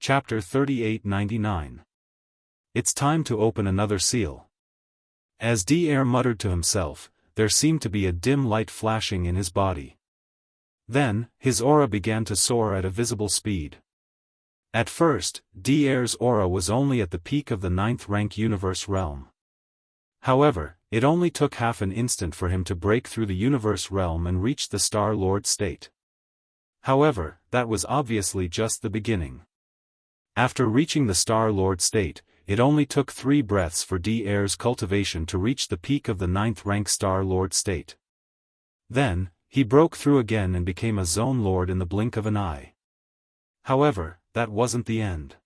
Chapter 3899. It's time to open another seal. As Daoist muttered to himself, there seemed to be a dim light flashing in his body. Then, his aura began to soar at a visible speed. At first, Daoist's aura was only at the peak of the 9th rank universe realm. However, it only took half an instant for him to break through the universe realm and reach the Star Lord state. However, that was obviously just the beginning. After reaching the Star Lord state, it only took 3 breaths for Daoist's cultivation to reach the peak of the 9th rank Star Lord state. Then, he broke through again and became a Zone Lord in the blink of an eye. However, that wasn't the end.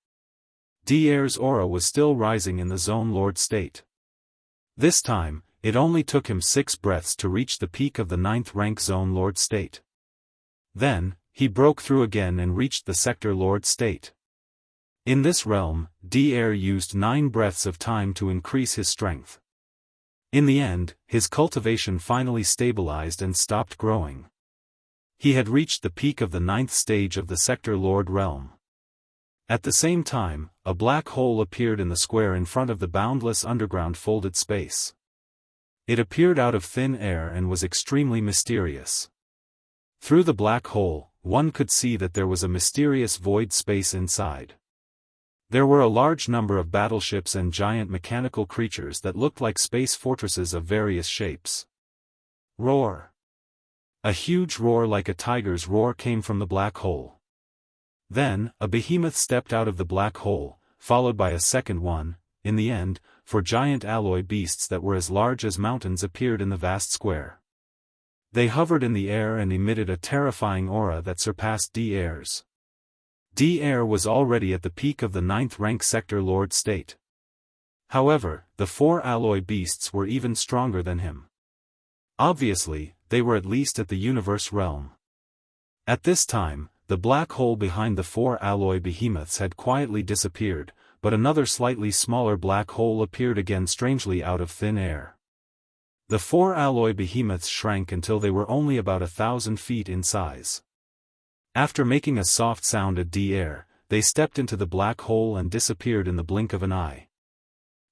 Daoist's aura was still rising in the Zone Lord state. This time, it only took him 6 breaths to reach the peak of the 9th rank Zone Lord state. Then, he broke through again and reached the Sector Lord state. In this realm, Daoist used 9 breaths of time to increase his strength. In the end, his cultivation finally stabilized and stopped growing. He had reached the peak of the 9th stage of the Sector Lord realm. At the same time, a black hole appeared in the square in front of the boundless underground folded space. It appeared out of thin air and was extremely mysterious. Through the black hole, one could see that there was a mysterious void space inside. There were a large number of battleships and giant mechanical creatures that looked like space fortresses of various shapes. Roar! A huge roar like a tiger's roar came from the black hole. Then, a behemoth stepped out of the black hole, followed by a second one. In the end, 4 giant alloy beasts that were as large as mountains appeared in the vast square. They hovered in the air and emitted a terrifying aura that surpassed Daoist's. Daoist was already at the peak of the 9th rank Sector Lord state. However, the 4 alloy beasts were even stronger than him. Obviously, they were at least at the universe realm. At this time, the black hole behind the 4 alloy behemoths had quietly disappeared, but another slightly smaller black hole appeared again strangely out of thin air. The 4 alloy behemoths shrank until they were only about 1,000 feet in size. After making a soft sound at Daoist, they stepped into the black hole and disappeared in the blink of an eye.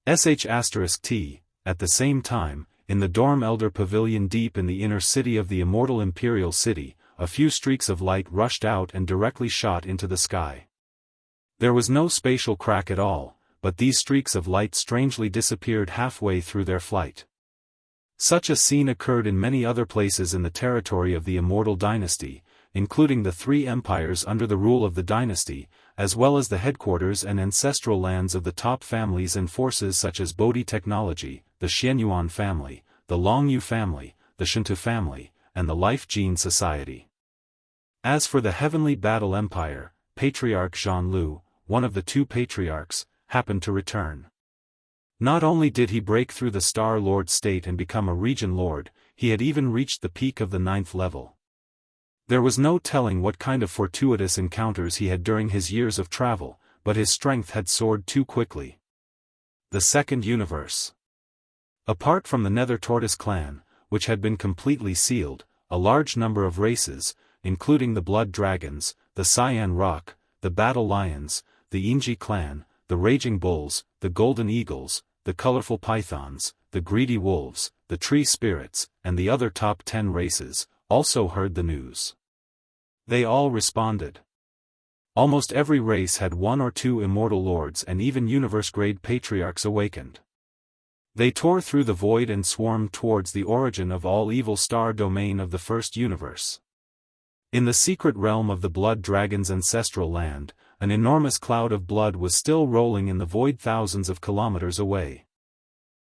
**T, at the same time, in the Dorm Elder Pavilion deep in the inner city of the Immortal Imperial City, a few streaks of light rushed out and directly shot into the sky. There was no spatial crack at all, but these streaks of light strangely disappeared halfway through their flight. Such a scene occurred in many other places in the territory of the Immortal Dynasty, including the 3 empires under the rule of the dynasty, as well as the headquarters and ancestral lands of the top families and forces such as Bodhi Technology, the Xianyuan family, the Longyu family, the Shinto family, and the Life Gene Society. As for the Heavenly Battle Empire, Patriarch Jianghu, one of the 2 patriarchs, happened to return. Not only did he break through the Star Lord state and become a region lord, he had even reached the peak of the 9th level. There was no telling what kind of fortuitous encounters he had during his years of travel, but his strength had soared too quickly. The Second Universe. Apart from the Nether Tortoise clan, which had been completely sealed, a large number of races, including the Blood Dragons, the Cyan Rock, the Battle Lions, the Inji clan, the Raging Bulls, the Golden Eagles, the Colorful Pythons, the Greedy Wolves, the Tree Spirits, and the other top 10 races, also heard the news. They all responded. Almost every race had 1 or 2 immortal lords and even universe-grade patriarchs awakened. They tore through the void and swarmed towards the origin of all evil star domain of the first universe. In the secret realm of the Blood Dragon's ancestral land, an enormous cloud of blood was still rolling in the void thousands of kilometers away.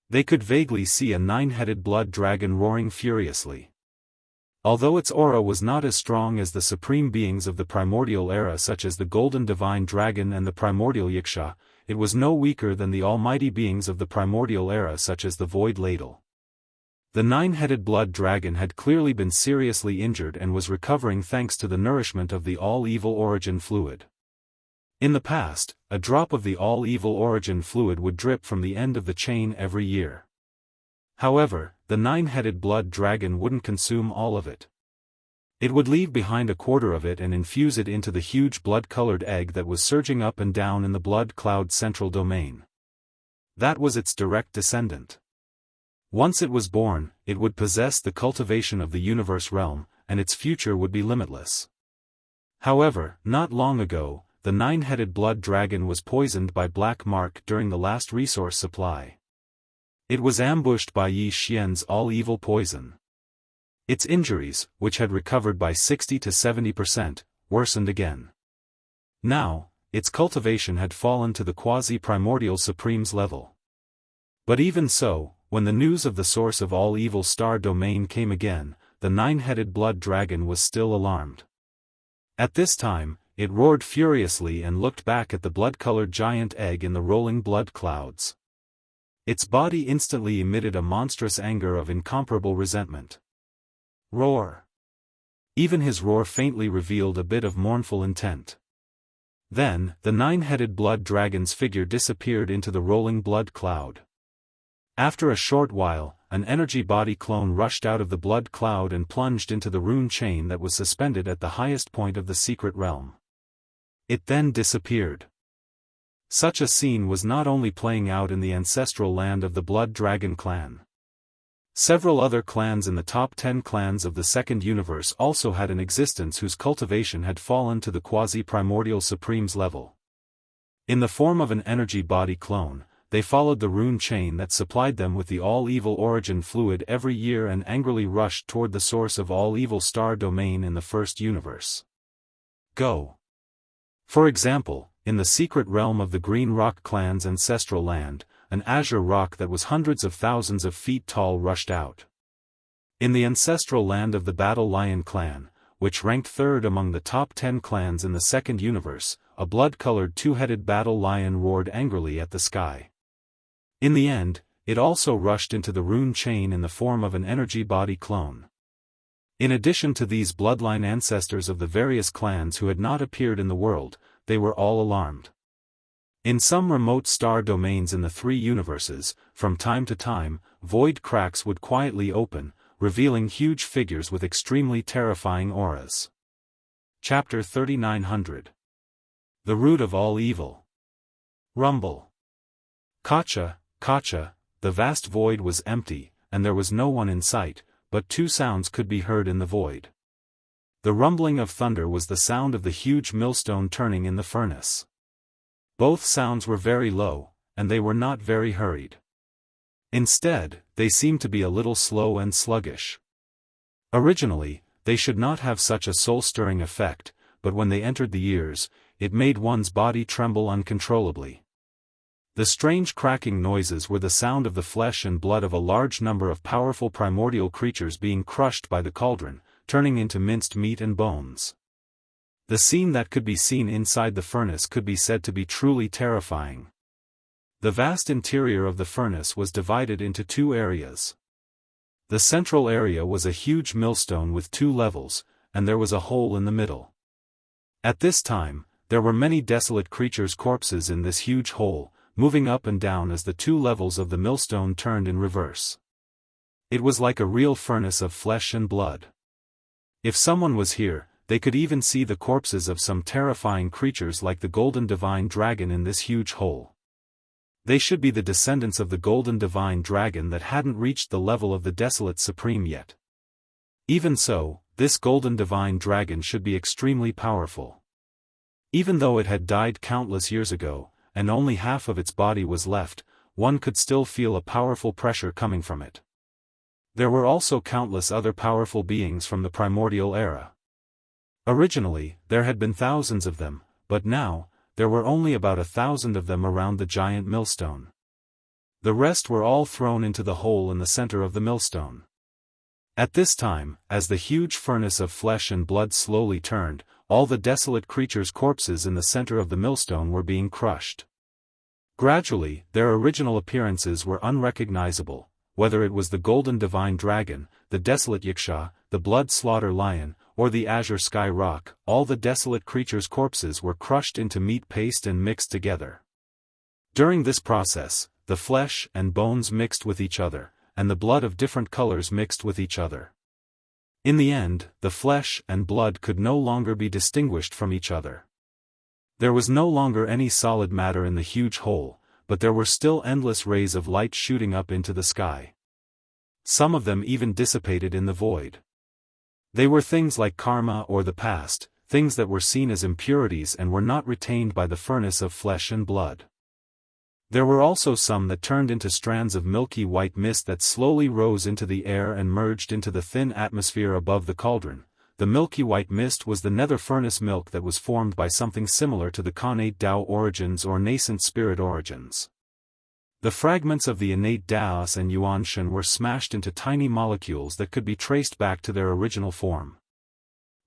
They could vaguely see a 9-headed blood dragon roaring furiously. Although its aura was not as strong as the supreme beings of the primordial era such as the Golden Divine Dragon and the Primordial Yiksha, it was no weaker than the almighty beings of the primordial era such as the Void Ladle. The 9-headed blood dragon had clearly been seriously injured and was recovering thanks to the nourishment of the all-evil origin fluid. In the past, a drop of the all-evil origin fluid would drip from the end of the chain every year. However, the 9-headed blood dragon wouldn't consume all of it. It would leave behind a quarter of it and infuse it into the huge blood-colored egg that was surging up and down in the blood cloud central domain. That was its direct descendant. Once it was born, it would possess the cultivation of the universe realm, and its future would be limitless. However, not long ago, the nine-headed blood dragon was poisoned by Black Mark during the last resource supply. It was ambushed by Yi Xian's all-evil poison. Its injuries, which had recovered by 60 to 70%, worsened again. Now, its cultivation had fallen to the quasi-primordial supremes level. But even so, when the news of the source of all evil star domain came again, the nine-headed blood dragon was still alarmed. At this time, it roared furiously and looked back at the blood-colored giant egg in the rolling blood clouds. Its body instantly emitted a monstrous anger of incomparable resentment. Roar! Even his roar faintly revealed a bit of mournful intent. Then, the nine-headed blood dragon's figure disappeared into the rolling blood cloud. After a short while, an energy body clone rushed out of the blood cloud and plunged into the rune chain that was suspended at the highest point of the secret realm. It then disappeared. Such a scene was not only playing out in the ancestral land of the Blood Dragon clan. Several other clans in the top 10 clans of the Second Universe also had an existence whose cultivation had fallen to the quasi-primordial supremes level. In the form of an energy body clone, they followed the rune chain that supplied them with the all-evil origin fluid every year and angrily rushed toward the source of all-evil star domain in the first universe. Go! For example, in the secret realm of the Green Rock clan's ancestral land, an azure rock that was hundreds of thousands of feet tall rushed out. In the ancestral land of the Battle Lion clan, which ranked third among the top 10 clans in the Second Universe, a blood-colored two-headed battle lion roared angrily at the sky. In the end, it also rushed into the rune chain in the form of an energy body clone. In addition to these bloodline ancestors of the various clans who had not appeared in the world, they were all alarmed. In some remote star domains in the three universes, from time to time, void cracks would quietly open, revealing huge figures with extremely terrifying auras. Chapter 3900. The Root of All Evil. Rumble. Kacha, the vast void was empty, and there was no one in sight, but two sounds could be heard in the void. The rumbling of thunder was the sound of the huge millstone turning in the furnace. Both sounds were very low, and they were not very hurried. Instead, they seemed to be a little slow and sluggish. Originally, they should not have such a soul-stirring effect, but when they entered the ears, it made one's body tremble uncontrollably. The strange cracking noises were the sound of the flesh and blood of a large number of powerful primordial creatures being crushed by the cauldron, turning into minced meat and bones. The scene that could be seen inside the furnace could be said to be truly terrifying. The vast interior of the furnace was divided into two areas. The central area was a huge millstone with two levels, and there was a hole in the middle. At this time, there were many desolate creatures' corpses in this huge hole, moving up and down as the two levels of the millstone turned in reverse. It was like a real furnace of flesh and blood. If someone was here, they could even see the corpses of some terrifying creatures like the Golden Divine Dragon in this huge hole. They should be the descendants of the Golden Divine Dragon that hadn't reached the level of the Desolate Supreme yet. Even so, this Golden Divine Dragon should be extremely powerful. Even though it had died countless years ago, and only half of its body was left, one could still feel a powerful pressure coming from it. There were also countless other powerful beings from the primordial era. Originally, there had been thousands of them, but now, there were only about 1,000 of them around the giant millstone. The rest were all thrown into the hole in the center of the millstone. At this time, as the huge furnace of flesh and blood slowly turned, all the desolate creatures' corpses in the center of the millstone were being crushed. Gradually, their original appearances were unrecognizable, whether it was the Golden Divine Dragon, the Desolate Yiksha, the Blood Slaughter Lion, or the Azure Sky Rock. All the desolate creatures' corpses were crushed into meat paste and mixed together. During this process, the flesh and bones mixed with each other, and the blood of different colors mixed with each other. In the end, the flesh and blood could no longer be distinguished from each other. There was no longer any solid matter in the huge hole, but there were still endless rays of light shooting up into the sky. Some of them even dissipated in the void. They were things like karma or the past, things that were seen as impurities and were not retained by the furnace of flesh and blood. There were also some that turned into strands of milky white mist that slowly rose into the air and merged into the thin atmosphere above the cauldron. The milky white mist was the nether furnace milk that was formed by something similar to the connate Tao origins or nascent spirit origins. The fragments of the innate Daoist and Yuanshan were smashed into tiny molecules that could be traced back to their original form.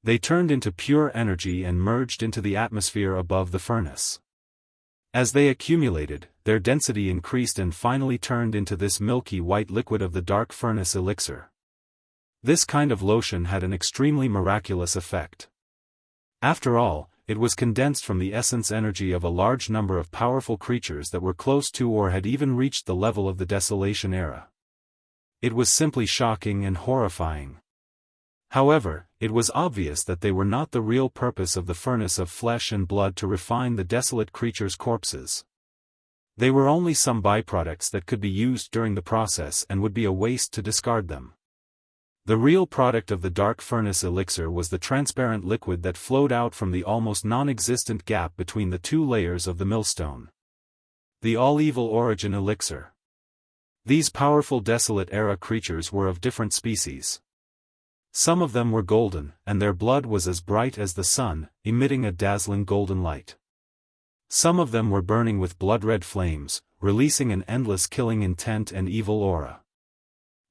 They turned into pure energy and merged into the atmosphere above the furnace. As they accumulated, their density increased and finally turned into this milky white liquid of the dark furnace elixir. This kind of lotion had an extremely miraculous effect. After all, it was condensed from the essence energy of a large number of powerful creatures that were close to or had even reached the level of the Desolation era. It was simply shocking and horrifying. However, it was obvious that they were not the real purpose of the furnace of flesh and blood to refine the desolate creatures' corpses. They were only some byproducts that could be used during the process and would be a waste to discard them. The real product of the dark furnace elixir was the transparent liquid that flowed out from the almost non-existent gap between the two layers of the millstone. The all-evil origin elixir. These powerful desolate-era creatures were of different species. Some of them were golden, and their blood was as bright as the sun, emitting a dazzling golden light. Some of them were burning with blood-red flames, releasing an endless killing intent and evil aura.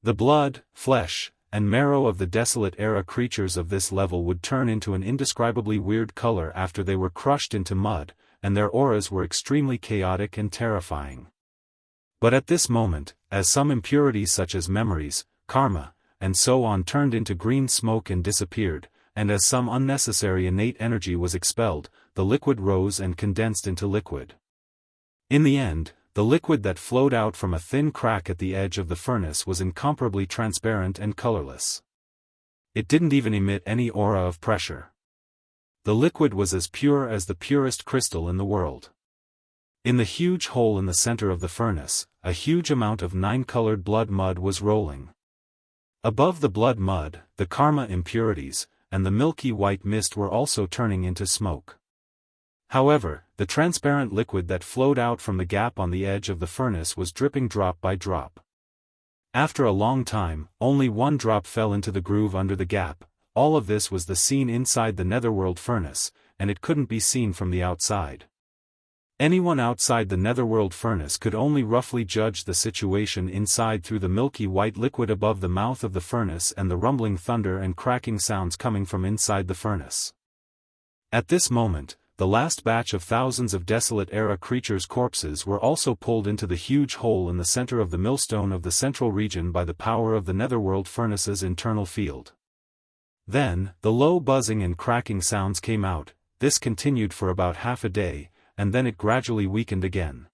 The blood, flesh, and marrow of the desolate-era creatures of this level would turn into an indescribably weird color after they were crushed into mud, and their auras were extremely chaotic and terrifying. But at this moment, as some impurities such as memories, karma, and so on turned into green smoke and disappeared, and as some unnecessary innate energy was expelled, the liquid rose and condensed into liquid. In the end, the liquid that flowed out from a thin crack at the edge of the furnace was incomparably transparent and colorless. It didn't even emit any aura of pressure. The liquid was as pure as the purest crystal in the world. In the huge hole in the center of the furnace, a huge amount of nine-colored blood mud was rolling. Above the blood mud, the karma impurities, and the milky white mist were also turning into smoke. However, the transparent liquid that flowed out from the gap on the edge of the furnace was dripping drop by drop. After a long time, only one drop fell into the groove under the gap. All of this was the scene inside the netherworld furnace, and it couldn't be seen from the outside. Anyone outside the netherworld furnace could only roughly judge the situation inside through the milky white liquid above the mouth of the furnace and the rumbling thunder and cracking sounds coming from inside the furnace. At this moment, the last batch of thousands of desolate-era creatures' corpses were also pulled into the huge hole in the center of the millstone of the central region by the power of the netherworld furnace's internal field. Then, the low buzzing and cracking sounds came out. This continued for about half a day, and then it gradually weakened again.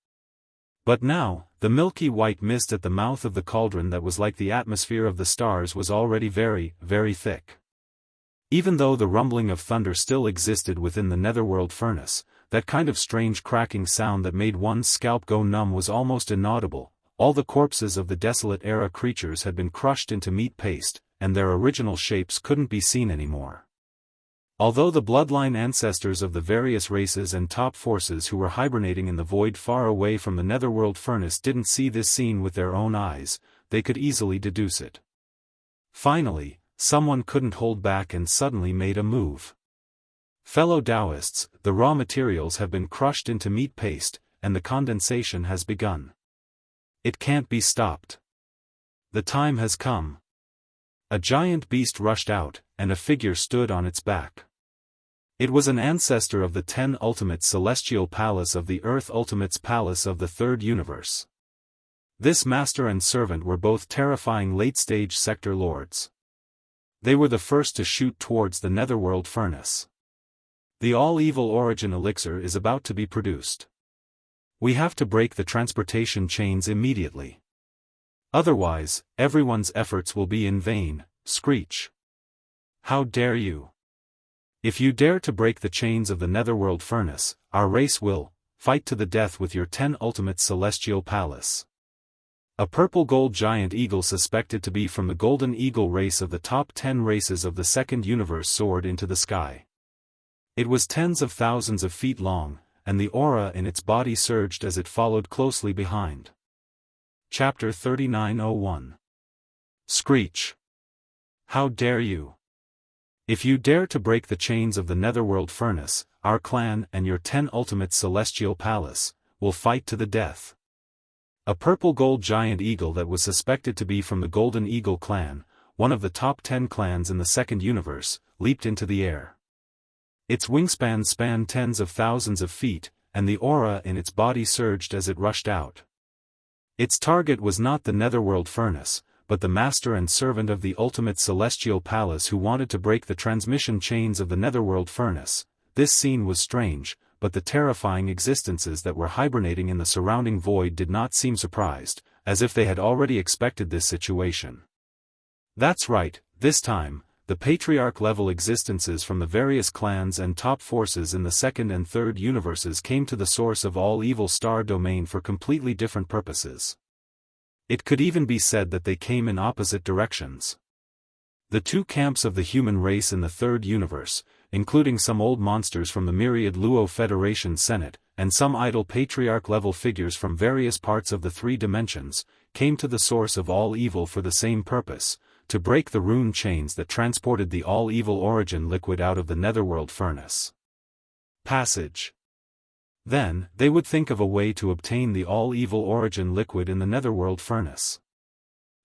But now, the milky white mist at the mouth of the cauldron that was like the atmosphere of the stars was already very, very thick. Even though the rumbling of thunder still existed within the netherworld furnace, that kind of strange cracking sound that made one's scalp go numb was almost inaudible. All the corpses of the desolate-era creatures had been crushed into meat paste, and their original shapes couldn't be seen anymore. Although the bloodline ancestors of the various races and top forces who were hibernating in the void far away from the netherworld furnace didn't see this scene with their own eyes, they could easily deduce it. Finally, someone couldn't hold back and suddenly made a move. Fellow Daoists, the raw materials have been crushed into meat paste, and the condensation has begun. It can't be stopped. The time has come. A giant beast rushed out, and a figure stood on its back. It was an ancestor of the 10 Ultimates Celestial Palace of the Earth Ultimates Palace of the Third Universe. This master and servant were both terrifying late-stage sector lords. They were the first to shoot towards the netherworld furnace. The all-evil origin elixir is about to be produced. We have to break the transportation chains immediately. Otherwise, everyone's efforts will be in vain. Screech. How dare you? If you dare to break the chains of the netherworld furnace, our race will fight to the death with your 10 ultimate celestial palace. A purple gold giant eagle suspected to be from the golden eagle race of the top 10 races of the second universe soared into the sky. It was tens of thousands of feet long, and the aura in its body surged as it followed closely behind. Chapter 3901. Screech. How dare you? If you dare to break the chains of the netherworld furnace, our clan and your 10 ultimate celestial palace will fight to the death. A purple gold giant eagle that was suspected to be from the Golden Eagle clan, one of the top 10 clans in the second universe, leaped into the air. Its wingspan spanned tens of thousands of feet, and the aura in its body surged as it rushed out. Its target was not the netherworld furnace, but the master and servant of the ultimate celestial palace who wanted to break the transmission chains of the netherworld furnace. This scene was strange, but the terrifying existences that were hibernating in the surrounding void did not seem surprised, as if they had already expected this situation. That's right, this time, the patriarch-level existences from the various clans and top forces in the second and third universes came to the source of all evil star domain for completely different purposes. It could even be said that they came in opposite directions. The two camps of the human race in the third universe, including some old monsters from the myriad Luo Federation Senate, and some idle patriarch-level figures from various parts of the three dimensions, came to the source of all evil for the same purpose, to break the rune chains that transported the all-evil origin liquid out of the netherworld furnace. Passage. Then, they would think of a way to obtain the all-evil origin liquid in the netherworld furnace.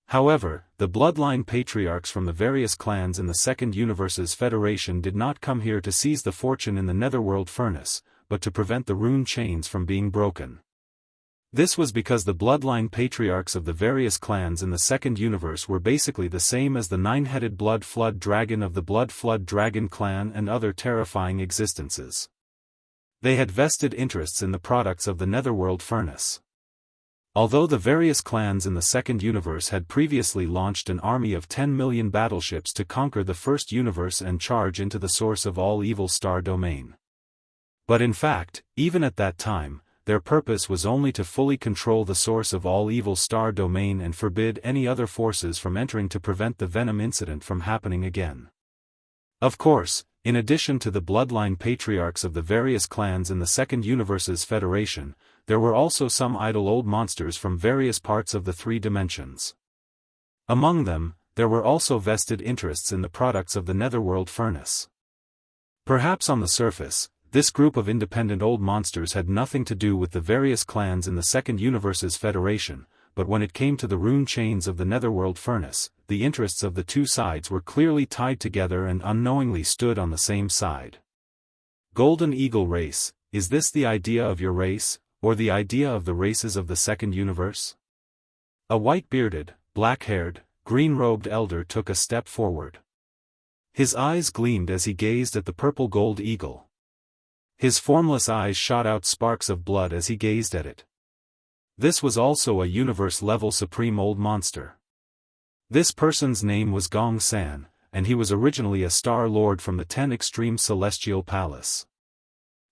However, the bloodline patriarchs from the various clans in the second universe's federation did not come here to seize the fortune in the netherworld furnace, but to prevent the rune chains from being broken. This was because the bloodline patriarchs of the various clans in the second universe were basically the same as the nine-headed blood flood dragon of the blood flood dragon clan and other terrifying existences. They had vested interests in the products of the netherworld furnace. Although the various clans in the second universe had previously launched an army of 10 million battleships to conquer the first universe and charge into the source of all evil star domain. But in fact, even at that time, their purpose was only to fully control the source of all evil star domain and forbid any other forces from entering to prevent the Venom incident from happening again. Of course, in addition to the bloodline patriarchs of the various clans in the second universe's federation, there were also some idle old monsters from various parts of the three dimensions. Among them, there were also vested interests in the products of the netherworld furnace. Perhaps on the surface, this group of independent old monsters had nothing to do with the various clans in the second universe's federation, but when it came to the rune chains of the netherworld furnace, the interests of the two sides were clearly tied together and unknowingly stood on the same side. Golden Eagle race, is this the idea of your race, or the idea of the races of the second universe? A white-bearded, black-haired, green-robed elder took a step forward. His eyes gleamed as he gazed at the purple gold eagle. His formless eyes shot out sparks of blood as he gazed at it. This was also a universe-level supreme old monster. This person's name was Gong San, and he was originally a Star Lord from the 10 Extreme Celestial Palace.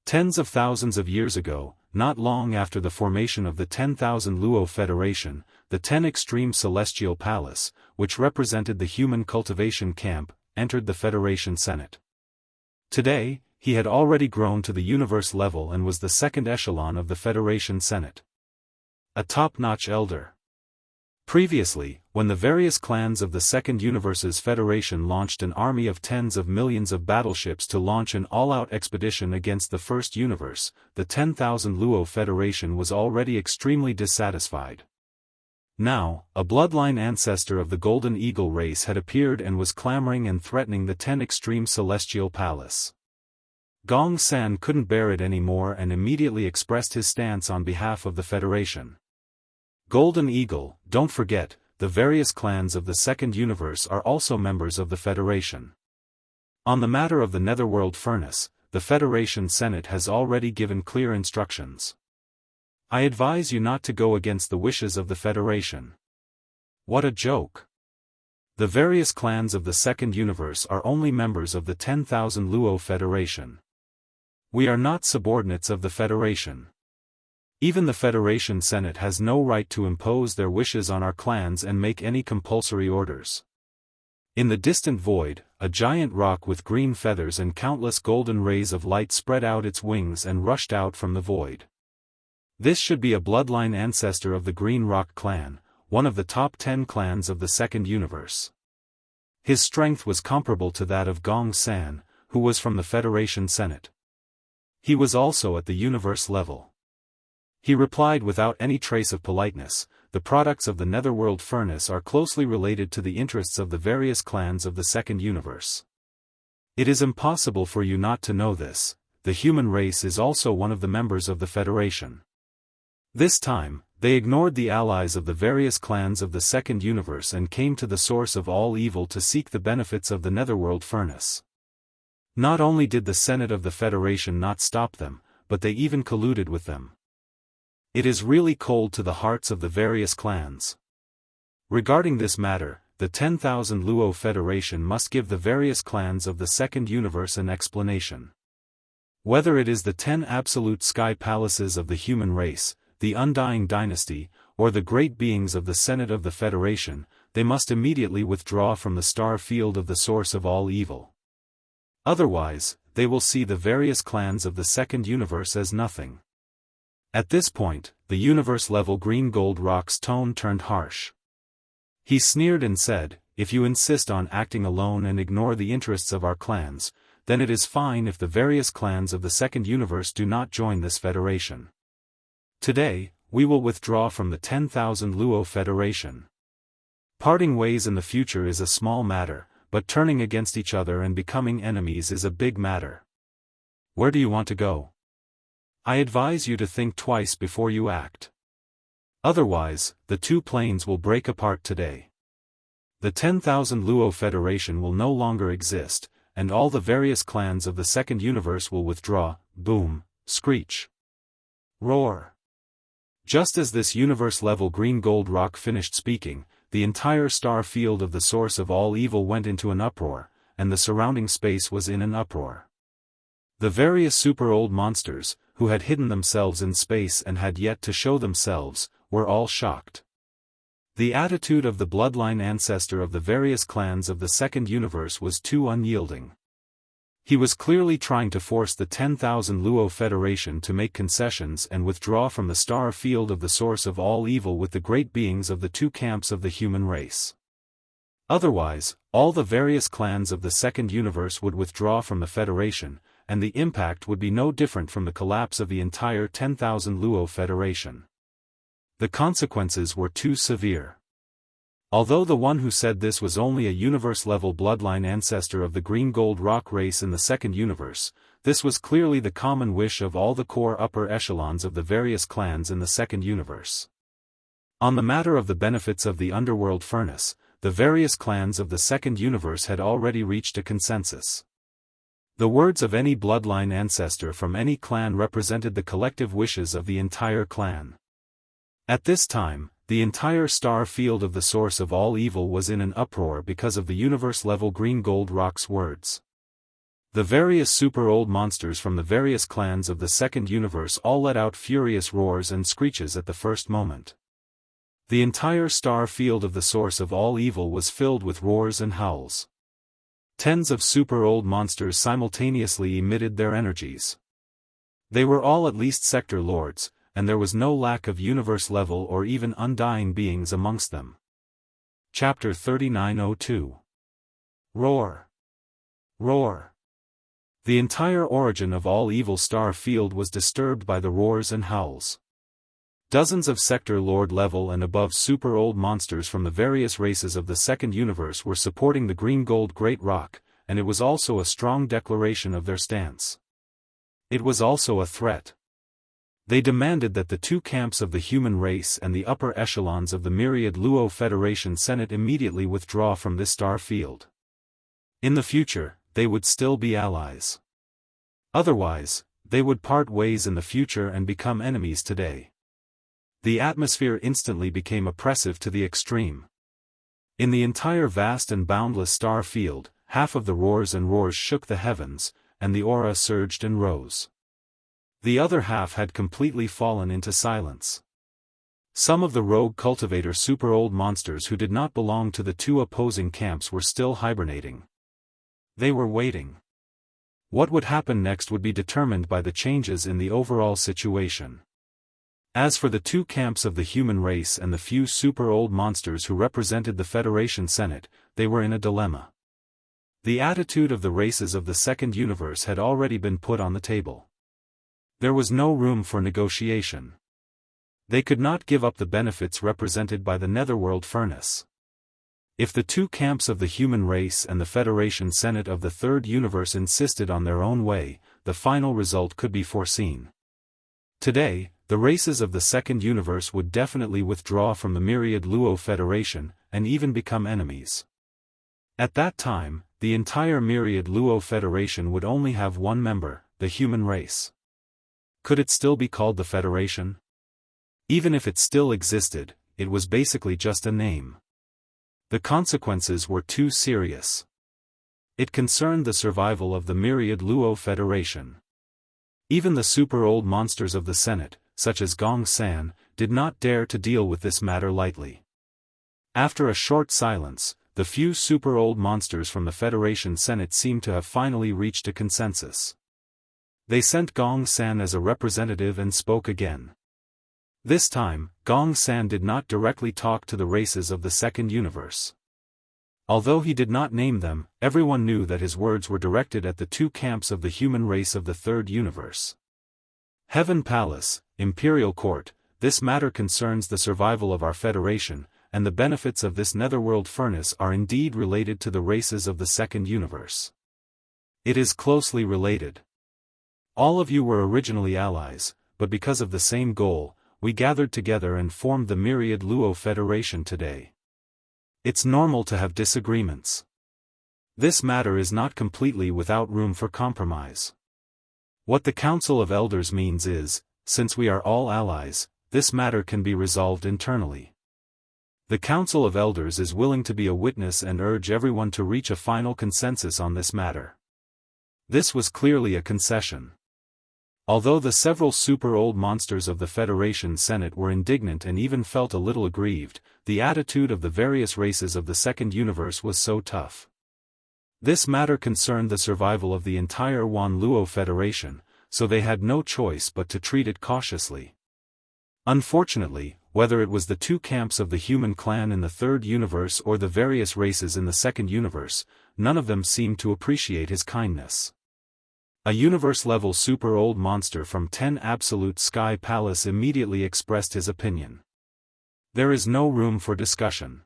Tens of thousands of years ago, not long after the formation of the 10,000 Luo Federation, the 10 Extreme Celestial Palace, which represented the human cultivation camp, entered the Federation Senate. Today, he had already grown to the universe level and was the second echelon of the Federation Senate. A top-notch elder. Previously, when the various clans of the second universe's federation launched an army of tens of millions of battleships to launch an all-out expedition against the first universe, the 10,000 Luo Federation was already extremely dissatisfied. Now, a bloodline ancestor of the Golden Eagle race had appeared and was clamoring and threatening the 10 Extreme Celestial Palace. Gong San couldn't bear it anymore and immediately expressed his stance on behalf of the Federation. Golden Eagle, don't forget, the various clans of the second universe are also members of the Federation. On the matter of the netherworld furnace, the Federation Senate has already given clear instructions. I advise you not to go against the wishes of the Federation. What a joke. The various clans of the Second Universe are only members of the 10,000 Luo Federation. We are not subordinates of the Federation. Even the Federation Senate has no right to impose their wishes on our clans and make any compulsory orders. In the distant void, a giant rock with green feathers and countless golden rays of light spread out its wings and rushed out from the void. This should be a bloodline ancestor of the Green Rock clan, one of the top 10 clans of the Second Universe. His strength was comparable to that of Gong San, who was from the Federation Senate. He was also at the universe level. He replied without any trace of politeness, "The products of the Netherworld Furnace are closely related to the interests of the various clans of the Second Universe. It is impossible for you not to know this. The human race is also one of the members of the Federation." This time, they ignored the allies of the various clans of the Second Universe and came to the source of all evil to seek the benefits of the Netherworld Furnace. Not only did the Senate of the Federation not stop them, but they even colluded with them. It is really cold to the hearts of the various clans. Regarding this matter, the 10,000 Luo Federation must give the various clans of the Second Universe an explanation. Whether it is the 10 absolute sky palaces of the human race, the Undying Dynasty, or the great beings of the Senate of the Federation, they must immediately withdraw from the star field of the source of all evil. Otherwise, they will see the various clans of the Second Universe as nothing. At this point, the universe-level Green Gold Rock's tone turned harsh. He sneered and said, "If you insist on acting alone and ignore the interests of our clans, then it is fine if the various clans of the Second Universe do not join this federation. Today, we will withdraw from the 10,000 Luo Federation. Parting ways in the future is a small matter, but turning against each other and becoming enemies is a big matter. Where do you want to go? I advise you to think twice before you act. Otherwise, the two planes will break apart today. The 10,000 Luo Federation will no longer exist, and all the various clans of the Second Universe will withdraw, boom, screech, roar." Just as this universe-level Green Gold Rock finished speaking, the entire star field of the source of all evil went into an uproar, and the surrounding space was in an uproar. The various super-old monsters, who had hidden themselves in space and had yet to show themselves, were all shocked. The attitude of the bloodline ancestor of the various clans of the Second Universe was too unyielding. He was clearly trying to force the 10,000 Luo Federation to make concessions and withdraw from the star field of the source of all evil with the great beings of the two camps of the human race. Otherwise, all the various clans of the Second Universe would withdraw from the Federation, and the impact would be no different from the collapse of the entire 10,000 Luo Federation. The consequences were too severe. Although the one who said this was only a universe-level bloodline ancestor of the Green Gold Rock race in the Second Universe, this was clearly the common wish of all the core upper echelons of the various clans in the Second Universe. On the matter of the benefits of the Underworld Furnace, the various clans of the Second Universe had already reached a consensus. The words of any bloodline ancestor from any clan represented the collective wishes of the entire clan. At this time, the entire star field of the source of all evil was in an uproar because of the universe-level Green Gold Rock's words. The various super-old monsters from the various clans of the Second Universe all let out furious roars and screeches at the first moment. The entire star field of the source of all evil was filled with roars and howls. Tens of super-old monsters simultaneously emitted their energies. They were all at least sector lords, and there was no lack of universe-level or even undying beings amongst them. Chapter 3902. Roar. Roar. The entire origin of all evil star field was disturbed by the roars and howls. Dozens of sector lord level and above super-old monsters from the various races of the Second Universe were supporting the Green Gold Great Rock, and it was also a strong declaration of their stance. It was also a threat. They demanded that the two camps of the human race and the upper echelons of the myriad Luo Federation Senate immediately withdraw from this star field. In the future, they would still be allies. Otherwise, they would part ways in the future and become enemies today. The atmosphere instantly became oppressive to the extreme. In the entire vast and boundless star field, half of the roars and roars shook the heavens, and the aura surged and rose. The other half had completely fallen into silence. Some of the rogue cultivator super old monsters who did not belong to the two opposing camps were still hibernating. They were waiting. What would happen next would be determined by the changes in the overall situation. As for the two camps of the human race and the few super old monsters who represented the Federation Senate, they were in a dilemma. The attitude of the races of the second universe had already been put on the table. There was no room for negotiation. They could not give up the benefits represented by the netherworld furnace. If the two camps of the human race and the Federation Senate of the third universe insisted on their own way, the final result could be foreseen. Today, the races of the second universe would definitely withdraw from the myriad Luo Federation, and even become enemies. At that time, the entire myriad Luo Federation would only have one member, the human race. Could it still be called the Federation? Even if it still existed, it was basically just a name. The consequences were too serious. It concerned the survival of the myriad Luo Federation. Even the super old monsters of the Senate, such as Gong San, did not dare to deal with this matter lightly. After a short silence, the few super old monsters from the Federation Senate seemed to have finally reached a consensus. They sent Gong San as a representative and spoke again. This time, Gong San did not directly talk to the races of the second universe. Although he did not name them, everyone knew that his words were directed at the two camps of the human race of the third universe. Heaven Palace, Imperial Court, this matter concerns the survival of our Federation, and the benefits of this netherworld furnace are indeed related to the races of the second universe. It is closely related. All of you were originally allies, but because of the same goal, we gathered together and formed the myriad Luo Federation today. It's normal to have disagreements. This matter is not completely without room for compromise. What the Council of Elders means is, since we are all allies, this matter can be resolved internally. The Council of Elders is willing to be a witness and urge everyone to reach a final consensus on this matter. This was clearly a concession. Although the several super old monsters of the Federation Senate were indignant and even felt a little aggrieved, the attitude of the various races of the second universe was so tough. This matter concerned the survival of the entire Wan Luo Federation, so they had no choice but to treat it cautiously. Unfortunately, whether it was the two camps of the human clan in the third universe or the various races in the second universe, none of them seemed to appreciate his kindness. A universe-level super old monster from 10 Absolute Sky Palace immediately expressed his opinion. There is no room for discussion.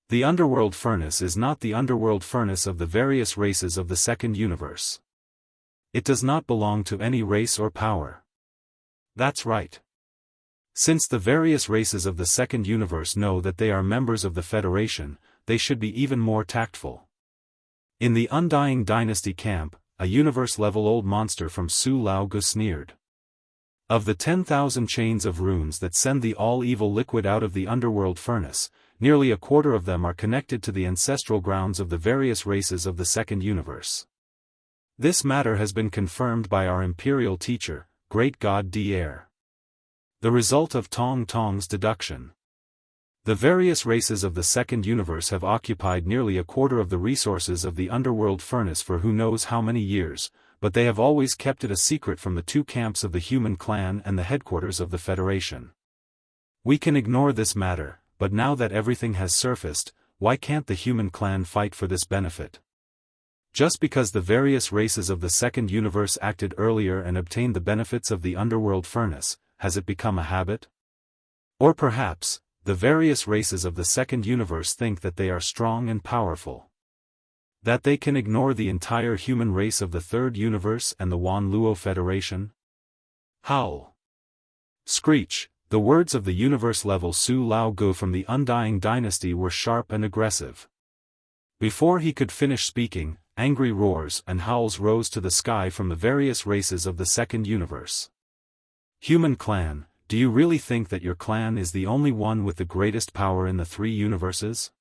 The underworld furnace is not the underworld furnace of the various races of the second universe. It does not belong to any race or power. That's right. Since the various races of the second universe know that they are members of the Federation, they should be even more tactful. In the Undying Dynasty camp, a universe-level old monster from Su Lao Gu sneered. Of the 10,000 chains of runes that send the all-evil liquid out of the underworld furnace, nearly a quarter of them are connected to the ancestral grounds of the various races of the second universe. This matter has been confirmed by our imperial teacher, Great God Daoist. The result of Tong Tong's deduction. The various races of the second universe have occupied nearly a quarter of the resources of the underworld furnace for who knows how many years, but they have always kept it a secret from the two camps of the human clan and the headquarters of the Federation. We can ignore this matter, but now that everything has surfaced, why can't the human clan fight for this benefit? Just because the various races of the second universe acted earlier and obtained the benefits of the underworld furnace, has it become a habit? Or perhaps, the various races of the second universe think that they are strong and powerful. That they can ignore the entire human race of the third universe and the Wan Luo Federation? Howl. Screech. The words of the universe-level Su Lao Gu from the Undying Dynasty were sharp and aggressive. Before he could finish speaking, angry roars and howls rose to the sky from the various races of the second universe. Human clan, do you really think that your clan is the only one with the greatest power in the three universes?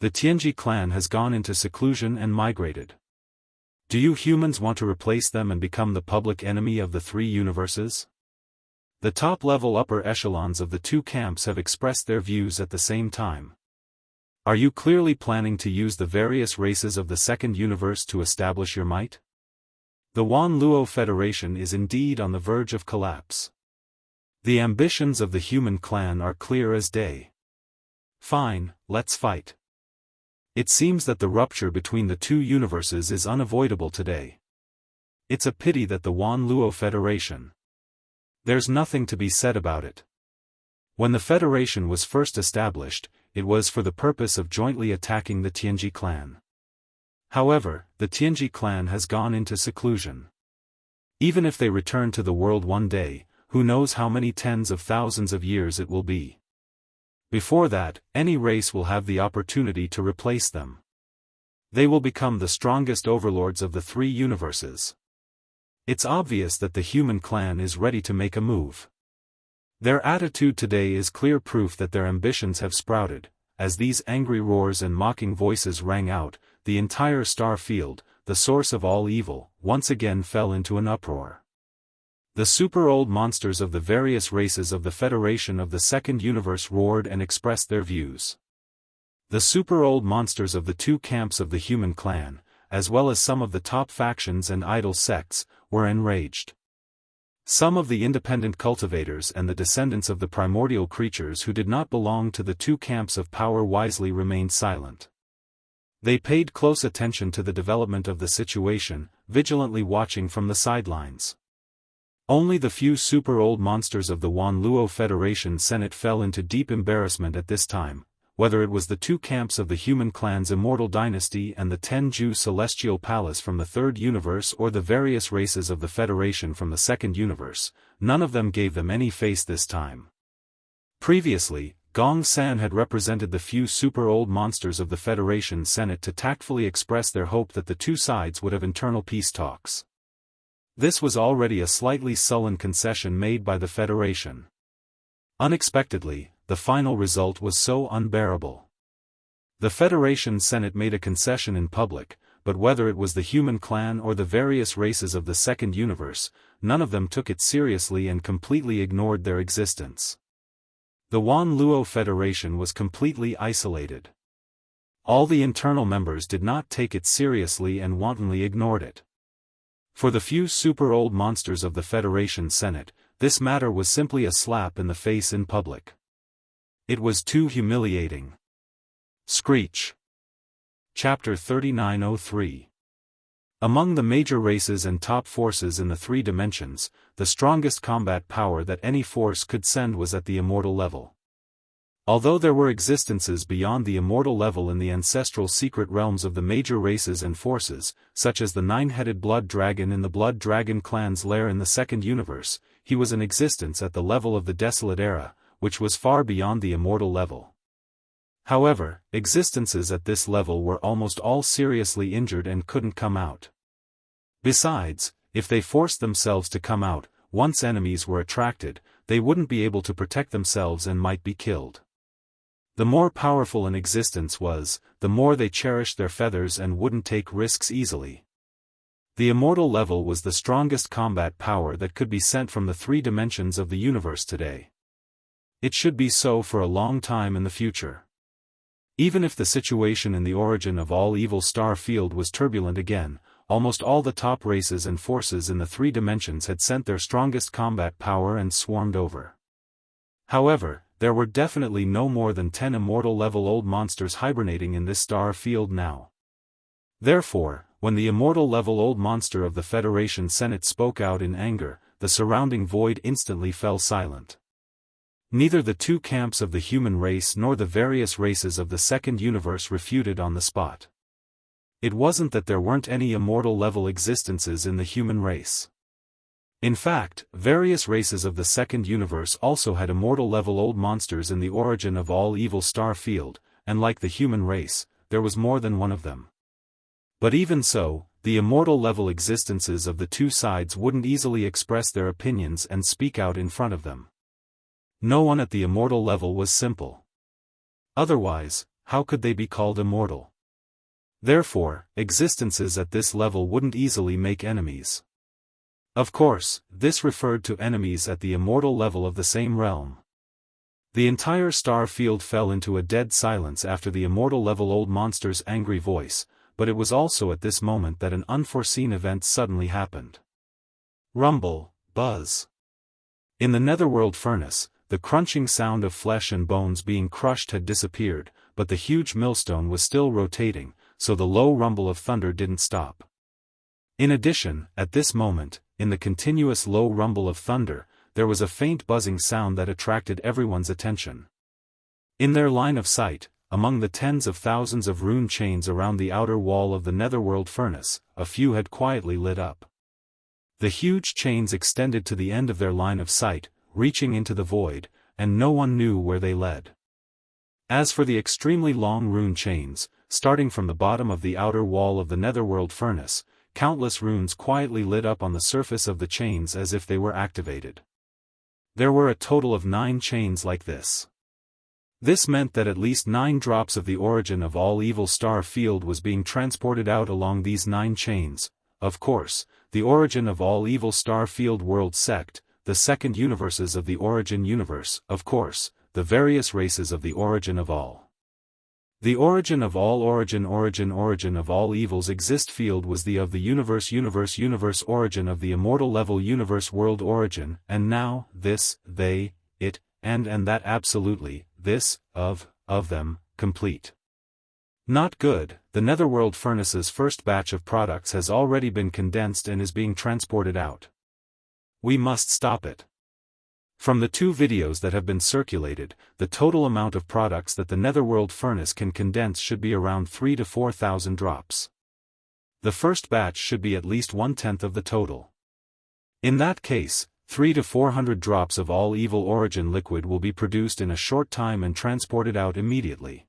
The Tianji clan has gone into seclusion and migrated. Do you humans want to replace them and become the public enemy of the three universes? The top-level upper echelons of the two camps have expressed their views at the same time. Are you clearly planning to use the various races of the second universe to establish your might? The Wan Luo Federation is indeed on the verge of collapse. The ambitions of the human clan are clear as day. Fine, let's fight. It seems that the rupture between the two universes is unavoidable today. It's a pity that the Wan Luo Federation. There's nothing to be said about it. When the Federation was first established, it was for the purpose of jointly attacking the Tianji clan. However, the Tianji clan has gone into seclusion. Even if they return to the world one day, who knows how many tens of thousands of years it will be. Before that, any race will have the opportunity to replace them. They will become the strongest overlords of the three universes. It's obvious that the human clan is ready to make a move. Their attitude today is clear proof that their ambitions have sprouted. As these angry roars and mocking voices rang out, the entire star field, the source of all evil, once again fell into an uproar. The super-old monsters of the various races of the Federation of the Second Universe roared and expressed their views. The super-old monsters of the two camps of the human clan, as well as some of the top factions and idol sects, were enraged. Some of the independent cultivators and the descendants of the primordial creatures who did not belong to the two camps of power wisely remained silent. They paid close attention to the development of the situation, vigilantly watching from the sidelines. Only the few super-old monsters of the Wan Luo Federation Senate fell into deep embarrassment at this time, whether it was the two camps of the human clan's Immortal dynasty and the Tenju Celestial Palace from the Third Universe or the various races of the Federation from the Second Universe, none of them gave them any face this time. Previously, Gong San had represented the few super-old monsters of the Federation Senate to tactfully express their hope that the two sides would have internal peace talks. This was already a slightly sullen concession made by the Federation. Unexpectedly, the final result was so unbearable. The Federation Senate made a concession in public, but whether it was the human clan or the various races of the Second Universe, none of them took it seriously and completely ignored their existence. The Wan Luo Federation was completely isolated. All the internal members did not take it seriously and wantonly ignored it. For the few super-old monsters of the Federation Senate, this matter was simply a slap in the face in public. It was too humiliating. Screech. Chapter 3903. Among the major races and top forces in the three dimensions, the strongest combat power that any force could send was at the immortal level. Although there were existences beyond the immortal level in the ancestral secret realms of the major races and forces, such as the nine-headed blood dragon in the blood dragon clan's lair in the Second Universe, he was in existence at the level of the Desolate Era, which was far beyond the immortal level. However, existences at this level were almost all seriously injured and couldn't come out. Besides, if they forced themselves to come out, once enemies were attracted, they wouldn't be able to protect themselves and might be killed. The more powerful an existence was, the more they cherished their feathers and wouldn't take risks easily. The immortal level was the strongest combat power that could be sent from the three dimensions of the universe today. It should be so for a long time in the future. Even if the situation in the origin of all evil star field was turbulent again, almost all the top races and forces in the three dimensions had sent their strongest combat power and swarmed over. However, there were definitely no more than 10 immortal-level old monsters hibernating in this star field now. Therefore, when the immortal-level old monster of the Federation Senate spoke out in anger, the surrounding void instantly fell silent. Neither the two camps of the human race nor the various races of the Second Universe refuted on the spot. It wasn't that there weren't any immortal-level existences in the human race. In fact, various races of the Second Universe also had immortal-level old monsters in the origin of all evil star field, and like the human race, there was more than one of them. But even so, the immortal-level existences of the two sides wouldn't easily express their opinions and speak out in front of them. No one at the immortal level was simple. Otherwise, how could they be called immortal? Therefore, existences at this level wouldn't easily make enemies. Of course, this referred to enemies at the immortal level of the same realm. The entire star field fell into a dead silence after the immortal level old monster's angry voice, but it was also at this moment that an unforeseen event suddenly happened. Rumble, buzz. In the netherworld furnace, the crunching sound of flesh and bones being crushed had disappeared, but the huge millstone was still rotating, so the low rumble of thunder didn't stop. In addition, at this moment, in the continuous low rumble of thunder, there was a faint buzzing sound that attracted everyone's attention. In their line of sight, among the tens of thousands of rune chains around the outer wall of the netherworld furnace, a few had quietly lit up. The huge chains extended to the end of their line of sight, reaching into the void, and no one knew where they led. As for the extremely long rune chains, starting from the bottom of the outer wall of the netherworld furnace, countless runes quietly lit up on the surface of the chains as if they were activated. There were a total of 9 chains like this. This meant that at least 9 drops of the origin of all evil star field was being transported out along these 9 chains. Of course, the origin of all evil star field world sect, the second universes of the origin universe, of course, the various races of the origin of all. The origin of all origin of all evils exist field was the of the universe origin of the immortal level universe world origin, and now, this, they, it, and that absolutely, this, of them, complete. Not good, the netherworld furnace's first batch of products has already been condensed and is being transported out. We must stop it. From the 2 videos that have been circulated, the total amount of products that the netherworld furnace can condense should be around 3,000 to 4,000 drops. The first batch should be at least 1/10 of the total. In that case, 300 to 400 drops of all evil origin liquid will be produced in a short time and transported out immediately.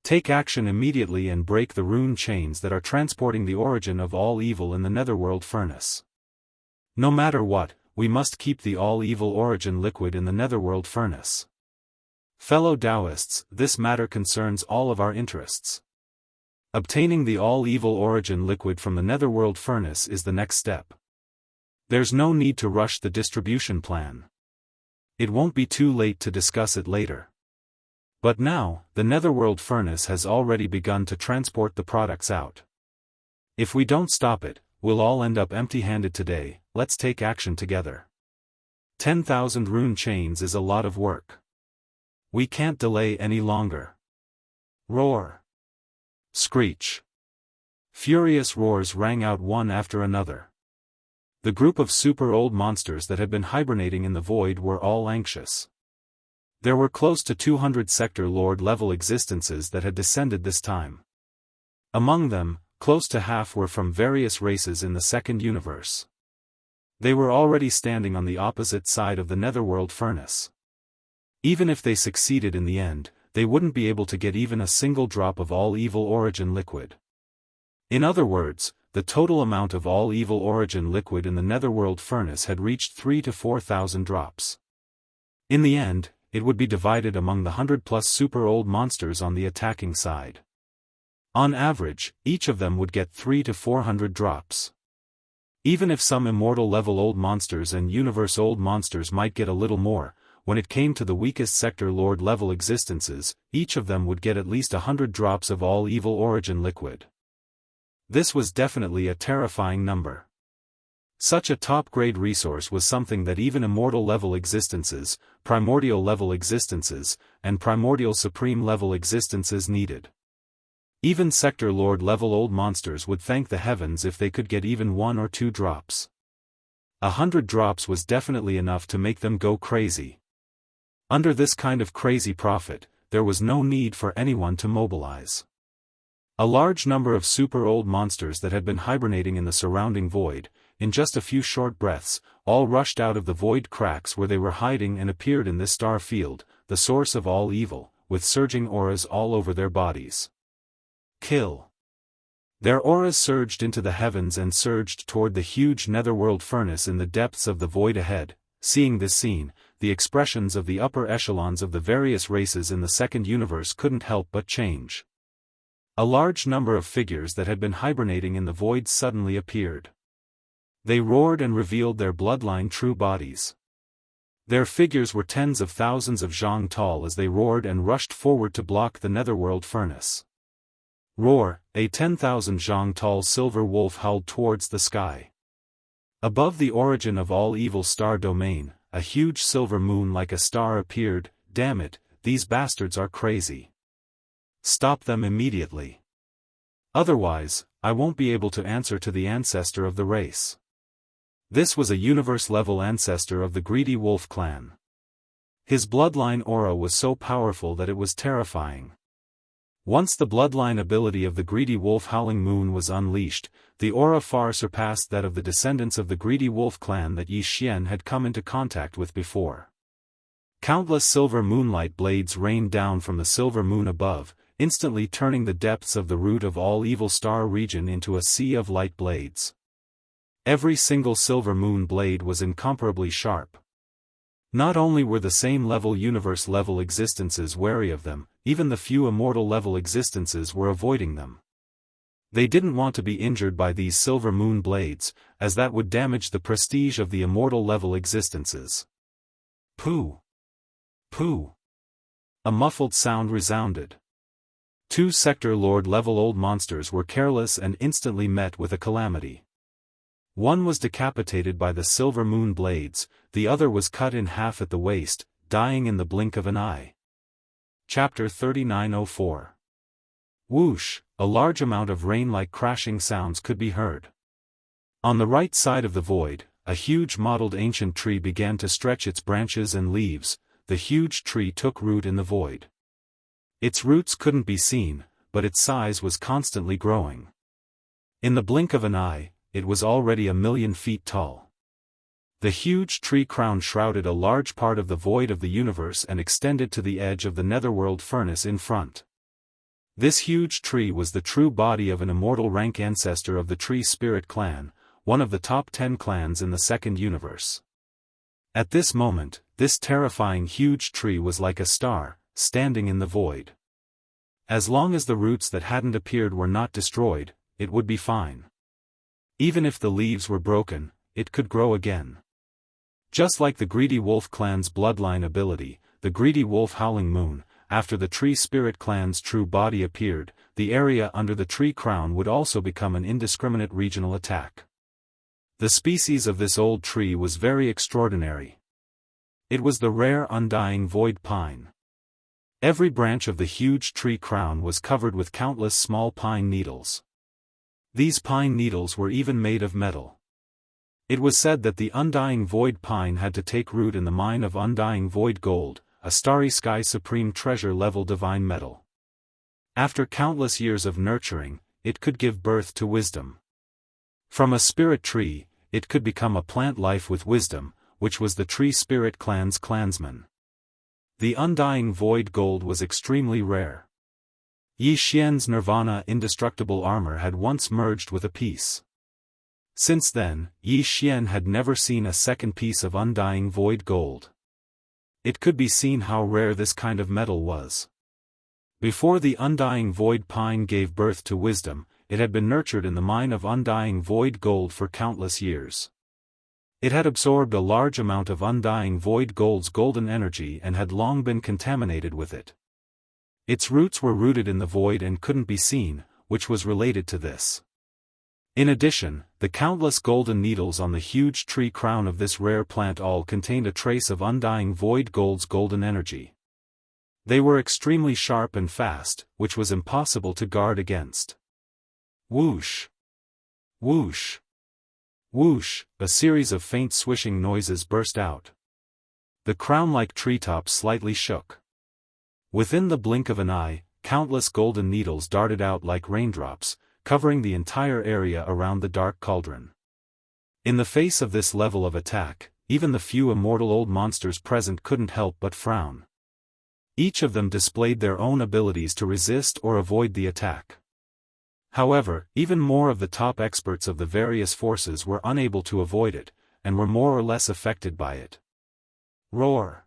Take action immediately and break the rune chains that are transporting the origin of all evil in the netherworld furnace. No matter what, we must keep the all-evil origin liquid in the netherworld furnace. Fellow Daoists, this matter concerns all of our interests. Obtaining the all-evil origin liquid from the netherworld furnace is the next step. There's no need to rush the distribution plan. It won't be too late to discuss it later. But now, the netherworld furnace has already begun to transport the products out. If we don't stop it, we'll all end up empty-handed today. Let's take action together. 10,000 rune chains is a lot of work. We can't delay any longer. Roar. Screech. Furious roars rang out one after another. The group of super old monsters that had been hibernating in the void were all anxious. There were close to 200 sector lord level existences that had descended this time. Among them, close to half were from various races in the second universe. They were already standing on the opposite side of the netherworld furnace. Even if they succeeded in the end, they wouldn't be able to get even a single drop of all evil origin liquid. In other words, the total amount of all evil origin liquid in the netherworld furnace had reached 3,000 to 4,000 drops. In the end, it would be divided among the 100+ super old monsters on the attacking side. On average, each of them would get 300 to 400 drops. Even if some immortal level old monsters and universe old monsters might get a little more, when it came to the weakest sector lord level existences, each of them would get at least 100 drops of all evil origin liquid. This was definitely a terrifying number. Such a top-grade resource was something that even immortal level existences, primordial level existences, and primordial supreme level existences needed. Even sector lord level old monsters would thank the heavens if they could get even 1 or 2 drops. 100 drops was definitely enough to make them go crazy. Under this kind of crazy profit, there was no need for anyone to mobilize. A large number of super old monsters that had been hibernating in the surrounding void, in just a few short breaths, all rushed out of the void cracks where they were hiding and appeared in this star field, the source of all evil, with surging auras all over their bodies. Kill. Their auras surged into the heavens and surged toward the huge netherworld furnace in the depths of the void ahead. Seeing this scene, the expressions of the upper echelons of the various races in the second universe couldn't help but change. A large number of figures that had been hibernating in the void suddenly appeared. They roared and revealed their bloodline true bodies. Their figures were tens of thousands of zhang tall as they roared and rushed forward to block the netherworld furnace. Roar, a 10,000 zhang tall silver wolf howled towards the sky. Above the origin of all evil star domain, a huge silver moon like a star appeared. Damn it, these bastards are crazy. Stop them immediately. Otherwise, I won't be able to answer to the ancestor of the race. This was a universe-level ancestor of the greedy wolf clan. His bloodline aura was so powerful that it was terrifying. Once the bloodline ability of the greedy wolf howling moon was unleashed, the aura far surpassed that of the descendants of the greedy wolf clan that Yi Xian had come into contact with before. Countless silver moonlight blades rained down from the silver moon above, instantly turning the depths of the root of all evil star region into a sea of light blades. Every single silver moon blade was incomparably sharp. Not only were the same level universe-level existences wary of them, even the few immortal-level existences were avoiding them. They didn't want to be injured by these silver moon blades, as that would damage the prestige of the immortal-level existences. Pooh! Pooh! A muffled sound resounded. Two Sector Lord-level old monsters were careless and instantly met with a calamity. One was decapitated by the silver moon blades, the other was cut in half at the waist, dying in the blink of an eye. Chapter 3904. Whoosh, a large amount of rain-like crashing sounds could be heard. On the right side of the void, a huge mottled ancient tree began to stretch its branches and leaves. The huge tree took root in the void. Its roots couldn't be seen, but its size was constantly growing. In the blink of an eye, it was already 1,000,000 feet tall. The huge tree crown shrouded a large part of the void of the universe and extended to the edge of the netherworld furnace in front. This huge tree was the true body of an immortal rank ancestor of the Tree Spirit clan, one of the top 10 clans in the second universe. At this moment, this terrifying huge tree was like a star, standing in the void. As long as the roots that hadn't appeared were not destroyed, it would be fine. Even if the leaves were broken, it could grow again. Just like the Greedy Wolf clan's bloodline ability, the Greedy Wolf Howling Moon, after the Tree Spirit clan's true body appeared, the area under the tree crown would also become an indiscriminate regional attack. The species of this old tree was very extraordinary. It was the rare undying void pine. Every branch of the huge tree crown was covered with countless small pine needles. These pine needles were even made of metal. It was said that the undying void pine had to take root in the mine of undying void gold, a starry sky supreme treasure level divine metal. After countless years of nurturing, it could give birth to wisdom. From a spirit tree, it could become a plant life with wisdom, which was the Tree Spirit clan's clansman. The undying void gold was extremely rare. Yi Xian's nirvana indestructible armor had once merged with a piece. Since then, Yi Xian had never seen a second piece of undying void gold. It could be seen how rare this kind of metal was. Before the undying void pine gave birth to wisdom, it had been nurtured in the mine of undying void gold for countless years. It had absorbed a large amount of undying void gold's golden energy and had long been contaminated with it. Its roots were rooted in the void and couldn't be seen, which was related to this. In addition, the countless golden needles on the huge tree crown of this rare plant all contained a trace of undying void gold's golden energy. They were extremely sharp and fast, which was impossible to guard against. Whoosh! Whoosh! Whoosh! A series of faint swishing noises burst out. The crown-like treetops slightly shook. Within the blink of an eye, countless golden needles darted out like raindrops, covering the entire area around the dark cauldron. In the face of this level of attack, even the few immortal old monsters present couldn't help but frown. Each of them displayed their own abilities to resist or avoid the attack. However, even more of the top experts of the various forces were unable to avoid it, and were more or less affected by it. Roar.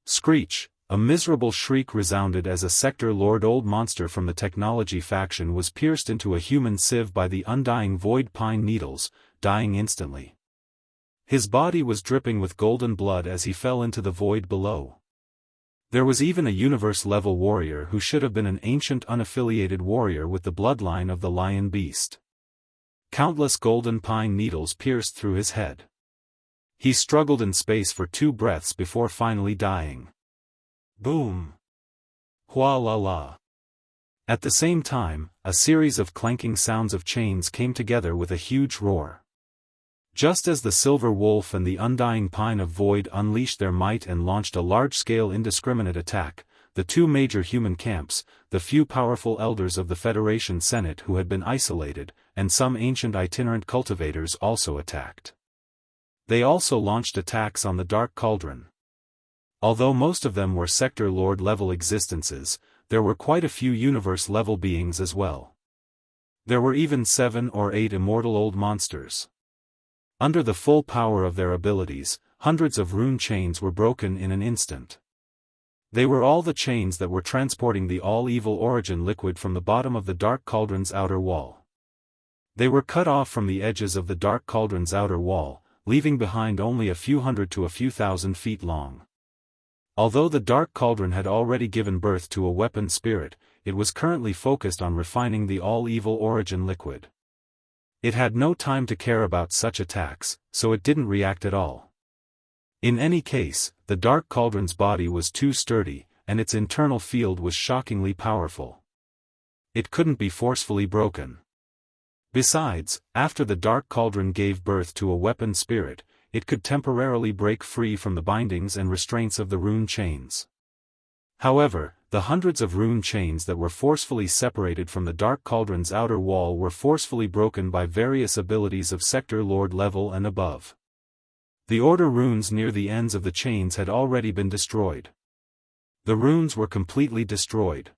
Screech. A miserable shriek resounded as a Sector Lord old monster from the technology faction was pierced into a human sieve by the undying void pine needles, dying instantly. His body was dripping with golden blood as he fell into the void below. There was even a universe-level warrior who should have been an ancient unaffiliated warrior with the bloodline of the lion beast. Countless golden pine needles pierced through his head. He struggled in space for 2 breaths before finally dying. Boom! Hua la la. At the same time, a series of clanking sounds of chains came together with a huge roar. Just as the Silver Wolf and the Undying Pine of Void unleashed their might and launched a large-scale indiscriminate attack, the 2 major human camps, the few powerful elders of the Federation Senate who had been isolated, and some ancient itinerant cultivators also attacked. They also launched attacks on the Dark Cauldron. Although most of them were Sector Lord-level existences, there were quite a few universe-level beings as well. There were even 7 or 8 immortal old monsters. Under the full power of their abilities, hundreds of rune chains were broken in an instant. They were all the chains that were transporting the all-evil origin liquid from the bottom of the Dark Cauldron's outer wall. They were cut off from the edges of the Dark Cauldron's outer wall, leaving behind only a few hundred to a few thousand feet long. Although the Dark Cauldron had already given birth to a weapon spirit, it was currently focused on refining the all-evil origin liquid. It had no time to care about such attacks, so it didn't react at all. In any case, the Dark Cauldron's body was too sturdy, and its internal field was shockingly powerful. It couldn't be forcefully broken. Besides, after the Dark Cauldron gave birth to a weapon spirit, it could temporarily break free from the bindings and restraints of the rune chains. However, the hundreds of rune chains that were forcefully separated from the Dark Cauldron's outer wall were forcefully broken by various abilities of Sector Lord level and above. The order runes near the ends of the chains had already been destroyed. The runes were completely destroyed.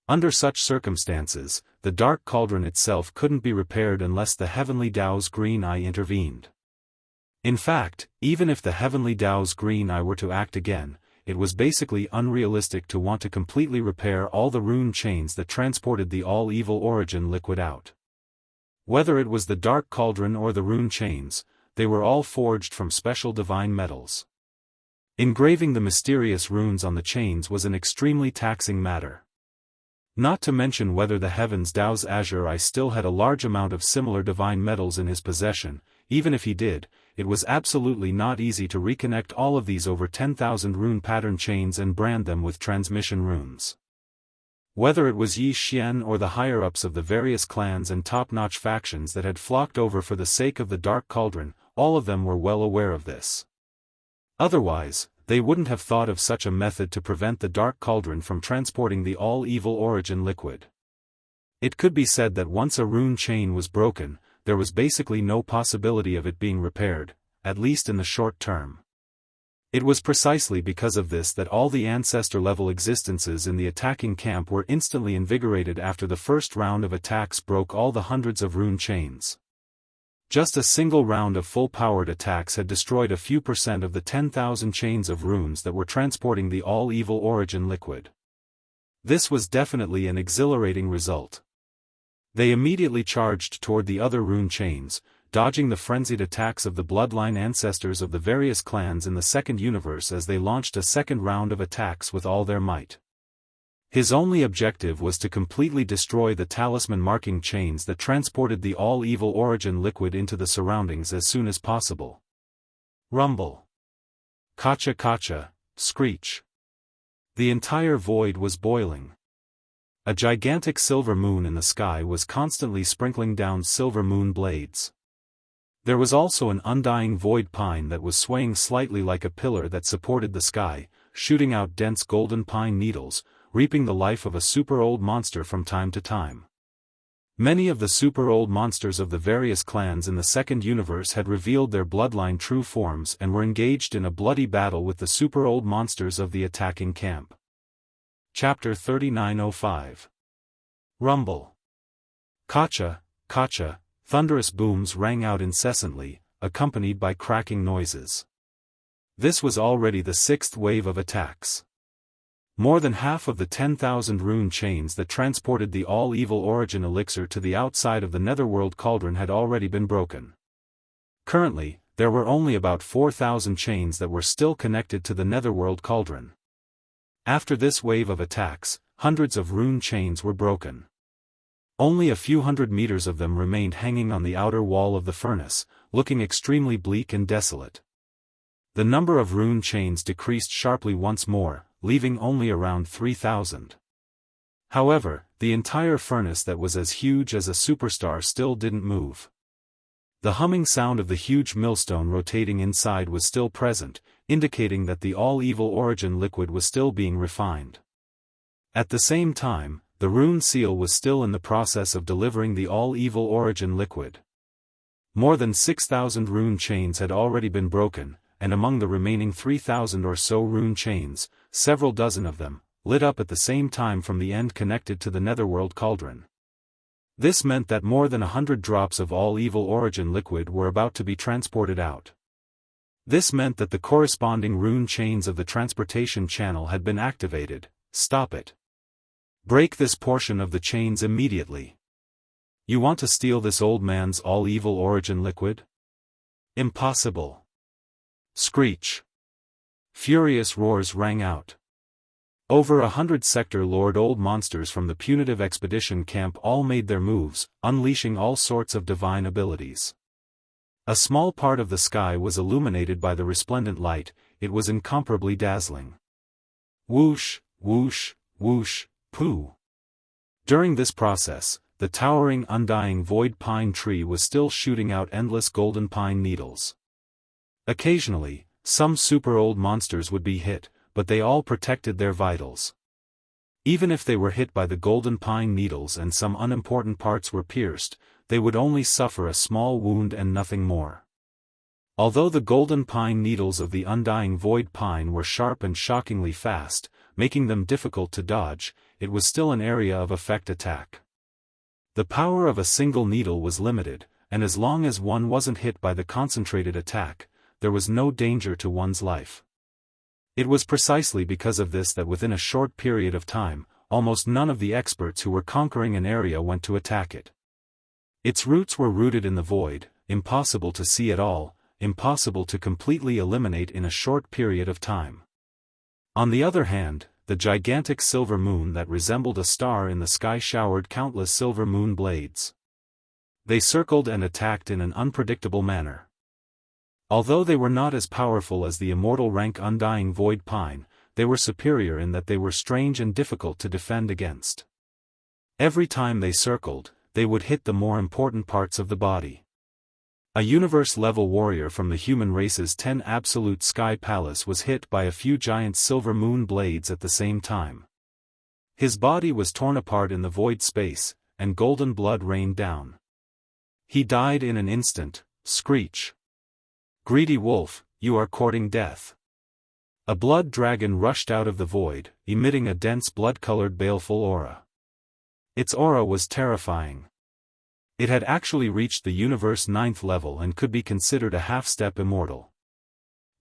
Under such circumstances, the Dark Cauldron itself couldn't be repaired unless the Heavenly Dao's Green Eye intervened. In fact, even if the Heavenly Dao's Green Eye were to act again, it was basically unrealistic to want to completely repair all the rune chains that transported the all-evil origin liquid out. Whether it was the Dark Cauldron or the rune chains, they were all forged from special divine metals. Engraving the mysterious runes on the chains was an extremely taxing matter. Not to mention whether the Heavens Dao's Azure Eye still had a large amount of similar divine metals in his possession. Even if he did, it was absolutely not easy to reconnect all of these over 10,000 rune pattern chains and brand them with transmission runes. Whether it was Yi Xian or the higher-ups of the various clans and top-notch factions that had flocked over for the sake of the Dark Cauldron, all of them were well aware of this. Otherwise, they wouldn't have thought of such a method to prevent the Dark Cauldron from transporting the all-evil origin liquid. It could be said that once a rune chain was broken, there was basically no possibility of it being repaired, at least in the short term. It was precisely because of this that all the ancestor-level existences in the attacking camp were instantly invigorated after the first round of attacks broke all the hundreds of rune chains. Just a single round of full-powered attacks had destroyed a few percent of the 10,000 chains of runes that were transporting the all-evil origin liquid. This was definitely an exhilarating result. They immediately charged toward the other rune chains, dodging the frenzied attacks of the bloodline ancestors of the various clans in the second universe as they launched a second round of attacks with all their might. His only objective was to completely destroy the talisman marking chains that transported the all-evil origin liquid into the surroundings as soon as possible. Rumble. Kacha kacha, screech. The entire void was boiling. A gigantic silver moon in the sky was constantly sprinkling down silver moon blades. There was also an undying void pine that was swaying slightly like a pillar that supported the sky, shooting out dense golden pine needles, reaping the life of a super-old monster from time to time. Many of the super-old monsters of the various clans in the second universe had revealed their bloodline true forms and were engaged in a bloody battle with the super-old monsters of the attacking camp. Chapter 3905. Rumble. Kacha, kacha, thunderous booms rang out incessantly, accompanied by cracking noises. This was already the 6th wave of attacks. More than half of the 10,000 rune chains that transported the all-evil origin elixir to the outside of the netherworld cauldron had already been broken. Currently, there were only about 4,000 chains that were still connected to the netherworld cauldron. After this wave of attacks, hundreds of rune chains were broken. Only a few hundred meters of them remained hanging on the outer wall of the furnace, looking extremely bleak and desolate. The number of rune chains decreased sharply once more, leaving only around 3,000. However, the entire furnace that was as huge as a superstar still didn't move. The humming sound of the huge millstone rotating inside was still present, indicating that the all-evil origin liquid was still being refined. At the same time, the rune seal was still in the process of delivering the all-evil origin liquid. More than 6,000 rune chains had already been broken, and among the remaining 3,000 or so rune chains, several dozen of them, lit up at the same time from the end connected to the netherworld cauldron. This meant that more than 100 drops of all-evil origin liquid were about to be transported out. This meant that the corresponding rune chains of the transportation channel had been activated. Stop it. Break this portion of the chains immediately. You want to steal this old man's all-evil origin liquid? Impossible. Screech. Furious roars rang out. Over 100 Sector Lord old monsters from the punitive expedition camp all made their moves, unleashing all sorts of divine abilities. A small part of the sky was illuminated by the resplendent light. It was incomparably dazzling. Whoosh, whoosh, whoosh, pooh. During this process, the towering undying void pine tree was still shooting out endless golden pine needles. Occasionally, some super old monsters would be hit, but they all protected their vitals. Even if they were hit by the golden pine needles and some unimportant parts were pierced, they would only suffer a small wound and nothing more. Although the golden pine needles of the undying void pine were sharp and shockingly fast, making them difficult to dodge, it was still an area of effect attack. The power of a single needle was limited, and as long as one wasn't hit by the concentrated attack, there was no danger to one's life. It was precisely because of this that within a short period of time, almost none of the experts who were conquering an area went to attack it. Its roots were rooted in the void, impossible to see at all, impossible to completely eliminate in a short period of time. On the other hand, the gigantic silver moon that resembled a star in the sky showered countless silver moon blades. They circled and attacked in an unpredictable manner. Although they were not as powerful as the immortal rank undying void pine, they were superior in that they were strange and difficult to defend against. Every time they circled, they would hit the more important parts of the body. A universe-level warrior from the human race's 10 absolute sky palace was hit by a few giant silver moon blades at the same time. His body was torn apart in the void space, and golden blood rained down. He died in an instant. Screech. Greedy wolf, you are courting death. A blood dragon rushed out of the void, emitting a dense blood-colored baleful aura. Its aura was terrifying. It had actually reached the universe 9th level and could be considered a half-step immortal.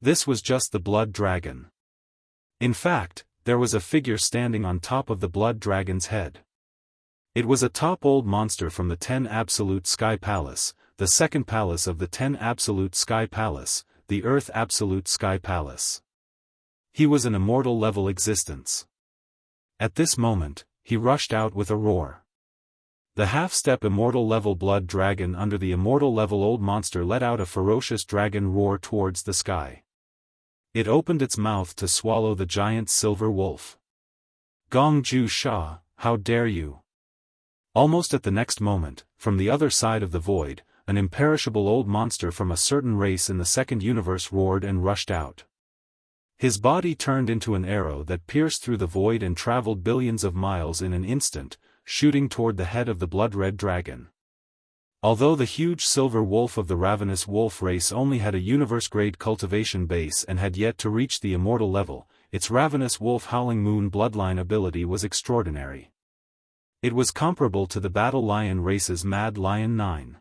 This was just the blood dragon. In fact, there was a figure standing on top of the blood dragon's head. It was a top old monster from the 10 absolute sky palace, the second palace of the 10 absolute sky palace, the Earth absolute sky palace. He was an immortal-level existence. At this moment, he rushed out with a roar. The half-step immortal-level blood dragon under the immortal-level old monster let out a ferocious dragon roar towards the sky. It opened its mouth to swallow the giant silver wolf. Gong Ju Sha, how dare you! Almost at the next moment, from the other side of the void, an imperishable old monster from a certain race in the second universe roared and rushed out. His body turned into an arrow that pierced through the void and traveled billions of miles in an instant, shooting toward the head of the blood-red dragon. Although the huge silver wolf of the ravenous wolf race only had a universe-grade cultivation base and had yet to reach the immortal level, its ravenous wolf howling moon bloodline ability was extraordinary. It was comparable to the battle lion race's Mad Lion 9.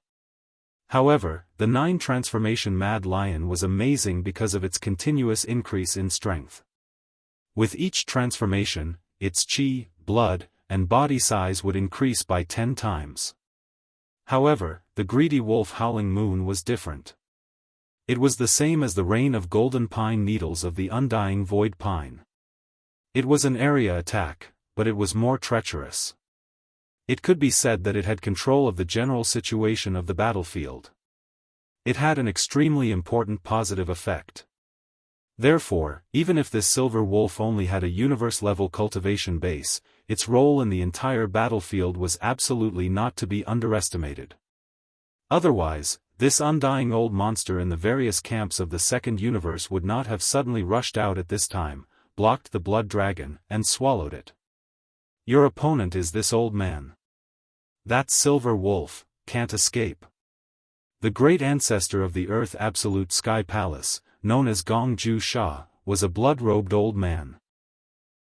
However, the 9 transformation Mad Lion was amazing because of its continuous increase in strength. With each transformation, its chi, blood, and body size would increase by 10 times. However, the greedy wolf Howling Moon was different. It was the same as the rain of golden pine needles of the undying void pine. It was an area attack, but it was more treacherous. It could be said that it had control of the general situation of the battlefield. It had an extremely important positive effect. Therefore, even if this silver wolf only had a universe-level cultivation base, its role in the entire battlefield was absolutely not to be underestimated. Otherwise, this undying old monster in the various camps of the second universe would not have suddenly rushed out at this time, blocked the blood dragon, and swallowed it. Your opponent is this old man. That silver wolf can't escape. The great ancestor of the Earth Absolute Sky Palace, known as Gongju Sha, was a blood-robed old man.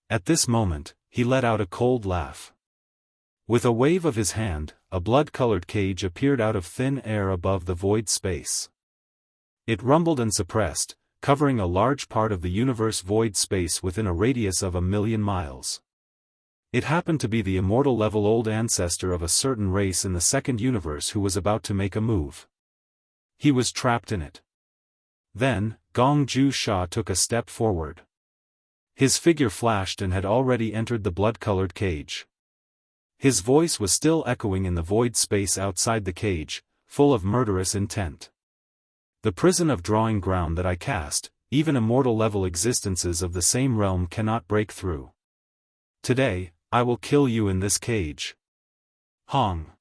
At this moment, he let out a cold laugh. With a wave of his hand, a blood-colored cage appeared out of thin air above the void space. It rumbled and suppressed, covering a large part of the universe void space within a radius of 1,000,000 miles. It happened to be the immortal-level old ancestor of a certain race in the second universe who was about to make a move. He was trapped in it. Then, Gongju Sha took a step forward. His figure flashed and had already entered the blood-colored cage. His voice was still echoing in the void space outside the cage, full of murderous intent. The prison of drawing ground that I cast, even immortal-level existences of the same realm cannot break through. Today, I will kill you in this cage. Hong.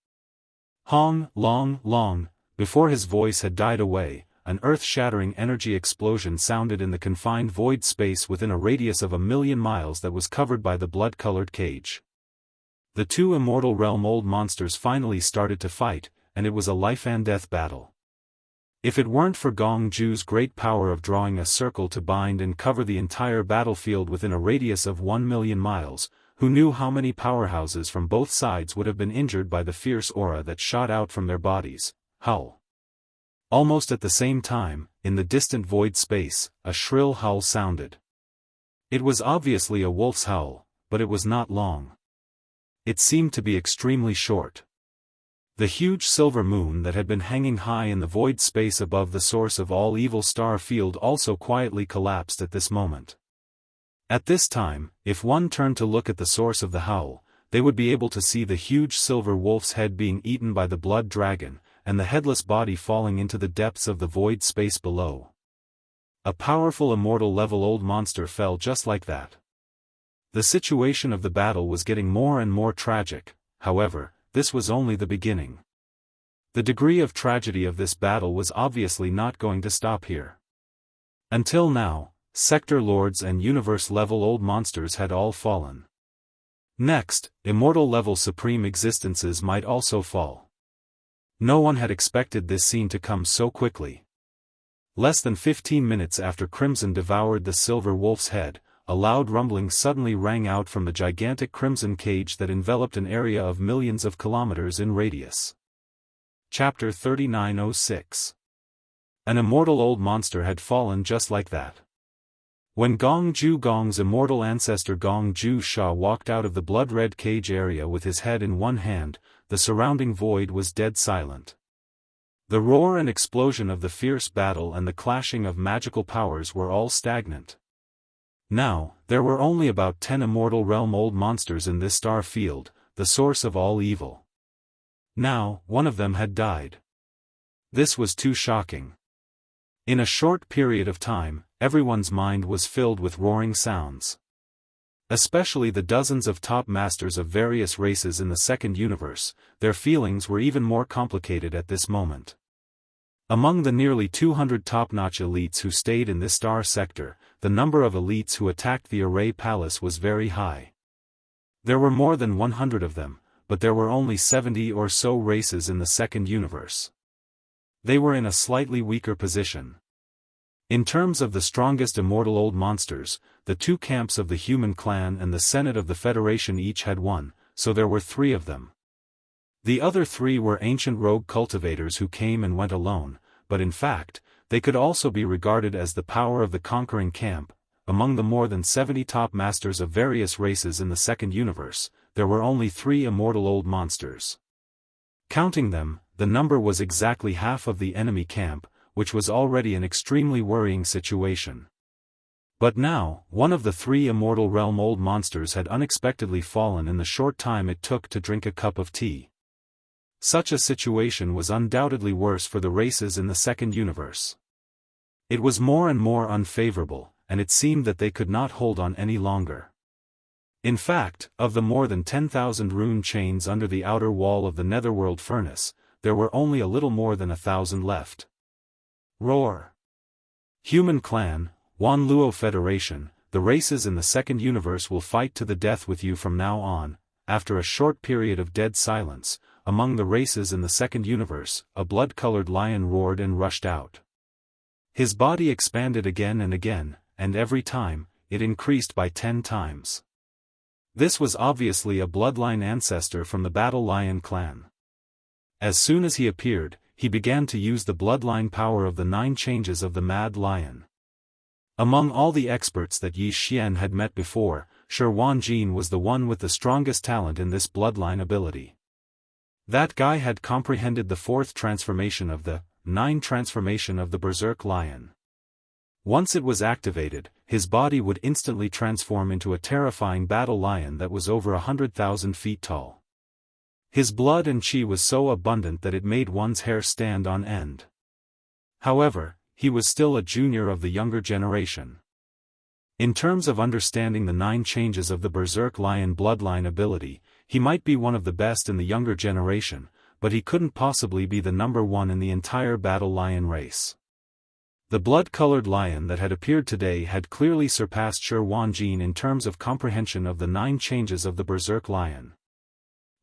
Hong, long, long, before his voice had died away, an earth-shattering energy explosion sounded in the confined void space within a radius of 1,000,000 miles that was covered by the blood-colored cage. The two immortal realm old monsters finally started to fight, and it was a life-and-death battle. If it weren't for Gongju's great power of drawing a circle to bind and cover the entire battlefield within a radius of 1,000,000 miles, who knew how many powerhouses from both sides would have been injured by the fierce aura that shot out from their bodies? Howl. Almost at the same time, in the distant void space, a shrill howl sounded. It was obviously a wolf's howl, but it was not long. It seemed to be extremely short. The huge silver moon that had been hanging high in the void space above the source of all evil star field also quietly collapsed at this moment. At this time, if one turned to look at the source of the howl, they would be able to see the huge silver wolf's head being eaten by the blood dragon, and the headless body falling into the depths of the void space below. A powerful immortal-level old monster fell just like that. The situation of the battle was getting more and more tragic, however, this was only the beginning. The degree of tragedy of this battle was obviously not going to stop here. Until now, sector lords and universe-level old monsters had all fallen. Next, immortal-level supreme existences might also fall. No one had expected this scene to come so quickly. Less than 15 minutes after Crimson devoured the silver wolf's head, a loud rumbling suddenly rang out from the gigantic crimson cage that enveloped an area of millions of kilometers in radius. Chapter 3906. An immortal old monster had fallen just like that. When Gongju Gong's immortal ancestor Gongju Sha walked out of the blood-red cage area with his head in one hand, the surrounding void was dead silent. The roar and explosion of the fierce battle and the clashing of magical powers were all stagnant. Now, there were only about 10 immortal realm old monsters in this star field, the source of all evil. Now, one of them had died. This was too shocking. In a short period of time, everyone's mind was filled with roaring sounds. Especially the dozens of top masters of various races in the second universe, their feelings were even more complicated at this moment. Among the nearly 200 top-notch elites who stayed in this star sector, the number of elites who attacked the Array Palace was very high. There were more than 100 of them, but there were only 70 or so races in the second universe. They were in a slightly weaker position. In terms of the strongest immortal old monsters, the two camps of the human clan and the Senate of the Federation each had one, so there were 3 of them. The other 3 were ancient rogue cultivators who came and went alone, but in fact, they could also be regarded as the power of the conquering camp. Among the more than 70 top masters of various races in the second universe, there were only 3 immortal old monsters. Counting them, the number was exactly half of the enemy camp, which was already an extremely worrying situation. But now, one of the 3 immortal realm old monsters had unexpectedly fallen in the short time it took to drink a cup of tea. Such a situation was undoubtedly worse for the races in the second universe. It was more and more unfavorable, and it seemed that they could not hold on any longer. In fact, of the more than 10,000 rune chains under the outer wall of the netherworld furnace, there were only a little more than 1,000 left. Roar! Human clan, Wan Luo Federation, the races in the second universe will fight to the death with you from now on. After a short period of dead silence, among the races in the second universe, a blood-colored lion roared and rushed out. His body expanded again and again, and every time, it increased by 10 times. This was obviously a bloodline ancestor from the Battle Lion clan. As soon as he appeared, he began to use the bloodline power of the 9 changes of the Mad Lion. Among all the experts that Yi Xian had met before, Shi Wanjin was the one with the strongest talent in this bloodline ability. That guy had comprehended the 4th transformation of the 9 transformation of the Berserk Lion. Once it was activated, his body would instantly transform into a terrifying battle lion that was over 100,000 feet tall. His blood and chi was so abundant that it made one's hair stand on end. However, he was still a junior of the younger generation. In terms of understanding the 9 changes of the Berserk Lion bloodline ability, he might be one of the best in the younger generation, but he couldn't possibly be the number 1 in the entire Battle Lion race. The blood-colored lion that had appeared today had clearly surpassed Shi Wanjin in terms of comprehension of the 9 changes of the Berserk Lion.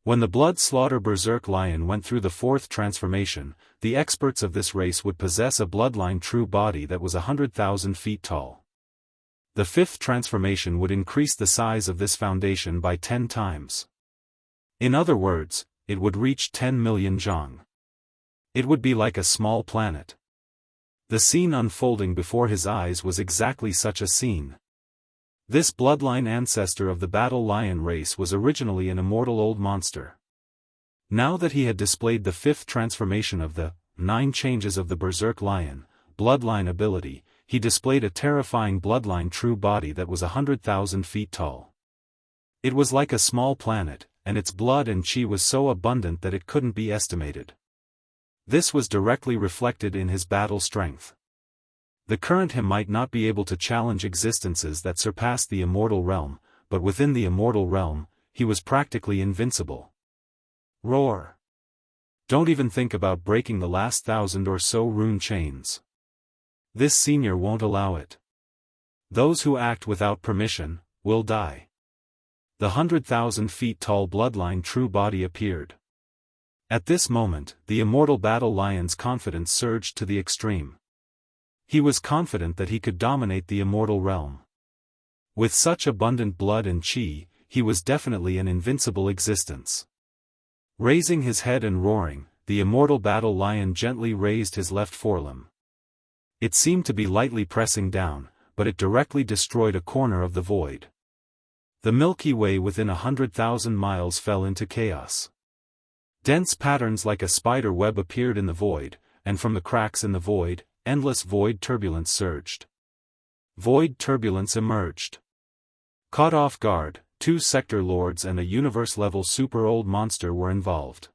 When the blood-slaughter Berserk Lion went through the 4th transformation, the experts of this race would possess a bloodline true body that was 100,000 feet tall. The 5th transformation would increase the size of this foundation by 10 times. In other words, it would reach 10 million zhang. It would be like a small planet. The scene unfolding before his eyes was exactly such a scene. This bloodline ancestor of the Battle Lion race was originally an immortal old monster. Now that he had displayed the 5th transformation of the 9 changes of the Berserk Lion bloodline ability, he displayed a terrifying bloodline true body that was 100,000 feet tall. It was like a small planet, and its blood and chi was so abundant that it couldn't be estimated. This was directly reflected in his battle strength. The current him might not be able to challenge existences that surpassed the immortal realm, but within the immortal realm, he was practically invincible. Roar! Don't even think about breaking the last 1,000 or so rune chains. This senior won't allow it. Those who act without permission will die. The 100,000 feet tall bloodline true body appeared. At this moment, the immortal Battle Lion's confidence surged to the extreme. He was confident that he could dominate the immortal realm. With such abundant blood and chi, he was definitely an invincible existence. Raising his head and roaring, the immortal Battle Lion gently raised his left forelimb. It seemed to be lightly pressing down, but it directly destroyed a corner of the void. The Milky Way within 100,000 miles fell into chaos. Dense patterns like a spider web appeared in the void, and from the cracks in the void, endless void turbulence surged. Void turbulence emerged. Caught off guard, 2 sector lords and a universe-level super-old monster were involved.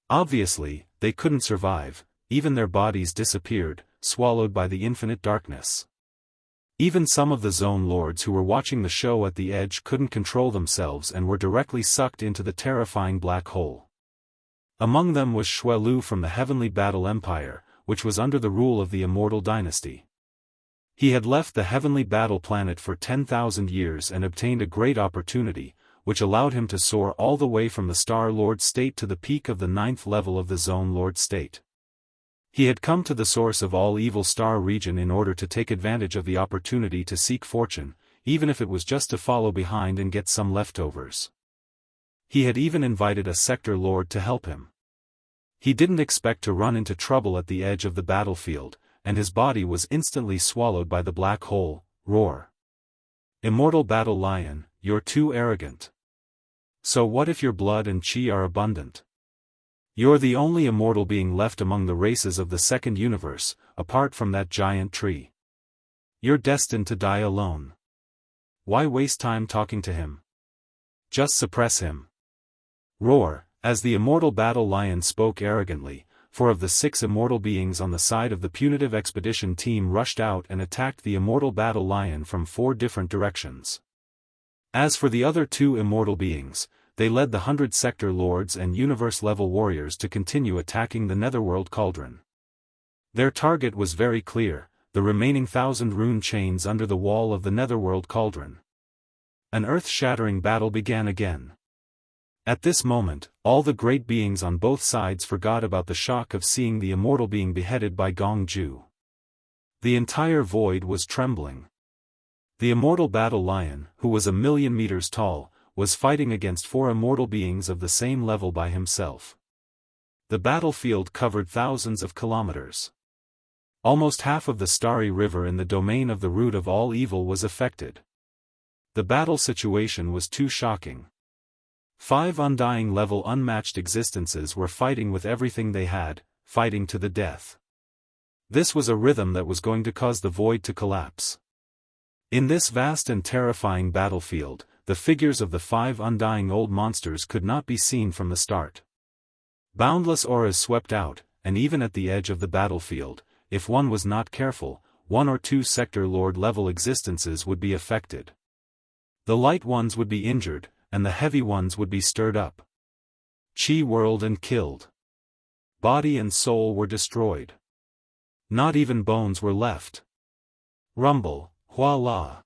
Obviously, they couldn't survive, even their bodies disappeared, swallowed by the infinite darkness. Even some of the zone lords who were watching the show at the edge couldn't control themselves and were directly sucked into the terrifying black hole. Among them was Xue Lu from the Heavenly Battle Empire, which was under the rule of the Immortal Dynasty. He had left the Heavenly Battle planet for 10,000 years and obtained a great opportunity, which allowed him to soar all the way from the Star Lord state to the peak of the 9th level of the Zone Lord state. He had come to the source of all evil star region in order to take advantage of the opportunity to seek fortune, even if it was just to follow behind and get some leftovers. He had even invited a sector lord to help him. He didn't expect to run into trouble at the edge of the battlefield, and his body was instantly swallowed by the black hole. Roar. Immortal battle lion, you're too arrogant. So what if your blood and chi are abundant? You're the only immortal being left among the races of the second universe, apart from that giant tree. You're destined to die alone. Why waste time talking to him? Just suppress him. Roar. As the immortal battle lion spoke arrogantly, 4 of the 6 immortal beings on the side of the punitive expedition team rushed out and attacked the immortal battle lion from 4 different directions. As for the other 2 immortal beings, they led the 100 sector lords and universe-level warriors to continue attacking the netherworld cauldron. Their target was very clear, the remaining 1,000 rune chains under the wall of the netherworld cauldron. An earth-shattering battle began again. At this moment, all the great beings on both sides forgot about the shock of seeing the immortal being beheaded by Gong Ju. The entire void was trembling. The immortal battle lion, who was 1,000,000 meters tall, was fighting against 4 immortal beings of the same level by himself. The battlefield covered thousands of kilometers. Almost half of the starry river in the domain of the root of all evil was affected. The battle situation was too shocking. 5 undying level unmatched existences were fighting with everything they had, fighting to the death. This was a rhythm that was going to cause the void to collapse. In this vast and terrifying battlefield, the figures of the 5 undying old monsters could not be seen from the start. Boundless auras swept out, and even at the edge of the battlefield, if one was not careful, 1 or 2 sector lord level existences would be affected. The light ones would be injured, and the heavy ones would be stirred up. Chi whirled and killed. Body and soul were destroyed. Not even bones were left. Rumble, voila.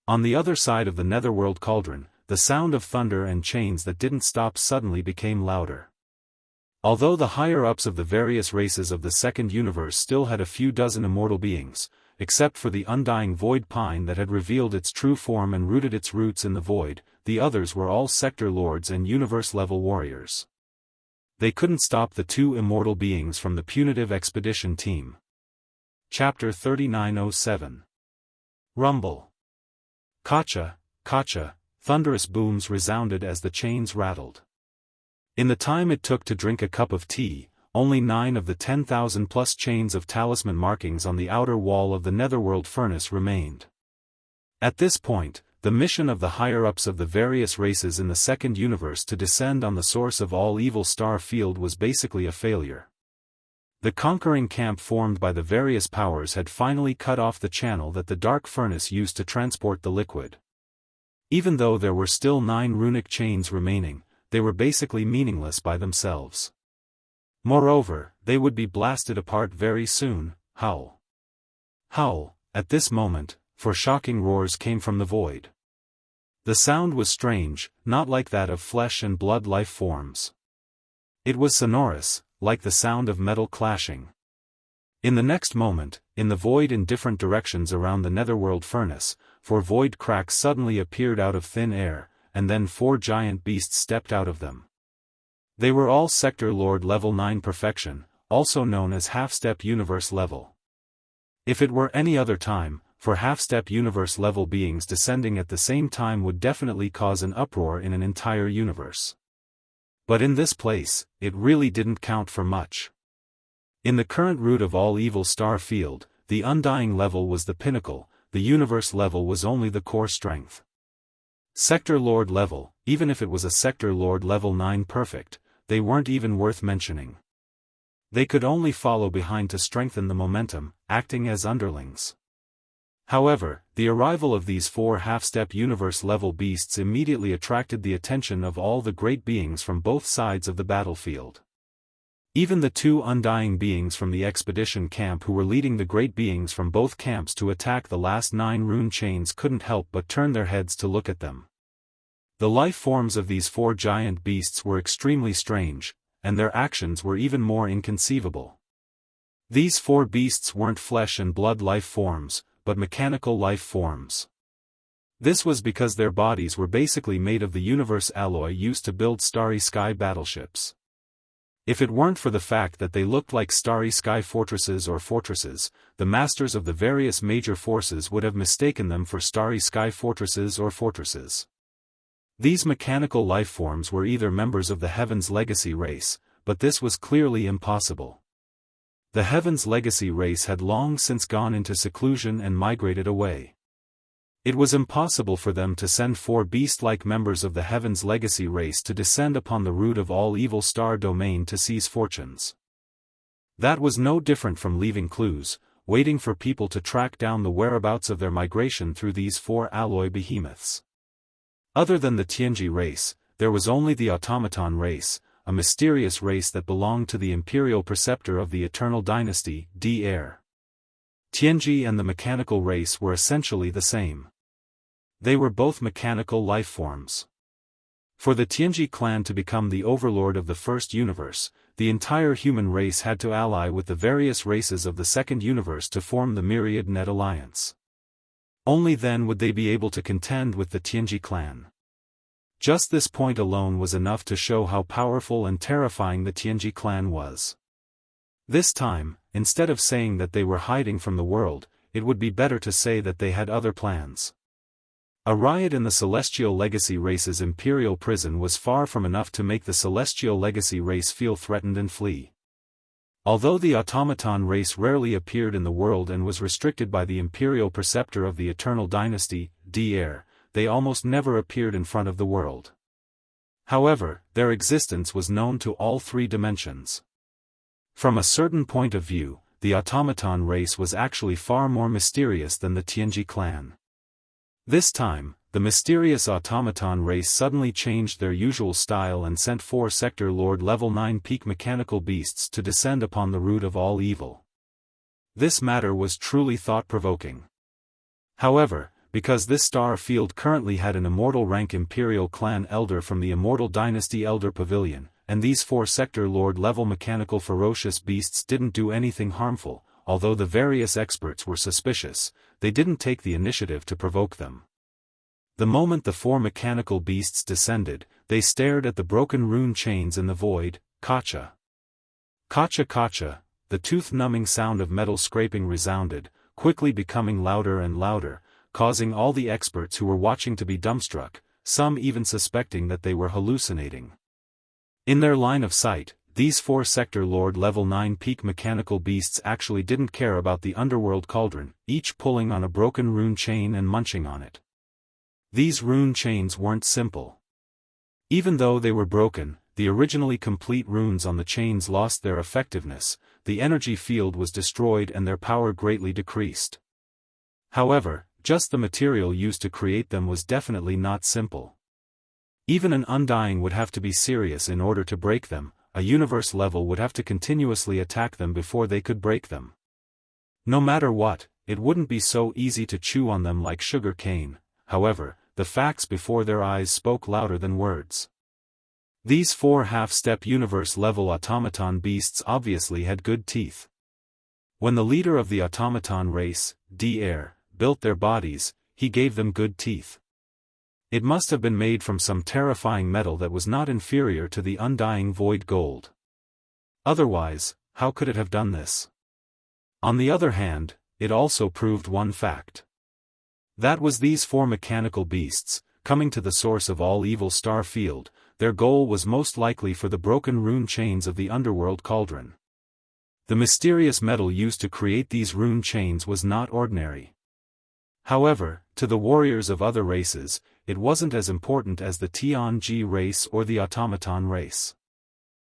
On the other side of the netherworld cauldron, the sound of thunder and chains that didn't stop suddenly became louder. Although the higher-ups of the various races of the second universe still had a few dozen immortal beings, except for the undying void pine that had revealed its true form and rooted its roots in the void, the others were all sector lords and universe-level warriors. They couldn't stop the 2 immortal beings from the punitive expedition team. Chapter 3907. Rumble. Kacha, kacha, thunderous booms resounded as the chains rattled. In the time it took to drink a cup of tea, only 9 of the 10,000-plus chains of talisman markings on the outer wall of the netherworld furnace remained. At this point, the mission of the higher-ups of the various races in the second universe to descend on the source of all evil star field was basically a failure. The conquering camp formed by the various powers had finally cut off the channel that the dark furnace used to transport the liquid. Even though there were still 9 runic chains remaining, they were basically meaningless by themselves. Moreover, they would be blasted apart very soon. Howl. Howl. At this moment, 4 shocking roars came from the void. The sound was strange, not like that of flesh and blood life forms. It was sonorous, like the sound of metal clashing. In the next moment, in the void in different directions around the netherworld furnace, 4 void cracks suddenly appeared out of thin air, and then 4 giant beasts stepped out of them. They were all sector lord level 9 perfection, also known as half-step universe level. If it were any other time, 4 half-step universe level beings descending at the same time would definitely cause an uproar in an entire universe. But in this place, it really didn't count for much. In the current root of all evil star field, the undying level was the pinnacle, the universe level was only the core strength. Sector lord level, even if it was a sector lord level 9 perfect, they weren't even worth mentioning. They could only follow behind to strengthen the momentum, acting as underlings. However, the arrival of these 4 half-step universe-level beasts immediately attracted the attention of all the great beings from both sides of the battlefield. Even the 2 undying beings from the expedition camp who were leading the great beings from both camps to attack the last 9 rune chains couldn't help but turn their heads to look at them. The life forms of these 4 giant beasts were extremely strange, and their actions were even more inconceivable. These 4 beasts weren't flesh and blood life forms, but mechanical life forms. This was because their bodies were basically made of the universe alloy used to build starry sky battleships. If it weren't for the fact that they looked like starry sky fortresses, the masters of the various major forces would have mistaken them for starry sky fortresses. These mechanical life forms were either members of the Heaven's Legacy race, but this was clearly impossible. The Heaven's Legacy race had long since gone into seclusion and migrated away. It was impossible for them to send 4 beast-like members of the Heaven's Legacy race to descend upon the root of all evil star domain to seize fortunes. That was no different from leaving clues, waiting for people to track down the whereabouts of their migration through these 4 alloy behemoths. Other than the Tianji race, there was only the automaton race, a mysterious race that belonged to the imperial preceptor of the Eternal Dynasty, Heir. Tianji and the mechanical race were essentially the same. They were both mechanical life forms. For the Tianji clan to become the overlord of the first universe, the entire human race had to ally with the various races of the second universe to form the Myriad Net Alliance. Only then would they be able to contend with the Tianji clan. Just this point alone was enough to show how powerful and terrifying the Tianji clan was. This time, instead of saying that they were hiding from the world, it would be better to say that they had other plans. A riot in the Celestial Legacy race's imperial prison was far from enough to make the Celestial Legacy race feel threatened and flee. Although the automaton race rarely appeared in the world and was restricted by the imperial preceptor of the Eternal Dynasty, Heir, they almost never appeared in front of the world. However, their existence was known to all 3 dimensions. From a certain point of view, the automaton race was actually far more mysterious than the Tianji clan. This time, the mysterious automaton race suddenly changed their usual style and sent 4 Sector Lord Level 9 peak mechanical beasts to descend upon the root of all evil. This matter was truly thought-provoking. However, because this star field currently had an immortal rank Imperial clan elder from the Immortal Dynasty Elder Pavilion, and these 4 Sector Lord level mechanical ferocious beasts didn't do anything harmful, although the various experts were suspicious, they didn't take the initiative to provoke them. The moment the 4 mechanical beasts descended, they stared at the broken rune chains in the void. Kacha. Kacha kacha, the tooth-numbing sound of metal scraping resounded, quickly becoming louder and louder, causing all the experts who were watching to be dumbstruck, some even suspecting that they were hallucinating. In their line of sight, these 4 Sector Lord Level 9 peak mechanical beasts actually didn't care about the underworld cauldron, each pulling on a broken rune chain and munching on it. These rune chains weren't simple. Even though they were broken, the originally complete runes on the chains lost their effectiveness, the energy field was destroyed and their power greatly decreased. However, just the material used to create them was definitely not simple. Even an Undying would have to be serious in order to break them, a universe level would have to continuously attack them before they could break them. No matter what, it wouldn't be so easy to chew on them like sugar cane. However, the facts before their eyes spoke louder than words. These 4 half-step universe-level automaton beasts obviously had good teeth. When the leader of the automaton race, Heir, built their bodies, he gave them good teeth. It must have been made from some terrifying metal that was not inferior to the undying void gold. Otherwise, how could it have done this? On the other hand, it also proved one fact. That was these 4 mechanical beasts, coming to the source of all evil star field, their goal was most likely for the broken rune chains of the underworld cauldron. The mysterious metal used to create these rune chains was not ordinary. However, to the warriors of other races, it wasn't as important as the Tianji race or the automaton race.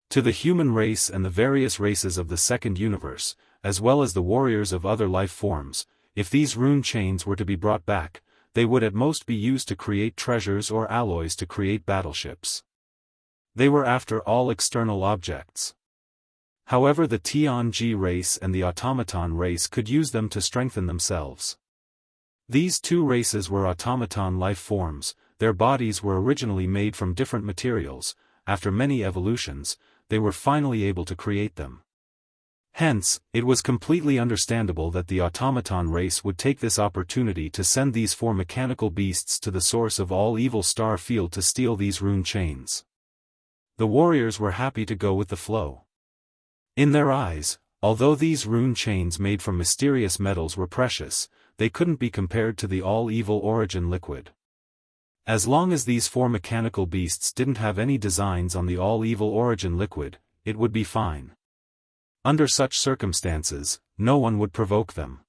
To the human race and the various races of the second universe, as well as the warriors of other life forms, if these rune chains were to be brought back, they would at most be used to create treasures or alloys to create battleships. They were after all external objects. However, the Tianji race and the automaton race could use them to strengthen themselves. These 2 races were automaton life forms, their bodies were originally made from different materials, after many evolutions, they were finally able to create them. Hence, it was completely understandable that the automaton race would take this opportunity to send these 4 mechanical beasts to the source of all evil star field to steal these rune chains. The warriors were happy to go with the flow. In their eyes, although these rune chains made from mysterious metals were precious, they couldn't be compared to the all-evil origin liquid. As long as these four mechanical beasts didn't have any designs on the all-evil origin liquid, it would be fine. Under such circumstances, no one would provoke them.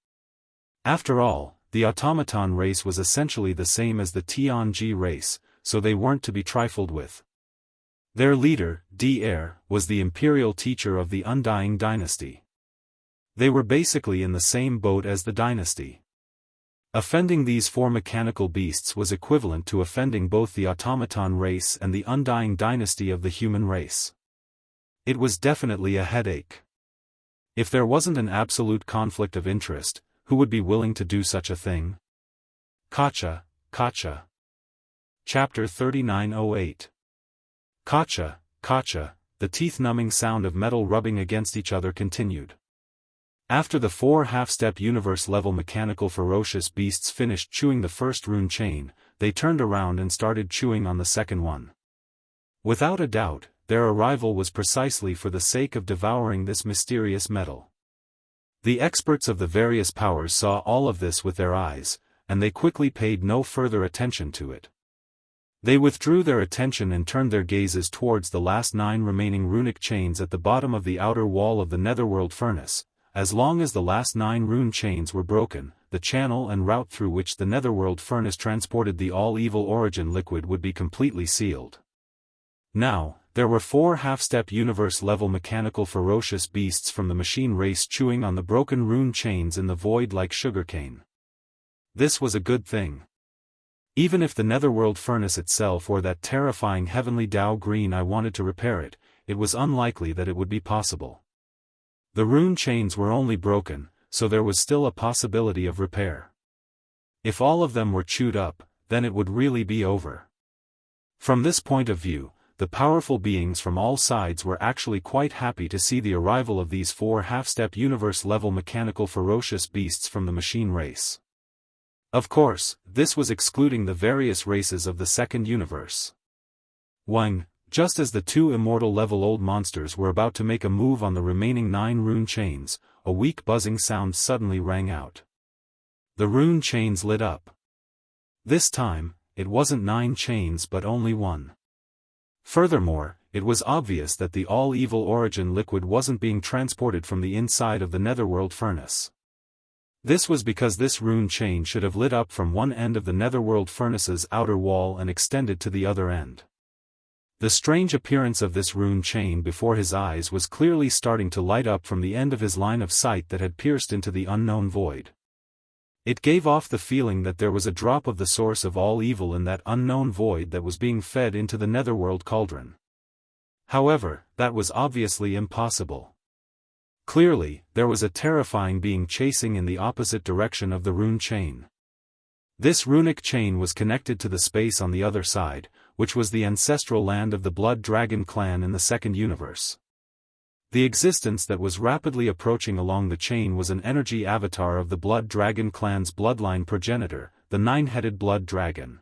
After all, the automaton race was essentially the same as the Tianji race, so they weren't to be trifled with. Their leader, Daoist, was the imperial teacher of the Undying dynasty. They were basically in the same boat as the dynasty. Offending these four mechanical beasts was equivalent to offending both the automaton race and the Undying dynasty of the human race. It was definitely a headache. If there wasn't an absolute conflict of interest, who would be willing to do such a thing? Kacha, Kacha. Chapter 3908. Kacha, Kacha, the teeth-numbing sound of metal rubbing against each other continued. After the four half-step universe-level mechanical ferocious beasts finished chewing the first rune chain, they turned around and started chewing on the second one. Without a doubt, their arrival was precisely for the sake of devouring this mysterious metal. The experts of the various powers saw all of this with their eyes, and they quickly paid no further attention to it. They withdrew their attention and turned their gazes towards the last 9 remaining runic chains at the bottom of the outer wall of the netherworld furnace. As long as the last 9 rune chains were broken, the channel and route through which the netherworld furnace transported the all-evil origin liquid would be completely sealed. Now, there were 4 half-step universe-level mechanical ferocious beasts from the machine race chewing on the broken rune chains in the void like sugarcane. This was a good thing. Even if the netherworld furnace itself or that terrifying heavenly Dao green I wanted to repair it, it was unlikely that it would be possible. The rune chains were only broken, so there was still a possibility of repair. If all of them were chewed up, then it would really be over. From this point of view, the powerful beings from all sides were actually quite happy to see the arrival of these 4 half-step universe-level mechanical ferocious beasts from the machine race. Of course, this was excluding the various races of the second universe. Wang, just as the 2 immortal-level old monsters were about to make a move on the remaining 9 rune chains, a weak buzzing sound suddenly rang out. The rune chains lit up. This time, it wasn't 9 chains but only 1. Furthermore, it was obvious that the all-evil origin liquid wasn't being transported from the inside of the netherworld furnace. This was because this rune chain should have lit up from one end of the netherworld furnace's outer wall and extended to the other end. The strange appearance of this rune chain before his eyes was clearly starting to light up from the end of his line of sight that had pierced into the unknown void. It gave off the feeling that there was a drop of the source of all evil in that unknown void that was being fed into the netherworld cauldron. However, that was obviously impossible. Clearly, there was a terrifying being chasing in the opposite direction of the rune chain. This runic chain was connected to the space on the other side, which was the ancestral land of the Blood Dragon clan in the second universe. The existence that was rapidly approaching along the chain was an energy avatar of the Blood Dragon clan's bloodline progenitor, the 9-headed Blood Dragon.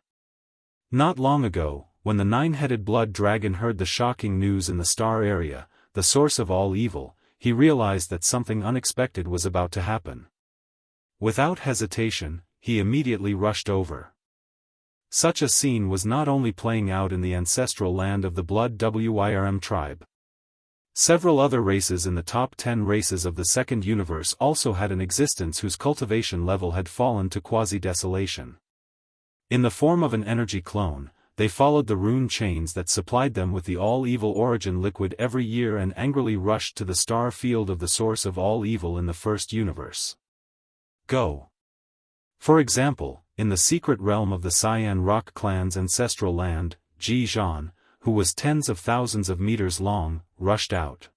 Not long ago, when the 9-headed Blood Dragon heard the shocking news in the star area, the source of all evil, he realized that something unexpected was about to happen. Without hesitation, he immediately rushed over. Such a scene was not only playing out in the ancestral land of the Blood Wyrm tribe. Several other races in the top 10 races of the second universe also had an existence whose cultivation level had fallen to quasi-desolation. In the form of an energy clone, they followed the rune chains that supplied them with the all-evil origin liquid every year and angrily rushed to the star field of the source of all evil in the first universe. Go. For example, in the secret realm of the Cyan Rock clan's ancestral land, Ji Zhan, who was tens of thousands of meters long, rushed out.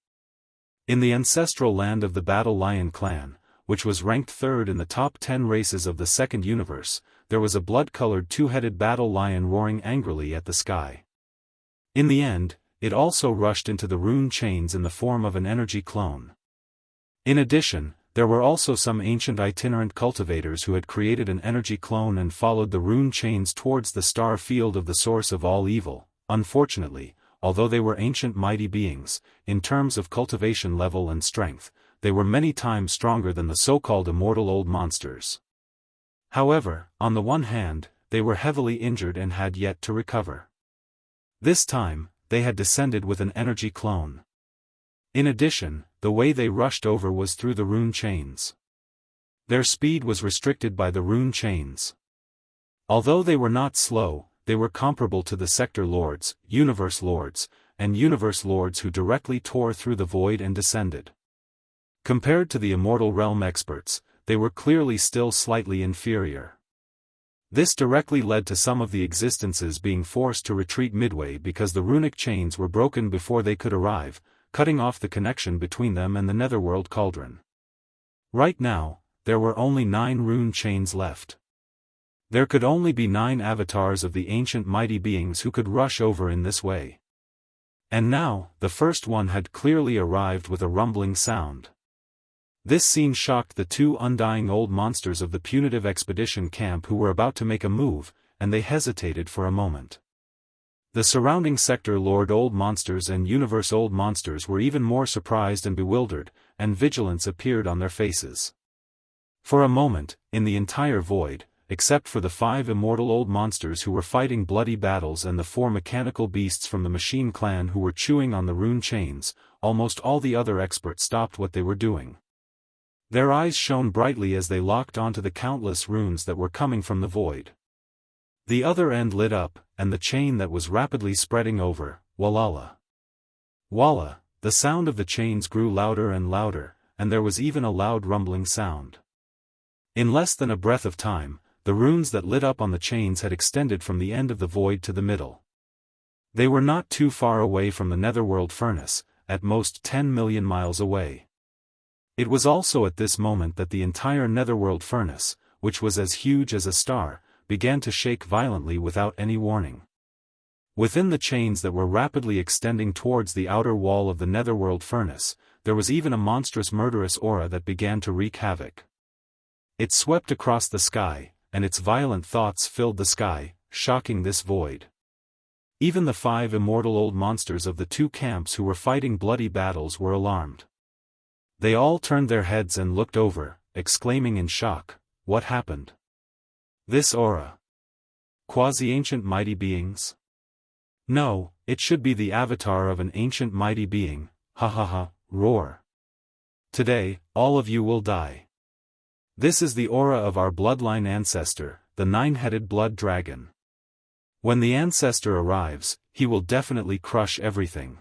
In the ancestral land of the Battle Lion clan, which was ranked 3rd in the top 10 races of the second universe, there was a blood-colored 2-headed battle lion roaring angrily at the sky. In the end, it also rushed into the rune chains in the form of an energy clone. In addition, there were also some ancient itinerant cultivators who had created an energy clone and followed the rune chains towards the star field of the source of all evil. Unfortunately, although they were ancient mighty beings, in terms of cultivation level and strength, they were many times stronger than the so-called immortal old monsters. However, on the one hand, they were heavily injured and had yet to recover. This time, they had descended with an energy clone. In addition, the way they rushed over was through the rune chains. Their speed was restricted by the rune chains. Although they were not slow, they were comparable to the Sector Lords, Universe Lords, and Universe Lords who directly tore through the void and descended. Compared to the Immortal Realm experts, they were clearly still slightly inferior. This directly led to some of the existences being forced to retreat midway because the runic chains were broken before they could arrive, cutting off the connection between them and the Netherworld Cauldron. Right now, there were only 9 rune chains left. There could only be 9 avatars of the ancient mighty beings who could rush over in this way. And now, the first one had clearly arrived with a rumbling sound. This scene shocked the 2 undying old monsters of the punitive expedition camp who were about to make a move, and they hesitated for a moment. The surrounding Sector Lord old monsters and Universe old monsters were even more surprised and bewildered, and vigilance appeared on their faces. For a moment, in the entire void, except for the 5 immortal old monsters who were fighting bloody battles and the 4 mechanical beasts from the Machine Clan who were chewing on the rune chains, almost all the other experts stopped what they were doing. Their eyes shone brightly as they locked onto the countless runes that were coming from the void. The other end lit up, and the chain that was rapidly spreading over, Wallala. Walla, the sound of the chains grew louder and louder, and there was even a loud rumbling sound. In less than a breath of time, the runes that lit up on the chains had extended from the end of the void to the middle. They were not too far away from the Netherworld furnace, at most 10 million miles away. It was also at this moment that the entire Netherworld furnace, which was as huge as a star, began to shake violently without any warning. Within the chains that were rapidly extending towards the outer wall of the Netherworld furnace, there was even a monstrous murderous aura that began to wreak havoc. It swept across the sky, and its violent thoughts filled the sky, shocking this void. Even the 5 immortal old monsters of the 2 camps who were fighting bloody battles were alarmed. They all turned their heads and looked over, exclaiming in shock, "What happened? This aura? Quasi-ancient mighty beings? No, it should be the avatar of an ancient mighty being, ha ha ha, roar. Today, all of you will die. This is the aura of our bloodline ancestor, the 9-headed blood dragon. When the ancestor arrives, he will definitely crush everything."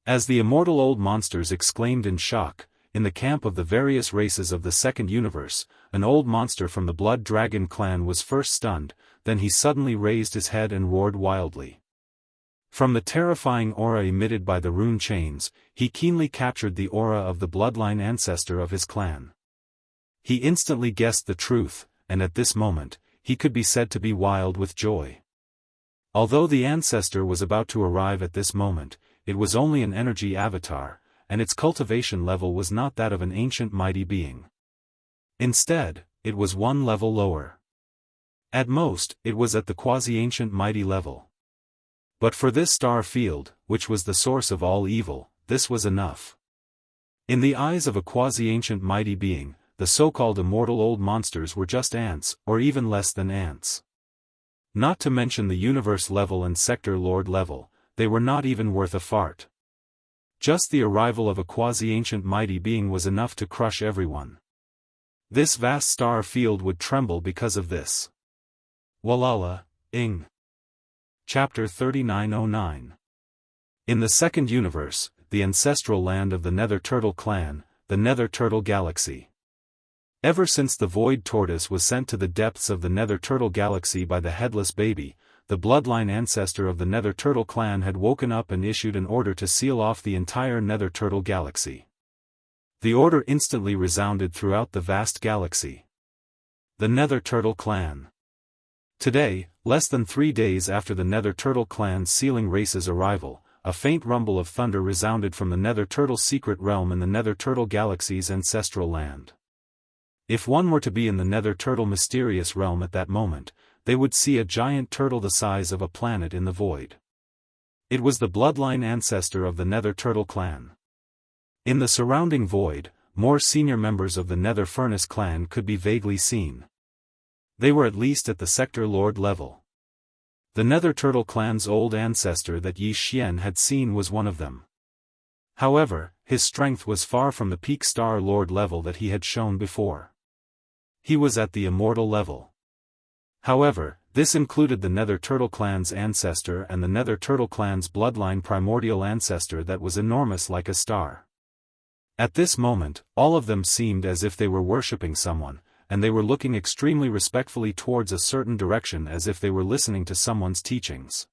As the immortal old monsters exclaimed in shock, in the camp of the various races of the second universe, an old monster from the Blood Dragon clan was first stunned, then he suddenly raised his head and roared wildly. From the terrifying aura emitted by the rune chains, he keenly captured the aura of the bloodline ancestor of his clan. He instantly guessed the truth, and at this moment, he could be said to be wild with joy. Although the ancestor was about to arrive at this moment, it was only an energy avatar, and its cultivation level was not that of an ancient mighty being. Instead, it was 1 level lower. At most, it was at the quasi-ancient mighty level. But for this star field, which was the source of all evil, this was enough. In the eyes of a quasi-ancient mighty being, the so-called immortal old monsters were just ants, or even less than ants. Not to mention the universe level and sector lord level, they were not even worth a fart. Just the arrival of a quasi-ancient mighty being was enough to crush everyone. This vast star field would tremble because of this. Wallala, Ing. Chapter 3909. In the second universe, the ancestral land of the Nether Turtle clan, the Nether Turtle Galaxy. Ever since the Void Tortoise was sent to the depths of the Nether Turtle Galaxy by the Headless Baby, the bloodline ancestor of the Nether Turtle clan had woken up and issued an order to seal off the entire Nether Turtle Galaxy. The order instantly resounded throughout the vast galaxy. The Nether Turtle clan. Today, less than 3 days after the Nether Turtle clan's sealing race's arrival, a faint rumble of thunder resounded from the Nether Turtle secret realm in the Nether Turtle Galaxy's ancestral land. If one were to be in the Nether Turtle mysterious realm at that moment, they would see a giant turtle the size of a planet in the void. It was the bloodline ancestor of the Nether Turtle clan. In the surrounding void, more senior members of the Nether Furnace clan could be vaguely seen. They were at least at the Sector Lord level. The Nether Turtle clan's old ancestor that Yi Xian had seen was one of them. However, his strength was far from the peak Star Lord level that he had shown before. He was at the Immortal level. However, this included the Nether Turtle clan's ancestor and the Nether Turtle clan's bloodline primordial ancestor that was enormous like a star. At this moment, all of them seemed as if they were worshipping someone, and they were looking extremely respectfully towards a certain direction as if they were listening to someone's teachings.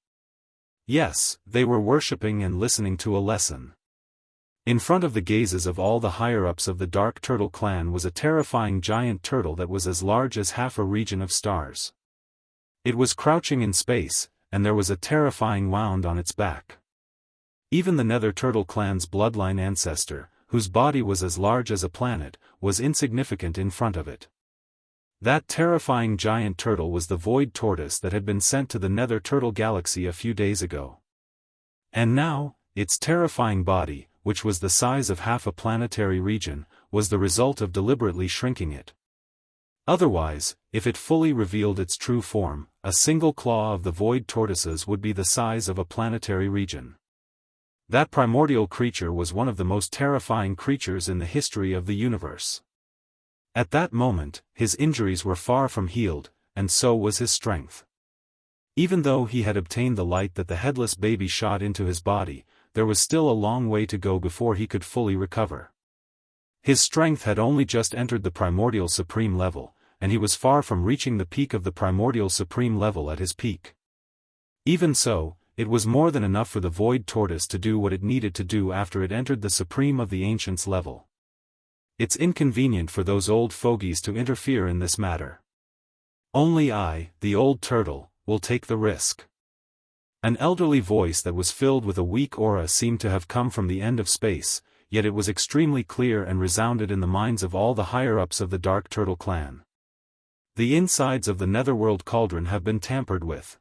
Yes, they were worshipping and listening to a lesson. In front of the gazes of all the higher-ups of the Dark Turtle clan was a terrifying giant turtle that was as large as half a region of stars. It was crouching in space, and there was a terrifying wound on its back. Even the Nether Turtle clan's bloodline ancestor, whose body was as large as a planet, was insignificant in front of it. That terrifying giant turtle was the Void Tortoise that had been sent to the Nether Turtle Galaxy a few days ago. And now, its terrifying body, which was the size of half a planetary region, was the result of deliberately shrinking it. Otherwise, if it fully revealed its true form, a single claw of the Void Tortoises would be the size of a planetary region. That primordial creature was one of the most terrifying creatures in the history of the universe. At that moment, his injuries were far from healed, and so was his strength. Even though he had obtained the light that the headless baby shot into his body, there was still a long way to go before he could fully recover. His strength had only just entered the primordial supreme level, and he was far from reaching the peak of the primordial supreme level at his peak. Even so, it was more than enough for the Void Tortoise to do what it needed to do after it entered the Supreme of the Ancients level. It's inconvenient for those old fogies to interfere in this matter. Only I, the old turtle, will take the risk. An elderly voice that was filled with a weak aura seemed to have come from the end of space, yet it was extremely clear and resounded in the minds of all the higher-ups of the Dark Turtle clan. The insides of the Netherworld Cauldron have been tampered with.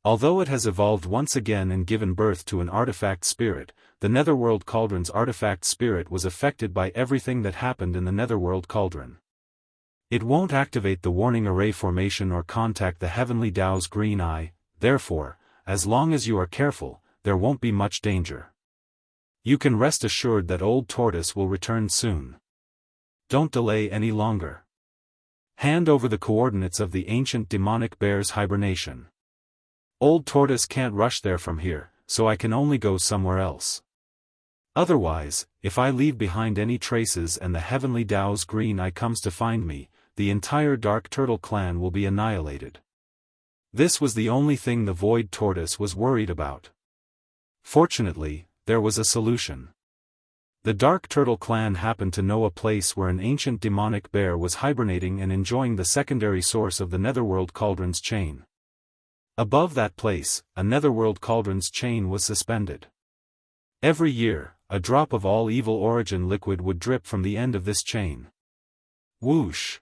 Although it has evolved once again and given birth to an artifact spirit, the Netherworld Cauldron's artifact spirit was affected by everything that happened in the Netherworld Cauldron. It won't activate the warning array formation or contact the Heavenly Dao's green eye, therefore, as long as you are careful, there won't be much danger. You can rest assured that Old Tortoise will return soon. Don't delay any longer. Hand over the coordinates of the ancient demonic bear's hibernation. Old Tortoise can't rush there from here, so I can only go somewhere else. Otherwise, if I leave behind any traces and the Heavenly Dao's green eye comes to find me, the entire Dark Turtle clan will be annihilated. This was the only thing the Void Tortoise was worried about. Fortunately, there was a solution. The Dark Turtle clan happened to know a place where an ancient demonic bear was hibernating and enjoying the secondary source of the Netherworld Cauldron's chain. Above that place, a Netherworld Cauldron's chain was suspended. Every year, a drop of all evil origin liquid would drip from the end of this chain. Whoosh!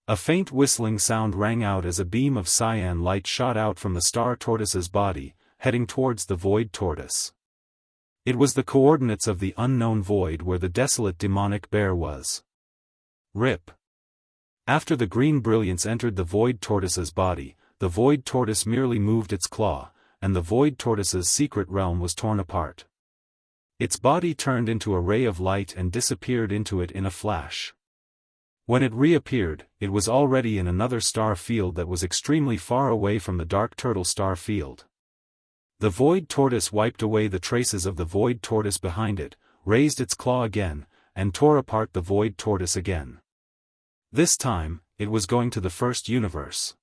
A faint whistling sound rang out as a beam of cyan light shot out from the Star Tortoise's body, heading towards the Void Tortoise. It was the coordinates of the unknown void where the desolate demonic bear was. Rip! After the green brilliance entered the Void Tortoise's body, the Void Tortoise merely moved its claw, and the Void Tortoise's secret realm was torn apart. Its body turned into a ray of light and disappeared into it in a flash. When it reappeared, it was already in another star field that was extremely far away from the Dark Turtle star field. The Void Tortoise wiped away the traces of the Void Tortoise behind it, raised its claw again, and tore apart the Void Tortoise again. This time, it was going to the first universe.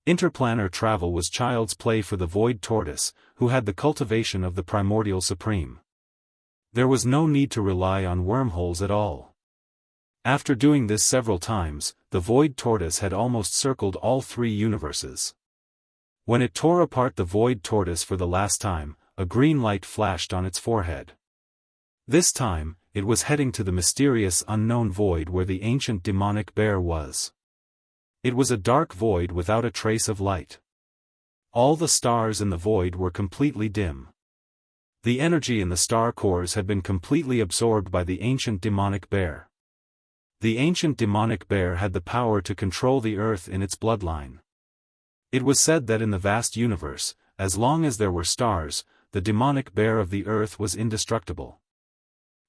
Interplanar travel was child's play for the Void Tortoise, who had the cultivation of the Primordial Supreme. There was no need to rely on wormholes at all. After doing this several times, the Void Tortoise had almost circled all 3 universes. When it tore apart the Void Tortoise for the last time, a green light flashed on its forehead. This time, it was heading to the mysterious unknown void where the ancient demonic bear was. It was a dark void without a trace of light. All the stars in the void were completely dim. The energy in the star cores had been completely absorbed by the ancient demonic bear. The ancient demonic bear had the power to control the earth in its bloodline. It was said that in the vast universe, as long as there were stars, the demonic bear of the earth was indestructible.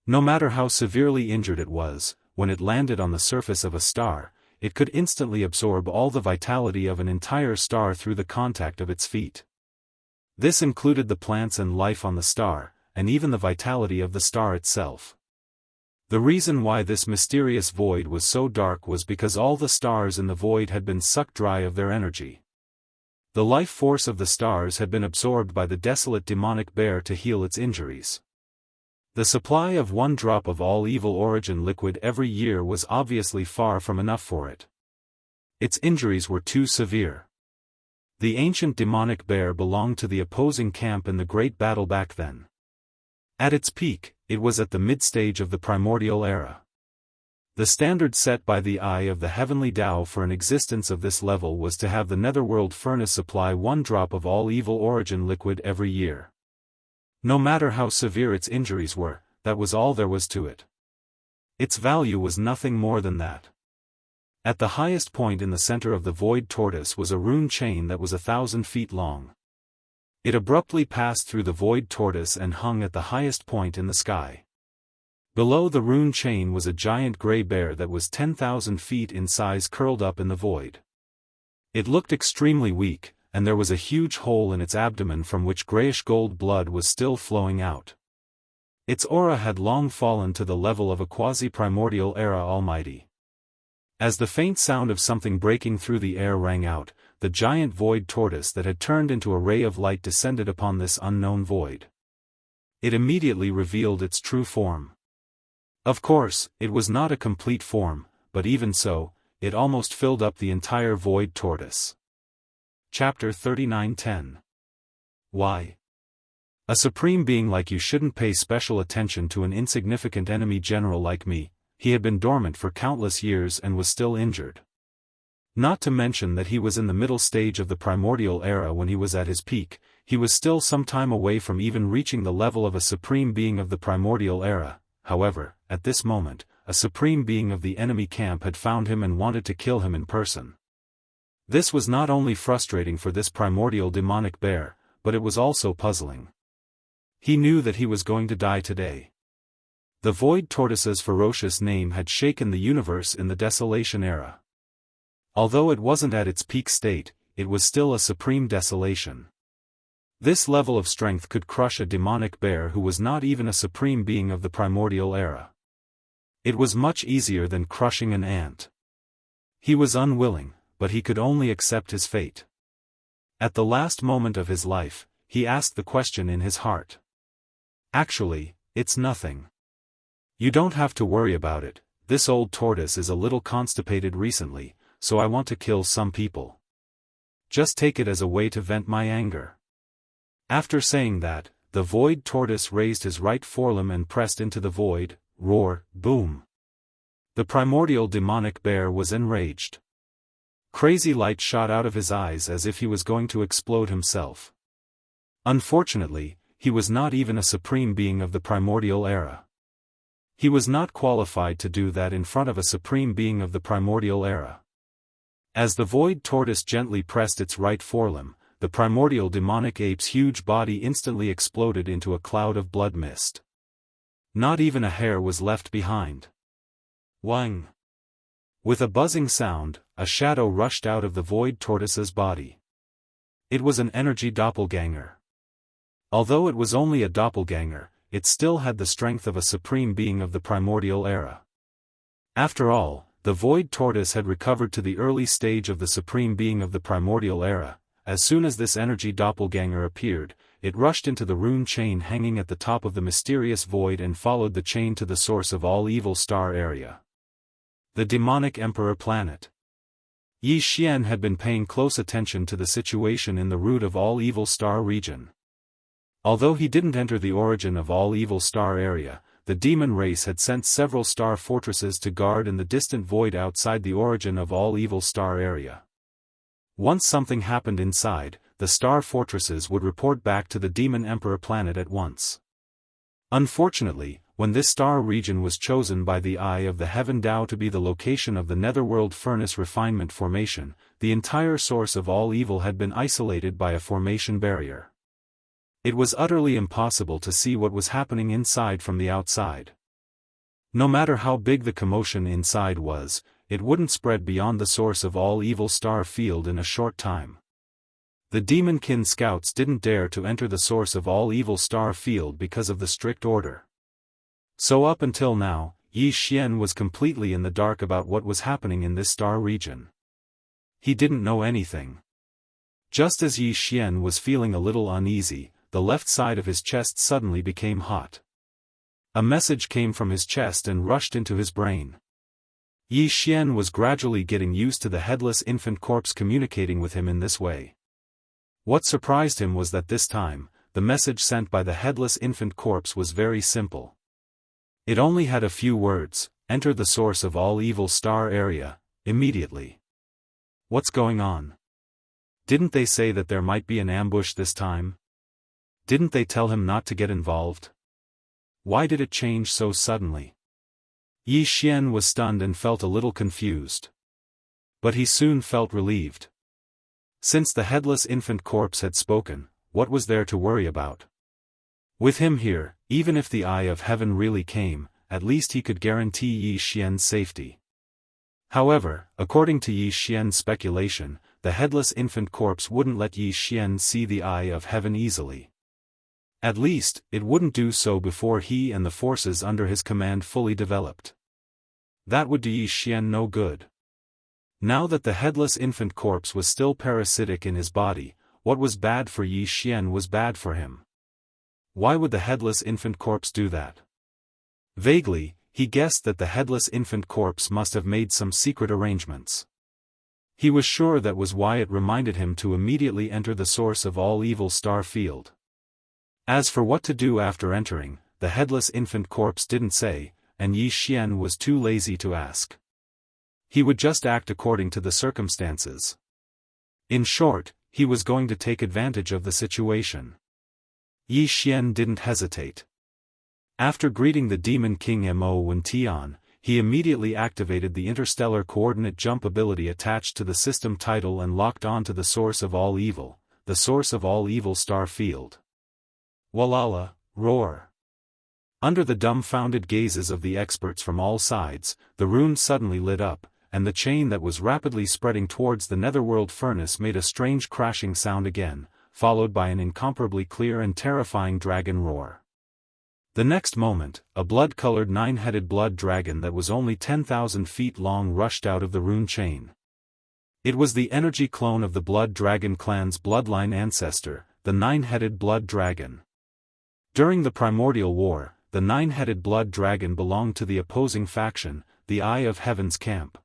No matter how severely injured it was, when it landed on the surface of a star, it could instantly absorb all the vitality of an entire star through the contact of its feet. This included the plants and life on the star, and even the vitality of the star itself. The reason why this mysterious void was so dark was because all the stars in the void had been sucked dry of their energy. The life force of the stars had been absorbed by the desolate demonic bear to heal its injuries. The supply of 1 drop of all evil origin liquid every year was obviously far from enough for it. Its injuries were too severe. The ancient demonic bear belonged to the opposing camp in the great battle back then. At its peak, it was at the mid-stage of the primordial era. The standard set by the eye of the heavenly Tao for an existence of this level was to have the netherworld furnace supply 1 drop of all evil origin liquid every year. No matter how severe its injuries were, that was all there was to it. Its value was nothing more than that. At the highest point in the center of the void tortoise was a rune chain that was 1,000 feet long. It abruptly passed through the void tortoise and hung at the highest point in the sky. Below the rune chain was a giant gray bear that was 10,000 feet in size curled up in the void. It looked extremely weak, and there was a huge hole in its abdomen from which grayish-gold blood was still flowing out. Its aura had long fallen to the level of a quasi-primordial era almighty. As the faint sound of something breaking through the air rang out, the giant void tortoise that had turned into a ray of light descended upon this unknown void. It immediately revealed its true form. Of course, it was not a complete form, but even so, it almost filled up the entire void tortoise. Chapter 39:10. Why? A supreme being like you shouldn't pay special attention to an insignificant enemy general like me. He had been dormant for countless years and was still injured. Not to mention that he was in the middle stage of the primordial era when he was at his peak, he was still some time away from even reaching the level of a supreme being of the primordial era. However, at this moment, a supreme being of the enemy camp had found him and wanted to kill him in person. This was not only frustrating for this primordial demonic bear, but it was also puzzling. He knew that he was going to die today. The void tortoise's ferocious name had shaken the universe in the desolation era. Although it wasn't at its peak state, it was still a supreme desolation. This level of strength could crush a demonic bear who was not even a supreme being of the primordial era. It was much easier than crushing an ant. He was unwilling, but he could only accept his fate. At the last moment of his life, he asked the question in his heart. Actually, it's nothing. You don't have to worry about it. This old tortoise is a little constipated recently, so I want to kill some people. Just take it as a way to vent my anger. After saying that, the void tortoise raised his right forelimb and pressed into the void. Roar, boom. The primordial demonic bear was enraged. Crazy light shot out of his eyes as if he was going to explode himself. Unfortunately, he was not even a supreme being of the primordial era. He was not qualified to do that in front of a supreme being of the primordial era. As the void tortoise gently pressed its right forelimb, the primordial demonic ape's huge body instantly exploded into a cloud of blood mist. Not even a hair was left behind. Wang! With a buzzing sound, a shadow rushed out of the void tortoise's body. It was an energy doppelganger. Although it was only a doppelganger, it still had the strength of a supreme being of the primordial era. After all, the void tortoise had recovered to the early stage of the supreme being of the primordial era. As soon as this energy doppelganger appeared, it rushed into the rune chain hanging at the top of the mysterious void and followed the chain to the source of all evil star area. The demonic emperor planet. Yi Xian had been paying close attention to the situation in the root of all evil star region. Although he didn't enter the origin of all evil star area, the demon race had sent several star fortresses to guard in the distant void outside the origin of all evil star area. Once something happened inside, the star fortresses would report back to the Demon Emperor planet at once. Unfortunately, when this star region was chosen by the Eye of the Heaven Dao to be the location of the Netherworld Furnace Refinement Formation, the entire source of all evil had been isolated by a formation barrier. It was utterly impossible to see what was happening inside from the outside. No matter how big the commotion inside was, it wouldn't spread beyond the source of all evil star field in a short time. The Demonkin scouts didn't dare to enter the source of all evil star field because of the strict order. So up until now, Yi Xian was completely in the dark about what was happening in this star region. He didn't know anything. Just as Yi Xian was feeling a little uneasy, the left side of his chest suddenly became hot. A message came from his chest and rushed into his brain. Yi Xian was gradually getting used to the headless infant corpse communicating with him in this way. What surprised him was that this time, the message sent by the headless infant corpse was very simple. It only had a few words: enter the source of all evil star area, immediately. What's going on? Didn't they say that there might be an ambush this time? Didn't they tell him not to get involved? Why did it change so suddenly? Yi Xian was stunned and felt a little confused. But he soon felt relieved. Since the headless infant corpse had spoken, what was there to worry about? With him here, even if the Eye of Heaven really came, at least he could guarantee Yi Xian's safety. However, according to Yi Xian's speculation, the headless infant corpse wouldn't let Yi Xian see the Eye of Heaven easily. At least, it wouldn't do so before he and the forces under his command fully developed. That would do Yi Xian no good. Now that the headless infant corpse was still parasitic in his body, what was bad for Yi Xian was bad for him. Why would the headless infant corpse do that? Vaguely, he guessed that the headless infant corpse must have made some secret arrangements. He was sure that was why it reminded him to immediately enter the source of all evil star field. As for what to do after entering, the headless infant corpse didn't say, and Yi Xian was too lazy to ask. He would just act according to the circumstances. In short, he was going to take advantage of the situation. Yi Xian didn't hesitate. After greeting the Demon King Mo Wen Tian, he immediately activated the interstellar coordinate jump ability attached to the system title and locked onto the source of all evil, the source of all evil star field. Walala, roar. Under the dumbfounded gazes of the experts from all sides, the rune suddenly lit up, and the chain that was rapidly spreading towards the netherworld furnace made a strange crashing sound again, followed by an incomparably clear and terrifying dragon roar. The next moment, a blood-colored nine-headed blood dragon that was only 10,000 feet long rushed out of the rune chain. It was the energy clone of the Blood Dragon clan's bloodline ancestor, the nine-headed blood dragon. During the Primordial War, the nine-headed blood dragon belonged to the opposing faction, the Eye of Heaven's camp.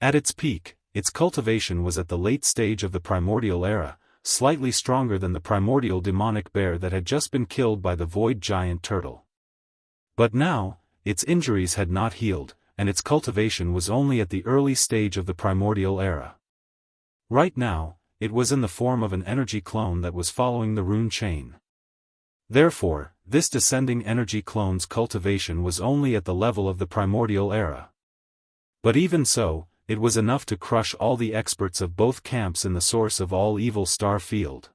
At its peak, its cultivation was at the late stage of the Primordial Era, slightly stronger than the primordial demonic bear that had just been killed by the void giant turtle. But now, its injuries had not healed, and its cultivation was only at the early stage of the Primordial Era. Right now, it was in the form of an energy clone that was following the rune chain. Therefore, this descending energy clone's cultivation was only at the level of the Primordial Era. But even so, it was enough to crush all the experts of both camps in the source of all evil star field.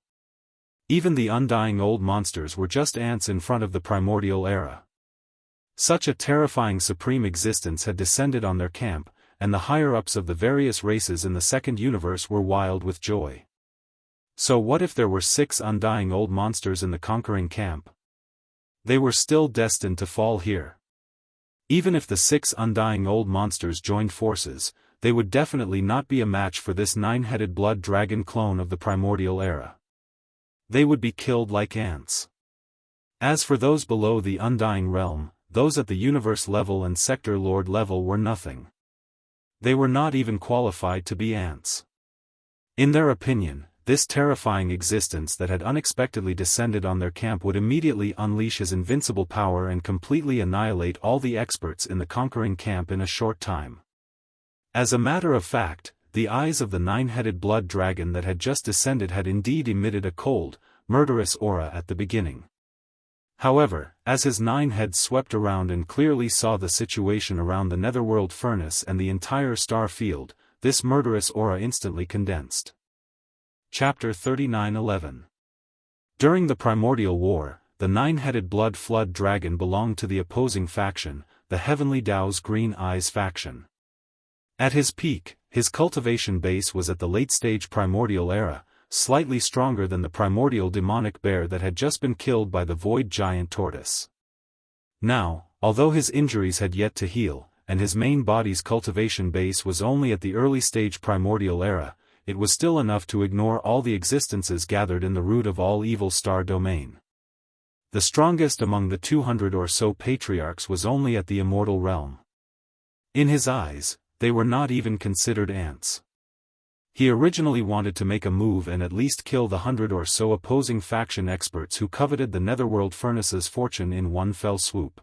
Even the undying old monsters were just ants in front of the Primordial Era. Such a terrifying supreme existence had descended on their camp, and the higher-ups of the various races in the second universe were wild with joy. So what if there were 6 undying old monsters in the conquering camp? They were still destined to fall here. Even if the 6 undying old monsters joined forces, they would definitely not be a match for this nine-headed blood dragon clone of the Primordial Era. They would be killed like ants. As for those below the Undying Realm, those at the universe level and sector lord level were nothing. They were not even qualified to be ants. In their opinion, this terrifying existence that had unexpectedly descended on their camp would immediately unleash his invincible power and completely annihilate all the experts in the conquering camp in a short time. As a matter of fact, the eyes of the nine-headed blood dragon that had just descended had indeed emitted a cold, murderous aura at the beginning. However, as his 9 heads swept around and clearly saw the situation around the netherworld furnace and the entire star field, this murderous aura instantly condensed. Chapter 39:11. During the Primordial War, the 9-headed blood flood dragon belonged to the opposing faction, the Heavenly Dao's Green Eyes faction. At his peak, his cultivation base was at the late-stage primordial era, slightly stronger than the primordial demonic bear that had just been killed by the void giant tortoise. Now, although his injuries had yet to heal, and his main body's cultivation base was only at the early-stage primordial era, it was still enough to ignore all the existences gathered in the root of all evil star domain. The strongest among the 200 or so patriarchs was only at the immortal realm. In his eyes, they were not even considered ants. He originally wanted to make a move and at least kill the 100 or so opposing faction experts who coveted the netherworld furnace's fortune in one fell swoop.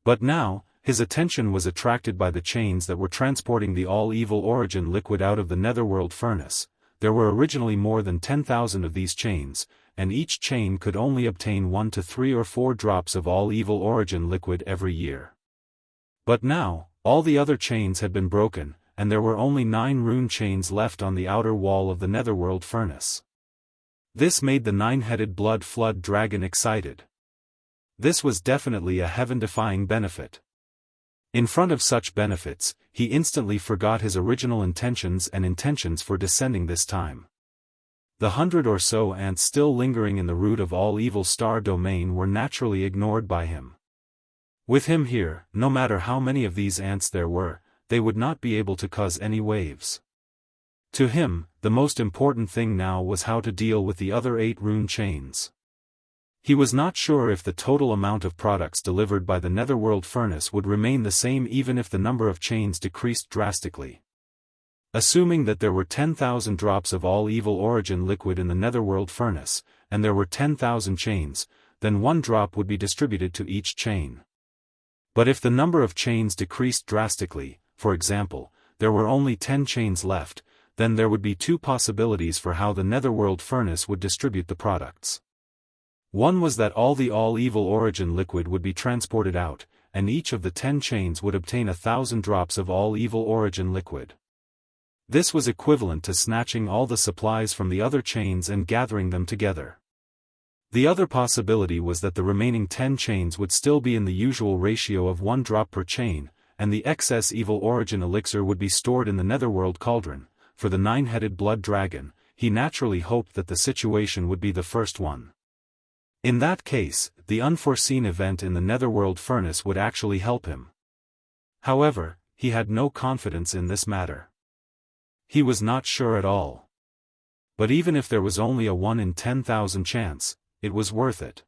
But now, his attention was attracted by the chains that were transporting the all-evil origin liquid out of the netherworld furnace. There were originally more than 10,000 of these chains, and each chain could only obtain 1 to 3 or 4 drops of all-evil origin liquid every year. But now, all the other chains had been broken, and there were only 9 rune chains left on the outer wall of the netherworld furnace. This made the 9-headed blood flood dragon excited. This was definitely a heaven-defying benefit. In front of such benefits, he instantly forgot his original intentions for descending this time. The 100 or so ants still lingering in the root of all evil star domain were naturally ignored by him. With him here, no matter how many of these ants there were, they would not be able to cause any waves. To him, the most important thing now was how to deal with the other 8 rune chains. He was not sure if the total amount of products delivered by the netherworld furnace would remain the same even if the number of chains decreased drastically. Assuming that there were 10,000 drops of all evil origin liquid in the netherworld furnace, and there were 10,000 chains, then 1 drop would be distributed to each chain. But if the number of chains decreased drastically, for example, there were only 10 chains left, then there would be 2 possibilities for how the netherworld furnace would distribute the products. One was that all the all-evil origin liquid would be transported out, and each of the 10 chains would obtain 1,000 drops of all-evil origin liquid. This was equivalent to snatching all the supplies from the other chains and gathering them together. The other possibility was that the remaining 10 chains would still be in the usual ratio of 1 drop per chain, and the excess evil origin elixir would be stored in the netherworld cauldron. For the 9-headed blood dragon, he naturally hoped that the situation would be the first one. In that case, the unforeseen event in the netherworld furnace would actually help him. However, he had no confidence in this matter. He was not sure at all. But even if there was only a 1 in 10,000 chance, it was worth it.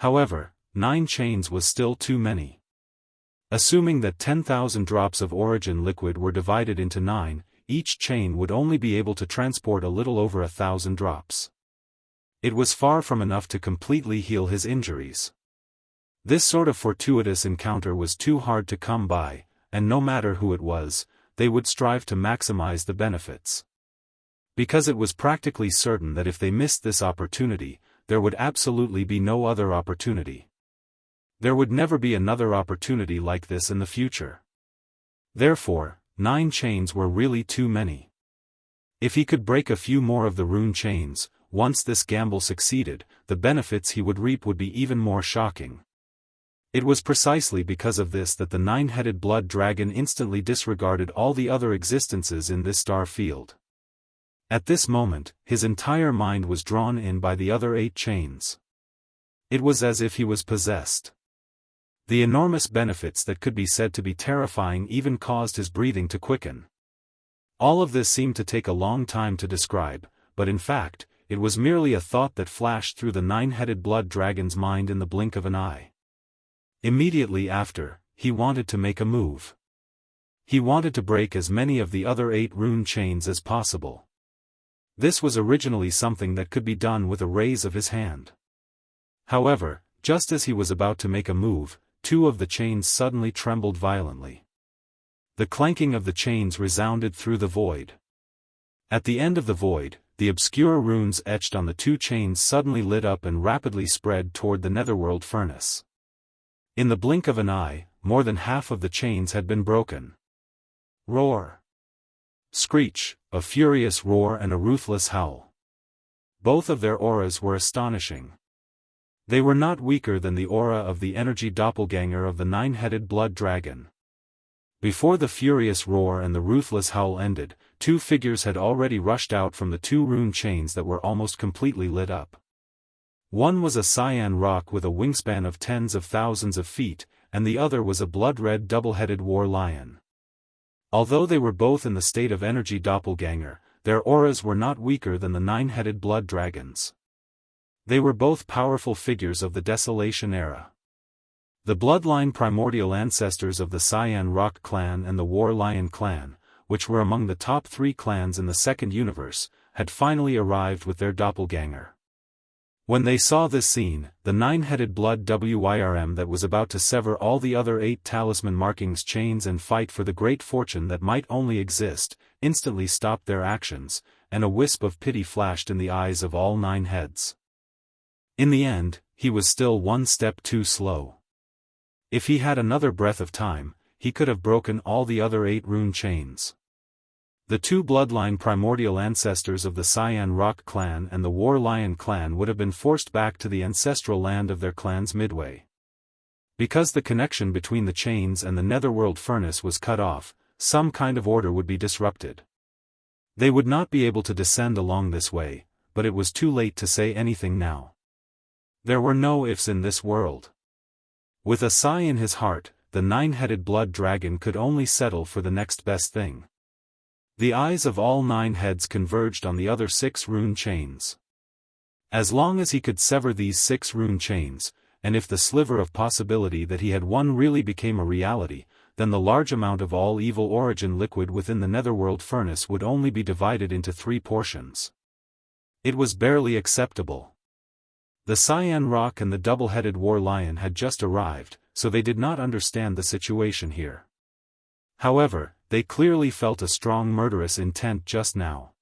However, 9 chains was still too many. Assuming that 10,000 drops of origin liquid were divided into 9, each chain would only be able to transport a little over 1,000 drops. It was far from enough to completely heal his injuries. This sort of fortuitous encounter was too hard to come by, and no matter who it was, they would strive to maximize the benefits. Because it was practically certain that if they missed this opportunity, there would absolutely be no other opportunity. There would never be another opportunity like this in the future. Therefore, 9 chains were really too many. If he could break a few more of the rune chains, once this gamble succeeded, the benefits he would reap would be even more shocking. It was precisely because of this that the 9-headed blood dragon instantly disregarded all the other existences in this star field. At this moment, his entire mind was drawn in by the other 8 chains. It was as if he was possessed. The enormous benefits that could be said to be terrifying even caused his breathing to quicken. All of this seemed to take a long time to describe, but in fact, it was merely a thought that flashed through the 9-headed blood dragon's mind in the blink of an eye. Immediately after, he wanted to make a move. He wanted to break as many of the other 8 rune chains as possible. This was originally something that could be done with a raise of his hand. However, just as he was about to make a move, 2 of the chains suddenly trembled violently. The clanking of the chains resounded through the void. At the end of the void, the obscure runes etched on the two chains suddenly lit up and rapidly spread toward the netherworld furnace. In the blink of an eye, more than half of the chains had been broken. Roar. Screech, a furious roar and a ruthless howl. Both of their auras were astonishing. They were not weaker than the aura of the energy doppelganger of the nine-headed blood dragon. Before the furious roar and the ruthless howl ended, two figures had already rushed out from the two rune chains that were almost completely lit up. One was a cyan rock with a wingspan of tens of thousands of feet, and the other was a blood-red double-headed war lion. Although they were both in the state of energy doppelganger, their auras were not weaker than the nine-headed blood dragons. They were both powerful figures of the Desolation era. The bloodline primordial ancestors of the Cyan Rock clan and the War Lion clan, which were among the top 3 clans in the second universe, had finally arrived with their doppelganger. When they saw this scene, the nine-headed blood WYRM that was about to sever all the other 8 talisman markings chains and fight for the great fortune that might only exist, instantly stopped their actions, and a wisp of pity flashed in the eyes of all 9 heads. In the end, he was still one step too slow. If he had another breath of time, he could have broken all the other 8 rune chains. The 2 bloodline primordial ancestors of the Cyan Rock clan and the War Lion clan would have been forced back to the ancestral land of their clans midway. Because the connection between the chains and the netherworld furnace was cut off, some kind of order would be disrupted. They would not be able to descend along this way, but it was too late to say anything now. There were no ifs in this world. With a sigh in his heart, the nine-headed blood dragon could only settle for the next best thing. The eyes of all 9 heads converged on the other 6 rune chains. As long as he could sever these 6 rune chains, and if the sliver of possibility that he had won really became a reality, then the large amount of all evil origin liquid within the netherworld furnace would only be divided into 3 portions. It was barely acceptable. The Cyan Rock and the double-headed War Lion had just arrived, so they did not understand the situation here. However, they clearly felt a strong murderous intent just now.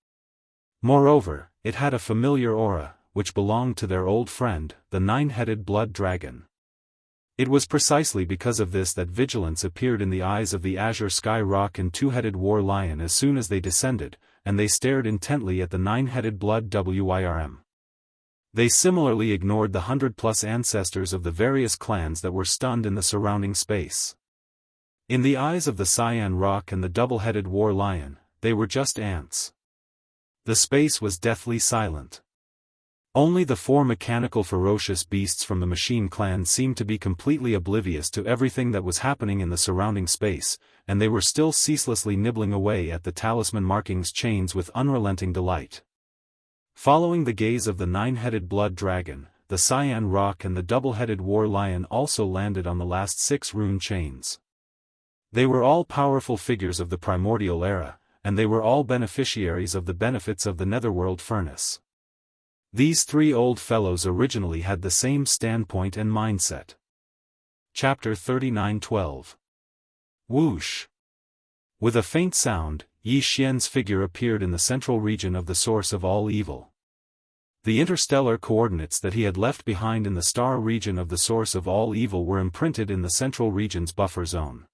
Moreover, it had a familiar aura, which belonged to their old friend, the nine-headed blood dragon. It was precisely because of this that vigilance appeared in the eyes of the Azure Sky Rock and two-headed War Lion as soon as they descended, and they stared intently at the nine-headed blood WYRM. They similarly ignored the 100+ ancestors of the various clans that were stunned in the surrounding space. In the eyes of the Cyan Rock and the double-headed War Lion, they were just ants. The space was deathly silent. Only the 4 mechanical ferocious beasts from the Machine Clan seemed to be completely oblivious to everything that was happening in the surrounding space, and they were still ceaselessly nibbling away at the talisman markings chains with unrelenting delight. Following the gaze of the nine-headed blood dragon, the Cyan Rock and the double-headed War Lion also landed on the last 6 rune chains. They were all powerful figures of the primordial era, and they were all beneficiaries of the benefits of the netherworld furnace. These 3 old fellows originally had the same standpoint and mindset. Chapter 39:12. Whoosh! With a faint sound, Yi Xian's figure appeared in the central region of the source of all evil. The interstellar coordinates that he had left behind in the star region of the source of all evil were imprinted in the central region's buffer zone.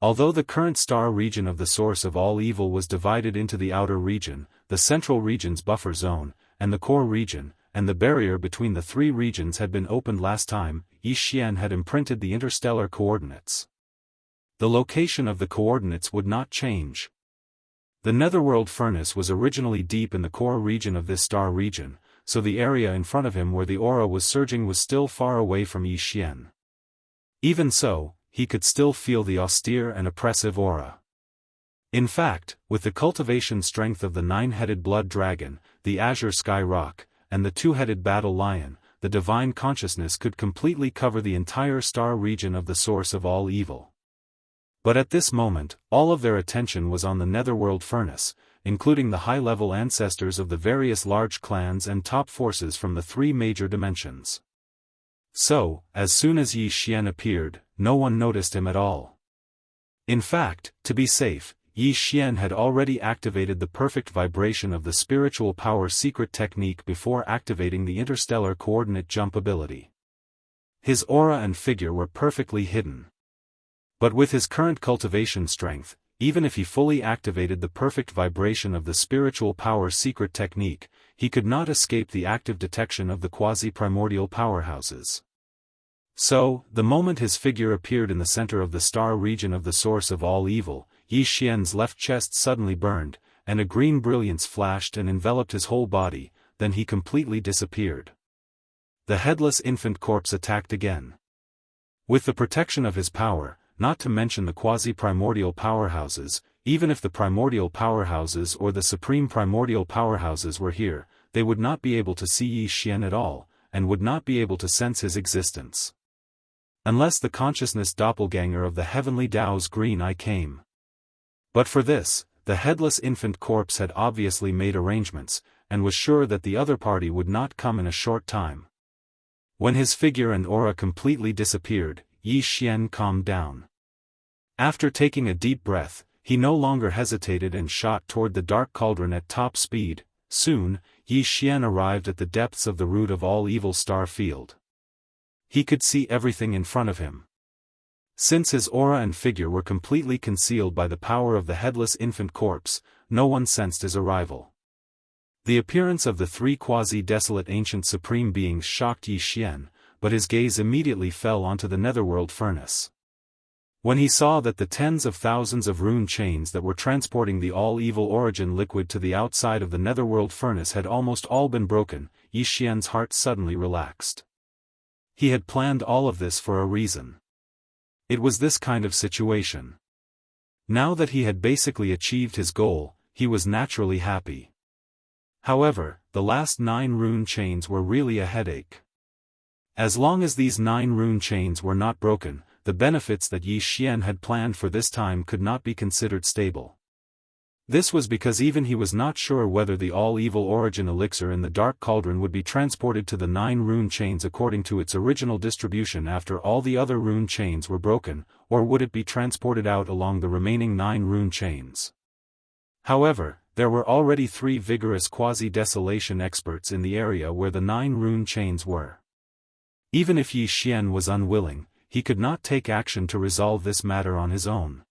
Although the current star region of the source of all evil was divided into the outer region, the central region's buffer zone, and the core region, and the barrier between the 3 regions had been opened last time, Yi Xian had imprinted the interstellar coordinates. The location of the coordinates would not change. The netherworld furnace was originally deep in the core region of this star region, so the area in front of him where the aura was surging was still far away from Yi Xian. Even so, he could still feel the austere and oppressive aura. In fact, with the cultivation strength of the nine-headed blood dragon, the Azure Sky Rock, and the two-headed battle lion, the divine consciousness could completely cover the entire star region of the source of all evil. But at this moment, all of their attention was on the netherworld furnace, including the high-level ancestors of the various large clans and top forces from the 3 major dimensions. So, as soon as Yi Xian appeared, no one noticed him at all. In fact, to be safe, Yi Xian had already activated the perfect vibration of the spiritual power secret technique before activating the interstellar coordinate jump ability. His aura and figure were perfectly hidden. But with his current cultivation strength, even if he fully activated the perfect vibration of the spiritual power secret technique, he could not escape the active detection of the quasi-primordial powerhouses. So, the moment his figure appeared in the center of the star region of the source of all evil, Yi Xian's left chest suddenly burned, and a green brilliance flashed and enveloped his whole body, then he completely disappeared. The headless infant corpse attacked again. With the protection of his power, not to mention the quasi-primordial powerhouses, even if the primordial powerhouses or the supreme primordial powerhouses were here, they would not be able to see Yi Xian at all, and would not be able to sense his existence. Unless the consciousness doppelganger of the heavenly Tao's green eye came. But for this, the headless infant corpse had obviously made arrangements, and was sure that the other party would not come in a short time. When his figure and aura completely disappeared, Yi Xian calmed down. After taking a deep breath, he no longer hesitated and shot toward the dark cauldron at top speed. Soon, Yi Xian arrived at the depths of the root of all evil star field. He could see everything in front of him. Since his aura and figure were completely concealed by the power of the headless infant corpse, no one sensed his arrival. The appearance of the three quasi-desolate ancient supreme beings shocked Yi Xian, but his gaze immediately fell onto the netherworld furnace. When he saw that the tens of thousands of rune chains that were transporting the all-evil origin liquid to the outside of the netherworld furnace had almost all been broken, Yi Xian's heart suddenly relaxed. He had planned all of this for a reason. It was this kind of situation. Now that he had basically achieved his goal, he was naturally happy. However, the last 9 rune chains were really a headache. As long as these 9 rune chains were not broken, the benefits that Yi Xian had planned for this time could not be considered stable. This was because even he was not sure whether the all-evil origin elixir in the dark cauldron would be transported to the 9 rune chains according to its original distribution after all the other rune chains were broken, or would it be transported out along the remaining 9 rune chains. However, there were already 3 vigorous quasi-desolation experts in the area where the 9 rune chains were. Even if Yi Xian was unwilling, he could not take action to resolve this matter on his own.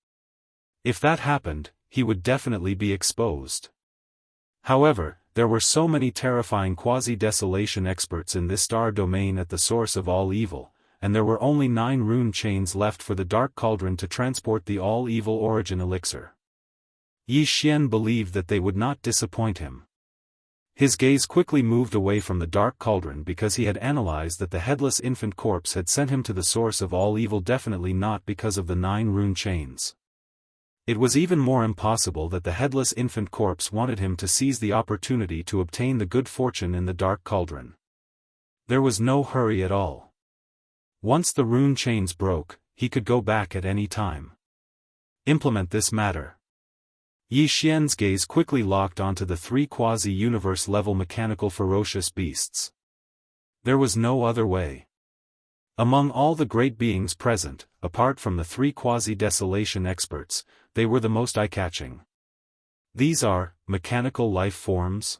If that happened, he would definitely be exposed. However, there were so many terrifying quasi-desolation experts in this star domain at the source of all evil, and there were only 9 rune chains left for the dark cauldron to transport the all-evil origin elixir. Yi Xian believed that they would not disappoint him. His gaze quickly moved away from the dark cauldron because he had analyzed that the headless infant corpse had sent him to the source of all evil, definitely not because of the 9 rune chains. It was even more impossible that the headless infant corpse wanted him to seize the opportunity to obtain the good fortune in the dark cauldron. There was no hurry at all. Once the rune chains broke, he could go back at any time. Implement this matter. Yi Xian's gaze quickly locked onto the 3 quasi-universe level mechanical ferocious beasts. There was no other way. Among all the great beings present, apart from the 3 quasi-desolation experts, they were the most eye-catching. These are mechanical life forms?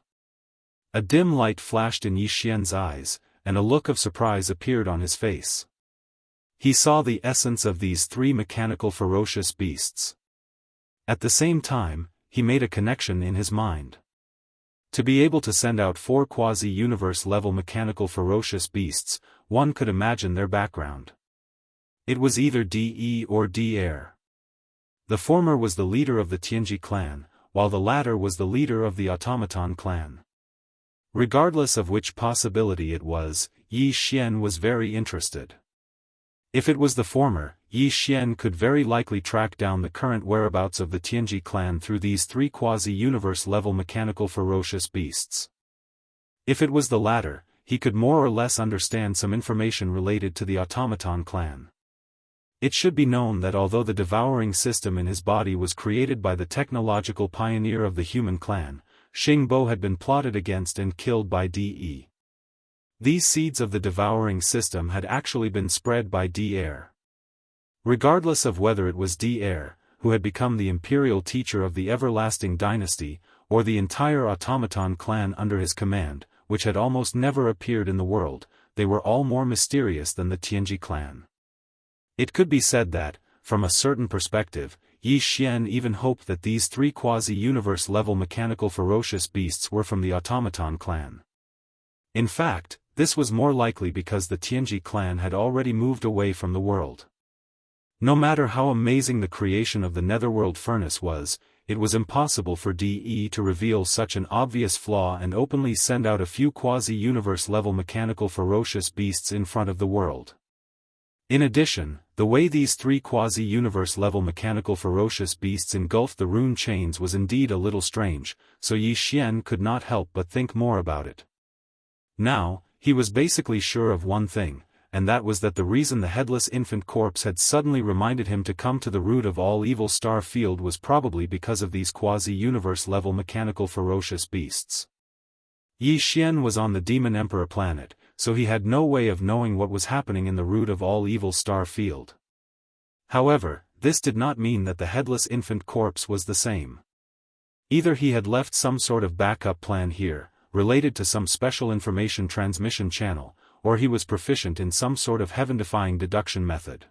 A dim light flashed in Yi Xian's eyes, and a look of surprise appeared on his face. He saw the essence of these 3 mechanical ferocious beasts. At the same time, he made a connection in his mind. To be able to send out 4 quasi-universe level mechanical ferocious beasts, one could imagine their background. It was either De or De-Air. The former was the leader of the Tianji clan, while the latter was the leader of the Automaton clan. Regardless of which possibility it was, Yi Xian was very interested. If it was the former, Yi Xian could very likely track down the current whereabouts of the Tianji clan through these 3 quasi-universe level mechanical ferocious beasts. If it was the latter, he could more or less understand some information related to the Automaton clan. It should be known that although the devouring system in his body was created by the technological pioneer of the human clan, Xingbo had been plotted against and killed by De. These seeds of the devouring system had actually been spread by De-Air. Regardless of whether it was De-Air, who had become the imperial teacher of the everlasting dynasty, or the entire automaton clan under his command, which had almost never appeared in the world, they were all more mysterious than the Tianji clan. It could be said that, from a certain perspective, Yi Xian even hoped that these three quasi-universe level mechanical ferocious beasts were from the automaton clan. In fact, this was more likely because the Tianji clan had already moved away from the world. No matter how amazing the creation of the netherworld furnace was, it was impossible for DE to reveal such an obvious flaw and openly send out a few quasi-universe level mechanical ferocious beasts in front of the world. In addition, the way these three quasi-universe level mechanical ferocious beasts engulfed the rune chains was indeed a little strange, so Yi Xian could not help but think more about it. Now, he was basically sure of one thing, and that was that the reason the headless infant corpse had suddenly reminded him to come to the root of all evil star field was probably because of these quasi-universe level mechanical ferocious beasts. Yi Xian was on the Demon Emperor planet, so he had no way of knowing what was happening in the root of all evil star field. However, this did not mean that the headless infant corpse was the same. Either he had left some sort of backup plan here, related to some special information transmission channel, or he was proficient in some sort of heaven-defying deduction method.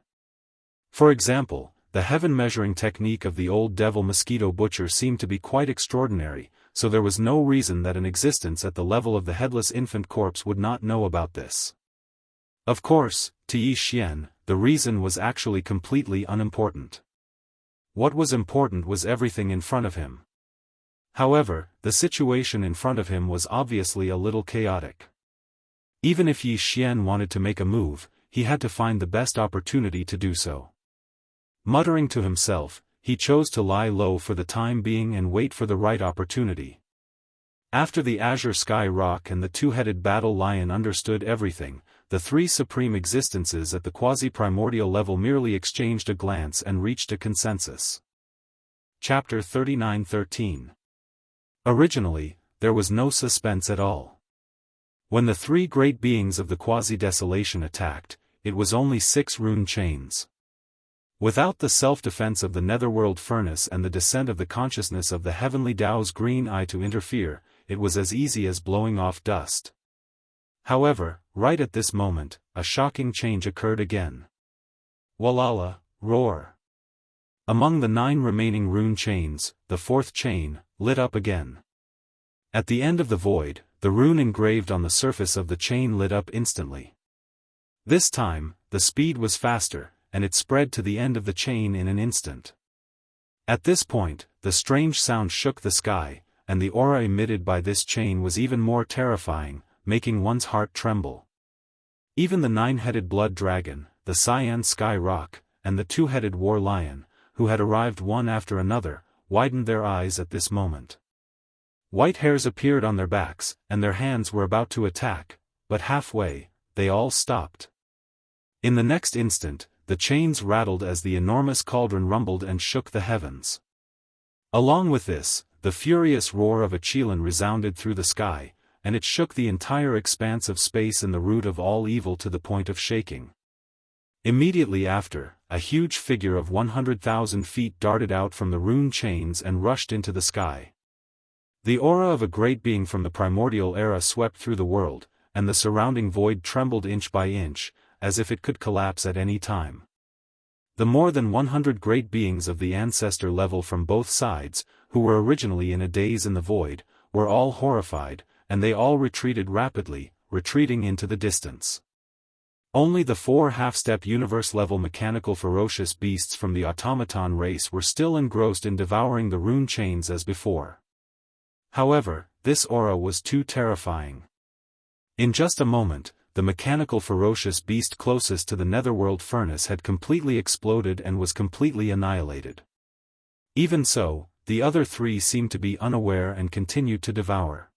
For example, the heaven-measuring technique of the old devil mosquito butcher seemed to be quite extraordinary, so there was no reason that an existence at the level of the headless infant corpse would not know about this. Of course, to Yi Xian, the reason was actually completely unimportant. What was important was everything in front of him. However, the situation in front of him was obviously a little chaotic. Even if Yi Xian wanted to make a move, he had to find the best opportunity to do so. Muttering to himself, he chose to lie low for the time being and wait for the right opportunity. After the Azure Sky Rock and the two-headed battle lion understood everything, the three supreme existences at the quasi-primordial level merely exchanged a glance and reached a consensus. Chapter 39:13. Originally, there was no suspense at all. When the three great beings of the quasi-desolation attacked, it was only 6 rune chains. Without the self-defense of the netherworld furnace and the descent of the consciousness of the heavenly Tao's green eye to interfere, it was as easy as blowing off dust. However, right at this moment, a shocking change occurred again. Walala, roar! Among the 9 remaining rune chains, the 4th chain, lit up again. At the end of the void, the rune engraved on the surface of the chain lit up instantly. This time, the speed was faster, and it spread to the end of the chain in an instant. At this point, the strange sound shook the sky, and the aura emitted by this chain was even more terrifying, making one's heart tremble. Even the 9-headed blood dragon, the cyan sky rock, and the 2-headed war lion, who had arrived one after another, widened their eyes at this moment. White hairs appeared on their backs, and their hands were about to attack, but halfway, they all stopped. In the next instant, the chains rattled as the enormous cauldron rumbled and shook the heavens. Along with this, the furious roar of a Qilin resounded through the sky, and it shook the entire expanse of space in the root of all evil to the point of shaking. Immediately after, a huge figure of 100,000 feet darted out from the rune chains and rushed into the sky. The aura of a great being from the primordial era swept through the world, and the surrounding void trembled inch by inch, as if it could collapse at any time. The more than 100 great beings of the ancestor level from both sides, who were originally in a daze in the void, were all horrified, and they all retreated rapidly, retreating into the distance. Only the 4 half-step universe-level mechanical ferocious beasts from the automaton race were still engrossed in devouring the rune chains as before. However, this aura was too terrifying. In just a moment, the mechanical ferocious beast closest to the netherworld furnace had completely exploded and was completely annihilated. Even so, the other 3 seemed to be unaware and continued to devour.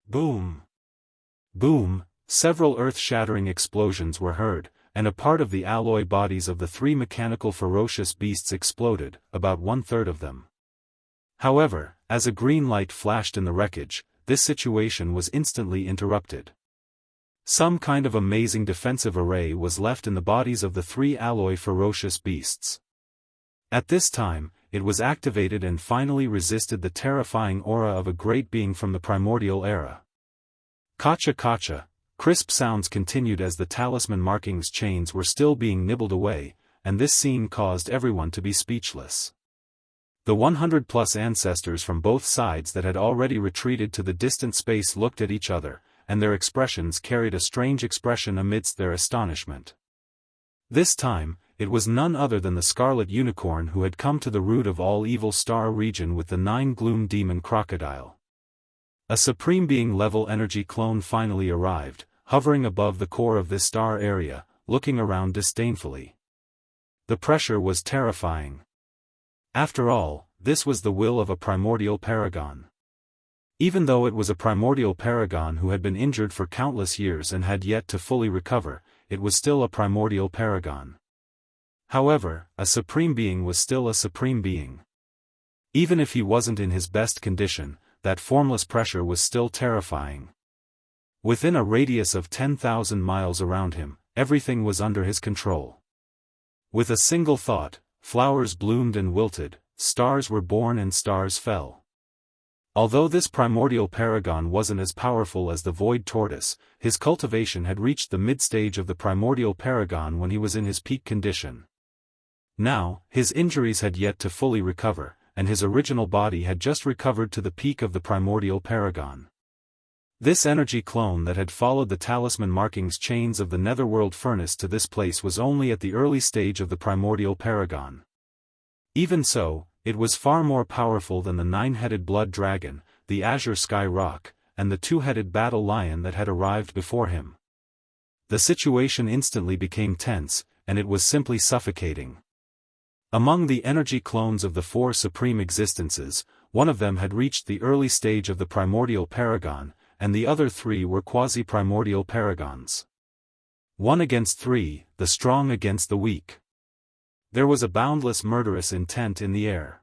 Boom! Boom! Several earth-shattering explosions were heard, and a part of the alloy bodies of the 3 mechanical ferocious beasts exploded, about 1/3 of them. However, as a green light flashed in the wreckage, this situation was instantly interrupted. Some kind of amazing defensive array was left in the bodies of the 3 alloy ferocious beasts. At this time, it was activated and finally resisted the terrifying aura of a great being from the primordial era. Kacha kacha, crisp sounds continued as the talisman markings chains were still being nibbled away, and this scene caused everyone to be speechless. The 100-plus ancestors from both sides that had already retreated to the distant space looked at each other, and their expressions carried a strange expression amidst their astonishment. This time, it was none other than the Scarlet Unicorn who had come to the root of all evil star region with the 9 gloom demon crocodile. A supreme being level energy clone finally arrived, hovering above the core of this star area, looking around disdainfully. The pressure was terrifying. After all, this was the will of a primordial paragon. Even though it was a primordial paragon who had been injured for countless years and had yet to fully recover, it was still a primordial paragon. However, a supreme being was still a supreme being. Even if he wasn't in his best condition, that formless pressure was still terrifying. Within a radius of 10,000 miles around him, everything was under his control. With a single thought, flowers bloomed and wilted, stars were born and stars fell. Although this primordial paragon wasn't as powerful as the void tortoise, his cultivation had reached the mid-stage of the primordial paragon when he was in his peak condition. Now, his injuries had yet to fully recover, and his original body had just recovered to the peak of the primordial paragon. This energy clone that had followed the talisman markings chains of the netherworld furnace to this place was only at the early stage of the primordial paragon. Even so, it was far more powerful than the 9-headed blood dragon, the azure sky rock, and the 2-headed battle lion that had arrived before him. The situation instantly became tense, and it was simply suffocating. Among the energy clones of the 4 supreme existences, one of them had reached the early stage of the primordial paragon, and the other 3 were quasi-primordial paragons. 1 against 3, the strong against the weak. There was a boundless murderous intent in the air.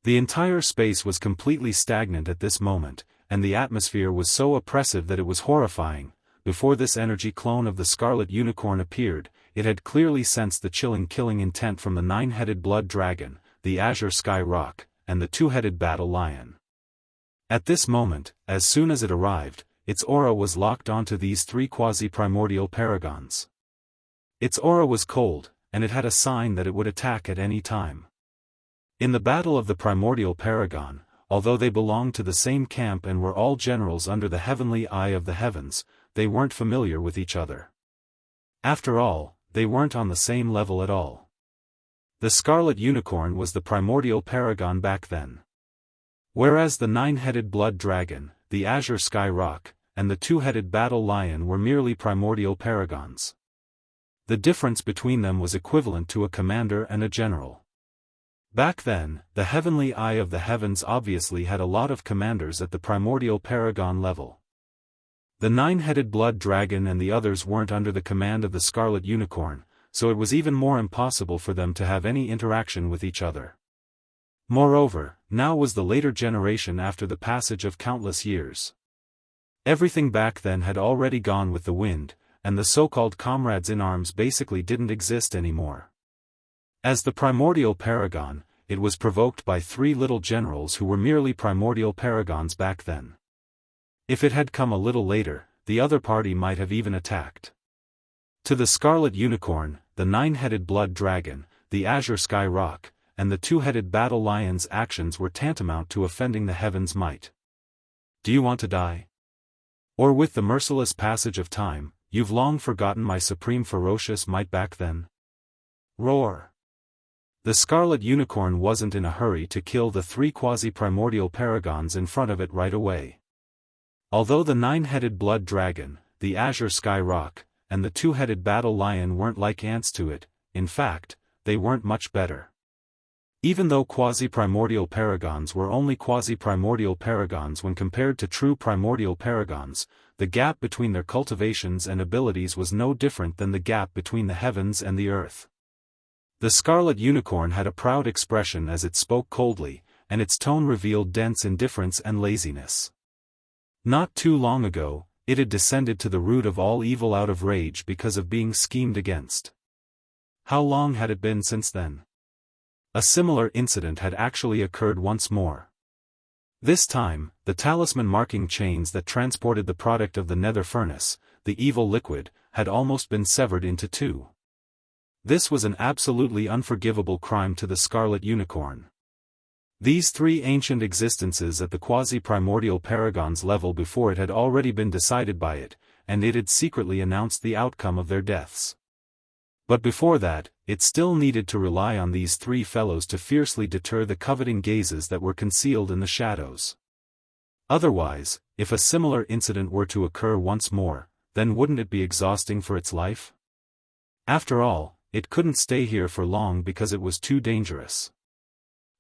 The entire space was completely stagnant at this moment, and the atmosphere was so oppressive that it was horrifying. Before this energy clone of the Scarlet Unicorn appeared, it had clearly sensed the chilling killing intent from the 9-headed blood dragon, the azure sky rock, and the 2-headed battle lion. At this moment, as soon as it arrived, its aura was locked onto these 3 quasi-primordial paragons. Its aura was cold, and it had a sign that it would attack at any time. In the battle of the primordial paragon, although they belonged to the same camp and were all generals under the heavenly eye of the heavens, they weren't familiar with each other. After all, they weren't on the same level at all. The Scarlet Unicorn was the primordial paragon back then. Whereas the 9-headed blood dragon, the azure sky rock, and the 2-headed battle lion were merely primordial paragons. The difference between them was equivalent to a commander and a general. Back then, the heavenly eye of the heavens obviously had a lot of commanders at the primordial paragon level. The 9-headed blood dragon and the others weren't under the command of the Scarlet Unicorn, so it was even more impossible for them to have any interaction with each other. Moreover, now was the later generation after the passage of countless years. Everything back then had already gone with the wind, and the so-called comrades in arms basically didn't exist anymore. As the primordial paragon, it was provoked by 3 little generals who were merely primordial paragons back then. If it had come a little later, the other party might have even attacked. To the Scarlet Unicorn, the 9-headed blood dragon, the azure sky rock, and the 2-headed battle lion's actions were tantamount to offending the heavens' might. Do you want to die? Or with the merciless passage of time, you've long forgotten my supreme ferocious might back then? Roar! The Scarlet Unicorn wasn't in a hurry to kill the 3 quasi-primordial paragons in front of it right away. Although the 9-headed blood dragon, the azure sky rock, and the 2-headed battle lion weren't like ants to it, in fact, they weren't much better. Even though quasi-primordial paragons were only quasi-primordial paragons when compared to true primordial paragons, the gap between their cultivations and abilities was no different than the gap between the heavens and the earth. The Scarlet Unicorn had a proud expression as it spoke coldly, and its tone revealed dense indifference and laziness. Not too long ago, it had descended to the root of all evil out of rage because of being schemed against. How long had it been since then? a similar incident had actually occurred once more. This time, the talisman marking chains that transported the product of the nether furnace, the evil liquid, had almost been severed into two. This was an absolutely unforgivable crime to the Scarlet Unicorn. These three ancient existences at the quasi-primordial paragon's level before it had already been decided by it, and it had secretly announced the outcome of their deaths. But before that, it still needed to rely on these three fellows to fiercely deter the coveting gazes that were concealed in the shadows. Otherwise, if a similar incident were to occur once more, then wouldn't it be exhausting for its life? After all, it couldn't stay here for long because it was too dangerous.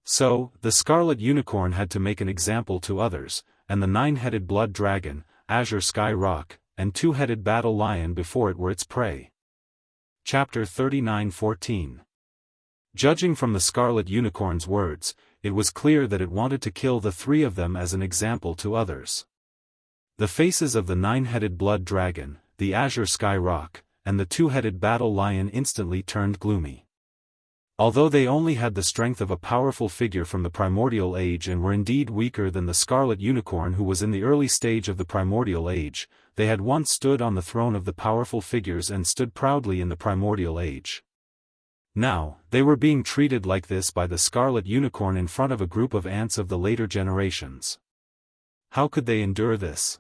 So, the Scarlet Unicorn had to make an example to others, and the nine-headed blood dragon, azure sky rock, and two-headed battle lion before it were its prey. Chapter 39:14. Judging from the Scarlet Unicorn's words, it was clear that it wanted to kill the three of them as an example to others. The faces of the nine-headed blood dragon, the azure sky rock, and the two-headed battle lion instantly turned gloomy. Although they only had the strength of a powerful figure from the primordial age and were indeed weaker than the Scarlet Unicorn who was in the early stage of the primordial age, they had once stood on the throne of the powerful figures and stood proudly in the primordial age. Now, they were being treated like this by the Scarlet Unicorn in front of a group of ants of the later generations. How could they endure this?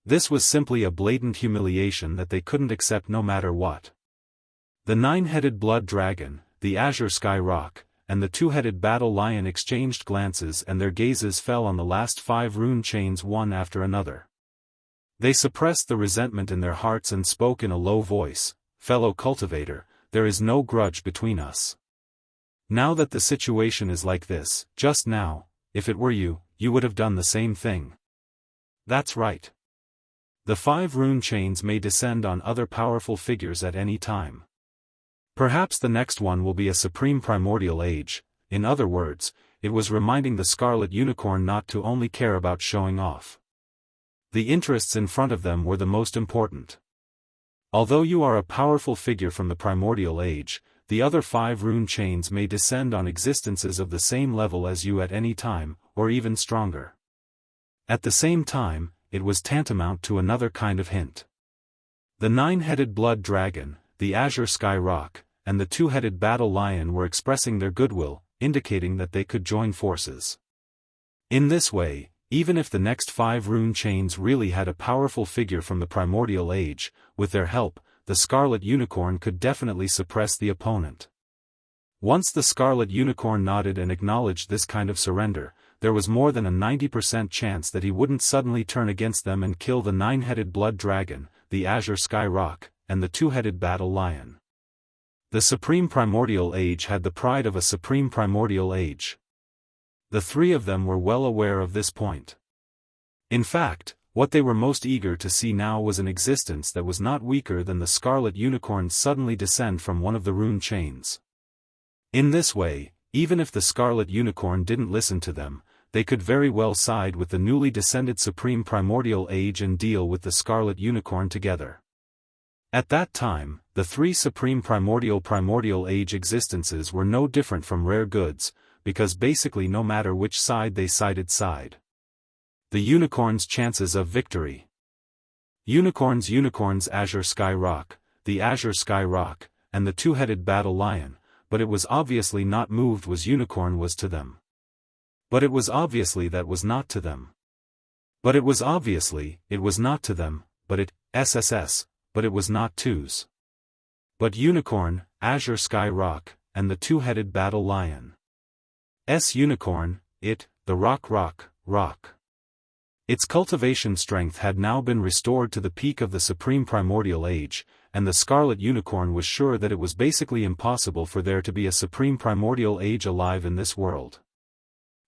This was simply a blatant humiliation that they couldn't accept no matter what. The nine-headed blood dragon, the azure sky rock, and the two-headed battle lion exchanged glances and their gazes fell on the last 5 rune chains one after another. They suppressed the resentment in their hearts and spoke in a low voice, "Fellow cultivator, there is no grudge between us. Now that the situation is like this, just now, if it were you, you would have done the same thing." That's right. The 5 rune chains may descend on other powerful figures at any time. Perhaps the next one will be a supreme primordial age. In other words, it was reminding the Scarlet Unicorn not to only care about showing off. The interests in front of them were the most important. Although you are a powerful figure from the primordial age, the other 5 rune chains may descend on existences of the same level as you at any time, or even stronger. At the same time, it was tantamount to another kind of hint. The nine-headed blood dragon, the azure sky rock, and the two-headed battle lion were expressing their goodwill, indicating that they could join forces. In this way, even if the next 5 rune chains really had a powerful figure from the primordial age, with their help, the Scarlet Unicorn could definitely suppress the opponent. Once the Scarlet Unicorn nodded and acknowledged this kind of surrender, there was more than a 90% chance that he wouldn't suddenly turn against them and kill the nine-headed blood dragon, the azure sky rock, and the two-headed battle lion. The Supreme Primordial Age had the pride of a Supreme Primordial Age. The three of them were well aware of this point. In fact, what they were most eager to see now was an existence that was not weaker than the Scarlet Unicorn suddenly descend from one of the rune chains. In this way, even if the Scarlet Unicorn didn't listen to them, they could very well side with the newly descended Supreme Primordial Age and deal with the Scarlet Unicorn together. At that time, the 3 Supreme Primordial Age existences were no different from rare goods, because basically no matter which side they sided. The Unicorn's chances of victory. Unicorns Azure Sky Rock, the Azure Sky Rock, and the two-headed battle lion, but it was obviously not moved was Unicorn was to them. But it was obviously that was not to them. But it was obviously, it was not to them, but it, SSS, but it was not twos. But Unicorn, Azure Sky Rock, and the two-headed battle lion. Unicorn, it, the rock. Its cultivation strength had now been restored to the peak of the Supreme Primordial Age, and the Scarlet Unicorn was sure that it was basically impossible for there to be a Supreme Primordial Age alive in this world.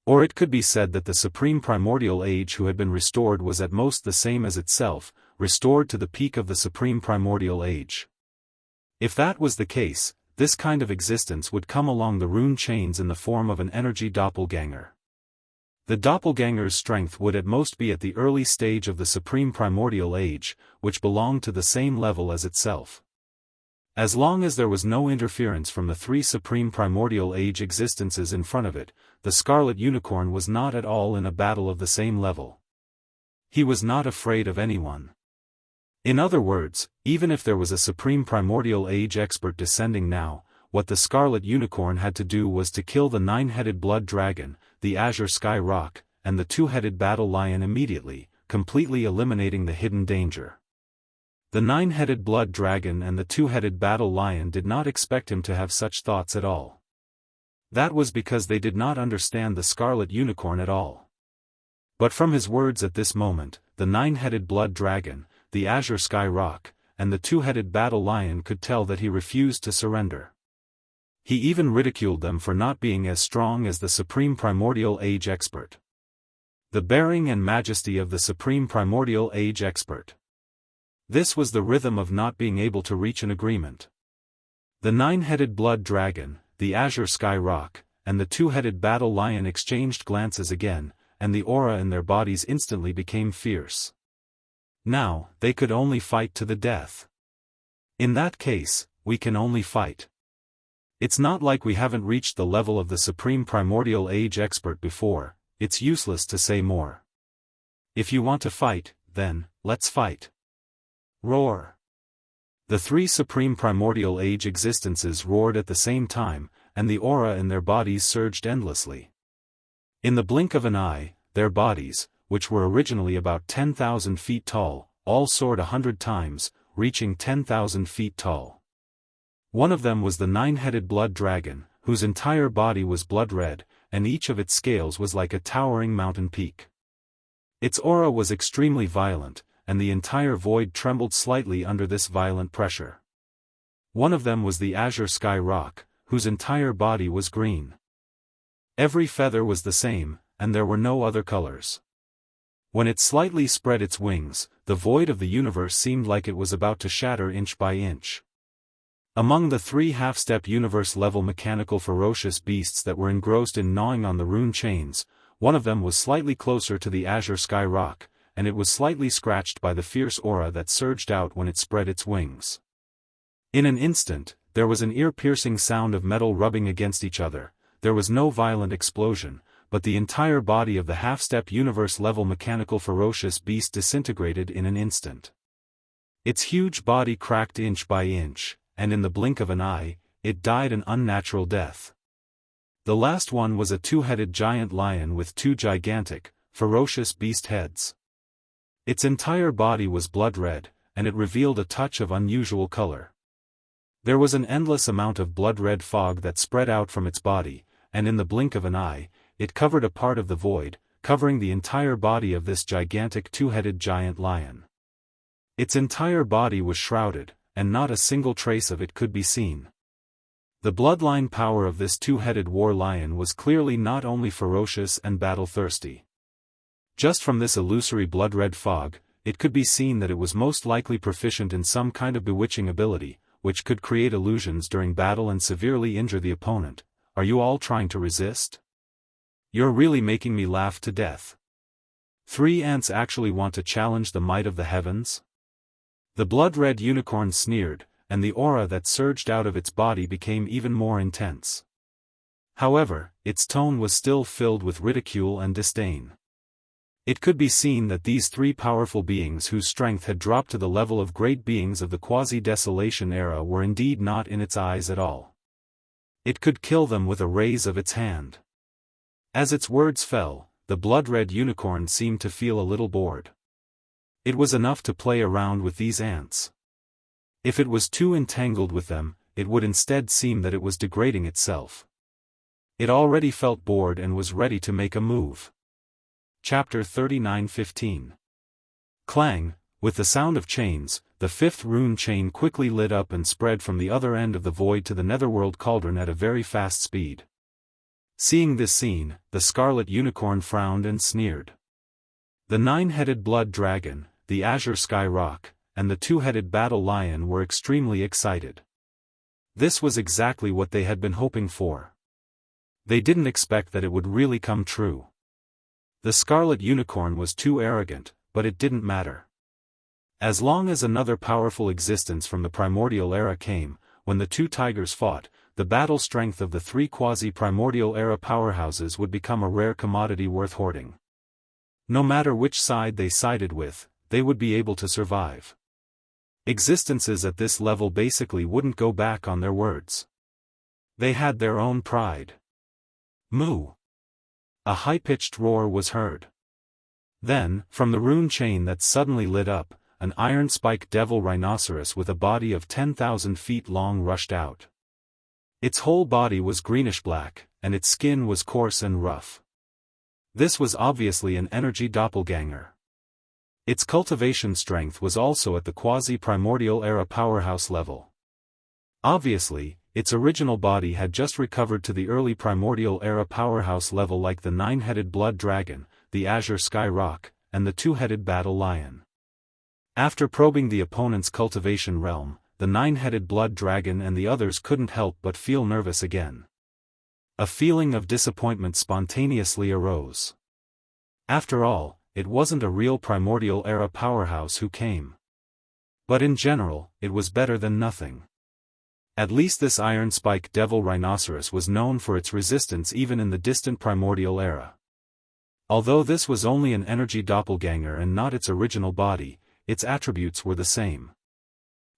Or it could be said that the Supreme Primordial Age who had been restored was at most the same as itself, restored to the peak of the Supreme Primordial Age. If that was the case, this kind of existence would come along the rune chains in the form of an energy doppelganger. The doppelganger's strength would at most be at the early stage of the Supreme Primordial Age, which belonged to the same level as itself. As long as there was no interference from the three supreme primordial age existences in front of it, the Scarlet Unicorn was not at all in a battle of the same level. He was not afraid of anyone. In other words, even if there was a supreme primordial age expert descending now, what the Scarlet Unicorn had to do was to kill the nine-headed blood dragon, the azure sky rock, and the two-headed battle lion immediately, completely eliminating the hidden danger. The nine-headed blood dragon and the two-headed battle lion did not expect him to have such thoughts at all. That was because they did not understand the Scarlet Unicorn at all. But from his words at this moment, the nine-headed blood dragon, the azure sky rock, and the two-headed battle lion could tell that he refused to surrender. He even ridiculed them for not being as strong as the supreme primordial age expert. The bearing and majesty of the supreme primordial age expert. This was the rhythm of not being able to reach an agreement. The nine-headed blood dragon, the azure sky rock, and the two-headed battle lion exchanged glances again, and the aura in their bodies instantly became fierce. Now, they could only fight to the death. In that case, we can only fight. It's not like we haven't reached the level of the supreme primordial age expert before, it's useless to say more. If you want to fight, then, let's fight. Roar. The three supreme primordial age existences roared at the same time, and the aura in their bodies surged endlessly. In the blink of an eye, their bodies, which were originally about 10,000 feet tall, all soared 100 times, reaching 10,000 feet tall. One of them was the nine-headed blood dragon, whose entire body was blood red, and each of its scales was like a towering mountain peak. Its aura was extremely violent, and the entire void trembled slightly under this violent pressure. One of them was the azure sky rock, whose entire body was green. Every feather was the same, and there were no other colors. When it slightly spread its wings, the void of the universe seemed like it was about to shatter inch by inch. Among the three half-step universe-level mechanical ferocious beasts that were engrossed in gnawing on the rune chains, one of them was slightly closer to the azure sky rock, and it was slightly scratched by the fierce aura that surged out when it spread its wings. In an instant, there was an ear-piercing sound of metal rubbing against each other. There was no violent explosion, but the entire body of the half-step universe-level mechanical ferocious beast disintegrated in an instant. Its huge body cracked inch by inch, and in the blink of an eye, it died an unnatural death. The last one was a two-headed giant lion with two gigantic, ferocious beast heads. Its entire body was blood red, and it revealed a touch of unusual color. There was an endless amount of blood-red fog that spread out from its body, and in the blink of an eye, it covered a part of the void, covering the entire body of this gigantic two-headed giant lion. Its entire body was shrouded, and not a single trace of it could be seen. The bloodline power of this two-headed war lion was clearly not only ferocious and battle-thirsty. Just from this illusory blood-red fog, it could be seen that it was most likely proficient in some kind of bewitching ability, which could create illusions during battle and severely injure the opponent. Are you all trying to resist? You're really making me laugh to death. 3 ants actually want to challenge the might of the heavens? The blood-red unicorn sneered, and the aura that surged out of its body became even more intense. However, its tone was still filled with ridicule and disdain. It could be seen that these 3 powerful beings whose strength had dropped to the level of great beings of the quasi-desolation era were indeed not in its eyes at all. It could kill them with a raise of its hand. As its words fell, the blood-red unicorn seemed to feel a little bored. It was enough to play around with these ants. If it was too entangled with them, it would instead seem that it was degrading itself. It already felt bored and was ready to make a move. Chapter 39:15. Clang, with the sound of chains, the 5th rune chain quickly lit up and spread from the other end of the void to the netherworld cauldron at a very fast speed. Seeing this scene, the Scarlet Unicorn frowned and sneered. The 9-headed blood dragon, the azure sky rock, and the 2-headed battle lion were extremely excited. This was exactly what they had been hoping for. They didn't expect that it would really come true. The Scarlet Unicorn was too arrogant, but it didn't matter. As long as another powerful existence from the primordial era came, when the two tigers fought, the battle strength of the three quasi-primordial era powerhouses would become a rare commodity worth hoarding. No matter which side they sided with, they would be able to survive. Existences at this level basically wouldn't go back on their words. They had their own pride. Moo! A high-pitched roar was heard. Then, from the rune chain that suddenly lit up, an iron-spiked devil rhinoceros with a body of 10,000 feet long rushed out. Its whole body was greenish-black, and its skin was coarse and rough. This was obviously an energy doppelganger. Its cultivation strength was also at the quasi-primordial era powerhouse level. Obviously, its original body had just recovered to the early primordial era powerhouse level like the nine-headed blood dragon, the azure sky rock, and the two-headed battle lion. After probing the opponent's cultivation realm, the nine-headed blood dragon and the others couldn't help but feel nervous again. A feeling of disappointment spontaneously arose. After all, it wasn't a real primordial era powerhouse who came. But in general, it was better than nothing. At least this iron-spiked devil rhinoceros was known for its resistance even in the distant primordial era. Although this was only an energy doppelganger and not its original body, its attributes were the same.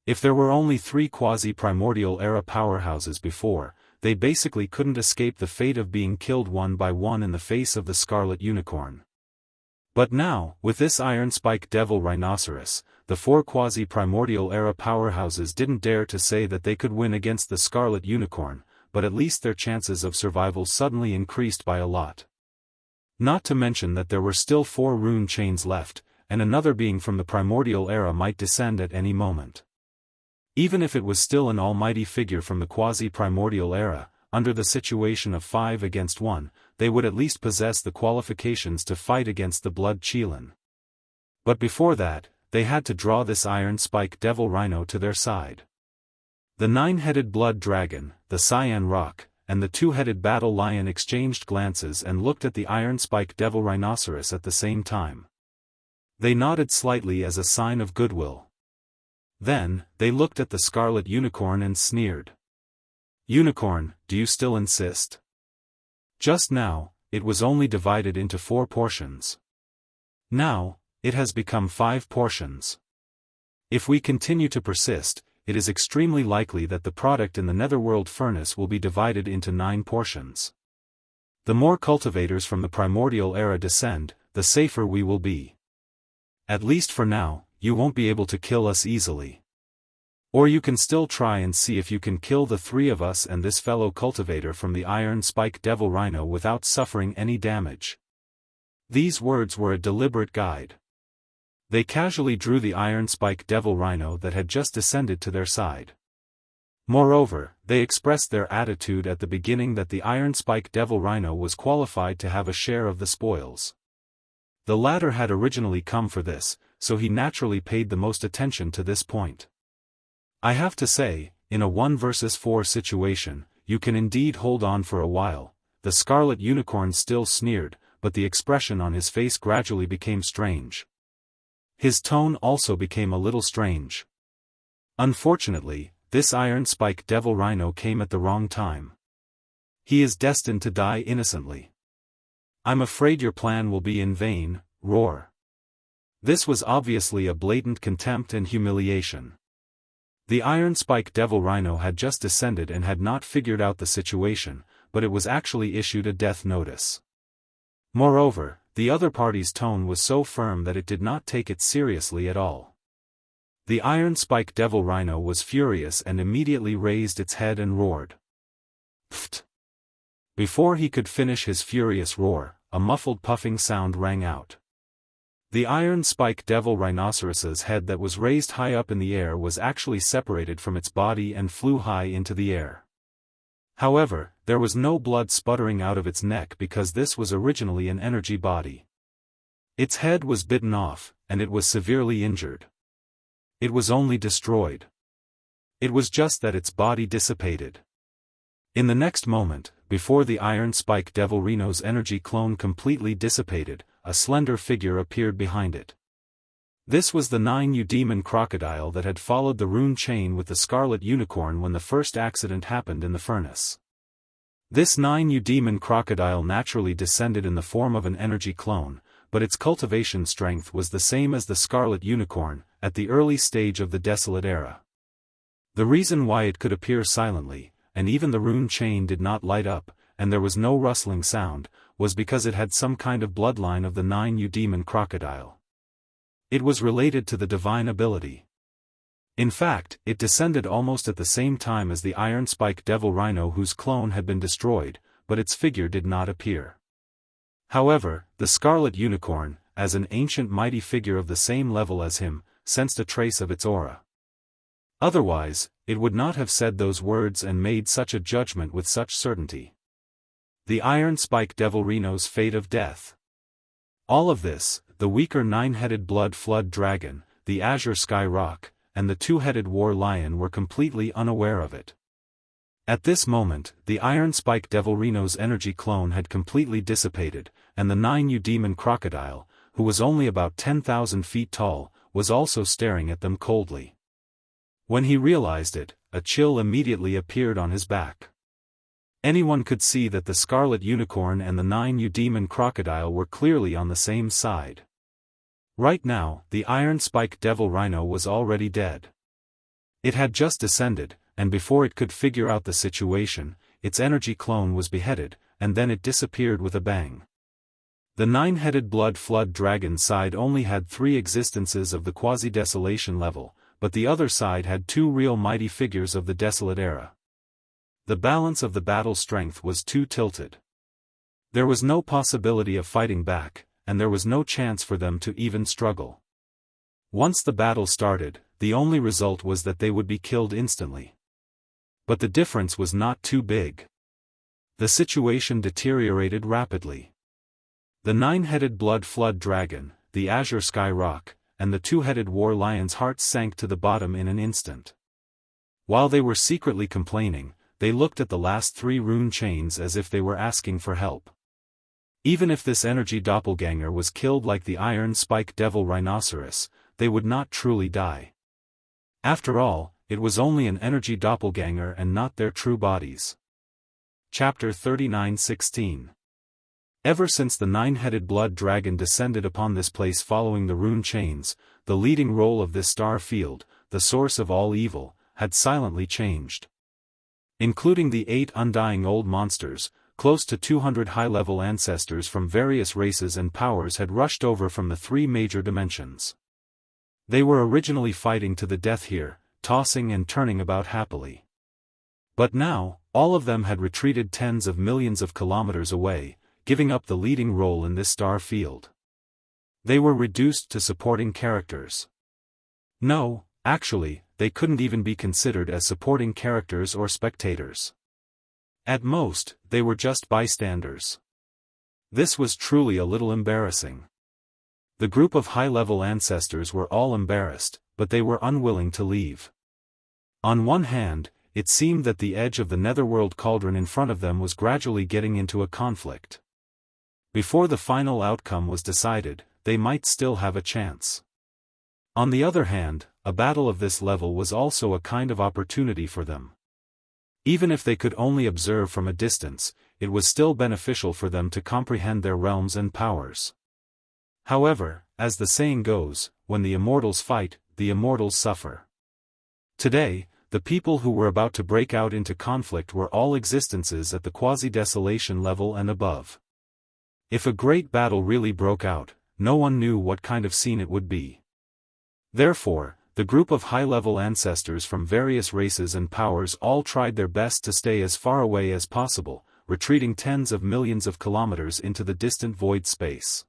If there were only 3 quasi-primordial era powerhouses before, they basically couldn't escape the fate of being killed one by one in the face of the scarlet unicorn. But now, with this iron-spiked devil rhinoceros, the 4 quasi-primordial era powerhouses didn't dare to say that they could win against the scarlet unicorn, but at least their chances of survival suddenly increased by a lot. Not to mention that there were still 4 rune chains left, and another being from the primordial era might descend at any moment. Even if it was still an almighty figure from the quasi-primordial era, under the situation of 5 against 1, they would at least possess the qualifications to fight against the blood Qilin. But before that, they had to draw this iron-spiked devil rhino to their side. The 9-headed blood dragon, the cyan rock, and the 2-headed battle lion exchanged glances and looked at the iron-spiked devil rhinoceros at the same time. They nodded slightly as a sign of goodwill. Then, they looked at the scarlet unicorn and sneered. "Unicorn, do you still insist?" Just now, it was only divided into 4 portions. Now, it has become 5 portions. If we continue to persist, it is extremely likely that the product in the netherworld furnace will be divided into 9 portions. The more cultivators from the primordial era descend, the safer we will be. At least for now, you won't be able to kill us easily. Or you can still try and see if you can kill the 3 of us and this fellow cultivator from the iron-spiked devil rhino without suffering any damage. These words were a deliberate guide. They casually drew the iron-spiked devil rhino that had just descended to their side. Moreover, they expressed their attitude at the beginning that the iron-spiked devil rhino was qualified to have a share of the spoils. The latter had originally come for this, so he naturally paid the most attention to this point. I have to say, in a 1 versus 4 situation, you can indeed hold on for a while. The scarlet unicorn still sneered, but the expression on his face gradually became strange. His tone also became a little strange. Unfortunately, this iron-spiked devil rhino came at the wrong time. He is destined to die innocently. I'm afraid your plan will be in vain, roar. This was obviously a blatant contempt and humiliation. The iron-spiked devil rhino had just descended and had not figured out the situation, but it was actually issued a death notice. Moreover, the other party's tone was so firm that it did not take it seriously at all. The iron-spiked devil rhino was furious and immediately raised its head and roared. Pfft! Before he could finish his furious roar, a muffled puffing sound rang out. The iron-spiked devil rhinoceros's head that was raised high up in the air was actually separated from its body and flew high into the air. However, there was no blood sputtering out of its neck because this was originally an energy body. Its head was bitten off, and it was severely injured. It was only destroyed. It was just that its body dissipated. In the next moment, before the iron-spiked devil rhino's energy clone completely dissipated, a slender figure appeared behind it. This was the 9U demon crocodile that had followed the rune chain with the scarlet unicorn when the first accident happened in the furnace. This 9U demon crocodile naturally descended in the form of an energy clone, but its cultivation strength was the same as the scarlet unicorn, at the early stage of the Desolate Era. The reason why it could appear silently, and even the rune chain did not light up, and there was no rustling sound, was because it had some kind of bloodline of the 9U demon crocodile. It was related to the divine ability. In fact, it descended almost at the same time as the Iron Spike Devil Rhino whose clone had been destroyed, but its figure did not appear. However, the Scarlet Unicorn, as an ancient mighty figure of the same level as him, sensed a trace of its aura. Otherwise, it would not have said those words and made such a judgment with such certainty. The Iron Spike Devil Rhino's fate of death. All of this, the weaker nine-headed blood flood dragon, the azure sky rock, and the two-headed war lion were completely unaware of it. At this moment, the Iron Spike Devil Rhino's energy clone had completely dissipated, and the 9U demon crocodile, who was only about 10,000 feet tall, was also staring at them coldly. When he realized it, a chill immediately appeared on his back. Anyone could see that the Scarlet Unicorn and the 9U demon crocodile were clearly on the same side. Right now, the Iron Spike Devil Rhino was already dead. It had just descended, and before it could figure out the situation, its energy clone was beheaded, and then it disappeared with a bang. The nine-headed blood flood dragon side only had 3 existences of the quasi-desolation level, but the other side had 2 real mighty figures of the Desolate Era. The balance of the battle strength was too tilted. There was no possibility of fighting back, and there was no chance for them to even struggle. Once the battle started, the only result was that they would be killed instantly. But the difference was not too big. The situation deteriorated rapidly. The nine-headed blood flood dragon, the azure sky rock, and the two-headed war lion's hearts sank to the bottom in an instant. While they were secretly complaining, they looked at the last 3 rune chains as if they were asking for help. Even if this energy doppelganger was killed like the Iron Spike Devil Rhinoceros, they would not truly die. After all, it was only an energy doppelganger and not their true bodies. Chapter 39:16. Ever since the nine-headed blood dragon descended upon this place following the rune chains, the leading role of this star field, the source of all evil, had silently changed. Including the 8 undying old monsters, close to 200 high-level ancestors from various races and powers had rushed over from the 3 major dimensions. They were originally fighting to the death here, tossing and turning about happily. But now, all of them had retreated tens of millions of kilometers away, giving up the leading role in this star field. They were reduced to supporting characters. No, actually, they couldn't even be considered as supporting characters or spectators. At most, they were just bystanders. This was truly a little embarrassing. The group of high-level ancestors were all embarrassed, but they were unwilling to leave. On one hand, it seemed that the edge of the netherworld cauldron in front of them was gradually getting into a conflict. Before the final outcome was decided, they might still have a chance. On the other hand, a battle of this level was also a kind of opportunity for them. Even if they could only observe from a distance, it was still beneficial for them to comprehend their realms and powers. However, as the saying goes, when the immortals fight, the immortals suffer. Today, the people who were about to break out into conflict were all existences at the quasi-desolation level and above. If a great battle really broke out, no one knew what kind of scene it would be. Therefore, the group of high-level ancestors from various races and powers all tried their best to stay as far away as possible, retreating tens of millions of kilometers into the distant void space.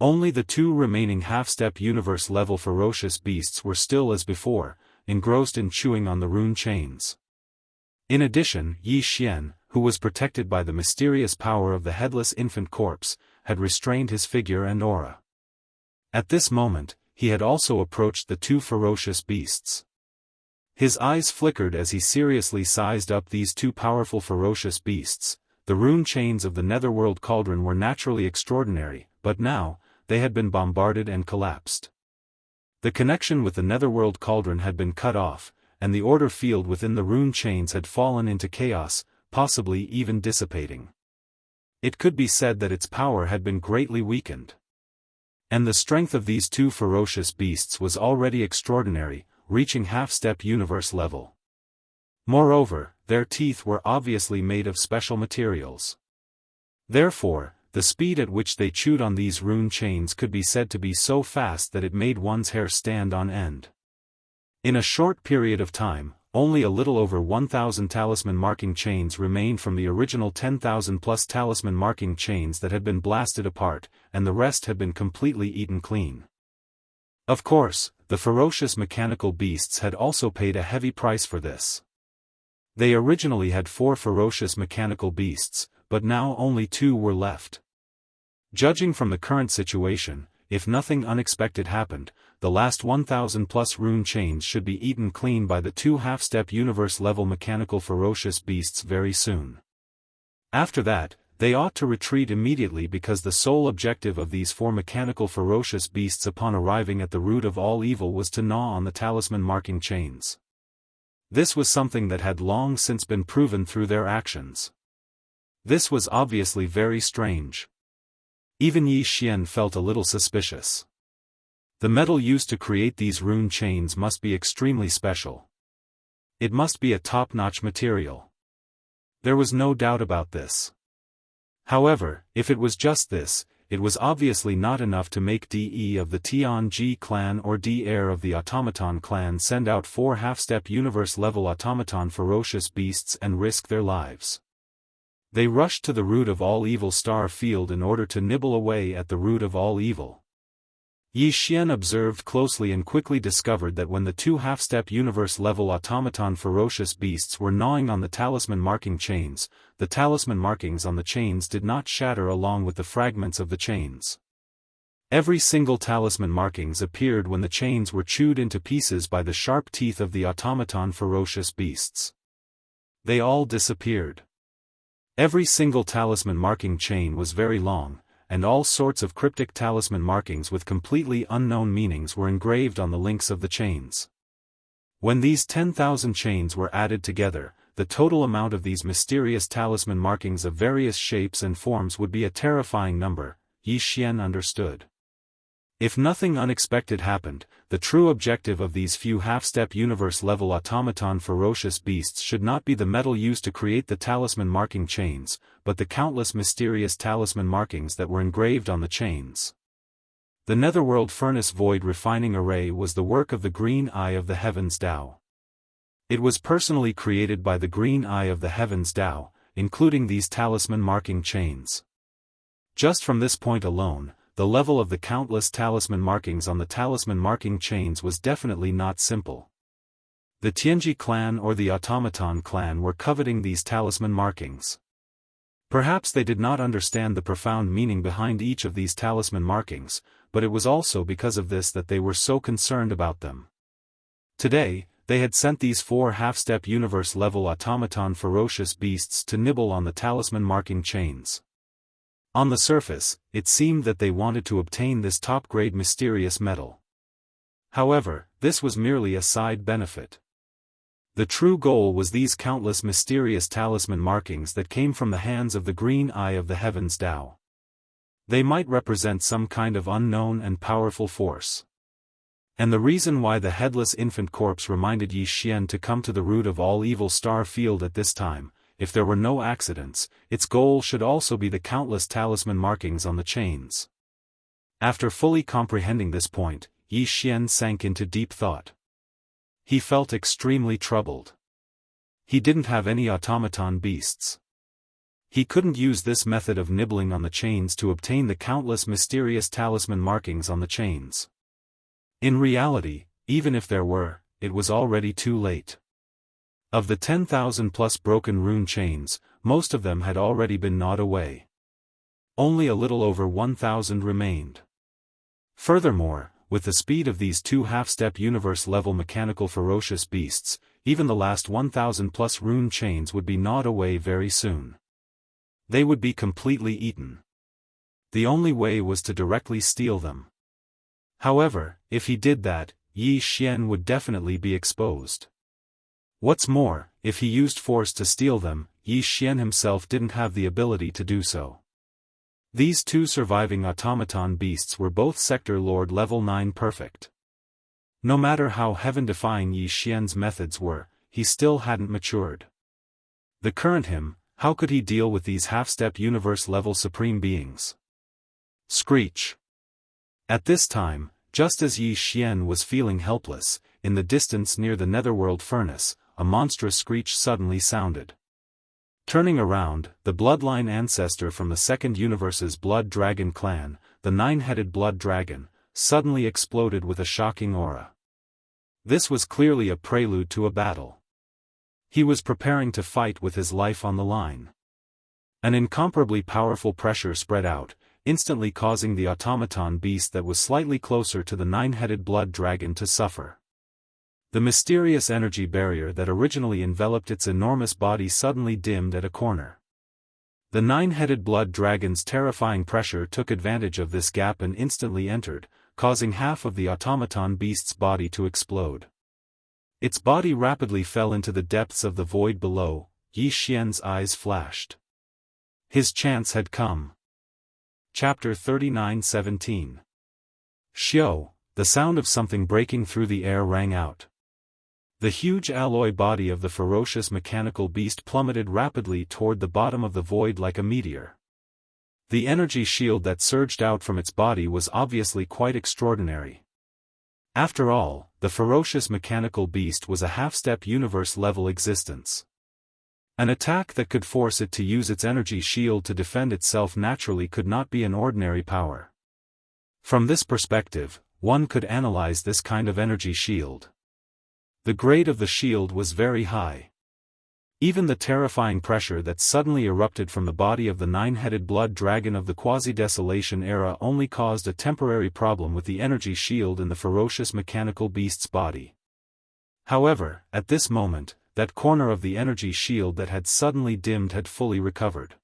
Only the 2 remaining half-step universe-level ferocious beasts were still as before, engrossed in chewing on the rune chains. In addition, Yi Xian, who was protected by the mysterious power of the headless infant corpse, had restrained his figure and aura. At this moment, he had also approached the 2 ferocious beasts. His eyes flickered as he seriously sized up these 2 powerful ferocious beasts. The rune chains of the netherworld cauldron were naturally extraordinary, but now, they had been bombarded and collapsed. The connection with the netherworld cauldron had been cut off, and the order field within the rune chains had fallen into chaos, possibly even dissipating. It could be said that its power had been greatly weakened. And the strength of these two ferocious beasts was already extraordinary, reaching half-step universe level. Moreover, their teeth were obviously made of special materials. Therefore, the speed at which they chewed on these rune chains could be said to be so fast that it made one's hair stand on end. In a short period of time, only a little over 1,000 talisman marking chains remained from the original 10,000 plus talisman marking chains that had been blasted apart, and the rest had been completely eaten clean. Of course, the ferocious mechanical beasts had also paid a heavy price for this. They originally had 4 ferocious mechanical beasts, but now only 2 were left. Judging from the current situation, if nothing unexpected happened, the last 1,000 plus rune chains should be eaten clean by the 2 half-step universe-level mechanical ferocious beasts very soon. After that, they ought to retreat immediately because the sole objective of these 4 mechanical ferocious beasts upon arriving at the root of all evil was to gnaw on the talisman marking chains. This was something that had long since been proven through their actions. This was obviously very strange. Even Yi Xian felt a little suspicious. The metal used to create these rune chains must be extremely special. It must be a top-notch material. There was no doubt about this. However, if it was just this, it was obviously not enough to make DE of the Tianji clan or D heir of the automaton clan send out 4 half-step universe-level automaton ferocious beasts and risk their lives. They rushed to the root of all evil star field in order to nibble away at the root of all evil. Yi Xian observed closely and quickly discovered that when the 2 half-step universe-level automaton ferocious beasts were gnawing on the talisman marking chains, the talisman markings on the chains did not shatter along with the fragments of the chains. Every single talisman markings appeared when the chains were chewed into pieces by the sharp teeth of the automaton ferocious beasts. They all disappeared. Every single talisman marking chain was very long, and all sorts of cryptic talisman markings with completely unknown meanings were engraved on the links of the chains. When these 10,000 chains were added together, the total amount of these mysterious talisman markings of various shapes and forms would be a terrifying number, Yi Xian understood. If nothing unexpected happened, the true objective of these few half-step universe-level automaton ferocious beasts should not be the metal used to create the talisman marking chains, but the countless mysterious talisman markings that were engraved on the chains. The netherworld furnace void refining array was the work of the green eye of the heavens Dao. It was personally created by the green eye of the heavens Dao, including these talisman marking chains. Just from this point alone, the level of the countless talisman markings on the talisman marking chains was definitely not simple. The Tianji clan or the automaton clan were coveting these talisman markings. Perhaps they did not understand the profound meaning behind each of these talisman markings, but it was also because of this that they were so concerned about them. Today, they had sent these 4 half-step universe-level automaton ferocious beasts to nibble on the talisman marking chains. On the surface, it seemed that they wanted to obtain this top-grade mysterious metal. However, this was merely a side benefit. The true goal was these countless mysterious talisman markings that came from the hands of the green eye of the heavens Dao. They might represent some kind of unknown and powerful force. And the reason why the headless infant corpse reminded Yi Xian to come to the root of all evil star field at this time, if there were no accidents, its goal should also be the countless talisman markings on the chains. After fully comprehending this point, Yi Xian sank into deep thought. He felt extremely troubled. He didn't have any automaton beasts. He couldn't use this method of nibbling on the chains to obtain the countless mysterious talisman markings on the chains. In reality, even if there were, it was already too late. Of the 10,000 plus broken rune chains, most of them had already been gnawed away. Only a little over 1,000 remained. Furthermore, with the speed of these 2 half-step universe-level mechanical ferocious beasts, even the last 1,000 plus rune chains would be gnawed away very soon. They would be completely eaten. The only way was to directly steal them. However, if he did that, Yi Xian would definitely be exposed. What's more, if he used force to steal them, Yi Xian himself didn't have the ability to do so. These two surviving automaton beasts were both Sector Lord level 9 perfect. No matter how heaven-defying Yi Xian's methods were, he still hadn't matured. The current him, how could he deal with these half-step universe-level supreme beings? Screech. At this time, just as Yi Xian was feeling helpless, in the distance near the netherworld furnace, a monstrous screech suddenly sounded. Turning around, the bloodline ancestor from the second universe's blood dragon clan, the nine-headed blood dragon, suddenly exploded with a shocking aura. This was clearly a prelude to a battle. He was preparing to fight with his life on the line. An incomparably powerful pressure spread out, instantly causing the automaton beast that was slightly closer to the nine-headed blood dragon to suffer. The mysterious energy barrier that originally enveloped its enormous body suddenly dimmed at a corner. The nine-headed blood dragon's terrifying pressure took advantage of this gap and instantly entered, causing half of the automaton beast's body to explode. Its body rapidly fell into the depths of the void below. Yi Xian's eyes flashed. His chance had come. Chapter 39:17. Xiao, the sound of something breaking through the air rang out. The huge alloy body of the ferocious mechanical beast plummeted rapidly toward the bottom of the void like a meteor. The energy shield that surged out from its body was obviously quite extraordinary. After all, the ferocious mechanical beast was a half-step universe-level existence. An attack that could force it to use its energy shield to defend itself naturally could not be an ordinary power. From this perspective, one could analyze this kind of energy shield. The grade of the shield was very high. Even the terrifying pressure that suddenly erupted from the body of the nine-headed blood dragon of the quasi-desolation era only caused a temporary problem with the energy shield in the ferocious mechanical beast's body. However, at this moment, that corner of the energy shield that had suddenly dimmed had fully recovered.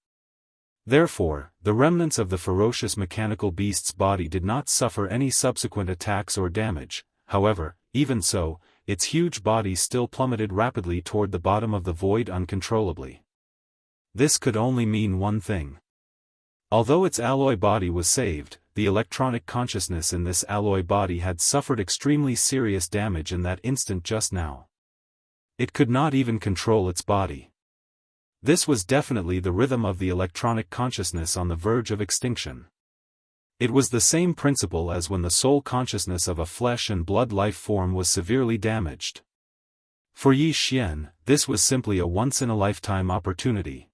Therefore, the remnants of the ferocious mechanical beast's body did not suffer any subsequent attacks or damage. However, even so, its huge body still plummeted rapidly toward the bottom of the void uncontrollably. This could only mean one thing. Although its alloy body was saved, the electronic consciousness in this alloy body had suffered extremely serious damage in that instant just now. It could not even control its body. This was definitely the rhythm of the electronic consciousness on the verge of extinction. It was the same principle as when the soul consciousness of a flesh and blood life form was severely damaged. For Yi Xian, this was simply a once-in-a-lifetime opportunity.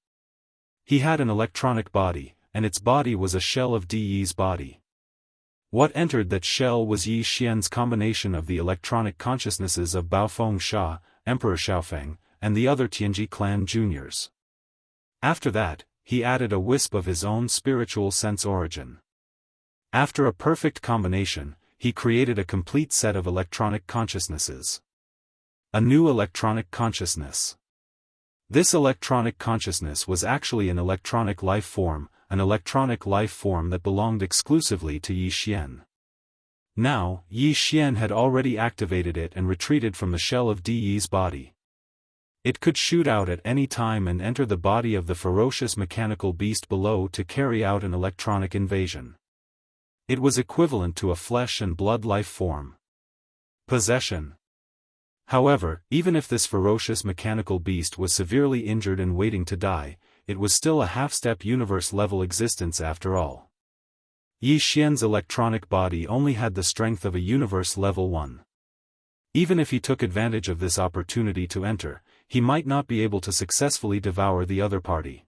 He had an electronic body, and its body was a shell of Yi's body. What entered that shell was Yi Xian's combination of the electronic consciousnesses of Baofeng Sha, Emperor Xiaofeng, and the other Tianji clan juniors. After that, he added a wisp of his own spiritual sense origin. After a perfect combination, he created a complete set of electronic consciousnesses. A new electronic consciousness. This electronic consciousness was actually an electronic life form that belonged exclusively to Yi Xian. Now, Yi Xian had already activated it and retreated from the shell of Yi's body. It could shoot out at any time and enter the body of the ferocious mechanical beast below to carry out an electronic invasion. It was equivalent to a flesh and blood life form. Possession. However, even if this ferocious mechanical beast was severely injured and waiting to die, it was still a half-step universe-level existence after all. Yi Xian's electronic body only had the strength of a universe level 1. Even if he took advantage of this opportunity to enter, he might not be able to successfully devour the other party.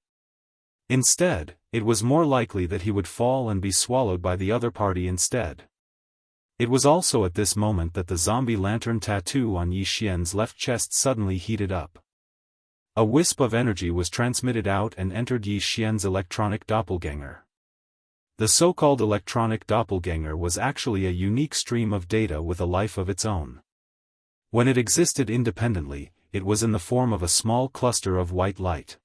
Instead, it was more likely that he would fall and be swallowed by the other party instead. It was also at this moment that the zombie lantern tattoo on Yi Xian's left chest suddenly heated up. A wisp of energy was transmitted out and entered Yi Xian's electronic doppelganger. The so-called electronic doppelganger was actually a unique stream of data with a life of its own. When it existed independently, it was in the form of a small cluster of white light.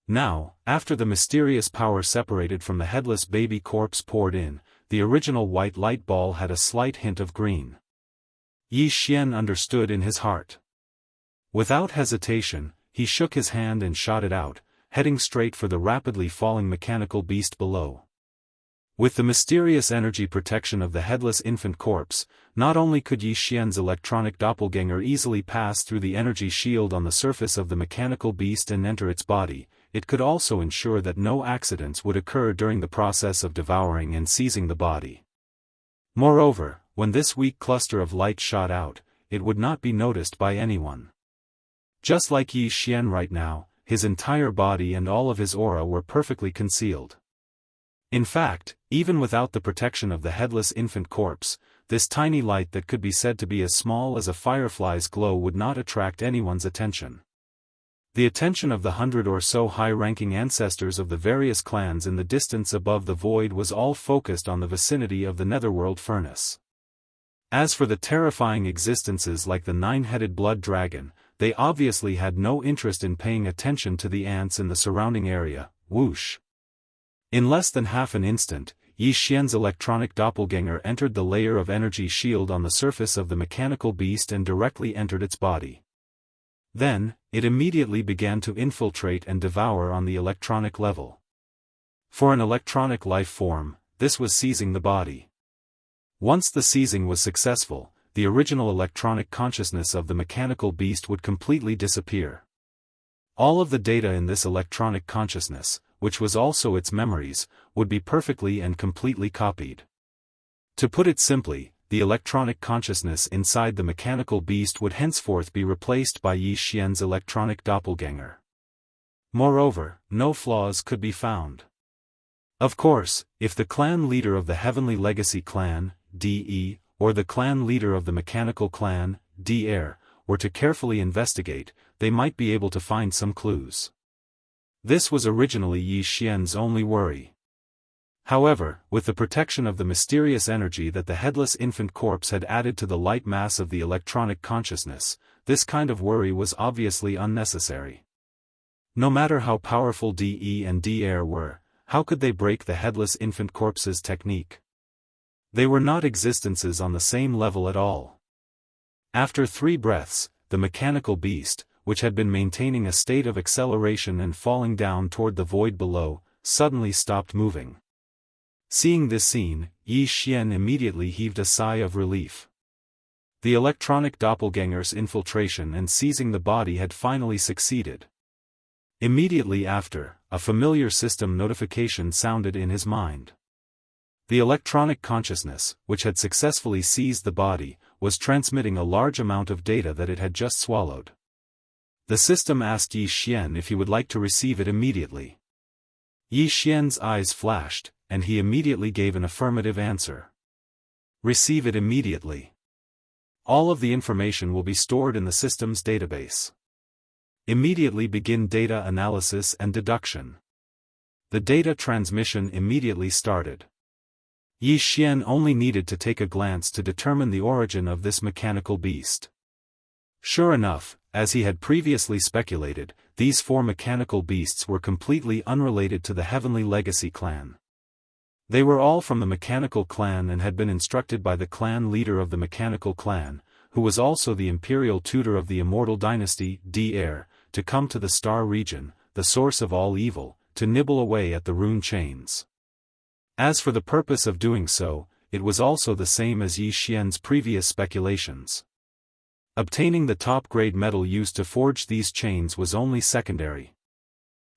Now, after the mysterious power separated from the headless baby corpse poured in, the original white light ball had a slight hint of green. Yi Xian understood in his heart. Without hesitation, he shook his hand and shot it out, heading straight for the rapidly falling mechanical beast below. With the mysterious energy protection of the headless infant corpse, not only could Yi Xian's electronic doppelganger easily pass through the energy shield on the surface of the mechanical beast and enter its body, it could also ensure that no accidents would occur during the process of devouring and seizing the body. Moreover, when this weak cluster of light shot out, it would not be noticed by anyone. Just like Yi Xian right now, his entire body and all of his aura were perfectly concealed. In fact, even without the protection of the headless infant corpse, this tiny light that could be said to be as small as a firefly's glow would not attract anyone's attention. The attention of the 100 or so high-ranking ancestors of the various clans in the distance above the void was all focused on the vicinity of the netherworld furnace. As for the terrifying existences like the nine-headed blood dragon, they obviously had no interest in paying attention to the ants in the surrounding area. Whoosh! In less than half an instant, Yi Xian's electronic doppelganger entered the layer of energy shield on the surface of the mechanical beast and directly entered its body. Then, it immediately began to infiltrate and devour on the electronic level. For an electronic life form, this was seizing the body. Once the seizing was successful, the original electronic consciousness of the mechanical beast would completely disappear. All of the data in this electronic consciousness, which was also its memories, would be perfectly and completely copied. To put it simply, the electronic consciousness inside the mechanical beast would henceforth be replaced by Yi Xian's electronic doppelganger. Moreover, no flaws could be found. Of course, if the clan leader of the Heavenly Legacy clan, DE, or the clan leader of the mechanical clan, DR, were to carefully investigate, they might be able to find some clues. This was originally Yi Xian's only worry. However, with the protection of the mysterious energy that the headless infant corpse had added to the light mass of the electronic consciousness, this kind of worry was obviously unnecessary. No matter how powerful DE and DR were, how could they break the headless infant corpse's technique? They were not existences on the same level at all. After 3 breaths, the mechanical beast, which had been maintaining a state of acceleration and falling down toward the void below, suddenly stopped moving. Seeing this scene, Yi Xian immediately heaved a sigh of relief. The electronic doppelganger's infiltration and seizing the body had finally succeeded. Immediately after, a familiar system notification sounded in his mind. The electronic consciousness, which had successfully seized the body, was transmitting a large amount of data that it had just swallowed. The system asked Yi Xian if he would like to receive it immediately. Yi Xian's eyes flashed, and he immediately gave an affirmative answer. Receive it immediately. All of the information will be stored in the system's database. Immediately begin data analysis and deduction. The data transmission immediately started. Yi Xian only needed to take a glance to determine the origin of this mechanical beast. Sure enough, as he had previously speculated, these 4 mechanical beasts were completely unrelated to the Heavenly Legacy clan. They were all from the mechanical clan and had been instructed by the clan leader of the mechanical clan, who was also the imperial tutor of the Immortal dynasty, DR, to come to the Star region, the source of all evil, to nibble away at the rune chains. As for the purpose of doing so, it was also the same as Yi Xian's previous speculations. Obtaining the top-grade metal used to forge these chains was only secondary.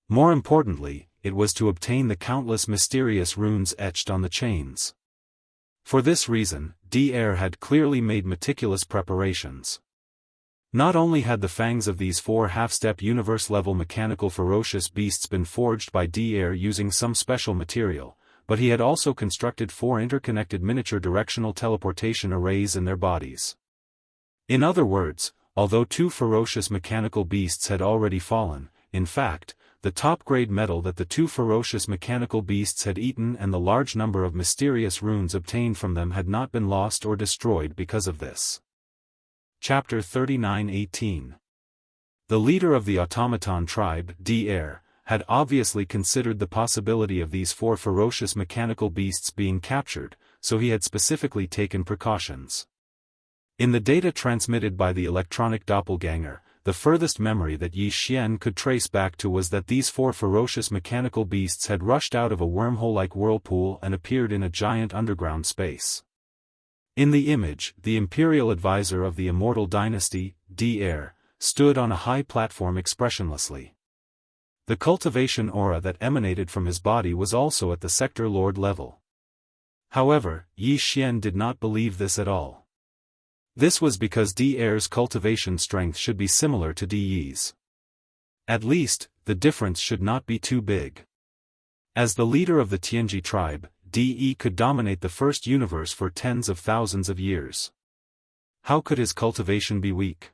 More importantly, it was to obtain the countless mysterious runes etched on the chains. For this reason, DR had clearly made meticulous preparations. Not only had the fangs of these 4 half-step universe-level mechanical ferocious beasts been forged by DR using some special material, but he had also constructed 4 interconnected miniature directional teleportation arrays in their bodies. In other words, although 2 ferocious mechanical beasts had already fallen, in fact, the top-grade metal that the 2 ferocious mechanical beasts had eaten and the large number of mysterious runes obtained from them had not been lost or destroyed because of this. Chapter 39:18. The leader of the automaton tribe, DR, had obviously considered the possibility of these 4 ferocious mechanical beasts being captured, so he had specifically taken precautions. In the data transmitted by the electronic doppelganger, the furthest memory that Yi Xian could trace back to was that these 4 ferocious mechanical beasts had rushed out of a wormhole-like whirlpool and appeared in a giant underground space. In the image, the imperial advisor of the Immortal dynasty, Daoist, stood on a high platform expressionlessly. The cultivation aura that emanated from his body was also at the sector lord level. However, Yi Xian did not believe this at all. This was because Daoist's cultivation strength should be similar to Yi's. At least, the difference should not be too big. As the leader of the Tianji tribe, De could dominate the first universe for tens of thousands of years. How could his cultivation be weak?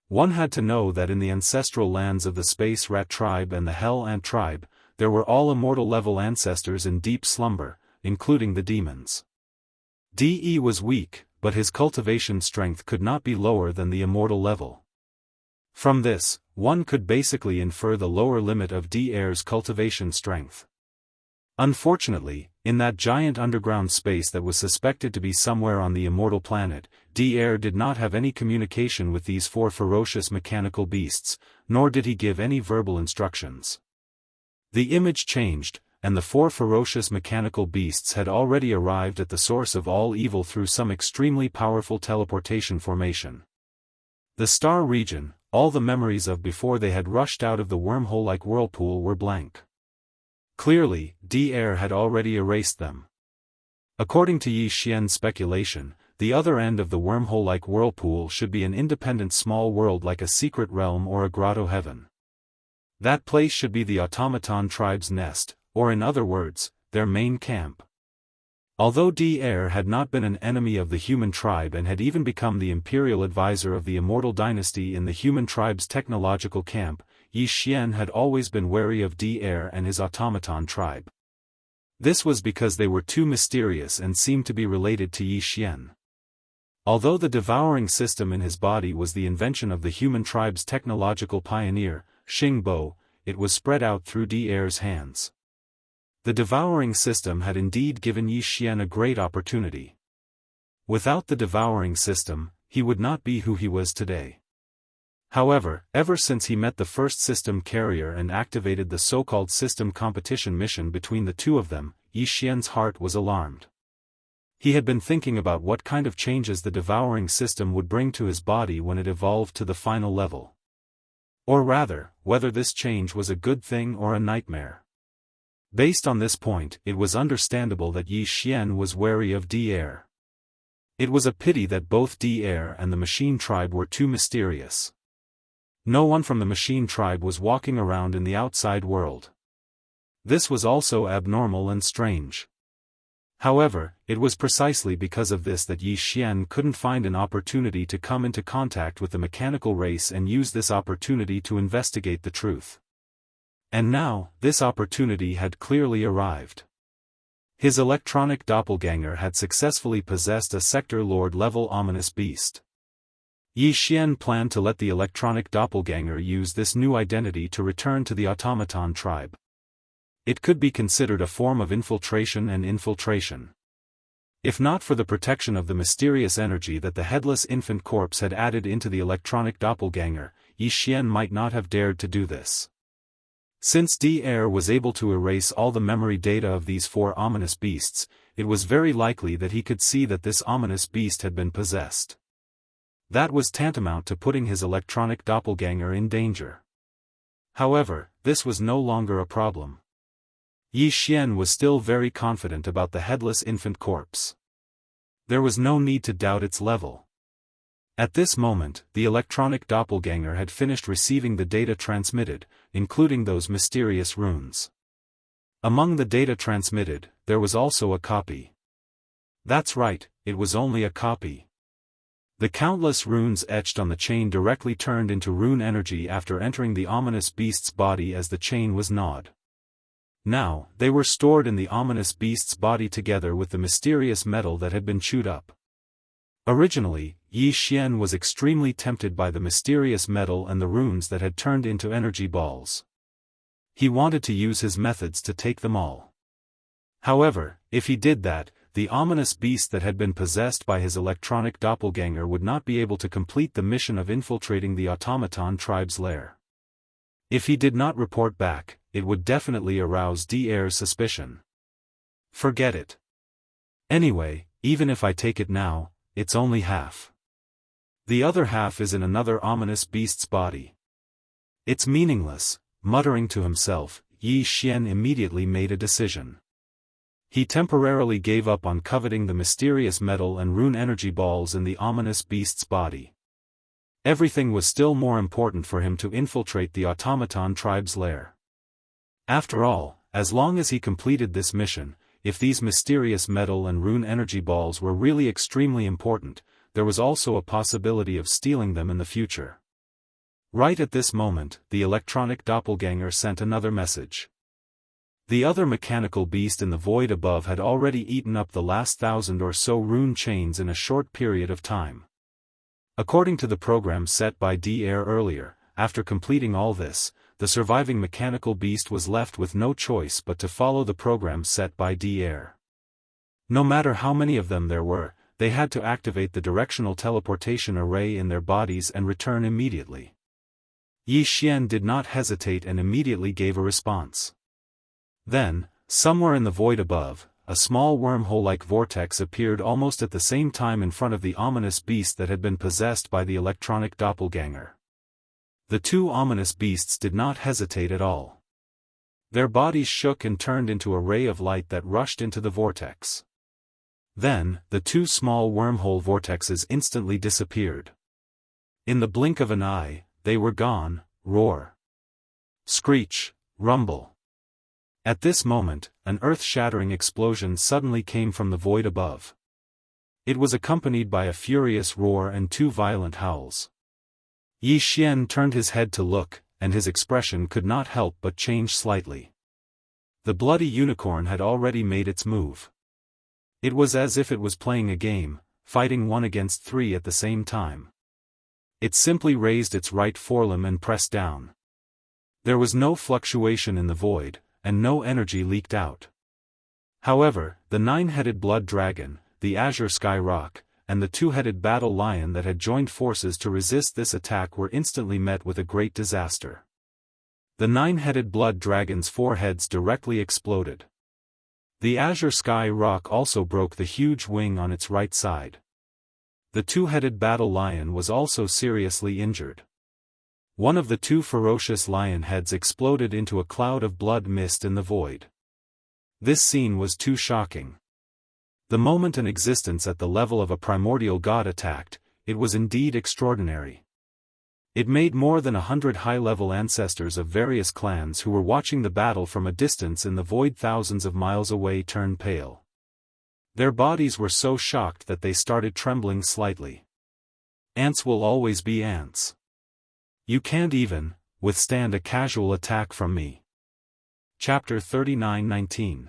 One had to know that in the ancestral lands of the Space Rat tribe and the Hell Ant tribe, there were all immortal-level ancestors in deep slumber, including the demons. De was weak, but his cultivation strength could not be lower than the immortal level. From this, one could basically infer the lower limit of Daoist's cultivation strength. Unfortunately, in that giant underground space that was suspected to be somewhere on the immortal planet, Daoist did not have any communication with these 4 ferocious mechanical beasts, nor did he give any verbal instructions. The image changed, and the 4 ferocious mechanical beasts had already arrived at the source of all evil through some extremely powerful teleportation formation. The star region, all the memories of before they had rushed out of the wormhole-like whirlpool were blank. Clearly, Daoist had already erased them. According to Yi Xian's speculation, the other end of the wormhole-like whirlpool should be an independent small world like a secret realm or a grotto heaven. That place should be the automaton tribe's nest, or in other words, their main camp. Although Daoist had not been an enemy of the human tribe and had even become the imperial advisor of the Immortal dynasty in the human tribe's technological camp, Yi Xian had always been wary of Daoist and his automaton tribe. This was because they were too mysterious and seemed to be related to Yi Xian. Although the devouring system in his body was the invention of the human tribe's technological pioneer, Xingbo, it was spread out through Daoist's hands. The devouring system had indeed given Yi Xian a great opportunity. Without the devouring system, he would not be who he was today. However, ever since he met the first system carrier and activated the so-called system competition mission between the two of them, Yi Xian's heart was alarmed. He had been thinking about what kind of changes the devouring system would bring to his body when it evolved to the final level. Or rather, whether this change was a good thing or a nightmare. Based on this point, it was understandable that Yi Xian was wary of Daoist. It was a pity that both Daoist and the machine tribe were too mysterious. No one from the machine tribe was walking around in the outside world. This was also abnormal and strange. However, it was precisely because of this that Yi Xian couldn't find an opportunity to come into contact with the mechanical race and use this opportunity to investigate the truth. And now, this opportunity had clearly arrived. His electronic doppelganger had successfully possessed a sector lord-level ominous beast. Yi Xian planned to let the electronic doppelganger use this new identity to return to the automaton tribe. It could be considered a form of infiltration and infiltration. If not for the protection of the mysterious energy that the headless infant corpse had added into the electronic doppelganger, Yi Xian might not have dared to do this. Since Daoist was able to erase all the memory data of these 4 ominous beasts, it was very likely that he could see that this ominous beast had been possessed. That was tantamount to putting his electronic doppelganger in danger. However, this was no longer a problem. Yi Xian was still very confident about the headless infant corpse. There was no need to doubt its level. At this moment, the electronic doppelganger had finished receiving the data transmitted, including those mysterious runes. Among the data transmitted, there was also a copy. That's right, it was only a copy. The countless runes etched on the chain directly turned into rune energy after entering the ominous beast's body as the chain was gnawed. Now, they were stored in the ominous beast's body together with the mysterious metal that had been chewed up. Originally, Yi Xian was extremely tempted by the mysterious metal and the runes that had turned into energy balls. He wanted to use his methods to take them all. However, if he did that, the ominous beast that had been possessed by his electronic doppelganger would not be able to complete the mission of infiltrating the automaton tribe's lair. If he did not report back, it would definitely arouse D'Air's suspicion. Forget it. Anyway, even if I take it now, it's only half. The other half is in another ominous beast's body. It's meaningless. Muttering to himself, Yi Xian immediately made a decision. He temporarily gave up on coveting the mysterious metal and rune energy balls in the ominous beast's body. Everything was still more important for him to infiltrate the automaton tribe's lair. After all, as long as he completed this mission, if these mysterious metal and rune energy balls were really extremely important, there was also a possibility of stealing them in the future. Right at this moment, the electronic doppelganger sent another message. The other mechanical beast in the void above had already eaten up the last 1,000 or so rune chains in a short period of time. According to the program set by D'Air earlier, after completing all this, the surviving mechanical beast was left with no choice but to follow the program set by D'Air. No matter how many of them there were, they had to activate the directional teleportation array in their bodies and return immediately. Yi Xian did not hesitate and immediately gave a response. Then, somewhere in the void above, a small wormhole-like vortex appeared almost at the same time in front of the ominous beast that had been possessed by the electronic doppelganger. The two ominous beasts did not hesitate at all. Their bodies shook and turned into a ray of light that rushed into the vortex. Then, the two small wormhole vortexes instantly disappeared. In the blink of an eye, they were gone. Roar, screech, rumble. At this moment, an earth-shattering explosion suddenly came from the void above. It was accompanied by a furious roar and two violent howls. Yi Xian turned his head to look, and his expression could not help but change slightly. The bloody unicorn had already made its move. It was as if it was playing a game, fighting 1 against 3 at the same time. It simply raised its right forelimb and pressed down. There was no fluctuation in the void, and no energy leaked out. However, the 9-headed blood dragon, the azure sky rock, and the 2-headed battle lion that had joined forces to resist this attack were instantly met with a great disaster. The 9-headed blood dragon's 4 heads directly exploded. The azure sky rock also broke the huge wing on its right side. The 2-headed battle lion was also seriously injured. One of the 2 ferocious lion heads exploded into a cloud of blood mist in the void. This scene was too shocking. The moment an existence at the level of a primordial god attacked, it was indeed extraordinary. It made more than 100 high-level ancestors of various clans who were watching the battle from a distance in the void thousands of miles away turn pale. Their bodies were so shocked that they started trembling slightly. Ants will always be ants. You can't even withstand a casual attack from me. Chapter 39:19.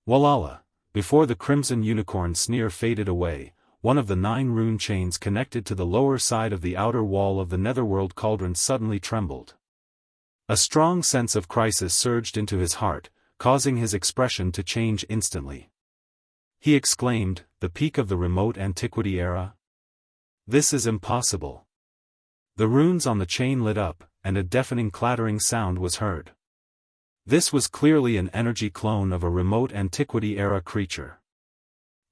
Walala. Before the crimson unicorn sneer faded away, one of the 9 rune chains connected to the lower side of the outer wall of the netherworld cauldron suddenly trembled. A strong sense of crisis surged into his heart, causing his expression to change instantly. He exclaimed, "The peak of the remote antiquity era? This is impossible." The runes on the chain lit up, and a deafening clattering sound was heard. This was clearly an energy clone of a remote antiquity era creature.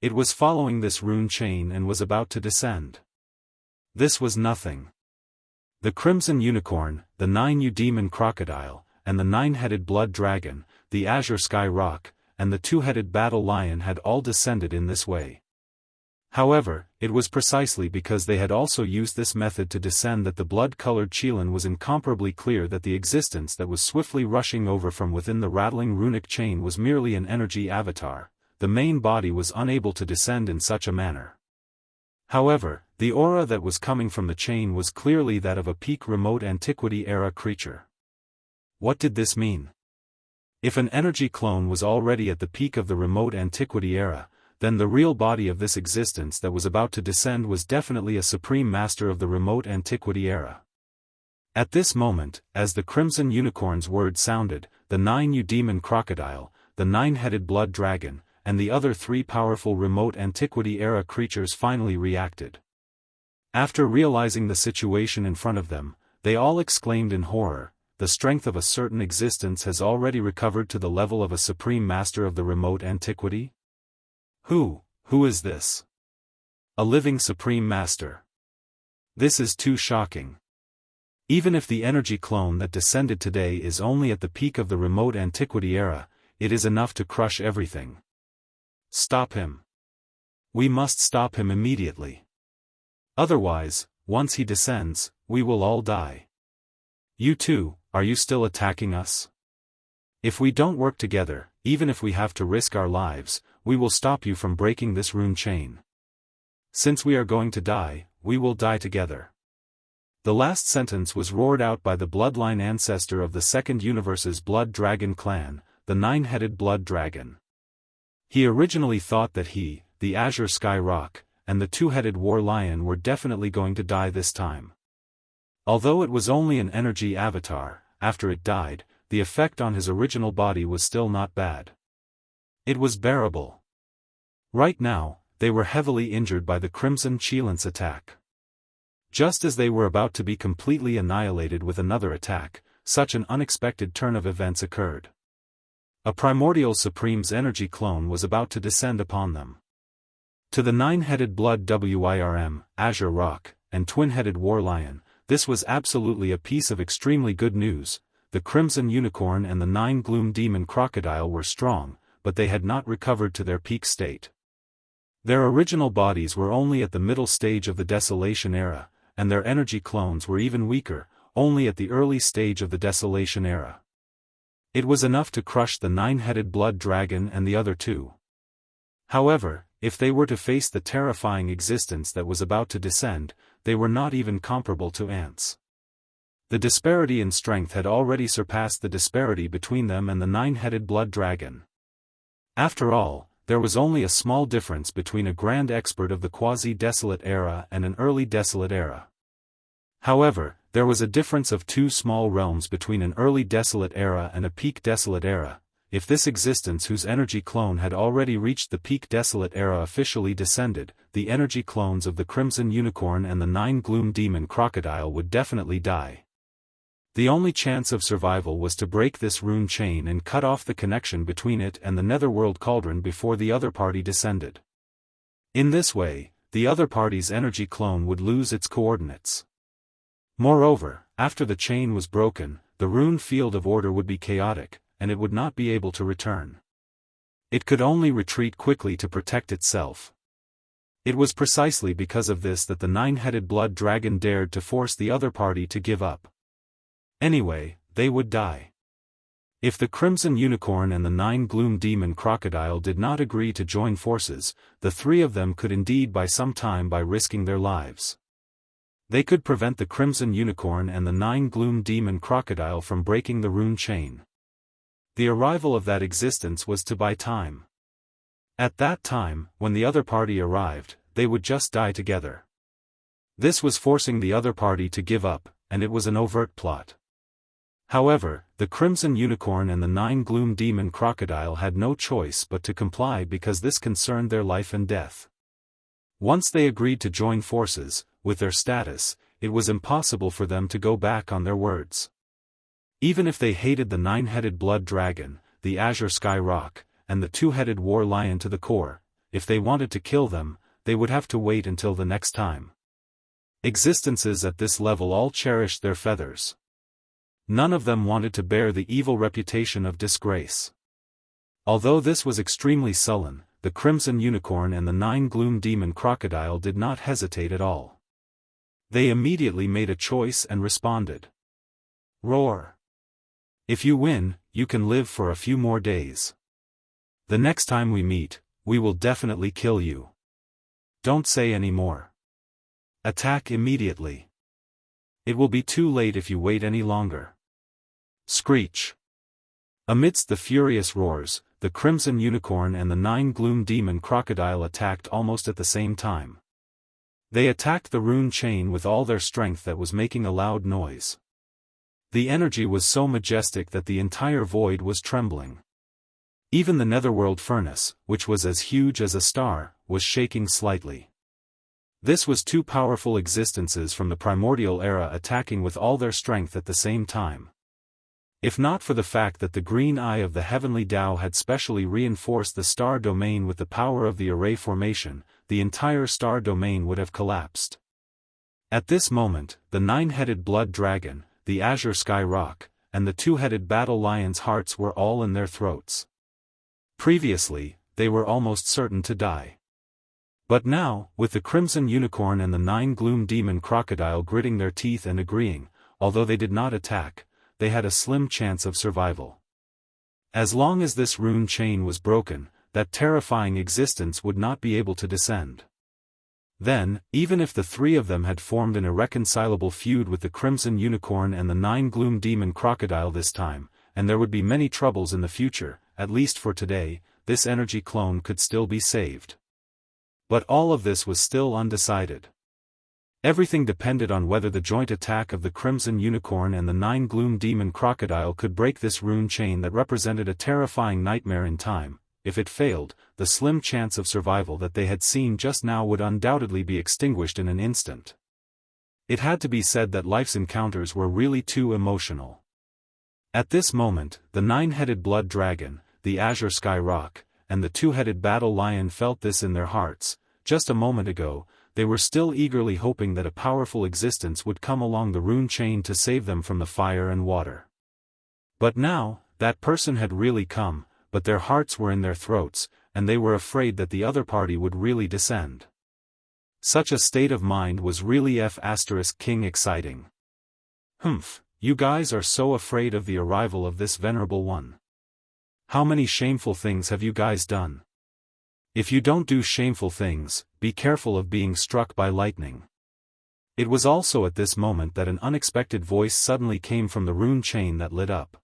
It was following this rune chain and was about to descend. This was nothing. The crimson unicorn, the 9-demon crocodile, and the 9-headed blood dragon, the azure sky rock, and the 2-headed battle lion had all descended in this way. However, it was precisely because they had also used this method to descend that the blood-colored Qilin was incomparably clear that the existence that was swiftly rushing over from within the rattling runic chain was merely an energy avatar. The main body was unable to descend in such a manner. However, the aura that was coming from the chain was clearly that of a peak remote antiquity era creature. What did this mean? If an energy clone was already at the peak of the remote antiquity era, then the real body of this existence that was about to descend was definitely a supreme master of the remote antiquity era. At this moment, as the crimson unicorn's word sounded, the 9-demon crocodile, the 9-headed blood dragon, and the other three powerful remote antiquity-era creatures finally reacted. After realizing the situation in front of them, they all exclaimed in horror, "The strength of a certain existence has already recovered to the level of a supreme master of the remote antiquity? Who is this? A living supreme master. This is too shocking. Even if the energy clone that descended today is only at the peak of the remote antiquity era, it is enough to crush everything. Stop him. We must stop him immediately. Otherwise, once he descends, we will all die. You too, are you still attacking us? If we don't work together, even if we have to risk our lives, we will stop you from breaking this rune chain. Since we are going to die, we will die together." The last sentence was roared out by the bloodline ancestor of the Second Universe's Blood Dragon clan, the nine-headed Blood Dragon. He originally thought that he, the Azure Sky Rock, and the two-headed War Lion were definitely going to die this time. Although it was only an energy avatar, after it died, the effect on his original body was still not bad. It was bearable. Right now, they were heavily injured by the Crimson Qilan's attack. Just as they were about to be completely annihilated with another attack, such an unexpected turn of events occurred. A primordial Supreme's energy clone was about to descend upon them. To the nine-headed Blood Wyrm, Azure Rock, and twin-headed War Lion, this was absolutely a piece of extremely good news. The Crimson Unicorn and the Nine Gloom Demon Crocodile were strong, but they had not recovered to their peak state. Their original bodies were only at the middle stage of the Desolation era, and their energy clones were even weaker, only at the early stage of the Desolation era. It was enough to crush the nine-headed Blood Dragon and the other two. However, if they were to face the terrifying existence that was about to descend, they were not even comparable to ants. The disparity in strength had already surpassed the disparity between them and the nine-headed Blood Dragon. After all, there was only a small difference between a grand expert of the quasi-desolate era and an early desolate era. However, there was a difference of two small realms between an early desolate era and a peak desolate era. If this existence whose energy clone had already reached the peak desolate era officially descended, the energy clones of the Crimson Unicorn and the Nine Gloom Demon Crocodile would definitely die. The only chance of survival was to break this rune chain and cut off the connection between it and the Netherworld Cauldron before the other party descended. In this way, the other party's energy clone would lose its coordinates. Moreover, after the chain was broken, the rune field of order would be chaotic, and it would not be able to return. It could only retreat quickly to protect itself. It was precisely because of this that the nine-headed Blood Dragon dared to force the other party to give up. Anyway, they would die. If the Crimson Unicorn and the Nine Gloom Demon Crocodile did not agree to join forces, the three of them could indeed buy some time by risking their lives. They could prevent the Crimson Unicorn and the Nine Gloom Demon Crocodile from breaking the rune chain. The arrival of that existence was to buy time. At that time, when the other party arrived, they would just die together. This was forcing the other party to give up, and it was an overt plot. However, the Crimson Unicorn and the Nine Gloom Demon Crocodile had no choice but to comply because this concerned their life and death. Once they agreed to join forces, with their status, it was impossible for them to go back on their words. Even if they hated the nine-headed Blood Dragon, the Azure Sky Rock, and the two-headed War Lion to the core, if they wanted to kill them, they would have to wait until the next time. Existences at this level all cherished their feathers. None of them wanted to bear the evil reputation of disgrace. Although this was extremely sullen, the Crimson Unicorn and the Nine Gloom Demon Crocodile did not hesitate at all. They immediately made a choice and responded. Roar! If you win, you can live for a few more days. The next time we meet, we will definitely kill you. Don't say any more. Attack immediately. It will be too late if you wait any longer. Screech! Amidst the furious roars, the Crimson Unicorn and the Nine Gloom Demon Crocodile attacked almost at the same time. They attacked the rune chain with all their strength that was making a loud noise. The energy was so majestic that the entire void was trembling. Even the netherworld furnace, which was as huge as a star, was shaking slightly. This was two powerful existences from the primordial era attacking with all their strength at the same time. If not for the fact that the green eye of the heavenly Tao had specially reinforced the star domain with the power of the array formation, the entire star domain would have collapsed. At this moment, the nine-headed blood dragon, the azure sky rock, and the two-headed battle lion's hearts were all in their throats. Previously, they were almost certain to die. But now, with the crimson unicorn and the nine-gloom demon crocodile gritting their teeth and agreeing, although they did not attack, they had a slim chance of survival. As long as this rune chain was broken, that terrifying existence would not be able to descend. Then, even if the three of them had formed an irreconcilable feud with the crimson unicorn and the nine-gloom demon crocodile this time, and there would be many troubles in the future, at least for today, this energy clone could still be saved. But all of this was still undecided. Everything depended on whether the joint attack of the crimson unicorn and the nine-gloom demon crocodile could break this rune chain that represented a terrifying nightmare in time. If it failed, the slim chance of survival that they had seen just now would undoubtedly be extinguished in an instant. It had to be said that life's encounters were really too emotional. At this moment, the nine-headed blood dragon, the azure sky rock, and the two-headed battle lion felt this in their hearts. Just a moment ago, they were still eagerly hoping that a powerful existence would come along the rune chain to save them from the fire and water. But now, that person had really come, but their hearts were in their throats, and they were afraid that the other party would really descend. Such a state of mind was really King exciting. Humph, you guys are so afraid of the arrival of this venerable one. How many shameful things have you guys done? If you don't do shameful things, be careful of being struck by lightning. It was also at this moment that an unexpected voice suddenly came from the rune chain that lit up.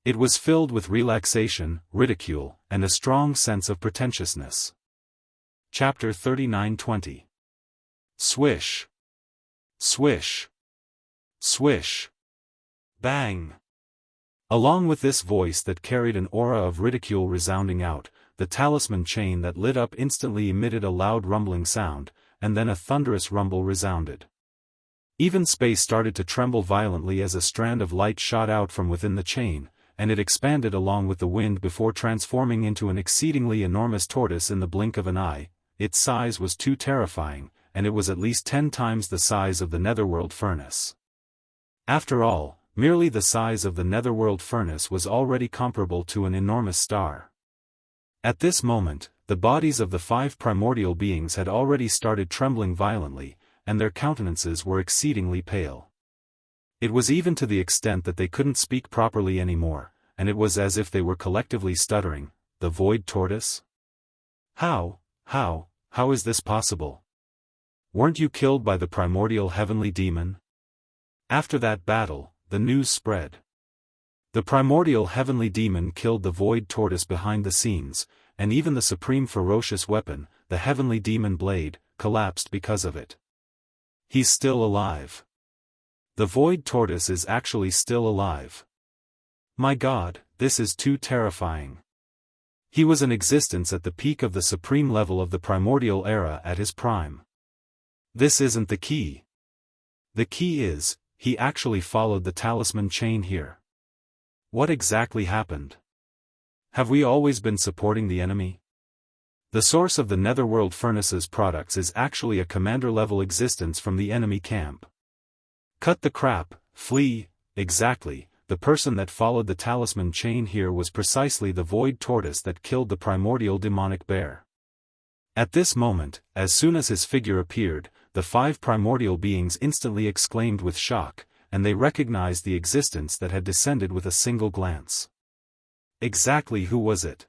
It was filled with relaxation, ridicule, and a strong sense of pretentiousness. Chapter 39:20. Swish. Swish. Swish. Bang. Along with this voice that carried an aura of ridicule resounding out, the talisman chain that lit up instantly emitted a loud rumbling sound, and then a thunderous rumble resounded. Even space started to tremble violently as a strand of light shot out from within the chain, and it expanded along with the wind before transforming into an exceedingly enormous tortoise in the blink of an eye. Its size was too terrifying, and it was at least 10 times the size of the netherworld furnace. After all, merely the size of the netherworld furnace was already comparable to an enormous star. At this moment, the bodies of the 5 primordial beings had already started trembling violently, and their countenances were exceedingly pale. It was even to the extent that they couldn't speak properly anymore, and it was as if they were collectively stuttering. The void tortoise? How is this possible? Weren't you killed by the primordial heavenly demon? After that battle, the news spread. The primordial heavenly demon killed the void tortoise behind the scenes, and even the supreme ferocious weapon, the heavenly demon blade, collapsed because of it. He's still alive. The void tortoise is actually still alive. My God, this is too terrifying. He was in existence at the peak of the supreme level of the primordial era at his prime. This isn't the key. The key is, he actually followed the talisman chain here. What exactly happened? Have we always been supporting the enemy? The source of the netherworld furnace's products is actually a commander-level existence from the enemy camp. Cut the crap, flee. Exactly, the person that followed the talisman chain here was precisely the void tortoise that killed the primordial demonic bear. At this moment, as soon as his figure appeared, the 5 primordial beings instantly exclaimed with shock, and they recognized the existence that had descended with a single glance. Exactly who was it?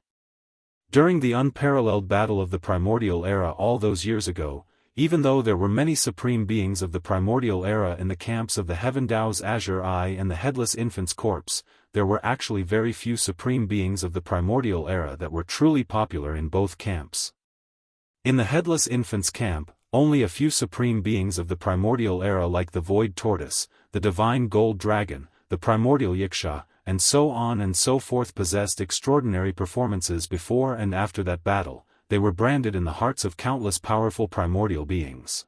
During the unparalleled battle of the primordial era all those years ago, even though there were many supreme beings of the primordial era in the camps of the Heaven Dao's Azure Eye and the Headless Infant's Corpse, there were actually very few supreme beings of the primordial era that were truly popular in both camps. In the Headless Infant's camp, only a few supreme beings of the primordial era like the Void Tortoise, the Divine Gold Dragon, the Primordial Yiksha, and so on and so forth possessed extraordinary performances before and after that battle. They were branded in the hearts of countless powerful primordial beings.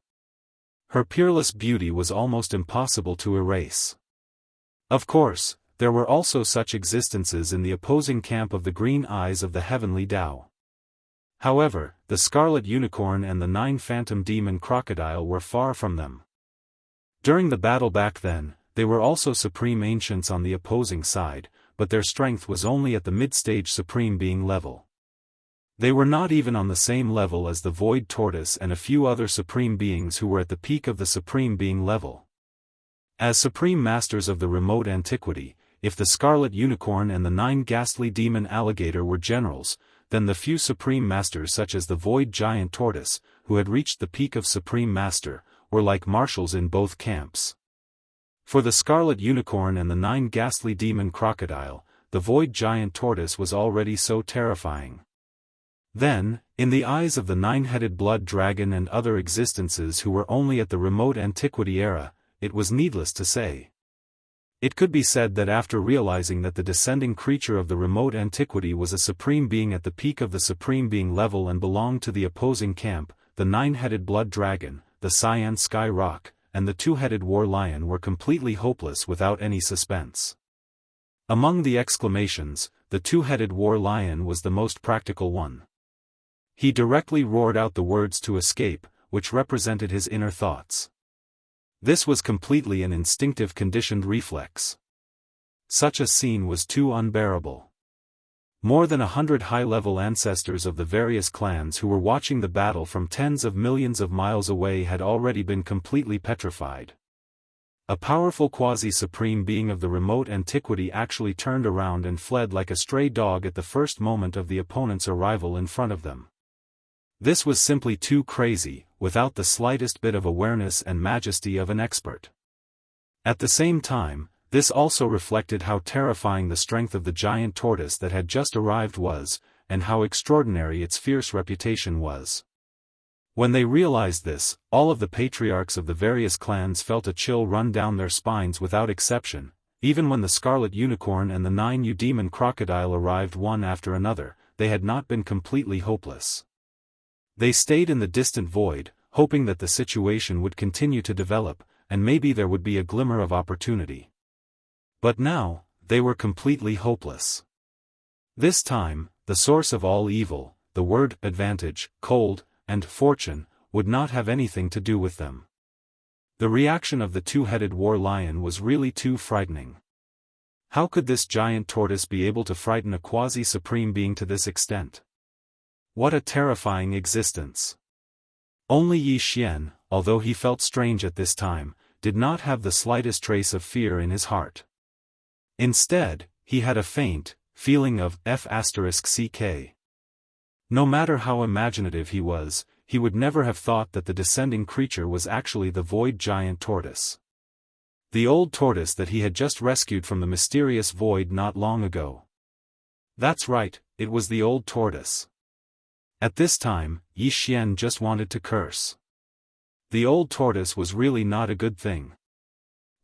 Her peerless beauty was almost impossible to erase. Of course, there were also such existences in the opposing camp of the green eyes of the heavenly Tao. However, the Scarlet Unicorn and the 9 Phantom Demon Crocodile were far from them. During the battle back then, they were also supreme ancients on the opposing side, but their strength was only at the mid-stage supreme being level. They were not even on the same level as the Void Tortoise and a few other supreme beings who were at the peak of the supreme being level. As supreme masters of the remote antiquity, if the Scarlet Unicorn and the 9 Ghastly Demon Alligator were generals, then the few supreme masters such as the Void Giant Tortoise, who had reached the peak of supreme master, were like marshals in both camps. For the Scarlet Unicorn and the 9 Ghastly Demon Crocodile, the Void Giant Tortoise was already so terrifying. Then, in the eyes of the 9-headed blood dragon and other existences who were only at the remote antiquity era, it was needless to say. It could be said that after realizing that the descending creature of the remote antiquity was a supreme being at the peak of the supreme being level and belonged to the opposing camp, the 9-headed blood dragon, the cyan sky rock, and the 2-headed war lion were completely hopeless without any suspense. Among the exclamations, the 2-headed war lion was the most practical one. He directly roared out the words to escape, which represented his inner thoughts. This was completely an instinctive conditioned reflex. Such a scene was too unbearable. More than 100 high-level ancestors of the various clans who were watching the battle from tens of millions of miles away had already been completely petrified. A powerful quasi-supreme being of the remote antiquity actually turned around and fled like a stray dog at the first moment of the opponent's arrival in front of them. This was simply too crazy, without the slightest bit of awareness and majesty of an expert. At the same time, this also reflected how terrifying the strength of the giant tortoise that had just arrived was, and how extraordinary its fierce reputation was. When they realized this, all of the patriarchs of the various clans felt a chill run down their spines without exception. Even when the Scarlet Unicorn and the 9 Demon Crocodile arrived one after another, they had not been completely hopeless. They stayed in the distant void, hoping that the situation would continue to develop, and maybe there would be a glimmer of opportunity. But now, they were completely hopeless. This time, the source of all evil, the word advantage, cold, and fortune, would not have anything to do with them. The reaction of the 2-headed war lion was really too frightening. How could this giant tortoise be able to frighten a quasi-supreme being to this extent? What a terrifying existence. Only Yi Xian, although he felt strange at this time, did not have the slightest trace of fear in his heart. Instead, he had a faint feeling of f*ck. No matter how imaginative he was, he would never have thought that the descending creature was actually the Void Giant Tortoise. The old tortoise that he had just rescued from the mysterious void not long ago. That's right, it was the old tortoise. At this time, Yi Xian just wanted to curse. The old tortoise was really not a good thing.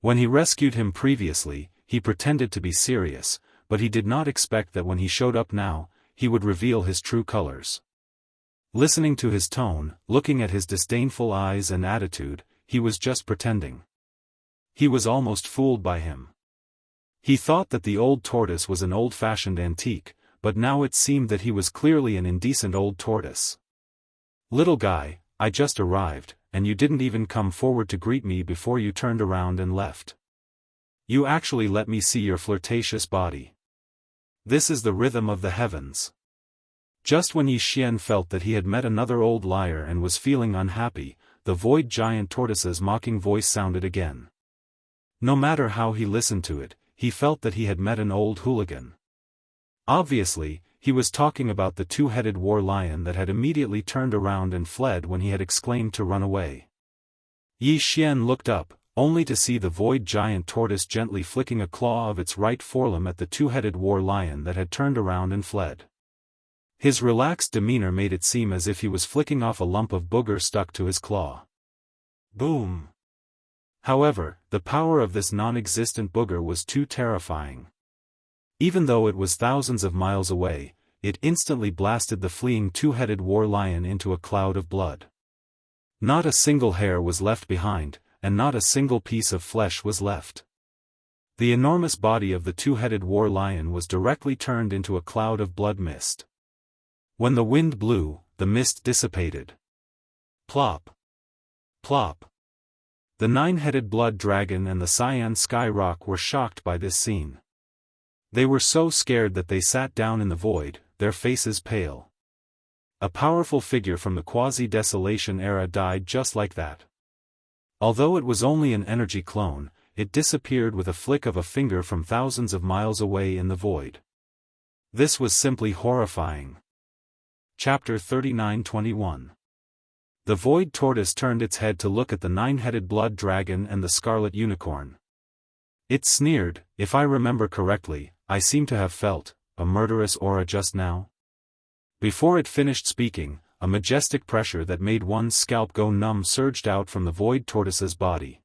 When he rescued him previously, he pretended to be serious, but he did not expect that when he showed up now, he would reveal his true colors. Listening to his tone, looking at his disdainful eyes and attitude, he was just pretending. He was almost fooled by him. He thought that the old tortoise was an old-fashioned antique, but now it seemed that he was clearly an indecent old tortoise. Little guy, I just arrived, and you didn't even come forward to greet me before you turned around and left. You actually let me see your flirtatious body. This is the rhythm of the heavens. Just when Yi Xian felt that he had met another old liar and was feeling unhappy, the Void Giant Tortoise's mocking voice sounded again. No matter how he listened to it, he felt that he had met an old hooligan. Obviously, he was talking about the 2-headed war lion that had immediately turned around and fled when he had exclaimed to run away. Yi Xian looked up, only to see the Void Giant Tortoise gently flicking a claw of its right forelimb at the 2-headed war lion that had turned around and fled. His relaxed demeanor made it seem as if he was flicking off a lump of booger stuck to his claw. Boom! However, the power of this non-existent booger was too terrifying. Even though it was thousands of miles away, it instantly blasted the fleeing two-headed war lion into a cloud of blood. Not a single hair was left behind, and not a single piece of flesh was left. The enormous body of the two-headed war lion was directly turned into a cloud of blood mist. When the wind blew, the mist dissipated. Plop! Plop! The nine-headed blood dragon and the cyan sky rock were shocked by this scene. They were so scared that they sat down in the void, their faces pale. A powerful figure from the quasi-desolation era died just like that. Although it was only an energy clone, it disappeared with a flick of a finger from thousands of miles away in the void. This was simply horrifying. Chapter 39:21. The void tortoise turned its head to look at the nine-headed blood dragon and the scarlet unicorn. It sneered, "If I remember correctly, I seem to have felt a murderous aura just now." Before it finished speaking, a majestic pressure that made one's scalp go numb surged out from the void tortoise's body.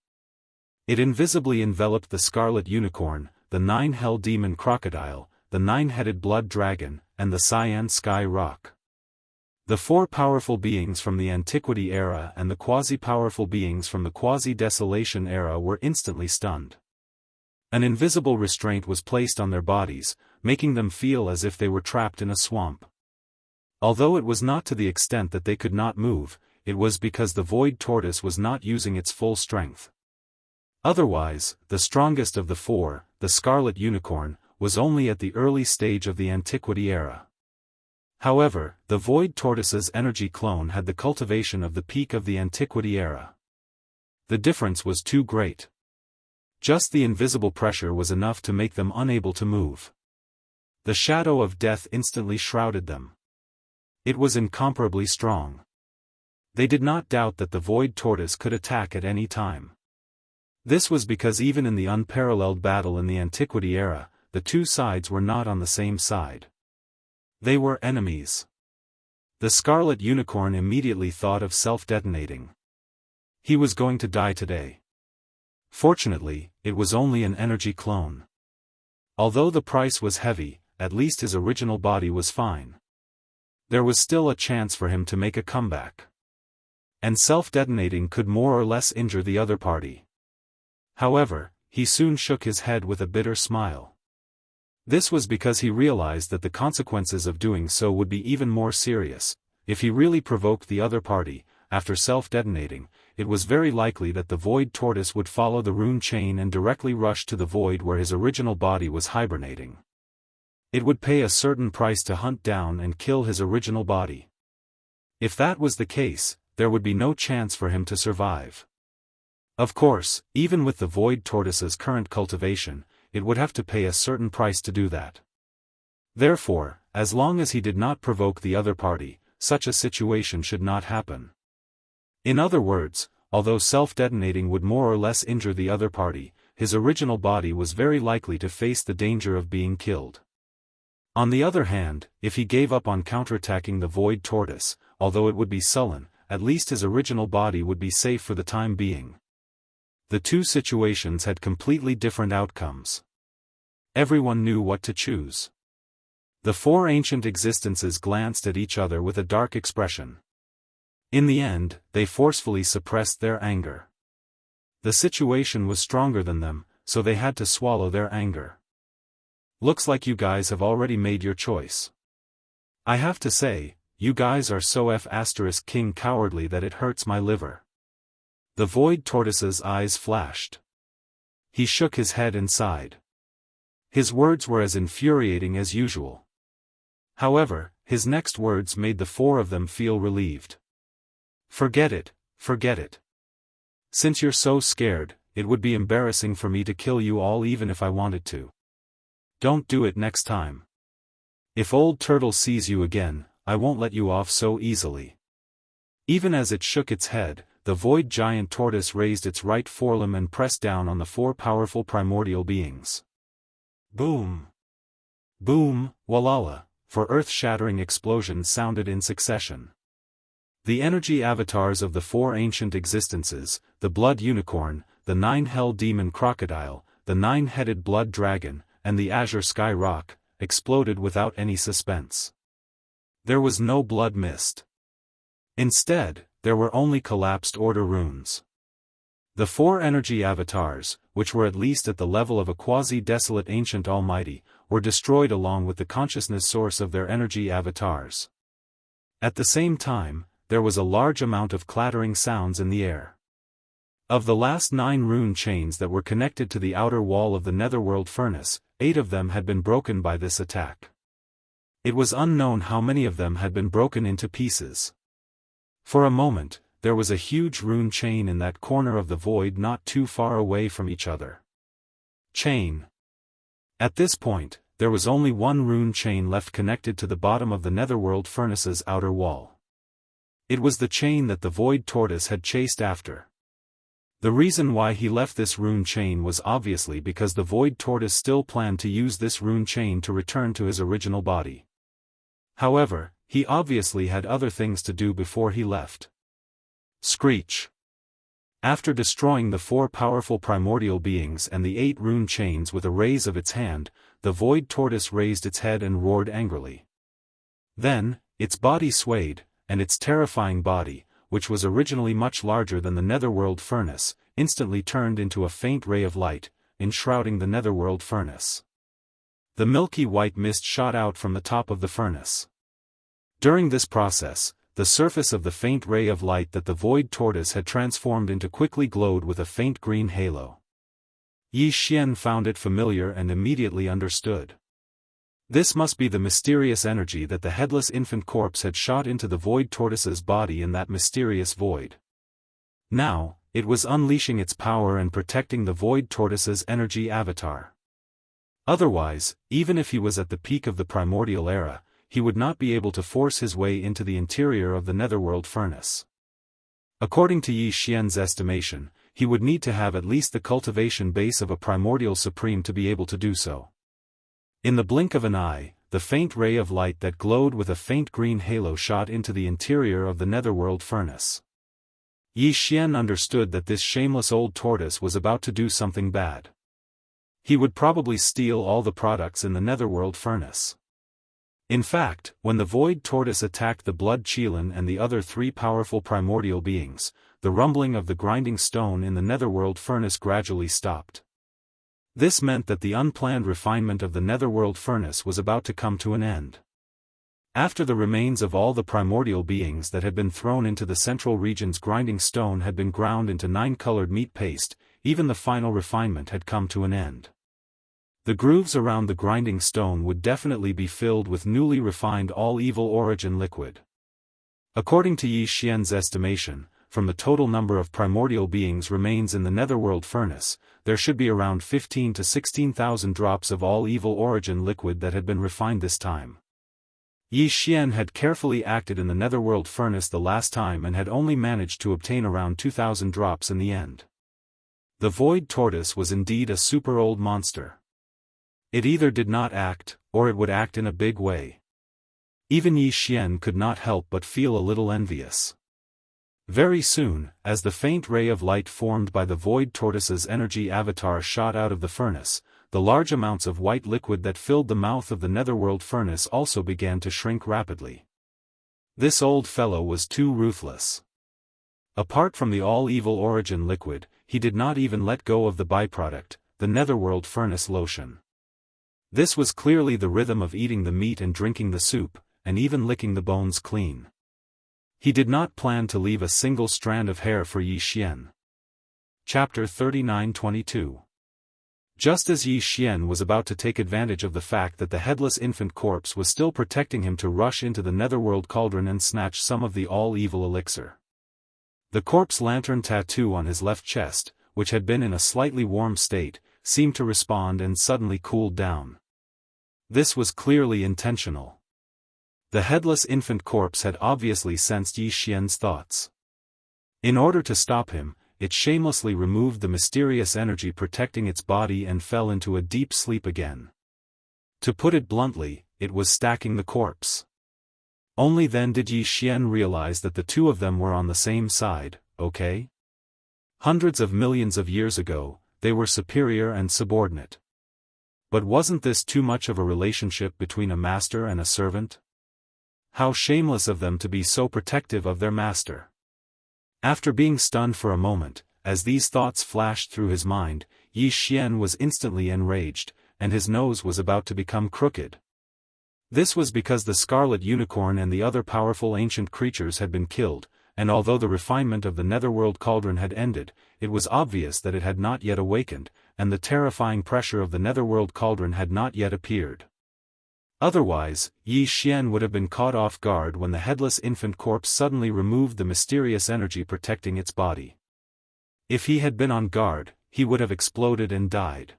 It invisibly enveloped the scarlet unicorn, the nine-hell demon crocodile, the nine-headed blood dragon, and the cyan sky rock. The four powerful beings from the Antiquity era and the quasi-powerful beings from the quasi-desolation era were instantly stunned. An invisible restraint was placed on their bodies, making them feel as if they were trapped in a swamp. Although it was not to the extent that they could not move, it was because the void tortoise was not using its full strength. Otherwise, the strongest of the four, the scarlet unicorn, was only at the early stage of the Antiquity era. However, the void tortoise's energy clone had the cultivation of the peak of the Antiquity era. The difference was too great. Just the invisible pressure was enough to make them unable to move. The shadow of death instantly shrouded them. It was incomparably strong. They did not doubt that the void tortoise could attack at any time. This was because even in the unparalleled battle in the Antiquity era, the two sides were not on the same side. They were enemies. The scarlet unicorn immediately thought of self-detonating. He was going to die today. Fortunately, it was only an energy clone. Although the price was heavy, at least his original body was fine. There was still a chance for him to make a comeback. And self-detonating could more or less injure the other party. However, he soon shook his head with a bitter smile. This was because he realized that the consequences of doing so would be even more serious. If he really provoked the other party, after self-detonating, it was very likely that the void tortoise would follow the rune chain and directly rush to the void where his original body was hibernating. It would pay a certain price to hunt down and kill his original body. If that was the case, there would be no chance for him to survive. Of course, even with the void tortoise's current cultivation, it would have to pay a certain price to do that. Therefore, as long as he did not provoke the other party, such a situation should not happen. In other words, although self-detonating would more or less injure the other party, his original body was very likely to face the danger of being killed. On the other hand, if he gave up on counterattacking the void tortoise, although it would be sullen, at least his original body would be safe for the time being. The two situations had completely different outcomes. Everyone knew what to choose. The four ancient existences glanced at each other with a dark expression. In the end, they forcefully suppressed their anger. The situation was stronger than them, so they had to swallow their anger. Looks like you guys have already made your choice. I have to say, you guys are so F***ing cowardly that it hurts my liver. The void tortoise's eyes flashed. He shook his head and sighed. His words were as infuriating as usual. However, his next words made the four of them feel relieved. Forget it, forget it. Since you're so scared, it would be embarrassing for me to kill you all even if I wanted to. Don't do it next time. If Old Turtle sees you again, I won't let you off so easily. Even as it shook its head, the void giant tortoise raised its right forelimb and pressed down on the four powerful primordial beings. Boom! Boom, walala, for earth-shattering explosions sounded in succession. The energy avatars of the four ancient existences, the blood unicorn, the nine-hell demon crocodile, the nine-headed blood dragon, and the azure sky rock, exploded without any suspense. There was no blood mist. Instead, there were only collapsed order runes. The 4 energy avatars, which were at least at the level of a quasi-desolate ancient almighty, were destroyed along with the consciousness source of their energy avatars. At the same time, there was a large amount of clattering sounds in the air. Of the last 9 rune chains that were connected to the outer wall of the netherworld furnace, 8 of them had been broken by this attack. It was unknown how many of them had been broken into pieces. For a moment, there was a huge rune chain in that corner of the void not too far away from each other. Chain. At this point, there was only one rune chain left connected to the bottom of the netherworld furnace's outer wall. It was the chain that the void tortoise had chased after. The reason why he left this rune chain was obviously because the void tortoise still planned to use this rune chain to return to his original body. However, he obviously had other things to do before he left. Screech. After destroying the 4 powerful primordial beings and the 8 rune chains with a raise of its hand, the void tortoise raised its head and roared angrily. Then, its body swayed, and its terrifying body, which was originally much larger than the netherworld furnace, instantly turned into a faint ray of light, enshrouding the netherworld furnace. The milky white mist shot out from the top of the furnace. During this process, the surface of the faint ray of light that the void tortoise had transformed into quickly glowed with a faint green halo. Yi Xian found it familiar and immediately understood. This must be the mysterious energy that the headless infant corpse had shot into the void tortoise's body in that mysterious void. Now, it was unleashing its power and protecting the void tortoise's energy avatar. Otherwise, even if he was at the peak of the primordial era, he would not be able to force his way into the interior of the netherworld furnace. According to Yi Xian's estimation, he would need to have at least the cultivation base of a primordial supreme to be able to do so. In the blink of an eye, the faint ray of light that glowed with a faint green halo shot into the interior of the netherworld furnace. Yi Xian understood that this shameless old tortoise was about to do something bad. He would probably steal all the products in the netherworld furnace. In fact, when the void tortoise attacked the blood Qilin and the other 3 powerful primordial beings, the rumbling of the grinding stone in the netherworld furnace gradually stopped. This meant that the unplanned refinement of the netherworld furnace was about to come to an end. After the remains of all the primordial beings that had been thrown into the central region's grinding stone had been ground into 9-colored meat paste, even the final refinement had come to an end. The grooves around the grinding stone would definitely be filled with newly refined all-evil origin liquid. According to Yi Xian's estimation, from the total number of primordial beings remains in the netherworld furnace, there should be around 15 to 16,000 drops of all-evil origin liquid that had been refined this time. Yi Xian had carefully acted in the netherworld furnace the last time and had only managed to obtain around 2,000 drops in the end. The void tortoise was indeed a super old monster. It either did not act, or it would act in a big way. Even Yi Xian could not help but feel a little envious. Very soon, as the faint ray of light formed by the void tortoise's energy avatar shot out of the furnace, the large amounts of white liquid that filled the mouth of the netherworld furnace also began to shrink rapidly. This old fellow was too ruthless. Apart from the all-evil origin liquid, he did not even let go of the byproduct, the netherworld furnace lotion. This was clearly the rhythm of eating the meat and drinking the soup, and even licking the bones clean. He did not plan to leave a single strand of hair for Yi Xian. Chapter 39-22. Just as Yi Xian was about to take advantage of the fact that the headless infant corpse was still protecting him to rush into the netherworld cauldron and snatch some of the all-evil elixir. The corpse lantern tattoo on his left chest, which had been in a slightly warm state, seemed to respond and suddenly cooled down. This was clearly intentional. The headless infant corpse had obviously sensed Yi Xian's thoughts. In order to stop him, it shamelessly removed the mysterious energy protecting its body and fell into a deep sleep again. To put it bluntly, it was stacking the corpse. Only then did Yi Xian realize that the two of them were on the same side, okay? Hundreds of millions of years ago, they were superior and subordinate. But wasn't this too much of a relationship between a master and a servant? How shameless of them to be so protective of their master. After being stunned for a moment, as these thoughts flashed through his mind, Yi Xian was instantly enraged, and his nose was about to become crooked. This was because the scarlet unicorn and the other powerful ancient creatures had been killed, and although the refinement of the netherworld cauldron had ended, it was obvious that it had not yet awakened, and the terrifying pressure of the netherworld cauldron had not yet appeared. Otherwise, Yi Xian would have been caught off guard when the headless infant corpse suddenly removed the mysterious energy protecting its body. If he had been on guard, he would have exploded and died.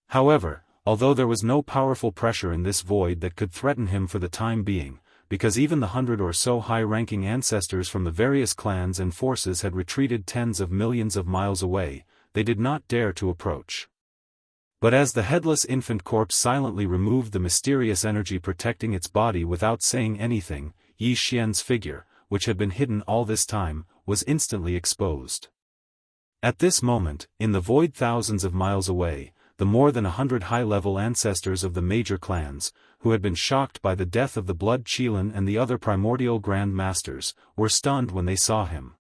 However, although there was no powerful pressure in this void that could threaten him for the time being, because even the 100 or so high-ranking ancestors from the various clans and forces had retreated tens of millions of miles away, they did not dare to approach. But as the headless infant corpse silently removed the mysterious energy protecting its body without saying anything, Yi Xian's figure, which had been hidden all this time, was instantly exposed. At this moment, in the void thousands of miles away, the more than 100 high-level ancestors of the major clans, who had been shocked by the death of the Blood Qilin and the other primordial Grand Masters, were stunned when they saw him.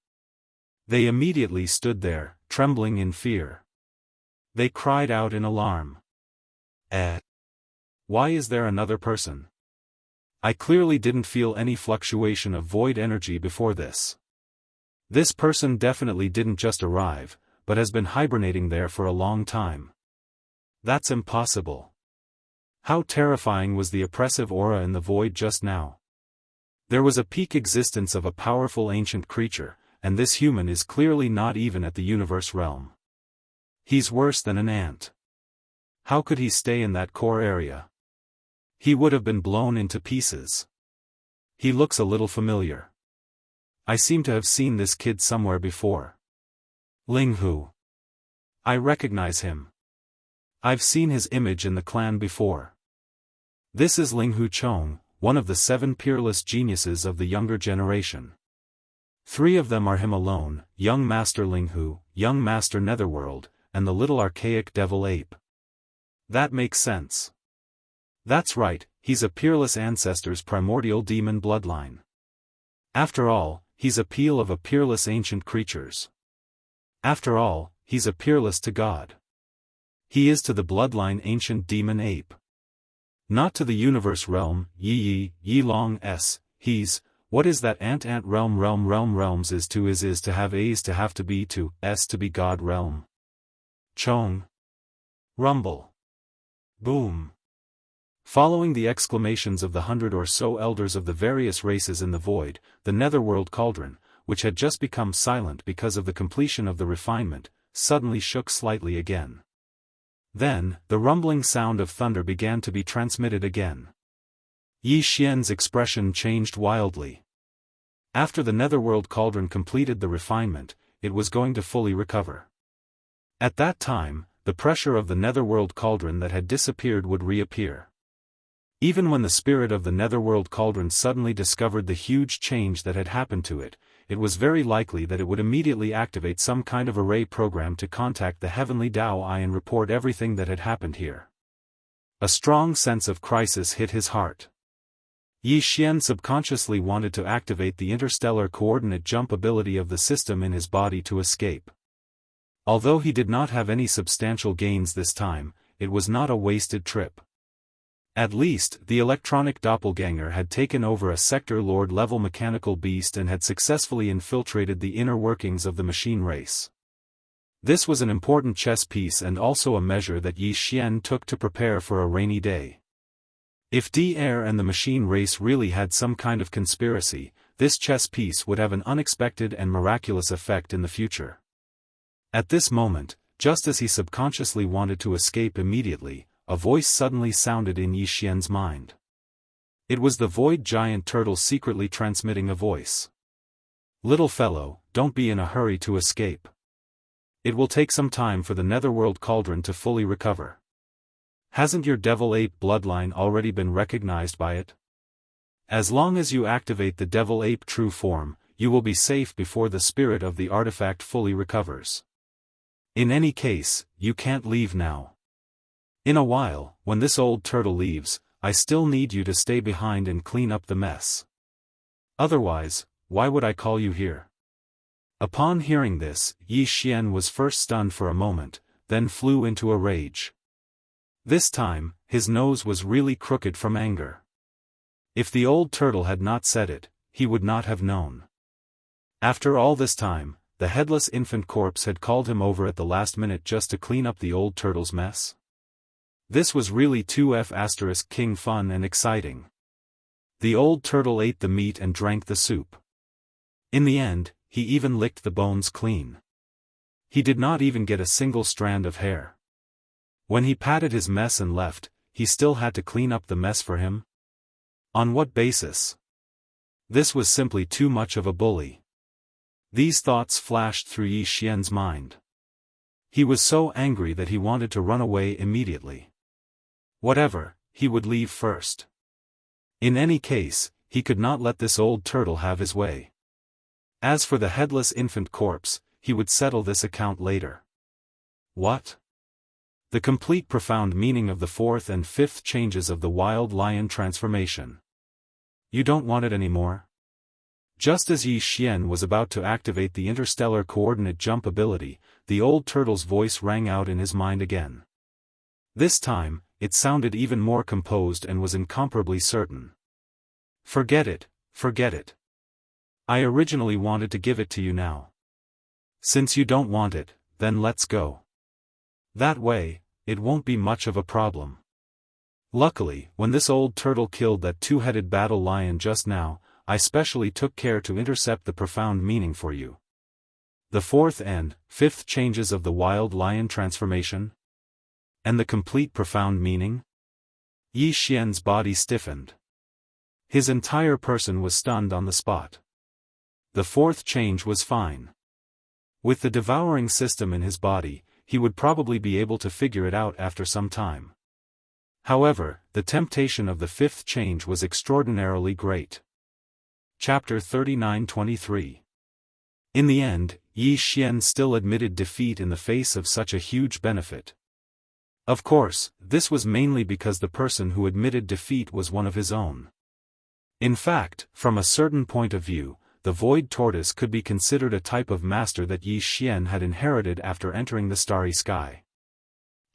They immediately stood there, trembling in fear. They cried out in alarm. Why is there another person? I clearly didn't feel any fluctuation of void energy before this. This person definitely didn't just arrive, but has been hibernating there for a long time. That's impossible. How terrifying was the oppressive aura in the void just now. There was a peak existence of a powerful ancient creature, and this human is clearly not even at the universe realm. He's worse than an ant. How could he stay in that core area? He would have been blown into pieces. He looks a little familiar. I seem to have seen this kid somewhere before. Linghu. I recognize him. I've seen his image in the clan before. This is Linghu Chong, one of the 7 peerless geniuses of the younger generation. 3 of them are him alone, young Master Linghu, young Master Netherworld, and the little archaic devil ape. That makes sense. That's right, he's a peerless ancestor's primordial demon bloodline. After all, he's a peel of a peerless ancient creatures. After all, he's a peerless to God. He is to the bloodline ancient demon ape. Not to the universe realm, Yi Long S, he's, what is that ant realms is to have A's to have to be to, S to be God realm. Chong. Rumble. Boom. Following the exclamations of the 100 or so elders of the various races in the void, the netherworld cauldron, which had just become silent because of the completion of the refinement, suddenly shook slightly again. Then, the rumbling sound of thunder began to be transmitted again. Yi Xian's expression changed wildly. After the netherworld cauldron completed the refinement, it was going to fully recover. At that time, the pressure of the netherworld cauldron that had disappeared would reappear. Even when the spirit of the netherworld cauldron suddenly discovered the huge change that had happened to it, it was very likely that it would immediately activate some kind of array program to contact the heavenly Dao Eye and report everything that had happened here. A strong sense of crisis hit his heart. Yi Xian subconsciously wanted to activate the interstellar coordinate jump ability of the system in his body to escape. Although he did not have any substantial gains this time, it was not a wasted trip. At least, the electronic doppelganger had taken over a sector lord-level mechanical beast and had successfully infiltrated the inner workings of the machine race. This was an important chess piece and also a measure that Yi Xian took to prepare for a rainy day. If D-Air and the machine race really had some kind of conspiracy, this chess piece would have an unexpected and miraculous effect in the future. At this moment, just as he subconsciously wanted to escape immediately, a voice suddenly sounded in Yi Xian's mind. It was the void giant turtle secretly transmitting a voice. Little fellow, don't be in a hurry to escape. It will take some time for the netherworld cauldron to fully recover. Hasn't your devil ape bloodline already been recognized by it? As long as you activate the devil ape true form, you will be safe before the spirit of the artifact fully recovers. In any case, you can't leave now. In a while, when this old turtle leaves, I still need you to stay behind and clean up the mess. Otherwise, why would I call you here? Upon hearing this, Yi Xian was first stunned for a moment, then flew into a rage. This time, his nose was really crooked from anger. If the old turtle had not said it, he would not have known. After all this time, the headless infant corpse had called him over at the last minute just to clean up the old turtle's mess? This was really too King fun and exciting. The old turtle ate the meat and drank the soup. In the end, he even licked the bones clean. He did not even get a single strand of hair. When he patted his mess and left, he still had to clean up the mess for him? On what basis? This was simply too much of a bully. These thoughts flashed through Yi Xian's mind. He was so angry that he wanted to run away immediately. Whatever, he would leave first. In any case, he could not let this old turtle have his way. As for the headless infant corpse, he would settle this account later. What? The complete profound meaning of the fourth and fifth changes of the wild lion transformation. You don't want it anymore? Just as Yi Xian was about to activate the interstellar coordinate jump ability, the old turtle's voice rang out in his mind again. This time, it sounded even more composed and was incomparably certain. Forget it, forget it. I originally wanted to give it to you now. Since you don't want it, then let's go. That way, it won't be much of a problem. Luckily, when this old turtle killed that two-headed battle lion just now, I specially took care to intercept the profound meaning for you. The fourth and fifth changes of the wild lion transformation? And the complete profound meaning? Yi Xian's body stiffened. His entire person was stunned on the spot. The fourth change was fine. With the devouring system in his body, he would probably be able to figure it out after some time. However, the temptation of the fifth change was extraordinarily great. Chapter 39-23. In the end, Yi Xian still admitted defeat in the face of such a huge benefit. Of course, this was mainly because the person who admitted defeat was one of his own. In fact, from a certain point of view, the Void Tortoise could be considered a type of master that Yi Xian had inherited after entering the Starry Sky.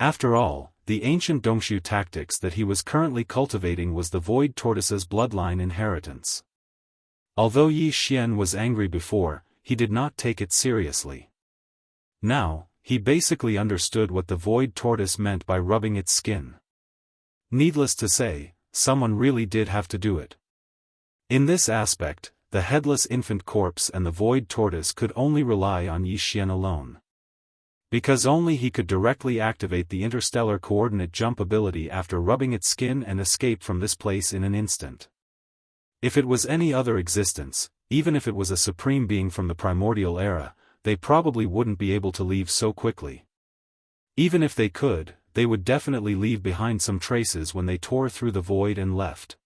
After all, the ancient Dongshu tactics that he was currently cultivating was the Void Tortoise's bloodline inheritance. Although Yi Xian was angry before, he did not take it seriously. Now, he basically understood what the Void Tortoise meant by rubbing its skin. Needless to say, someone really did have to do it. In this aspect, the headless infant corpse and the Void Tortoise could only rely on Yi Xian alone. Because only he could directly activate the interstellar coordinate jump ability after rubbing its skin and escape from this place in an instant. If it was any other existence, even if it was a supreme being from the primordial era, they probably wouldn't be able to leave so quickly. Even if they could, they would definitely leave behind some traces when they tore through the void and left.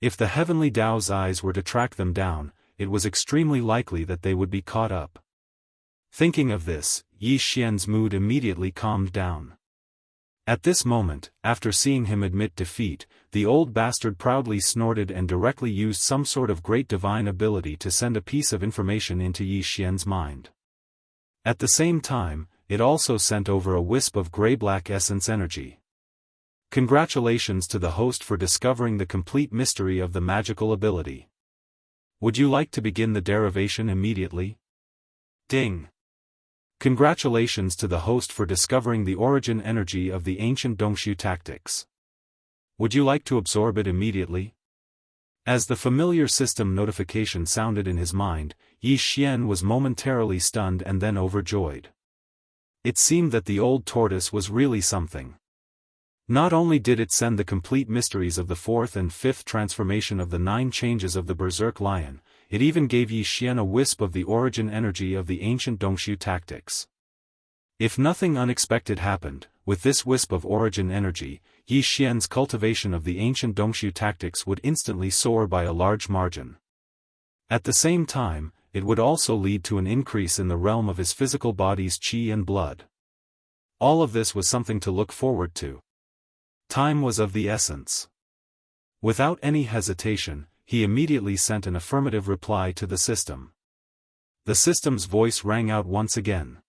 If the heavenly Tao's eyes were to track them down, it was extremely likely that they would be caught up. Thinking of this, Yi Xian's mood immediately calmed down. At this moment, after seeing him admit defeat, the old bastard proudly snorted and directly used some sort of great divine ability to send a piece of information into Yi Xian's mind. At the same time, it also sent over a wisp of gray-black essence energy. Congratulations to the host for discovering the complete mystery of the magical ability. Would you like to begin the derivation immediately? Ding! Congratulations to the host for discovering the origin energy of the ancient Dongshu tactics. Would you like to absorb it immediately? As the familiar system notification sounded in his mind, Yi Xian was momentarily stunned and then overjoyed. It seemed that the old tortoise was really something. Not only did it send the complete mysteries of the fourth and fifth transformation of the 9 changes of the Berserk Lion, it even gave Yi Xian a wisp of the origin energy of the ancient Dongshu tactics. If nothing unexpected happened, with this wisp of origin energy, Yi Xian's cultivation of the ancient Dongshu tactics would instantly soar by a large margin. At the same time, it would also lead to an increase in the realm of his physical body's qi and blood. All of this was something to look forward to. Time was of the essence. Without any hesitation, he immediately sent an affirmative reply to the system. The system's voice rang out once again.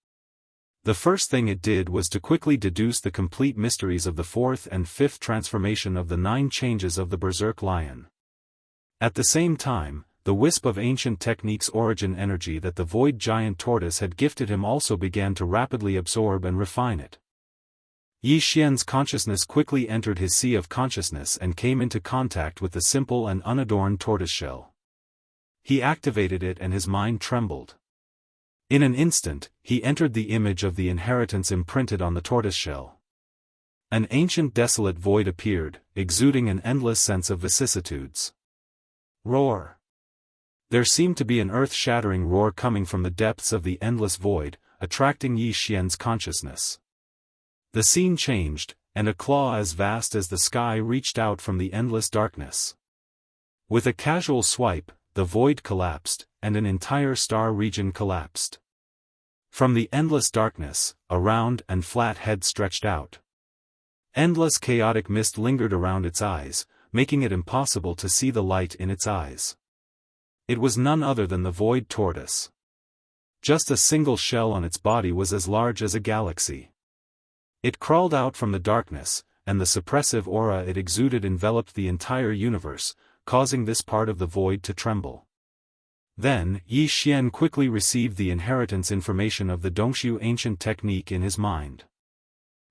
The first thing it did was to quickly deduce the complete mysteries of the fourth and fifth transformation of the 9 changes of the Berserk Lion. At the same time, the wisp of ancient techniques origin energy that the Void Giant Tortoise had gifted him also began to rapidly absorb and refine it. Yi Xian's consciousness quickly entered his sea of consciousness and came into contact with the simple and unadorned tortoiseshell. He activated it and his mind trembled. In an instant, he entered the image of the inheritance imprinted on the tortoiseshell. An ancient desolate void appeared, exuding an endless sense of vicissitudes. Roar! There seemed to be an earth-shattering roar coming from the depths of the endless void, attracting Yi Xian's consciousness. The scene changed, and a claw as vast as the sky reached out from the endless darkness. With a casual swipe, the void collapsed, and an entire star region collapsed. From the endless darkness, a round and flat head stretched out. Endless chaotic mist lingered around its eyes, making it impossible to see the light in its eyes. It was none other than the Void Tortoise. Just a single shell on its body was as large as a galaxy. It crawled out from the darkness, and the suppressive aura it exuded enveloped the entire universe, causing this part of the void to tremble. Then, Yi Xian quickly received the inheritance information of the Dongshu ancient technique in his mind.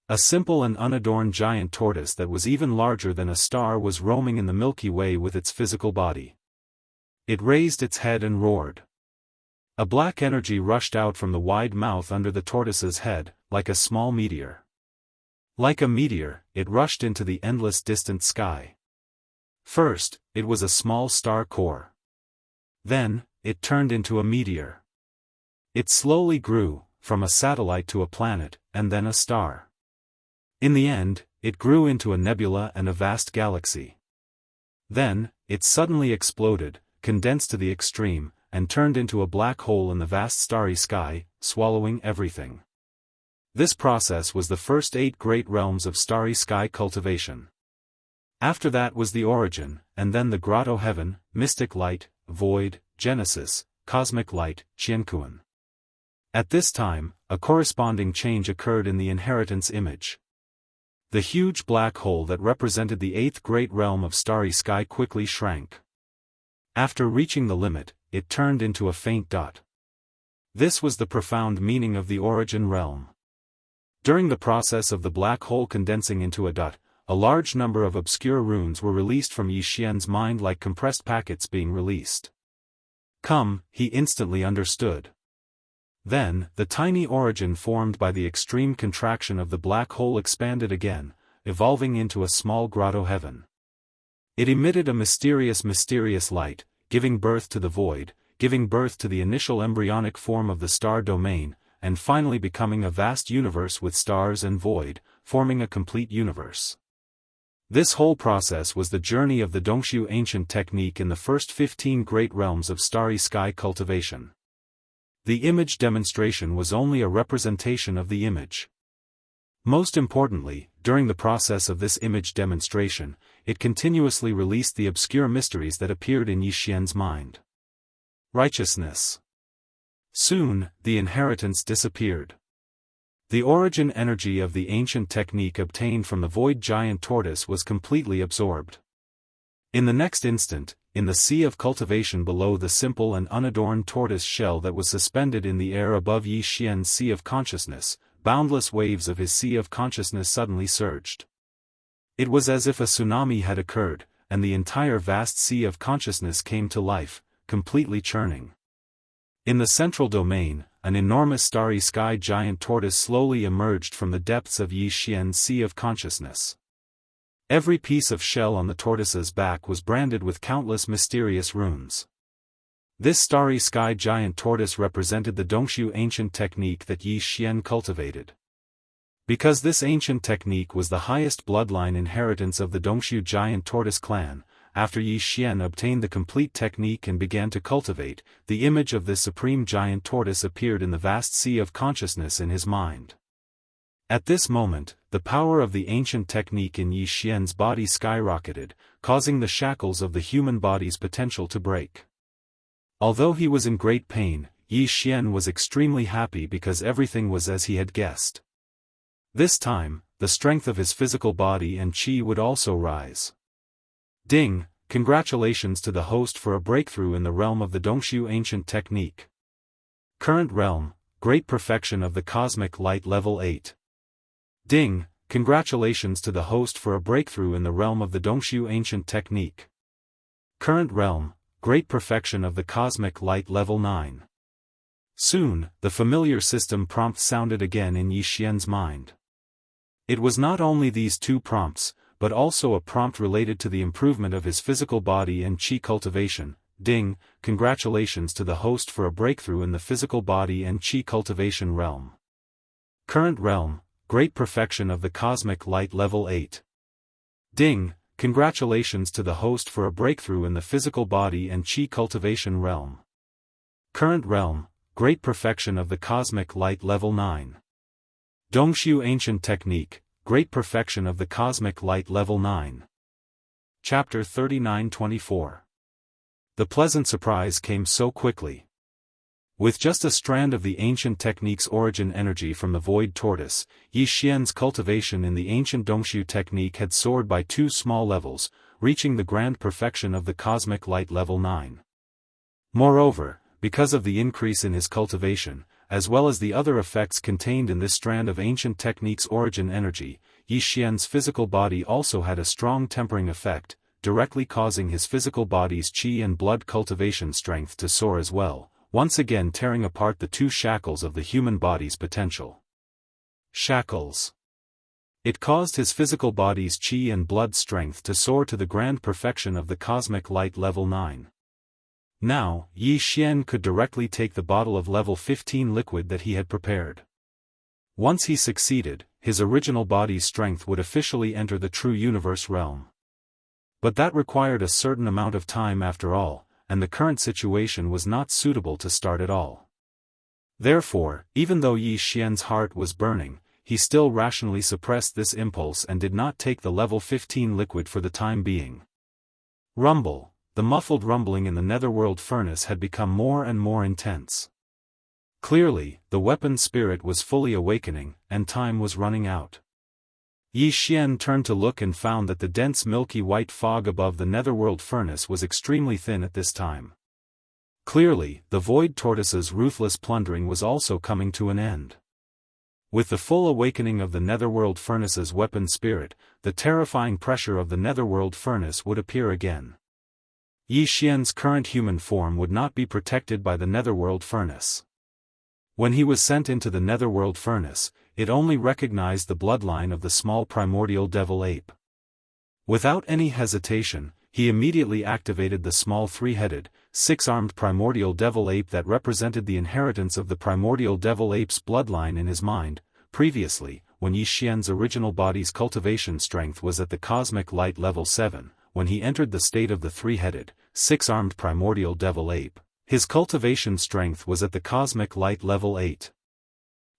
A simple and unadorned giant tortoise that was even larger than a star was roaming in the Milky Way with its physical body. It raised its head and roared. A black energy rushed out from the wide mouth under the tortoise's head, like a small meteor. Like a meteor, it rushed into the endless distant sky. First, it was a small star core. Then, it turned into a meteor. It slowly grew, from a satellite to a planet, and then a star. In the end, it grew into a nebula and a vast galaxy. Then, it suddenly exploded, condensed to the extreme, and turned into a black hole in the vast starry sky, swallowing everything. This process was the first 8 great realms of starry sky cultivation. After that was the origin, and then the grotto heaven, mystic light, void, genesis, cosmic light, Qianquan. At this time, a corresponding change occurred in the inheritance image. The huge black hole that represented the 8th great realm of starry sky quickly shrank. After reaching the limit, it turned into a faint dot. This was the profound meaning of the origin realm. During the process of the black hole condensing into a dot, a large number of obscure runes were released from Yi Xian's mind like compressed packets being released. Come, he instantly understood. Then, the tiny origin formed by the extreme contraction of the black hole expanded again, evolving into a small grotto heaven. It emitted a mysterious light, giving birth to the void, giving birth to the initial embryonic form of the star domain, and finally becoming a vast universe with stars and void, forming a complete universe. This whole process was the journey of the Dongshu ancient technique in the first 15 great realms of starry sky cultivation. The image demonstration was only a representation of the image. Most importantly, during the process of this image demonstration, it continuously released the obscure mysteries that appeared in Yi Xian's mind. Righteousness. Soon, the inheritance disappeared. The origin energy of the ancient technique obtained from the Void Giant Tortoise was completely absorbed. In the next instant, in the sea of cultivation below the simple and unadorned tortoise shell that was suspended in the air above Yi Xian's sea of consciousness, boundless waves of his sea of consciousness suddenly surged. It was as if a tsunami had occurred, and the entire vast sea of consciousness came to life, completely churning. In the central domain, an enormous starry sky giant tortoise slowly emerged from the depths of Yi Xian's sea of consciousness. Every piece of shell on the tortoise's back was branded with countless mysterious runes. This starry sky giant tortoise represented the Dongshu ancient technique that Yi Xian cultivated. Because this ancient technique was the highest bloodline inheritance of the Dongshu giant tortoise clan, after Yi Xian obtained the complete technique and began to cultivate, the image of this supreme giant tortoise appeared in the vast sea of consciousness in his mind. At this moment, the power of the ancient technique in Yi Xian's body skyrocketed, causing the shackles of the human body's potential to break. Although he was in great pain, Yi Xian was extremely happy because everything was as he had guessed. This time, the strength of his physical body and qi would also rise. Ding, congratulations to the host for a breakthrough in the realm of the Dongshu ancient technique. Current realm, great perfection of the cosmic light level 8. Ding, congratulations to the host for a breakthrough in the realm of the Dongshu ancient technique. Current realm, great perfection of the cosmic light level 9. Soon, the familiar system prompt sounded again in Yi Xian's mind. It was not only these two prompts, but also a prompt related to the improvement of his physical body and qi cultivation. Ding, congratulations to the host for a breakthrough in the physical body and qi cultivation realm. Current realm, great perfection of the cosmic light level 8. Ding, congratulations to the host for a breakthrough in the physical body and qi cultivation realm. Current realm, great perfection of the cosmic light level 9. Dongshu ancient technique, great perfection of the cosmic light level 9. Chapter 39-24. The pleasant surprise came so quickly. With just a strand of the ancient technique's origin energy from the void tortoise, Yi Xian's cultivation in the ancient Dongshu technique had soared by 2 small levels, reaching the grand perfection of the cosmic light level 9. Moreover, because of the increase in his cultivation, as well as the other effects contained in this strand of ancient technique's origin energy, Yi Xian's physical body also had a strong tempering effect, directly causing his physical body's qi and blood cultivation strength to soar as well, once again tearing apart the 2 shackles of the human body's potential. Shackles. It caused his physical body's qi and blood strength to soar to the grand perfection of the cosmic light level 9. Now, Yi Xian could directly take the bottle of level 15 liquid that he had prepared. Once he succeeded, his original body's strength would officially enter the true universe realm. But that required a certain amount of time after all, and the current situation was not suitable to start at all. Therefore, even though Yi Xian's heart was burning, he still rationally suppressed this impulse and did not take the level 15 liquid for the time being. Rumble. The muffled rumbling in the netherworld furnace had become more and more intense. Clearly, the weapon spirit was fully awakening, and time was running out. Yi Xian turned to look and found that the dense milky white fog above the netherworld furnace was extremely thin at this time. Clearly, the void tortoise's ruthless plundering was also coming to an end. With the full awakening of the netherworld furnace's weapon spirit, the terrifying pressure of the netherworld furnace would appear again. Yi Xian's current human form would not be protected by the netherworld furnace. When he was sent into the netherworld furnace, it only recognized the bloodline of the small primordial devil ape. Without any hesitation, he immediately activated the small 3-headed, 6-armed primordial devil ape that represented the inheritance of the primordial devil ape's bloodline in his mind. Previously, when Yi Xian's original body's cultivation strength was at the cosmic light level 7, when he entered the state of the 3-headed, 6-armed primordial devil ape, his cultivation strength was at the cosmic light level 8.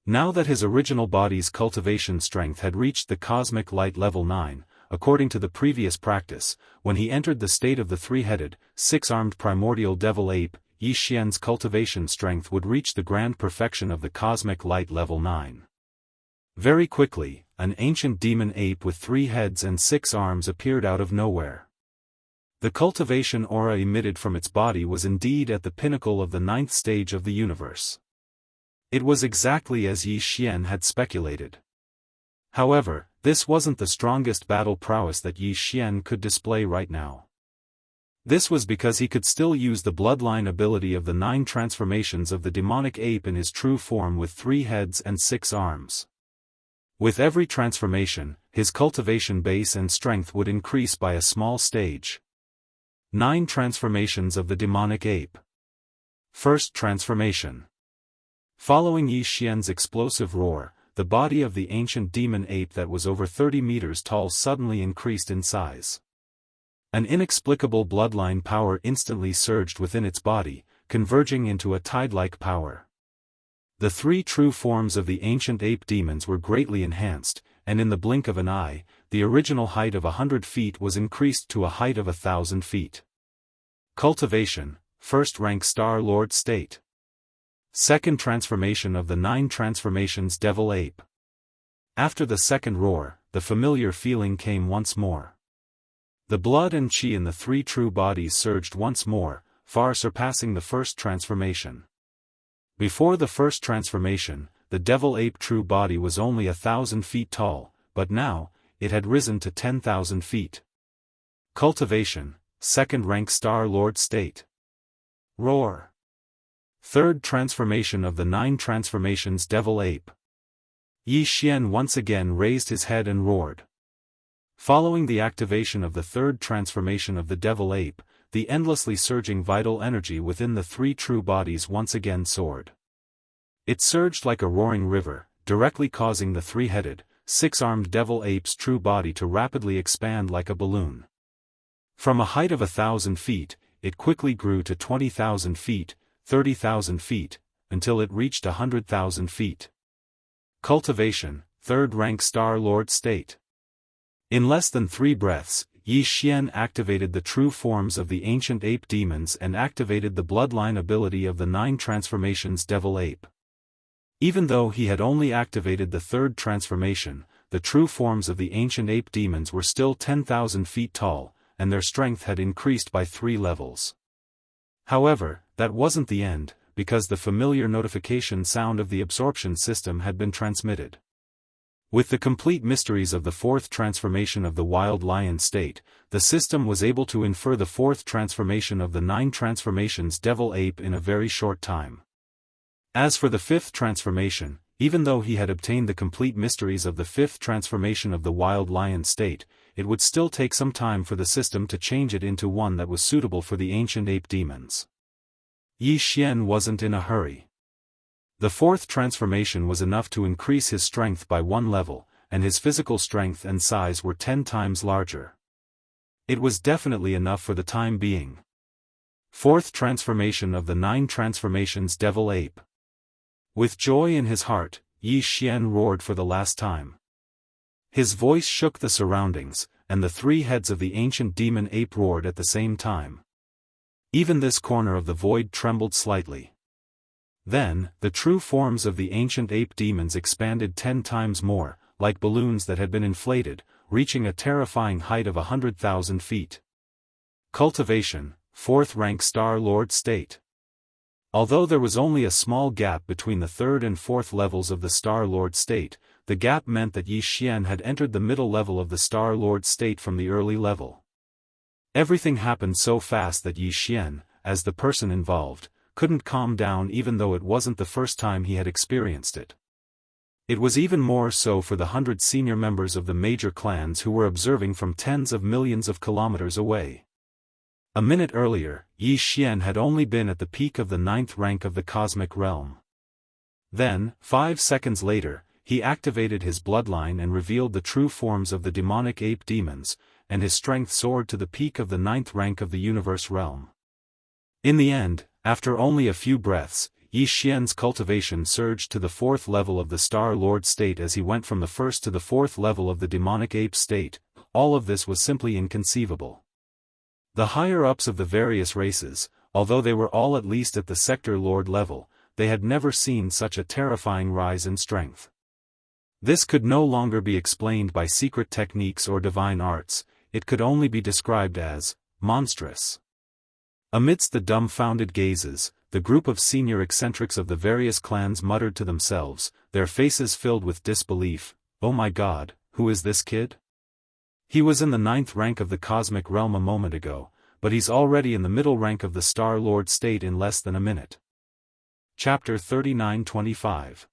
Now that his original body's cultivation strength had reached the cosmic light level 9, according to the previous practice, when he entered the state of the 3-headed, 6-armed primordial devil ape, Yi Xian's cultivation strength would reach the grand perfection of the cosmic light level 9. Very quickly, an ancient demon ape with 3 heads and 6 arms appeared out of nowhere. The cultivation aura emitted from its body was indeed at the pinnacle of the 9th stage of the universe. It was exactly as Yi Xian had speculated. However, this wasn't the strongest battle prowess that Yi Xian could display right now. This was because he could still use the bloodline ability of the 9 transformations of the demonic ape in his true form with 3 heads and 6 arms. With every transformation, his cultivation base and strength would increase by a small stage. 9 transformations of the demonic ape. First transformation. Following Yi Xian's explosive roar, the body of the ancient demon ape that was over 30 meters tall suddenly increased in size. An inexplicable bloodline power instantly surged within its body, converging into a tide-like power. The three true forms of the ancient ape demons were greatly enhanced, and in the blink of an eye, the original height of 100 feet was increased to a height of 1,000 feet. Cultivation, first rank Star Lord State. Second transformation of the 9 transformations Devil Ape. After the second roar, the familiar feeling came once more. The blood and chi in the three true bodies surged once more, far surpassing the first transformation. Before the first transformation, the Devil Ape true body was only 1,000 feet tall, but now, it had risen to 10,000 feet. Cultivation, second rank Star Lord State. Roar. Third transformation of the 9 transformations Devil Ape. Yi Xian once again raised his head and roared. Following the activation of the third transformation of the Devil Ape, the endlessly surging vital energy within the three true bodies once again soared. It surged like a roaring river, directly causing the three-headed, six-armed Devil Ape's true body to rapidly expand like a balloon. From a height of 1,000 feet, it quickly grew to 20,000 feet, 30,000 feet, until it reached 100,000 feet. Cultivation, third rank Star Lord State. In less than 3 breaths, Yi Xian activated the true forms of the ancient ape demons and activated the bloodline ability of the 9 transformations Devil Ape. Even though he had only activated the third transformation, the true forms of the ancient ape demons were still 10,000 feet tall, and their strength had increased by 3 levels. However, that wasn't the end, because the familiar notification sound of the absorption system had been transmitted. With the complete mysteries of the 4th transformation of the wild lion state, the system was able to infer the 4th transformation of the 9 transformations Devil Ape in a very short time. As for the 5th transformation, even though he had obtained the complete mysteries of the 5th transformation of the wild lion state, it would still take some time for the system to change it into one that was suitable for the ancient ape demons. Yi Xian wasn't in a hurry. The 4th transformation was enough to increase his strength by 1 level, and his physical strength and size were 10 times larger. It was definitely enough for the time being. 4th transformation of the 9 transformations Devil Ape. With joy in his heart, Yi Xian roared for the last time. His voice shook the surroundings, and the 3 heads of the ancient demon ape roared at the same time. Even this corner of the void trembled slightly. Then, the true forms of the ancient ape demons expanded 10 times more, like balloons that had been inflated, reaching a terrifying height of 100,000 feet. Cultivation, 4th rank Star Lord State. Although there was only a small gap between the 3rd and 4th levels of the Star Lord State, the gap meant that Yi Xian had entered the middle level of the Star Lord State from the early level. Everything happened so fast that Yi Xian, as the person involved, couldn't calm down even though it wasn't the first time he had experienced it. It was even more so for the 100 senior members of the major clans who were observing from tens of millions of kilometers away. A minute earlier, Yi Xian had only been at the peak of the 9th rank of the cosmic realm. Then, 5 seconds later, he activated his bloodline and revealed the true forms of the demonic ape demons, and his strength soared to the peak of the 9th rank of the universe realm. In the end, after only a few breaths, Yi Xian's cultivation surged to the 4th level of the Star Lord State as he went from the 1st to the 4th level of the demonic ape state. All of this was simply inconceivable. The higher-ups of the various races, although they were all at least at the sector lord level, they had never seen such a terrifying rise in strength. This could no longer be explained by secret techniques or divine arts, it could only be described as monstrous. Amidst the dumbfounded gazes, the group of senior eccentrics of the various clans muttered to themselves, their faces filled with disbelief, "Oh my God, who is this kid? He was in the 9th rank of the cosmic realm a moment ago, but he's already in the middle rank of the Star Lord State in less than a minute." Chapter 39-25.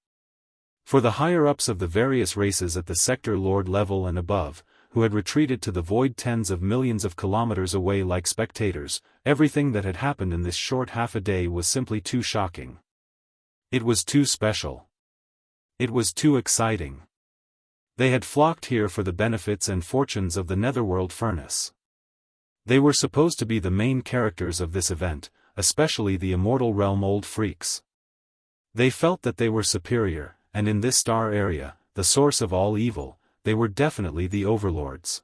For the higher-ups of the various races at the sector lord level and above, who had retreated to the void tens of millions of kilometers away like spectators, everything that had happened in this short half a day was simply too shocking. It was too special. It was too exciting. They had flocked here for the benefits and fortunes of the netherworld furnace. They were supposed to be the main characters of this event, especially the immortal realm old freaks. They felt that they were superior, and in this star area, the source of all evil, they were definitely the overlords.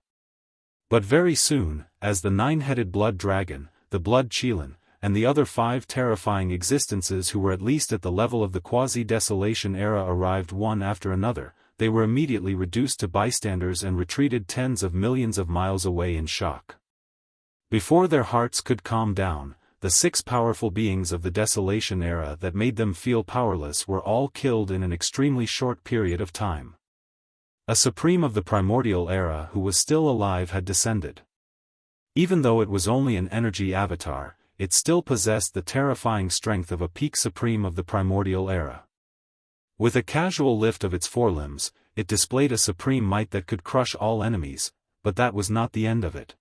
But very soon, as the nine-headed blood dragon, the blood Qilin, and the other 5 terrifying existences who were at least at the level of the quasi-desolation era arrived one after another, they were immediately reduced to bystanders and retreated tens of millions of miles away in shock. Before their hearts could calm down, the 6 powerful beings of the desolation era that made them feel powerless were all killed in an extremely short period of time. A supreme of the primordial era who was still alive had descended. Even though it was only an energy avatar, it still possessed the terrifying strength of a peak supreme of the primordial era. With a casual lift of its forelimbs, it displayed a supreme might that could crush all enemies, but that was not the end of it.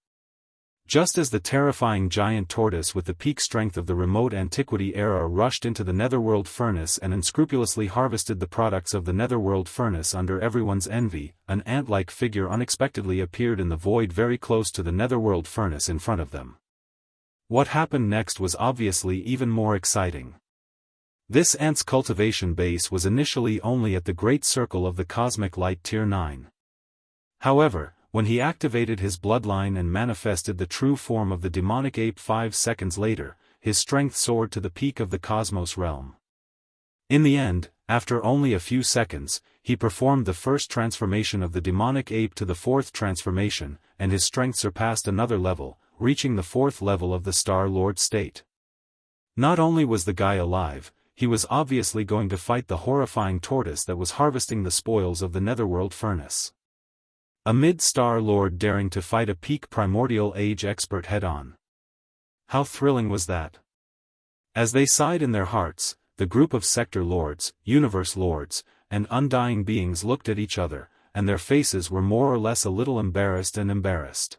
Just as the terrifying giant tortoise with the peak strength of the remote antiquity era rushed into the netherworld furnace and unscrupulously harvested the products of the netherworld furnace under everyone's envy, an ant-like figure unexpectedly appeared in the void very close to the netherworld furnace in front of them. What happened next was obviously even more exciting. This ant's cultivation base was initially only at the Great Circle of the Cosmic Light Tier 9. However, when he activated his bloodline and manifested the true form of the demonic ape 5 seconds later, his strength soared to the peak of the cosmos realm. In the end, after only a few seconds, he performed the first transformation of the demonic ape to the 4th transformation, and his strength surpassed another level, reaching the 4th level of the Star Lord state. Not only was the guy alive, he was obviously going to fight the horrifying tortoise that was harvesting the spoils of the netherworld furnace. A mid-Star Lord daring to fight a peak primordial age expert head-on. How thrilling was that? As they sighed in their hearts, the group of sector lords, universe lords, and undying beings looked at each other, and their faces were more or less a little embarrassed.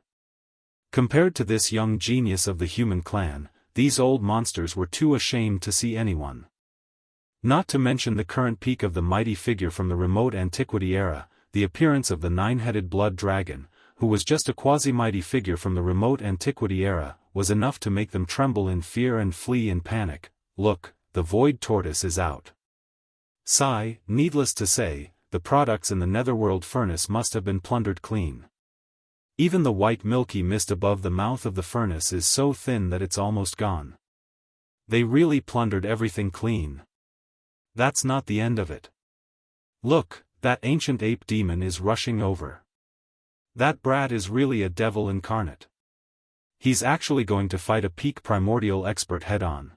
Compared to this young genius of the human clan, these old monsters were too ashamed to see anyone. Not to mention the current peak of the mighty figure from the remote antiquity era, the appearance of the 9-headed blood dragon, who was just a quasi-mighty figure from the remote antiquity era, was enough to make them tremble in fear and flee in panic. Look, the void tortoise is out. Sigh, needless to say, the products in the netherworld furnace must have been plundered clean. Even the white milky mist above the mouth of the furnace is so thin that it's almost gone. They really plundered everything clean. That's not the end of it. Look, that ancient ape demon is rushing over. That brat is really a devil incarnate. He's actually going to fight a peak primordial expert head-on.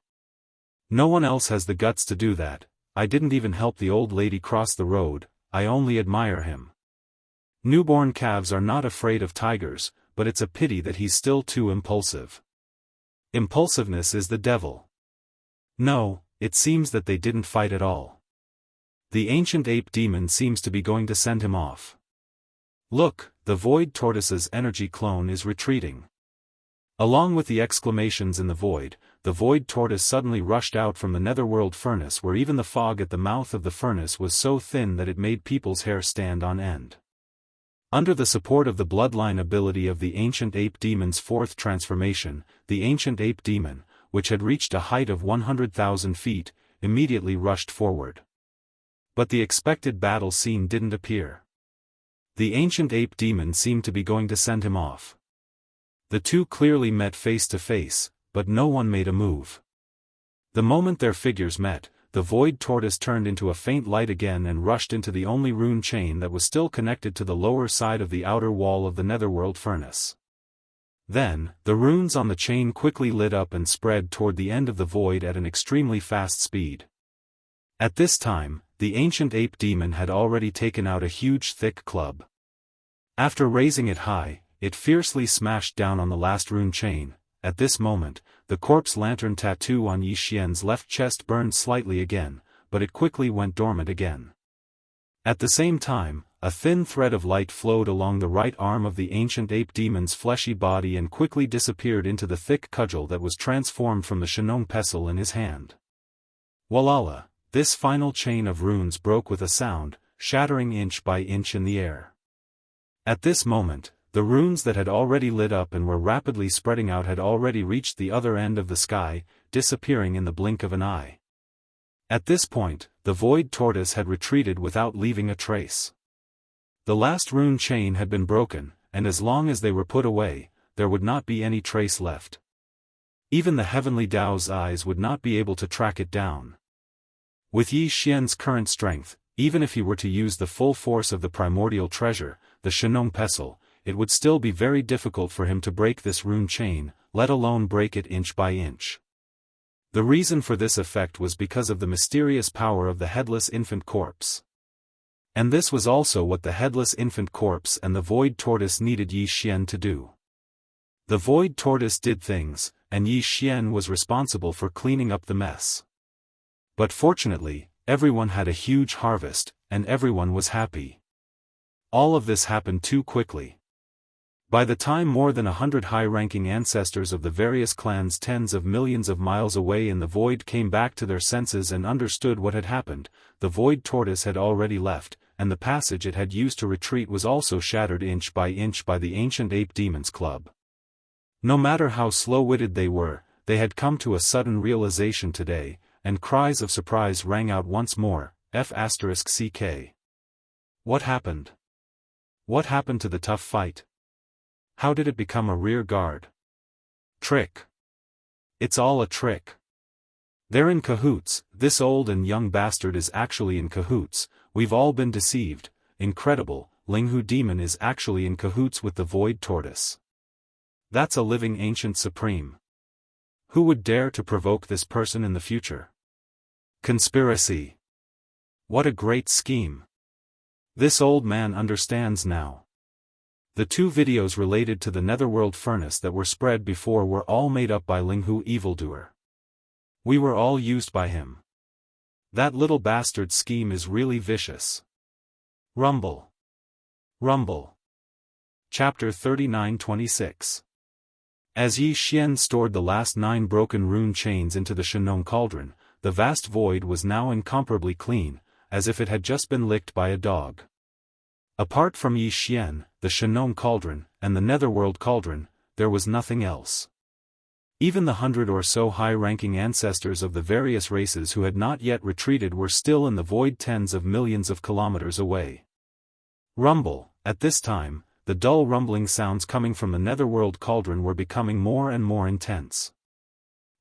No one else has the guts to do that. I didn't even help the old lady cross the road, I only admire him. Newborn calves are not afraid of tigers, but it's a pity that he's still too impulsive. Impulsiveness is the devil. No, it seems that they didn't fight at all. The ancient ape demon seems to be going to send him off. Look, the void tortoise's energy clone is retreating. Along with the exclamations in the void tortoise suddenly rushed out from the netherworld furnace where even the fog at the mouth of the furnace was so thin that it made people's hair stand on end. Under the support of the bloodline ability of the ancient ape demon's 4th transformation, the ancient ape demon, which had reached a height of 100,000 feet, immediately rushed forward. But the expected battle scene didn't appear. The ancient ape demon seemed to be going to send him off. The two clearly met face to face, but no one made a move. The moment their figures met, the void tortoise turned into a faint light again and rushed into the only rune chain that was still connected to the lower side of the outer wall of the netherworld furnace. Then, the runes on the chain quickly lit up and spread toward the end of the void at an extremely fast speed. At this time, the ancient ape demon had already taken out a huge thick club. After raising it high, it fiercely smashed down on the last rune chain. At this moment, the corpse lantern tattoo on Yi Xian's left chest burned slightly again, but it quickly went dormant again. At the same time, a thin thread of light flowed along the right arm of the ancient ape demon's fleshy body and quickly disappeared into the thick cudgel that was transformed from the Shenong pestle in his hand. Walala, this final chain of runes broke with a sound, shattering inch by inch in the air. At this moment, the runes that had already lit up and were rapidly spreading out had already reached the other end of the sky, disappearing in the blink of an eye. At this point, the Void Tortoise had retreated without leaving a trace. The last rune chain had been broken, and as long as they were put away, there would not be any trace left. Even the heavenly Dao's eyes would not be able to track it down. With Yi Xian's current strength, even if he were to use the full force of the primordial treasure, the Shenong Pestle, it would still be very difficult for him to break this rune chain, let alone break it inch by inch. The reason for this effect was because of the mysterious power of the headless infant corpse. And this was also what the headless infant corpse and the Void Tortoise needed Yi Xian to do. The Void Tortoise did things, and Yi Xian was responsible for cleaning up the mess. But fortunately, everyone had a huge harvest, and everyone was happy. All of this happened too quickly. By the time more than 100 high-ranking ancestors of the various clans tens of millions of miles away in the void came back to their senses and understood what had happened, the Void Tortoise had already left, and the passage it had used to retreat was also shattered inch by the ancient Ape Demons Club. No matter how slow-witted they were, they had come to a sudden realization today, and cries of surprise rang out once more, F***CK. What happened? What happened to the tough fight? How did it become a rear guard? Trick. It's all a trick. They're in cahoots, this old and young bastard is actually in cahoots, we've all been deceived, incredible, Linghu Demon is actually in cahoots with the Void Tortoise. That's a living ancient supreme. Who would dare to provoke this person in the future? Conspiracy. What a great scheme. This old man understands now. The 2 videos related to the Netherworld Furnace that were spread before were all made up by Linghu Evildoer. We were all used by him. That little bastard's scheme is really vicious. Rumble. Rumble. Chapter 39-26. As Yi Xian stored the last 9 broken rune chains into the Shenong Cauldron, the vast void was now incomparably clean, as if it had just been licked by a dog. Apart from Yi Xian, the Shenong Cauldron, and the Netherworld Cauldron, there was nothing else. Even the 100 or so high-ranking ancestors of the various races who had not yet retreated were still in the void tens of millions of kilometers away. Rumble. At this time, the dull rumbling sounds coming from the Netherworld Cauldron were becoming more and more intense.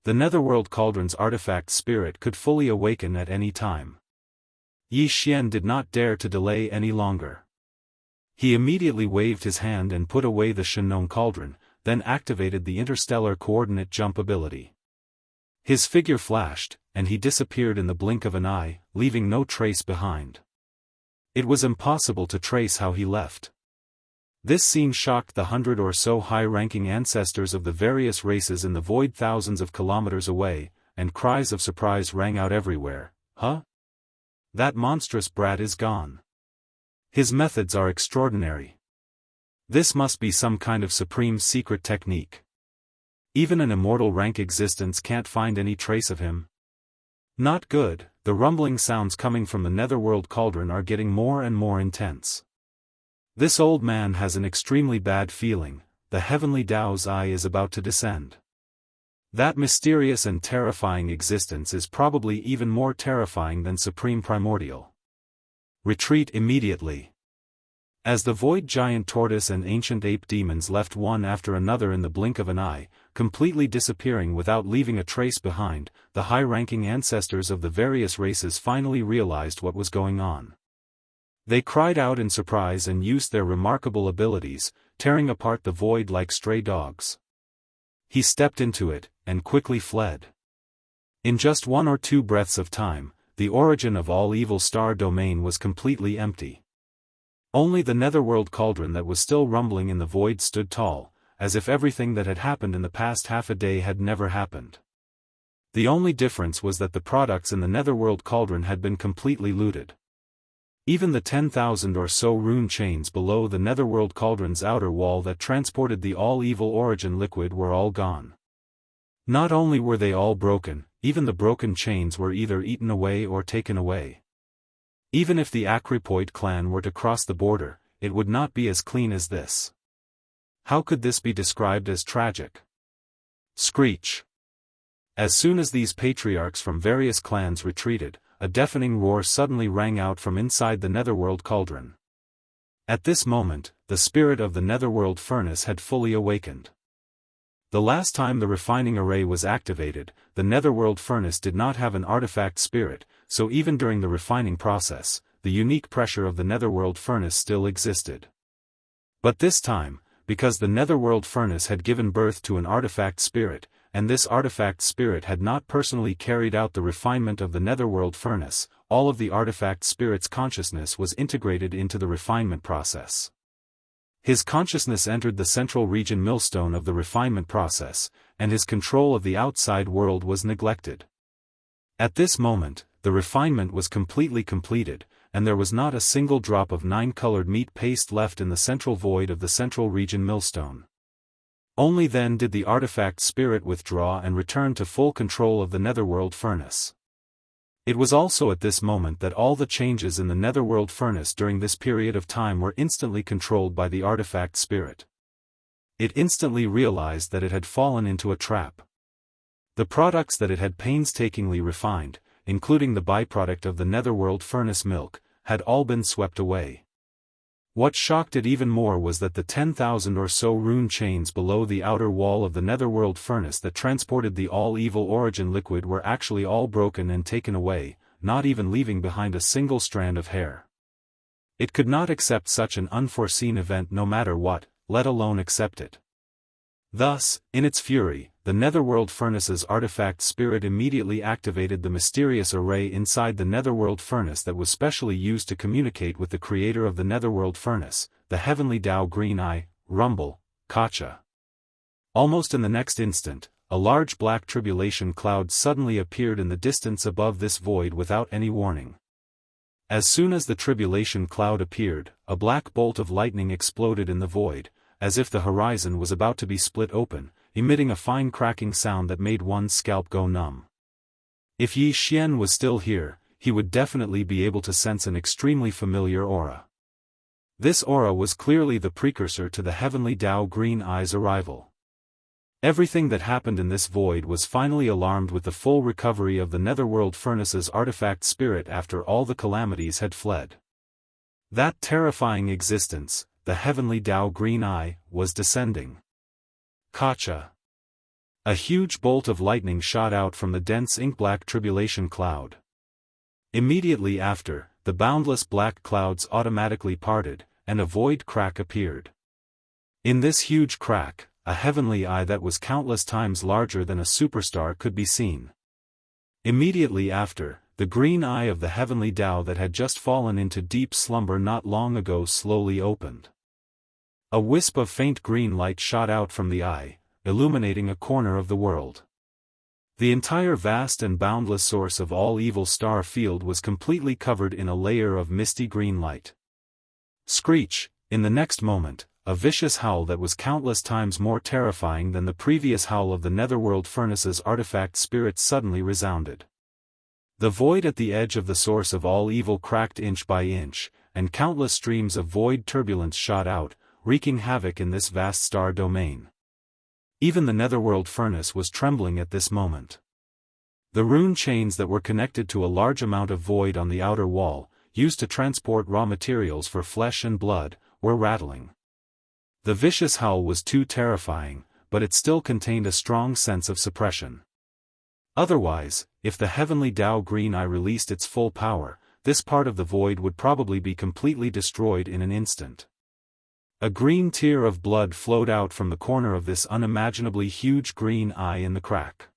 The Netherworld Cauldron's artifact spirit could fully awaken at any time. Yi Xian did not dare to delay any longer. He immediately waved his hand and put away the Shenong Cauldron, then activated the interstellar coordinate jump ability. His figure flashed, and he disappeared in the blink of an eye, leaving no trace behind. It was impossible to trace how he left. This scene shocked the 100 or so high-ranking ancestors of the various races in the void thousands of kilometers away, and cries of surprise rang out everywhere. Huh? That monstrous brat is gone. His methods are extraordinary. This must be some kind of supreme secret technique. Even an immortal rank existence can't find any trace of him. Not good. The rumbling sounds coming from the Netherworld Cauldron are getting more and more intense. This old man has an extremely bad feeling, the heavenly Dao's eye is about to descend. That mysterious and terrifying existence is probably even more terrifying than Supreme Primordial. Retreat immediately. As the Void Giant Tortoise and Ancient Ape Demons left one after another in the blink of an eye, completely disappearing without leaving a trace behind, the high-ranking ancestors of the various races finally realized what was going on. They cried out in surprise and used their remarkable abilities, tearing apart the void like stray dogs. He stepped into it, and quickly fled. In just 1 or 2 breaths of time, the origin of all evil star domain was completely empty. Only the Netherworld Cauldron that was still rumbling in the void stood tall, as if everything that had happened in the past half a day had never happened. The only difference was that the products in the Netherworld Cauldron had been completely looted. Even the 10,000 or so rune chains below the Netherworld Cauldron's outer wall that transported the all-evil origin liquid were all gone. Not only were they all broken, even the broken chains were either eaten away or taken away. Even if the Acripoid clan were to cross the border, it would not be as clean as this. How could this be described as tragic? Screech. As soon as these patriarchs from various clans retreated, a deafening roar suddenly rang out from inside the netherworld cauldron. At this moment, the spirit of the netherworld furnace had fully awakened. The last time the refining array was activated, the netherworld furnace did not have an artifact spirit, so even during the refining process, the unique pressure of the netherworld furnace still existed. But this time, because the netherworld furnace had given birth to an artifact spirit, and this artifact spirit had not personally carried out the refinement of the netherworld furnace, all of the artifact spirit's consciousness was integrated into the refinement process. His consciousness entered the central region millstone of the refinement process, and his control of the outside world was neglected. At this moment, the refinement was completely completed, and there was not a single drop of 9-colored meat paste left in the central void of the central region millstone. Only then did the artifact spirit withdraw and return to full control of the netherworld furnace. It was also at this moment that all the changes in the netherworld furnace during this period of time were instantly controlled by the artifact spirit. It instantly realized that it had fallen into a trap. The products that it had painstakingly refined, including the byproduct of the netherworld furnace milk, had all been swept away. What shocked it even more was that the 10,000 or so rune chains below the outer wall of the netherworld furnace that transported the all-evil origin liquid were actually all broken and taken away, not even leaving behind a single strand of hair. It could not accept such an unforeseen event no matter what, let alone accept it. Thus, in its fury, the netherworld furnace's artifact spirit immediately activated the mysterious array inside the netherworld furnace that was specially used to communicate with the creator of the netherworld furnace, the heavenly Dao Green Eye, Rumble, Kacha. Almost in the next instant, a large black tribulation cloud suddenly appeared in the distance above this void without any warning. As soon as the tribulation cloud appeared, a black bolt of lightning exploded in the void, as if the horizon was about to be split open, emitting a fine cracking sound that made one's scalp go numb. If Yi Xian was still here, he would definitely be able to sense an extremely familiar aura. This aura was clearly the precursor to the heavenly Dao Green Eye's arrival. Everything that happened in this void was finally alarmed with the full recovery of the netherworld furnace's artifact spirit after all the calamities had fled. That terrifying existence, the heavenly Dao Green Eye, was descending. Kacha. A huge bolt of lightning shot out from the dense ink-black tribulation cloud. Immediately after, the boundless black clouds automatically parted, and a void crack appeared. In this huge crack, a heavenly eye that was countless times larger than a superstar could be seen. Immediately after, the green eye of the heavenly Dao that had just fallen into deep slumber not long ago slowly opened. A wisp of faint green light shot out from the eye, illuminating a corner of the world. The entire vast and boundless source of all evil star field was completely covered in a layer of misty green light. Screech! In the next moment, a vicious howl that was countless times more terrifying than the previous howl of the netherworld furnace's artifact spirit suddenly resounded. The void at the edge of the source of all evil cracked inch by inch, and countless streams of void turbulence shot out, wreaking havoc in this vast star domain. Even the netherworld furnace was trembling at this moment. The rune chains that were connected to a large amount of void on the outer wall, used to transport raw materials for flesh and blood, were rattling. The vicious howl was too terrifying, but it still contained a strong sense of suppression. Otherwise, if the heavenly Dao Green Eye released its full power, this part of the void would probably be completely destroyed in an instant. A green tear of blood flowed out from the corner of this unimaginably huge green eye in the crack.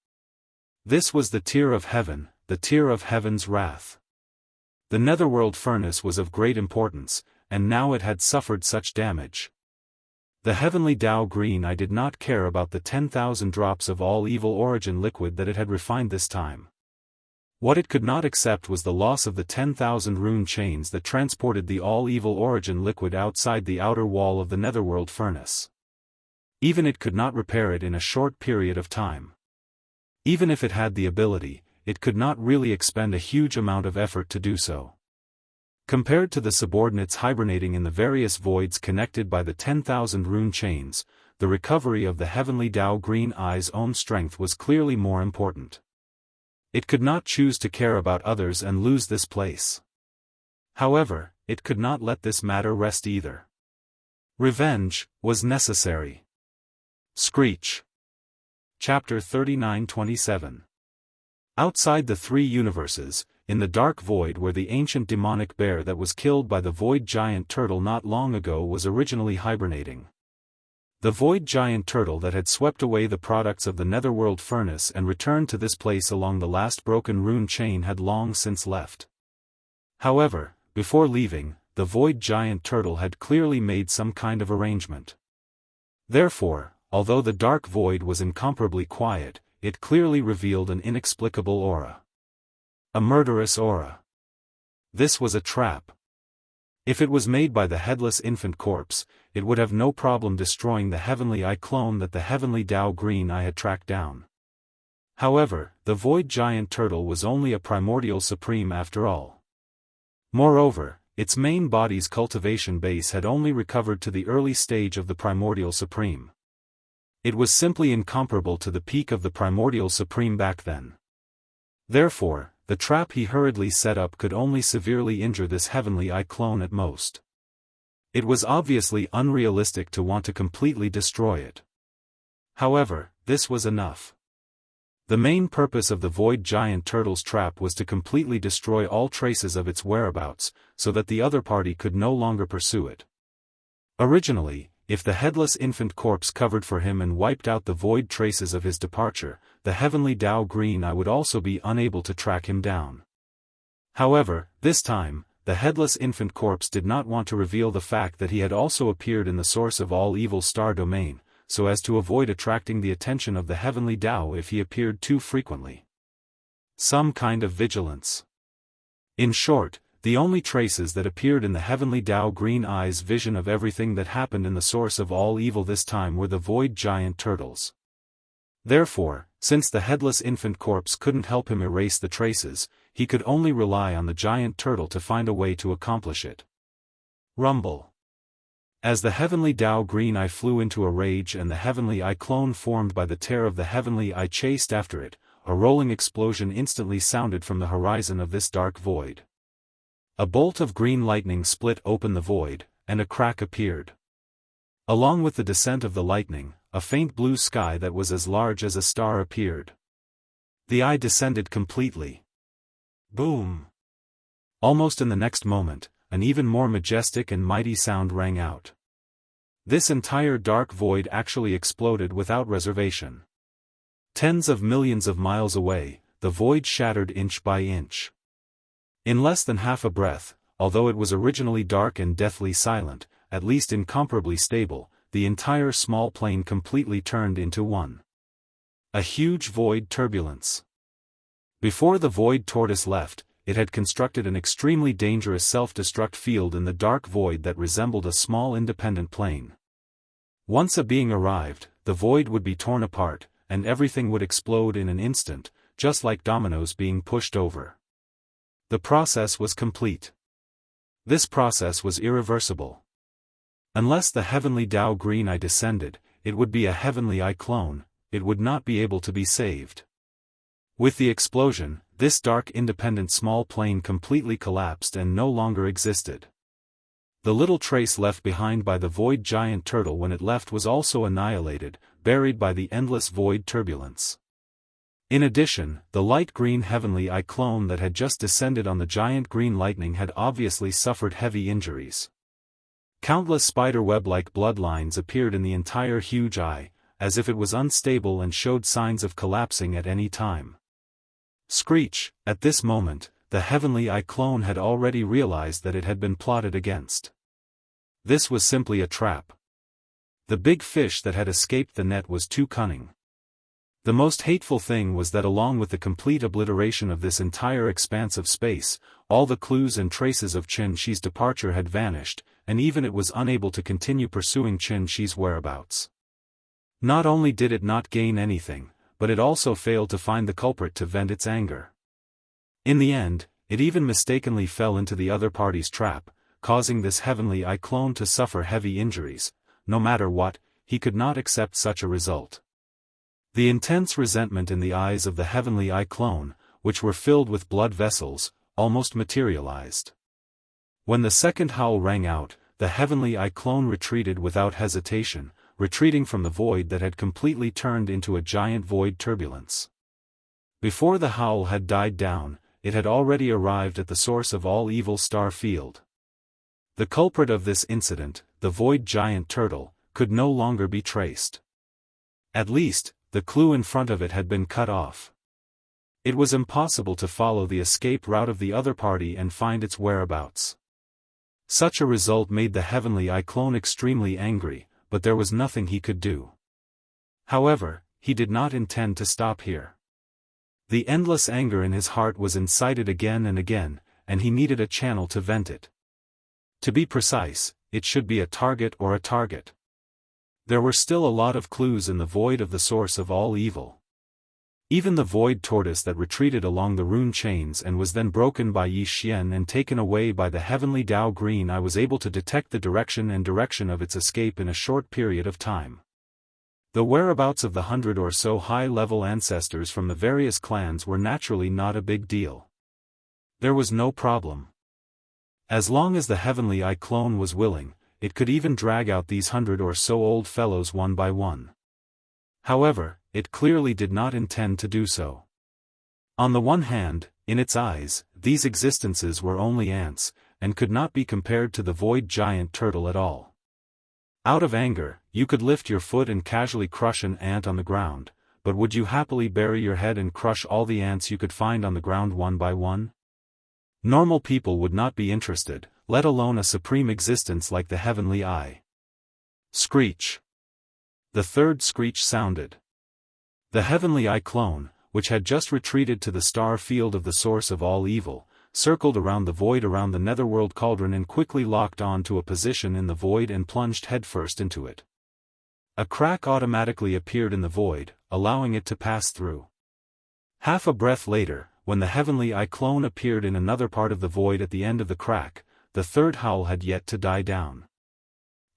This was the tear of heaven, the tear of heaven's wrath. The netherworld furnace was of great importance, and now it had suffered such damage. The heavenly Dao Green Eye did not care about the 10,000 drops of all evil origin liquid that it had refined this time. What it could not accept was the loss of the 10,000 rune chains that transported the all-evil origin liquid outside the outer wall of the netherworld furnace. Even it could not repair it in a short period of time. Even if it had the ability, it could not really expend a huge amount of effort to do so. Compared to the subordinates hibernating in the various voids connected by the 10,000 rune chains, the recovery of the heavenly Tao Green Eye's own strength was clearly more important. It could not choose to care about others and lose this place. However, it could not let this matter rest either. Revenge was necessary. Screech. Chapter 39-27. Outside the three universes, in the dark void where the ancient demonic bear that was killed by the void giant turtle not long ago was originally hibernating. The void giant turtle that had swept away the products of the netherworld furnace and returned to this place along the last broken rune chain had long since left. However, before leaving, the void giant turtle had clearly made some kind of arrangement. Therefore, although the dark void was incomparably quiet, it clearly revealed an inexplicable aura. A murderous aura. This was a trap. If it was made by the headless infant corpse, it would have no problem destroying the heavenly eye clone that the heavenly Tao Green Eye had tracked down. However, the void giant turtle was only a primordial supreme after all. Moreover, its main body's cultivation base had only recovered to the early stage of the primordial supreme. It was simply incomparable to the peak of the primordial supreme back then. Therefore, the trap he hurriedly set up could only severely injure this heavenly eye clone at most. It was obviously unrealistic to want to completely destroy it. However, this was enough. The main purpose of the void giant turtle's trap was to completely destroy all traces of its whereabouts, so that the other party could no longer pursue it. Originally, if the headless infant corpse covered for him and wiped out the void traces of his departure, the heavenly Tao Green Eye would also be unable to track him down. However, this time, the headless infant corpse did not want to reveal the fact that he had also appeared in the source of all evil star domain, so as to avoid attracting the attention of the heavenly Tao if he appeared too frequently. Some kind of vigilance. In short, the only traces that appeared in the heavenly Tao Green Eye's vision of everything that happened in the source of all evil this time were the void giant turtles. Therefore, since the headless infant corpse couldn't help him erase the traces, he could only rely on the giant turtle to find a way to accomplish it. Rumble. As the heavenly Tao Green Eye flew into a rage and the heavenly eye clone formed by the tear of the heavenly eye chased after it, a rolling explosion instantly sounded from the horizon of this dark void. A bolt of green lightning split open the void, and a crack appeared. Along with the descent of the lightning, a faint blue sky that was as large as a star appeared. The eye descended completely. Boom! Almost in the next moment, an even more majestic and mighty sound rang out. This entire dark void actually exploded without reservation. Tens of millions of miles away, the void shattered inch by inch. In less than half a breath, although it was originally dark and deathly silent, at least incomparably stable, the entire small plane completely turned into one. A huge void turbulence. Before the void tortoise left, it had constructed an extremely dangerous self-destruct field in the dark void that resembled a small independent plane. Once a being arrived, the void would be torn apart, and everything would explode in an instant, just like dominoes being pushed over. The process was complete. This process was irreversible. Unless the heavenly Tao Green Eye descended, it would be a heavenly eye clone, it would not be able to be saved. With the explosion, this dark independent small plane completely collapsed and no longer existed. The little trace left behind by the void giant turtle when it left was also annihilated, buried by the endless void turbulence. In addition, the light green heavenly eye clone that had just descended on the giant green lightning had obviously suffered heavy injuries. Countless spiderweb-like bloodlines appeared in the entire huge eye, as if it was unstable and showed signs of collapsing at any time. Screech. At this moment, the heavenly eye clone had already realized that it had been plotted against. This was simply a trap. The big fish that had escaped the net was too cunning. The most hateful thing was that along with the complete obliteration of this entire expanse of space, all the clues and traces of Qianxi's departure had vanished, and even it was unable to continue pursuing Qianxi's whereabouts. Not only did it not gain anything, but it also failed to find the culprit to vent its anger. In the end, it even mistakenly fell into the other party's trap, causing this heavenly eye clone to suffer heavy injuries. No matter what, he could not accept such a result. The intense resentment in the eyes of the heavenly eye clone, which were filled with blood vessels, almost materialized. When the second howl rang out, the heavenly eye clone retreated without hesitation, retreating from the void that had completely turned into a giant void turbulence. Before the howl had died down, it had already arrived at the source of all evil star field. The culprit of this incident, the void giant turtle, could no longer be traced. At least, the clue in front of it had been cut off. It was impossible to follow the escape route of the other party and find its whereabouts. Such a result made the heavenly eye clone extremely angry, but there was nothing he could do. However, he did not intend to stop here. The endless anger in his heart was incited again and again, and he needed a channel to vent it. To be precise, it should be a target or a target. There were still a lot of clues in the void of the source of all evil. Even the void tortoise that retreated along the rune chains and was then broken by Yi Xian and taken away by the heavenly Dao Green, I was able to detect the direction of its escape in a short period of time. The whereabouts of the 100 or so high-level ancestors from the various clans were naturally not a big deal. There was no problem. As long as the heavenly eye clone was willing, it could even drag out these 100 or so old fellows one by one. However, it clearly did not intend to do so. On the one hand, in its eyes, these existences were only ants, and could not be compared to the void giant turtle at all. Out of anger, you could lift your foot and casually crush an ant on the ground, but would you happily bury your head and crush all the ants you could find on the ground one by one? Normal people would not be interested, let alone a supreme existence like the heavenly eye. Screech. The third screech sounded. The heavenly eye clone, which had just retreated to the star field of the source of all evil, circled around the void around the netherworld cauldron and quickly locked on to a position in the void and plunged headfirst into it. A crack automatically appeared in the void, allowing it to pass through. Half a breath later, when the heavenly eye clone appeared in another part of the void at the end of the crack, the third howl had yet to die down.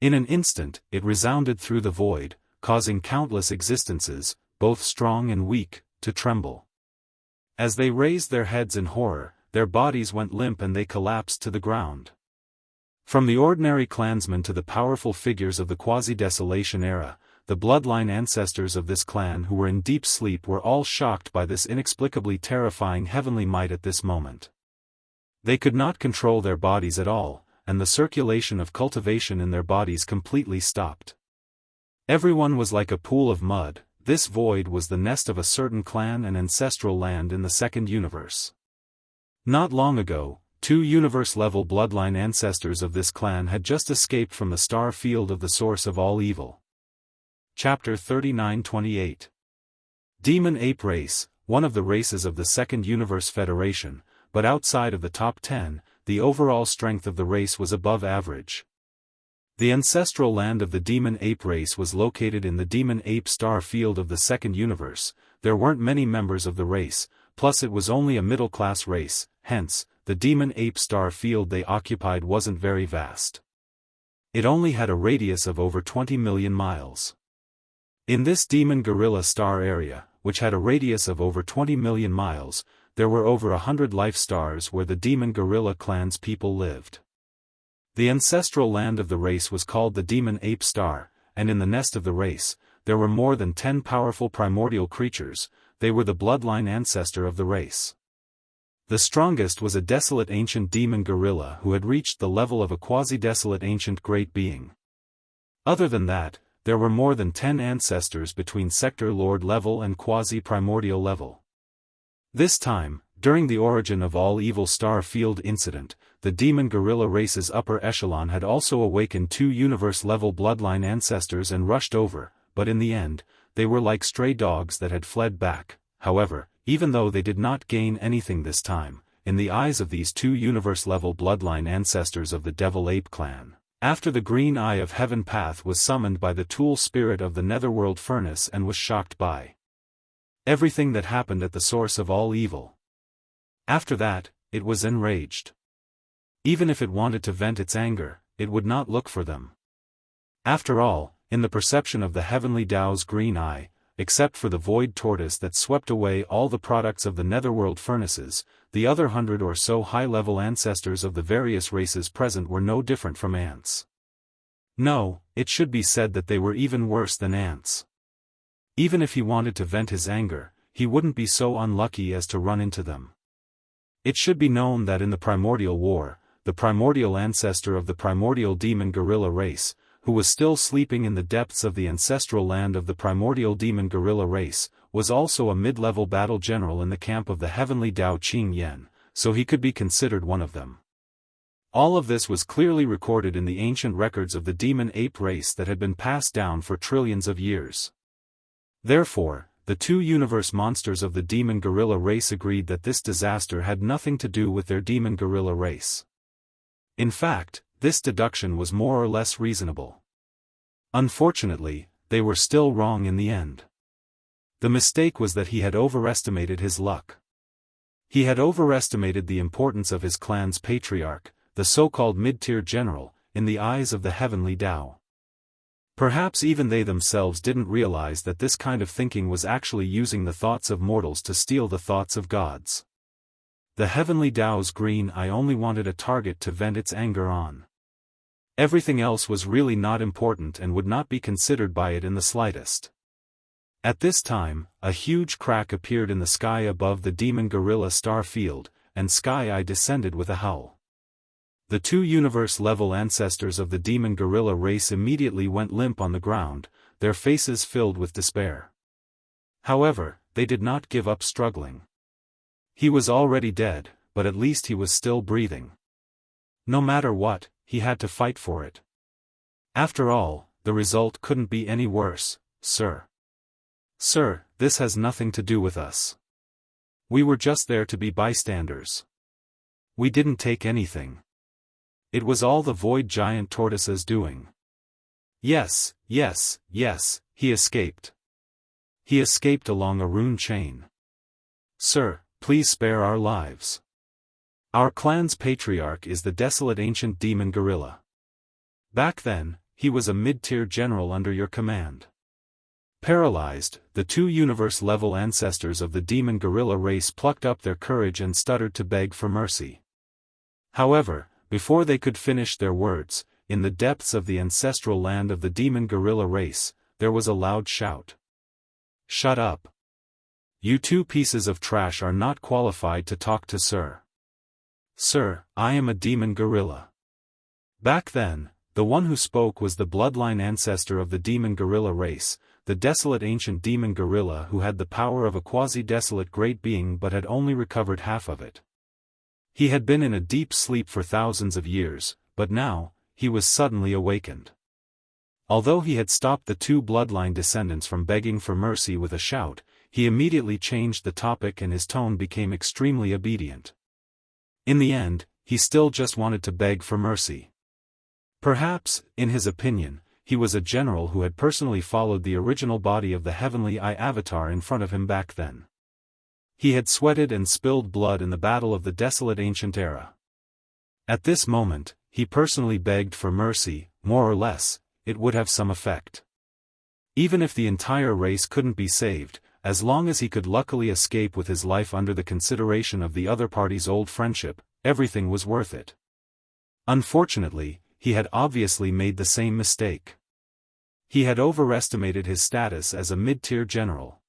In an instant, it resounded through the void, causing countless existences, both strong and weak, to tremble. As they raised their heads in horror, their bodies went limp and they collapsed to the ground. From the ordinary clansmen to the powerful figures of the quasi-desolation era, the bloodline ancestors of this clan who were in deep sleep were all shocked by this inexplicably terrifying heavenly might at this moment. They could not control their bodies at all, and the circulation of cultivation in their bodies completely stopped. Everyone was like a pool of mud. This void was the nest of a certain clan and ancestral land in the second universe. Not long ago, 2 universe-level bloodline ancestors of this clan had just escaped from the star field of the source of all evil. Chapter 39-28. Demon Ape Race, one of the races of the Second Universe Federation, but outside of the top 10, the overall strength of the race was above average. The ancestral land of the Demon Ape race was located in the Demon Ape star field of the Second Universe. There weren't many members of the race, plus it was only a middle-class race, hence, the Demon Ape star field they occupied wasn't very vast. It only had a radius of over 20 million miles. In this Demon Gorilla star area, which had a radius of over 20 million miles, there were over 100 life stars where the Demon Gorilla clan's people lived. The ancestral land of the race was called the Demon Ape Star, and in the nest of the race, there were more than 10 powerful primordial creatures. They were the bloodline ancestor of the race. The strongest was a desolate ancient demon gorilla who had reached the level of a quasi-desolate ancient great being. Other than that, there were more than 10 ancestors between sector lord level and quasi-primordial level. This time, during the origin of all evil star field incident, the demon gorilla race's upper echelon had also awakened 2 universe-level bloodline ancestors and rushed over, but in the end, they were like stray dogs that had fled back. However, even though they did not gain anything this time, in the eyes of these 2 universe-level bloodline ancestors of the Devil Ape clan, after the Green Eye of Heaven path was summoned by the tool spirit of the Netherworld furnace and was shocked by everything that happened at the source of all evil. After that, it was enraged. Even if it wanted to vent its anger, it would not look for them. After all, in the perception of the heavenly Tao's green eye, except for the void tortoise that swept away all the products of the netherworld furnaces, the other 100 or so high-level ancestors of the various races present were no different from ants. No, it should be said that they were even worse than ants. Even if he wanted to vent his anger, he wouldn't be so unlucky as to run into them. It should be known that in the primordial war, the primordial ancestor of the primordial demon gorilla race, who was still sleeping in the depths of the ancestral land of the primordial demon gorilla race, was also a mid-level battle general in the camp of the heavenly Dao Qing Yan, so he could be considered one of them. All of this was clearly recorded in the ancient records of the demon ape race that had been passed down for trillions of years. Therefore, the two universe monsters of the demon gorilla race agreed that this disaster had nothing to do with their demon gorilla race. In fact, this deduction was more or less reasonable. Unfortunately, they were still wrong in the end. The mistake was that he had overestimated his luck. He had overestimated the importance of his clan's patriarch, the so-called mid-tier general, in the eyes of the heavenly Tao. Perhaps even they themselves didn't realize that this kind of thinking was actually using the thoughts of mortals to steal the thoughts of gods. The heavenly Tao's green eye only wanted a target to vent its anger on. Everything else was really not important and would not be considered by it in the slightest. At this time, a huge crack appeared in the sky above the demon gorilla star field, and Sky Eye descended with a howl. The two universe-level ancestors of the demon gorilla race immediately went limp on the ground, their faces filled with despair. However, they did not give up struggling. He was already dead, but at least he was still breathing. No matter what, he had to fight for it. After all, the result couldn't be any worse, sir. Sir, this has nothing to do with us. We were just there to be bystanders. We didn't take anything. It was all the void giant tortoise's doing. Yes, yes, yes, he escaped. He escaped along a rune chain. Sir, please spare our lives. Our clan's patriarch is the desolate ancient demon gorilla. Back then, he was a mid-tier general under your command. Paralyzed, the two universe-level ancestors of the demon gorilla race plucked up their courage and stuttered to beg for mercy. However, before they could finish their words, in the depths of the ancestral land of the demon gorilla race, there was a loud shout. Shut up. You two pieces of trash are not qualified to talk to Sir. Sir, I am a demon gorilla. Back then, the one who spoke was the bloodline ancestor of the demon gorilla race, the desolate ancient demon gorilla who had the power of a quasi-desolate great being but had only recovered half of it. He had been in a deep sleep for thousands of years, but now, he was suddenly awakened. Although he had stopped the two bloodline descendants from begging for mercy with a shout, he immediately changed the topic and his tone became extremely obedient. In the end, he still just wanted to beg for mercy. Perhaps, in his opinion, he was a general who had personally followed the original body of the Heavenly Eye avatar in front of him back then. He had sweated and spilled blood in the battle of the desolate ancient era. At this moment, he personally begged for mercy, more or less, it would have some effect. Even if the entire race couldn't be saved, as long as he could luckily escape with his life under the consideration of the other party's old friendship, everything was worth it. Unfortunately, he had obviously made the same mistake. He had overestimated his status as a mid-tier general.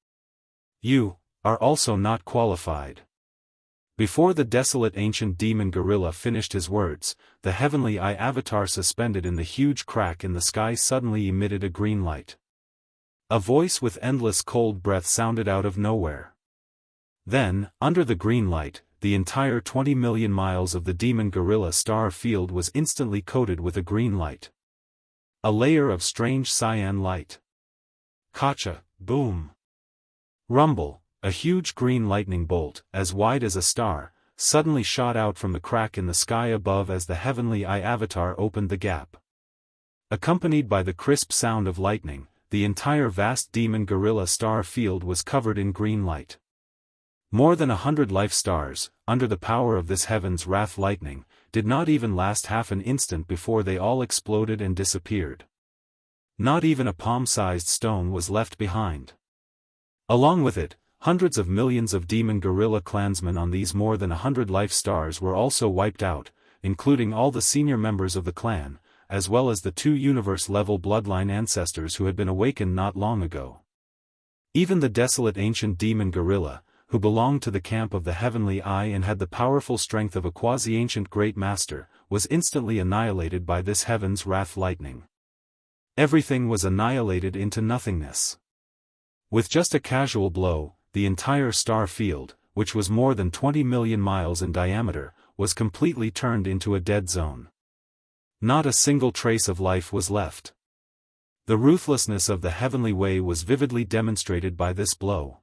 You are also not qualified. Before the desolate ancient demon gorilla finished his words, the Heavenly Eye avatar suspended in the huge crack in the sky suddenly emitted a green light. A voice with endless cold breath sounded out of nowhere. Then, under the green light, the entire 20 million miles of the demon gorilla star field was instantly coated with a green light. A layer of strange cyan light. Kacha, boom. Rumble, a huge green lightning bolt, as wide as a star, suddenly shot out from the crack in the sky above as the Heavenly Eye avatar opened the gap. Accompanied by the crisp sound of lightning, the entire vast demon gorilla star field was covered in green light. More than 100 life stars, under the power of this heaven's wrath lightning, did not even last half an instant before they all exploded and disappeared. Not even a palm-sized stone was left behind. Along with it, hundreds of millions of demon guerrilla clansmen on these more than 100 life stars were also wiped out, including all the senior members of the clan, as well as the 2 universe-level bloodline ancestors who had been awakened not long ago. Even the desolate ancient demon guerrilla, who belonged to the camp of the Heavenly Eye and had the powerful strength of a quasi-ancient great master, was instantly annihilated by this heaven's wrath lightning. Everything was annihilated into nothingness. With just a casual blow, the entire star field, which was more than 20 million miles in diameter, was completely turned into a dead zone. Not a single trace of life was left. The ruthlessness of the heavenly way was vividly demonstrated by this blow.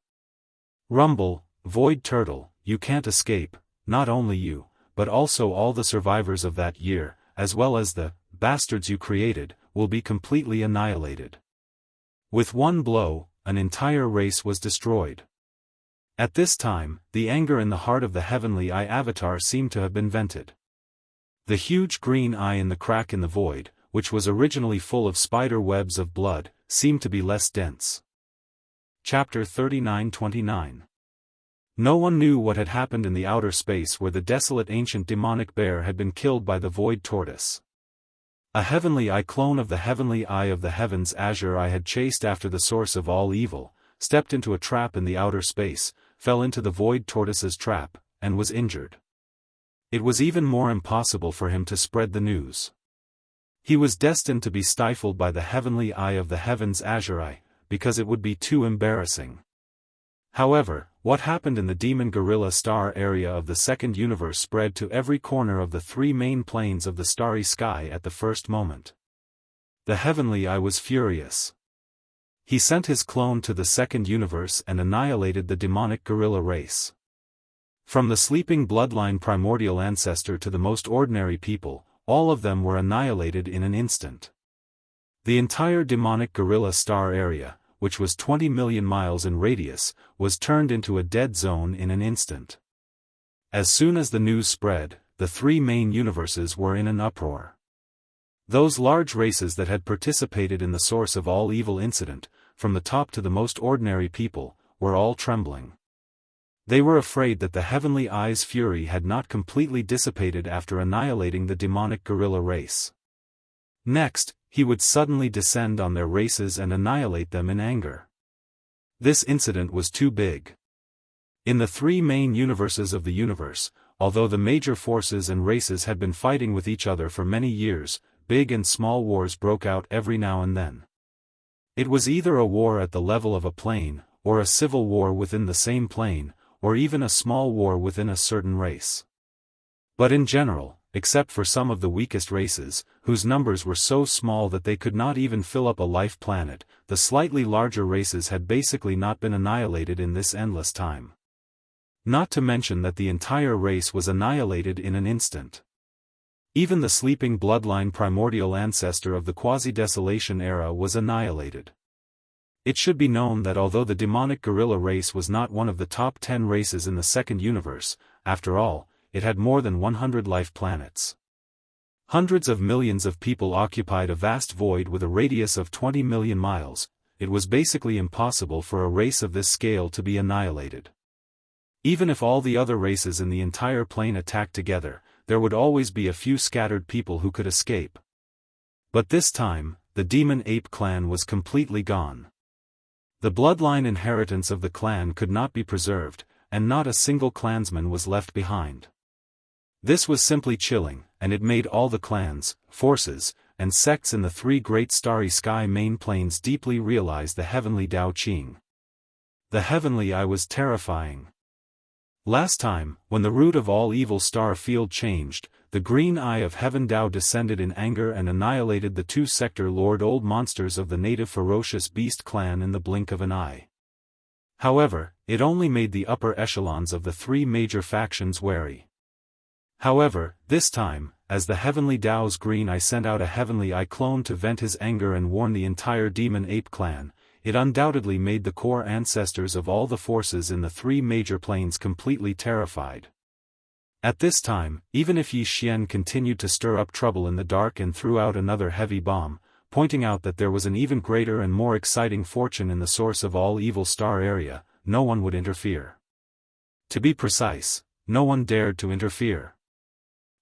Rumble, Void Turtle, you can't escape, not only you, but also all the survivors of that year, as well as the bastards you created, will be completely annihilated. With one blow, an entire race was destroyed. At this time, the anger in the heart of the Heavenly Eye avatar seemed to have been vented. The huge green eye in the crack in the void, which was originally full of spider webs of blood, seemed to be less dense. Chapter 39-29. No one knew what had happened in the outer space where the desolate ancient demonic bear had been killed by the void tortoise. A Heavenly Eye clone of the Heavenly Eye of the Heavens Azure Eye had chased after the source of all evil, stepped into a trap in the outer space, fell into the void tortoise's trap, and was injured. It was even more impossible for him to spread the news. He was destined to be stifled by the Heavenly Eye of the Heavens Azure Eye, because it would be too embarrassing. However, what happened in the Demon Gorilla Star area of the second universe spread to every corner of the 3 main planes of the starry sky at the first moment. The Heavenly Eye was furious. He sent his clone to the second universe and annihilated the demonic gorilla race. From the sleeping bloodline primordial ancestor to the most ordinary people, all of them were annihilated in an instant. The entire demonic gorilla star area, which was 20 million miles in radius, was turned into a dead zone in an instant. As soon as the news spread, the 3 main universes were in an uproar. Those large races that had participated in the source of all evil incident, from the top to the most ordinary people, were all trembling. They were afraid that the Heavenly Eye's fury had not completely dissipated after annihilating the demonic gorilla race. Next, he would suddenly descend on their races and annihilate them in anger. This incident was too big. In the 3 main universes of the universe, although the major forces and races had been fighting with each other for many years, big and small wars broke out every now and then. It was either a war at the level of a plane, or a civil war within the same plane, or even a small war within a certain race. But in general, except for some of the weakest races, whose numbers were so small that they could not even fill up a life planet, the slightly larger races had basically not been annihilated in this endless time. Not to mention that the entire race was annihilated in an instant. Even the sleeping bloodline primordial ancestor of the quasi-desolation era was annihilated. It should be known that although the demonic gorilla race was not one of the top 10 races in the second universe, after all, it had more than 100 life planets. Hundreds of millions of people occupied a vast void with a radius of 20 million miles. It was basically impossible for a race of this scale to be annihilated. Even if all the other races in the entire plane attacked together, there would always be a few scattered people who could escape. But this time, the demon ape clan was completely gone. The bloodline inheritance of the clan could not be preserved, and not a single clansman was left behind. This was simply chilling, and it made all the clans, forces, and sects in the 3 great starry sky main planes deeply realize the heavenly Dao Qing. The Heavenly Eye was terrifying. Last time, when the root of all evil star field changed, the green eye of Heaven Dao descended in anger and annihilated the 2 sector Lord Old monsters of the native ferocious beast clan in the blink of an eye. However, it only made the upper echelons of the 3 major factions wary. However, this time, as the Heavenly Dao's green eye sent out a Heavenly Eye clone to vent his anger and warn the entire demon ape clan, it undoubtedly made the core ancestors of all the forces in the 3 major planes completely terrified. At this time, even if Yi Xian continued to stir up trouble in the dark and threw out another heavy bomb, pointing out that there was an even greater and more exciting fortune in the source of all evil star area. No one would interfere. To be precise, no one dared to interfere.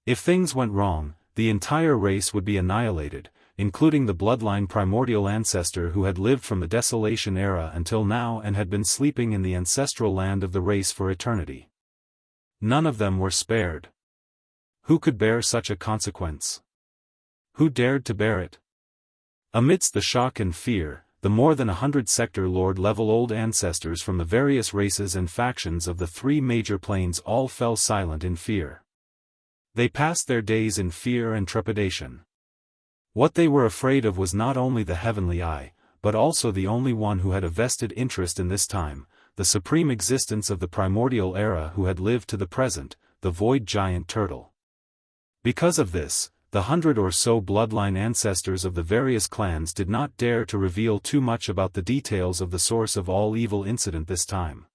If things went wrong, the entire race would be annihilated, including the bloodline primordial ancestor who had lived from the Desolation era until now and had been sleeping in the ancestral land of the race for eternity. None of them were spared. Who could bear such a consequence? Who dared to bear it? Amidst the shock and fear, the more than 100 sector lord-level old ancestors from the various races and factions of the 3 major planes all fell silent in fear. They passed their days in fear and trepidation. What they were afraid of was not only the heavenly eye, but also the only one who had a vested interest in this time, the supreme existence of the primordial era who had lived to the present, the void giant turtle. Because of this, the 100 or so bloodline ancestors of the various clans did not dare to reveal too much about the details of the source of all evil incident this time.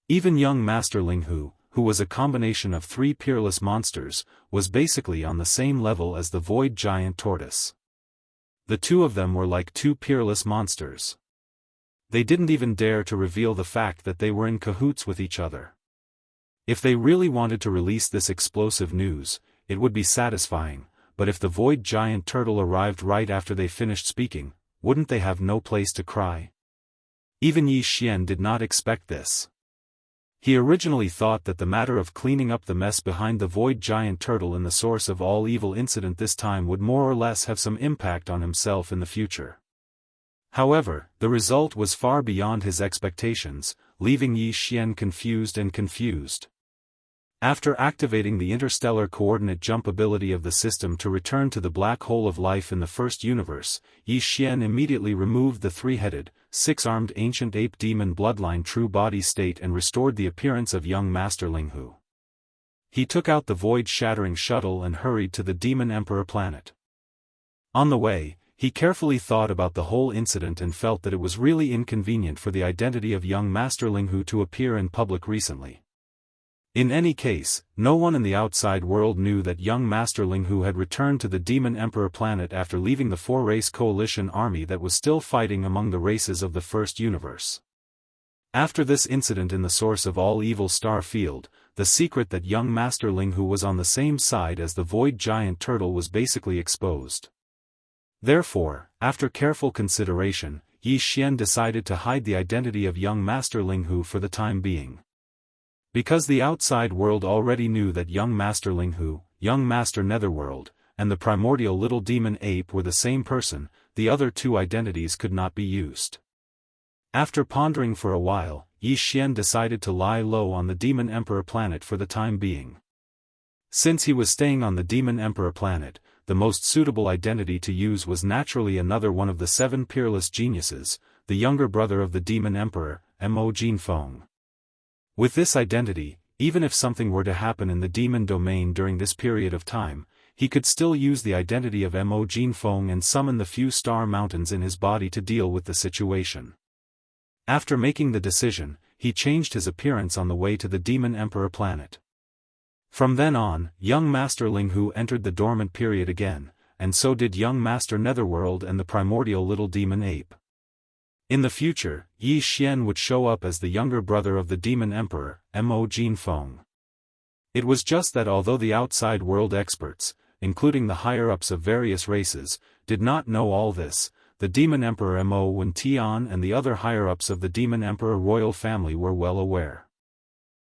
Even young Master Linghu, who was a combination of 3 peerless monsters, was basically on the same level as the void giant tortoise. The two of them were like 2 peerless monsters. They didn't even dare to reveal the fact that they were in cahoots with each other. If they really wanted to release this explosive news, it would be satisfying, but if the void giant turtle arrived right after they finished speaking, wouldn't they have no place to cry? Even Yi Xian did not expect this. He originally thought that the matter of cleaning up the mess behind the void giant turtle in the source of all evil incident this time would more or less have some impact on himself in the future. However, the result was far beyond his expectations, leaving Yi Xian confused. After activating the interstellar coordinate jump ability of the system to return to the black hole of life in the first universe, Yi Xian immediately removed the 3-headed, 6-armed ancient ape demon bloodline true body state and restored the appearance of young Master Linghu. He took out the void-shattering shuttle and hurried to the Demon Emperor planet. On the way, he carefully thought about the whole incident and felt that it was really inconvenient for the identity of young Master Linghu to appear in public recently. In any case, no one in the outside world knew that young Master Linghu had returned to the Demon Emperor planet after leaving the 4-race coalition army that was still fighting among the races of the first universe. After this incident in the source of all evil star field, the secret that young Master Linghu was on the same side as the void giant turtle was basically exposed. Therefore, after careful consideration, Yi Xian decided to hide the identity of young Master Linghu for the time being. Because the outside world already knew that young Master Linghu, young Master Netherworld, and the primordial little demon ape were the same person, the other 2 identities could not be used. After pondering for a while, Yi Xian decided to lie low on the Demon Emperor planet for the time being. Since he was staying on the Demon Emperor planet, the most suitable identity to use was naturally another one of the 7 peerless geniuses, the younger brother of the Demon Emperor, Mo Jinfeng. With this identity, even if something were to happen in the demon domain during this period of time, he could still use the identity of Mo Jinfeng and summon the few star mountains in his body to deal with the situation. After making the decision, he changed his appearance on the way to the Demon Emperor planet. From then on, young Master Linghu entered the dormant period again, and so did young Master Netherworld and the primordial little demon ape. In the future, Yi Xian would show up as the younger brother of the Demon Emperor, Mo Jinfeng. It was just that although the outside world experts, including the higher-ups of various races, did not know all this, the Demon Emperor Mo Wen Tian and the other higher-ups of the Demon Emperor royal family were well aware.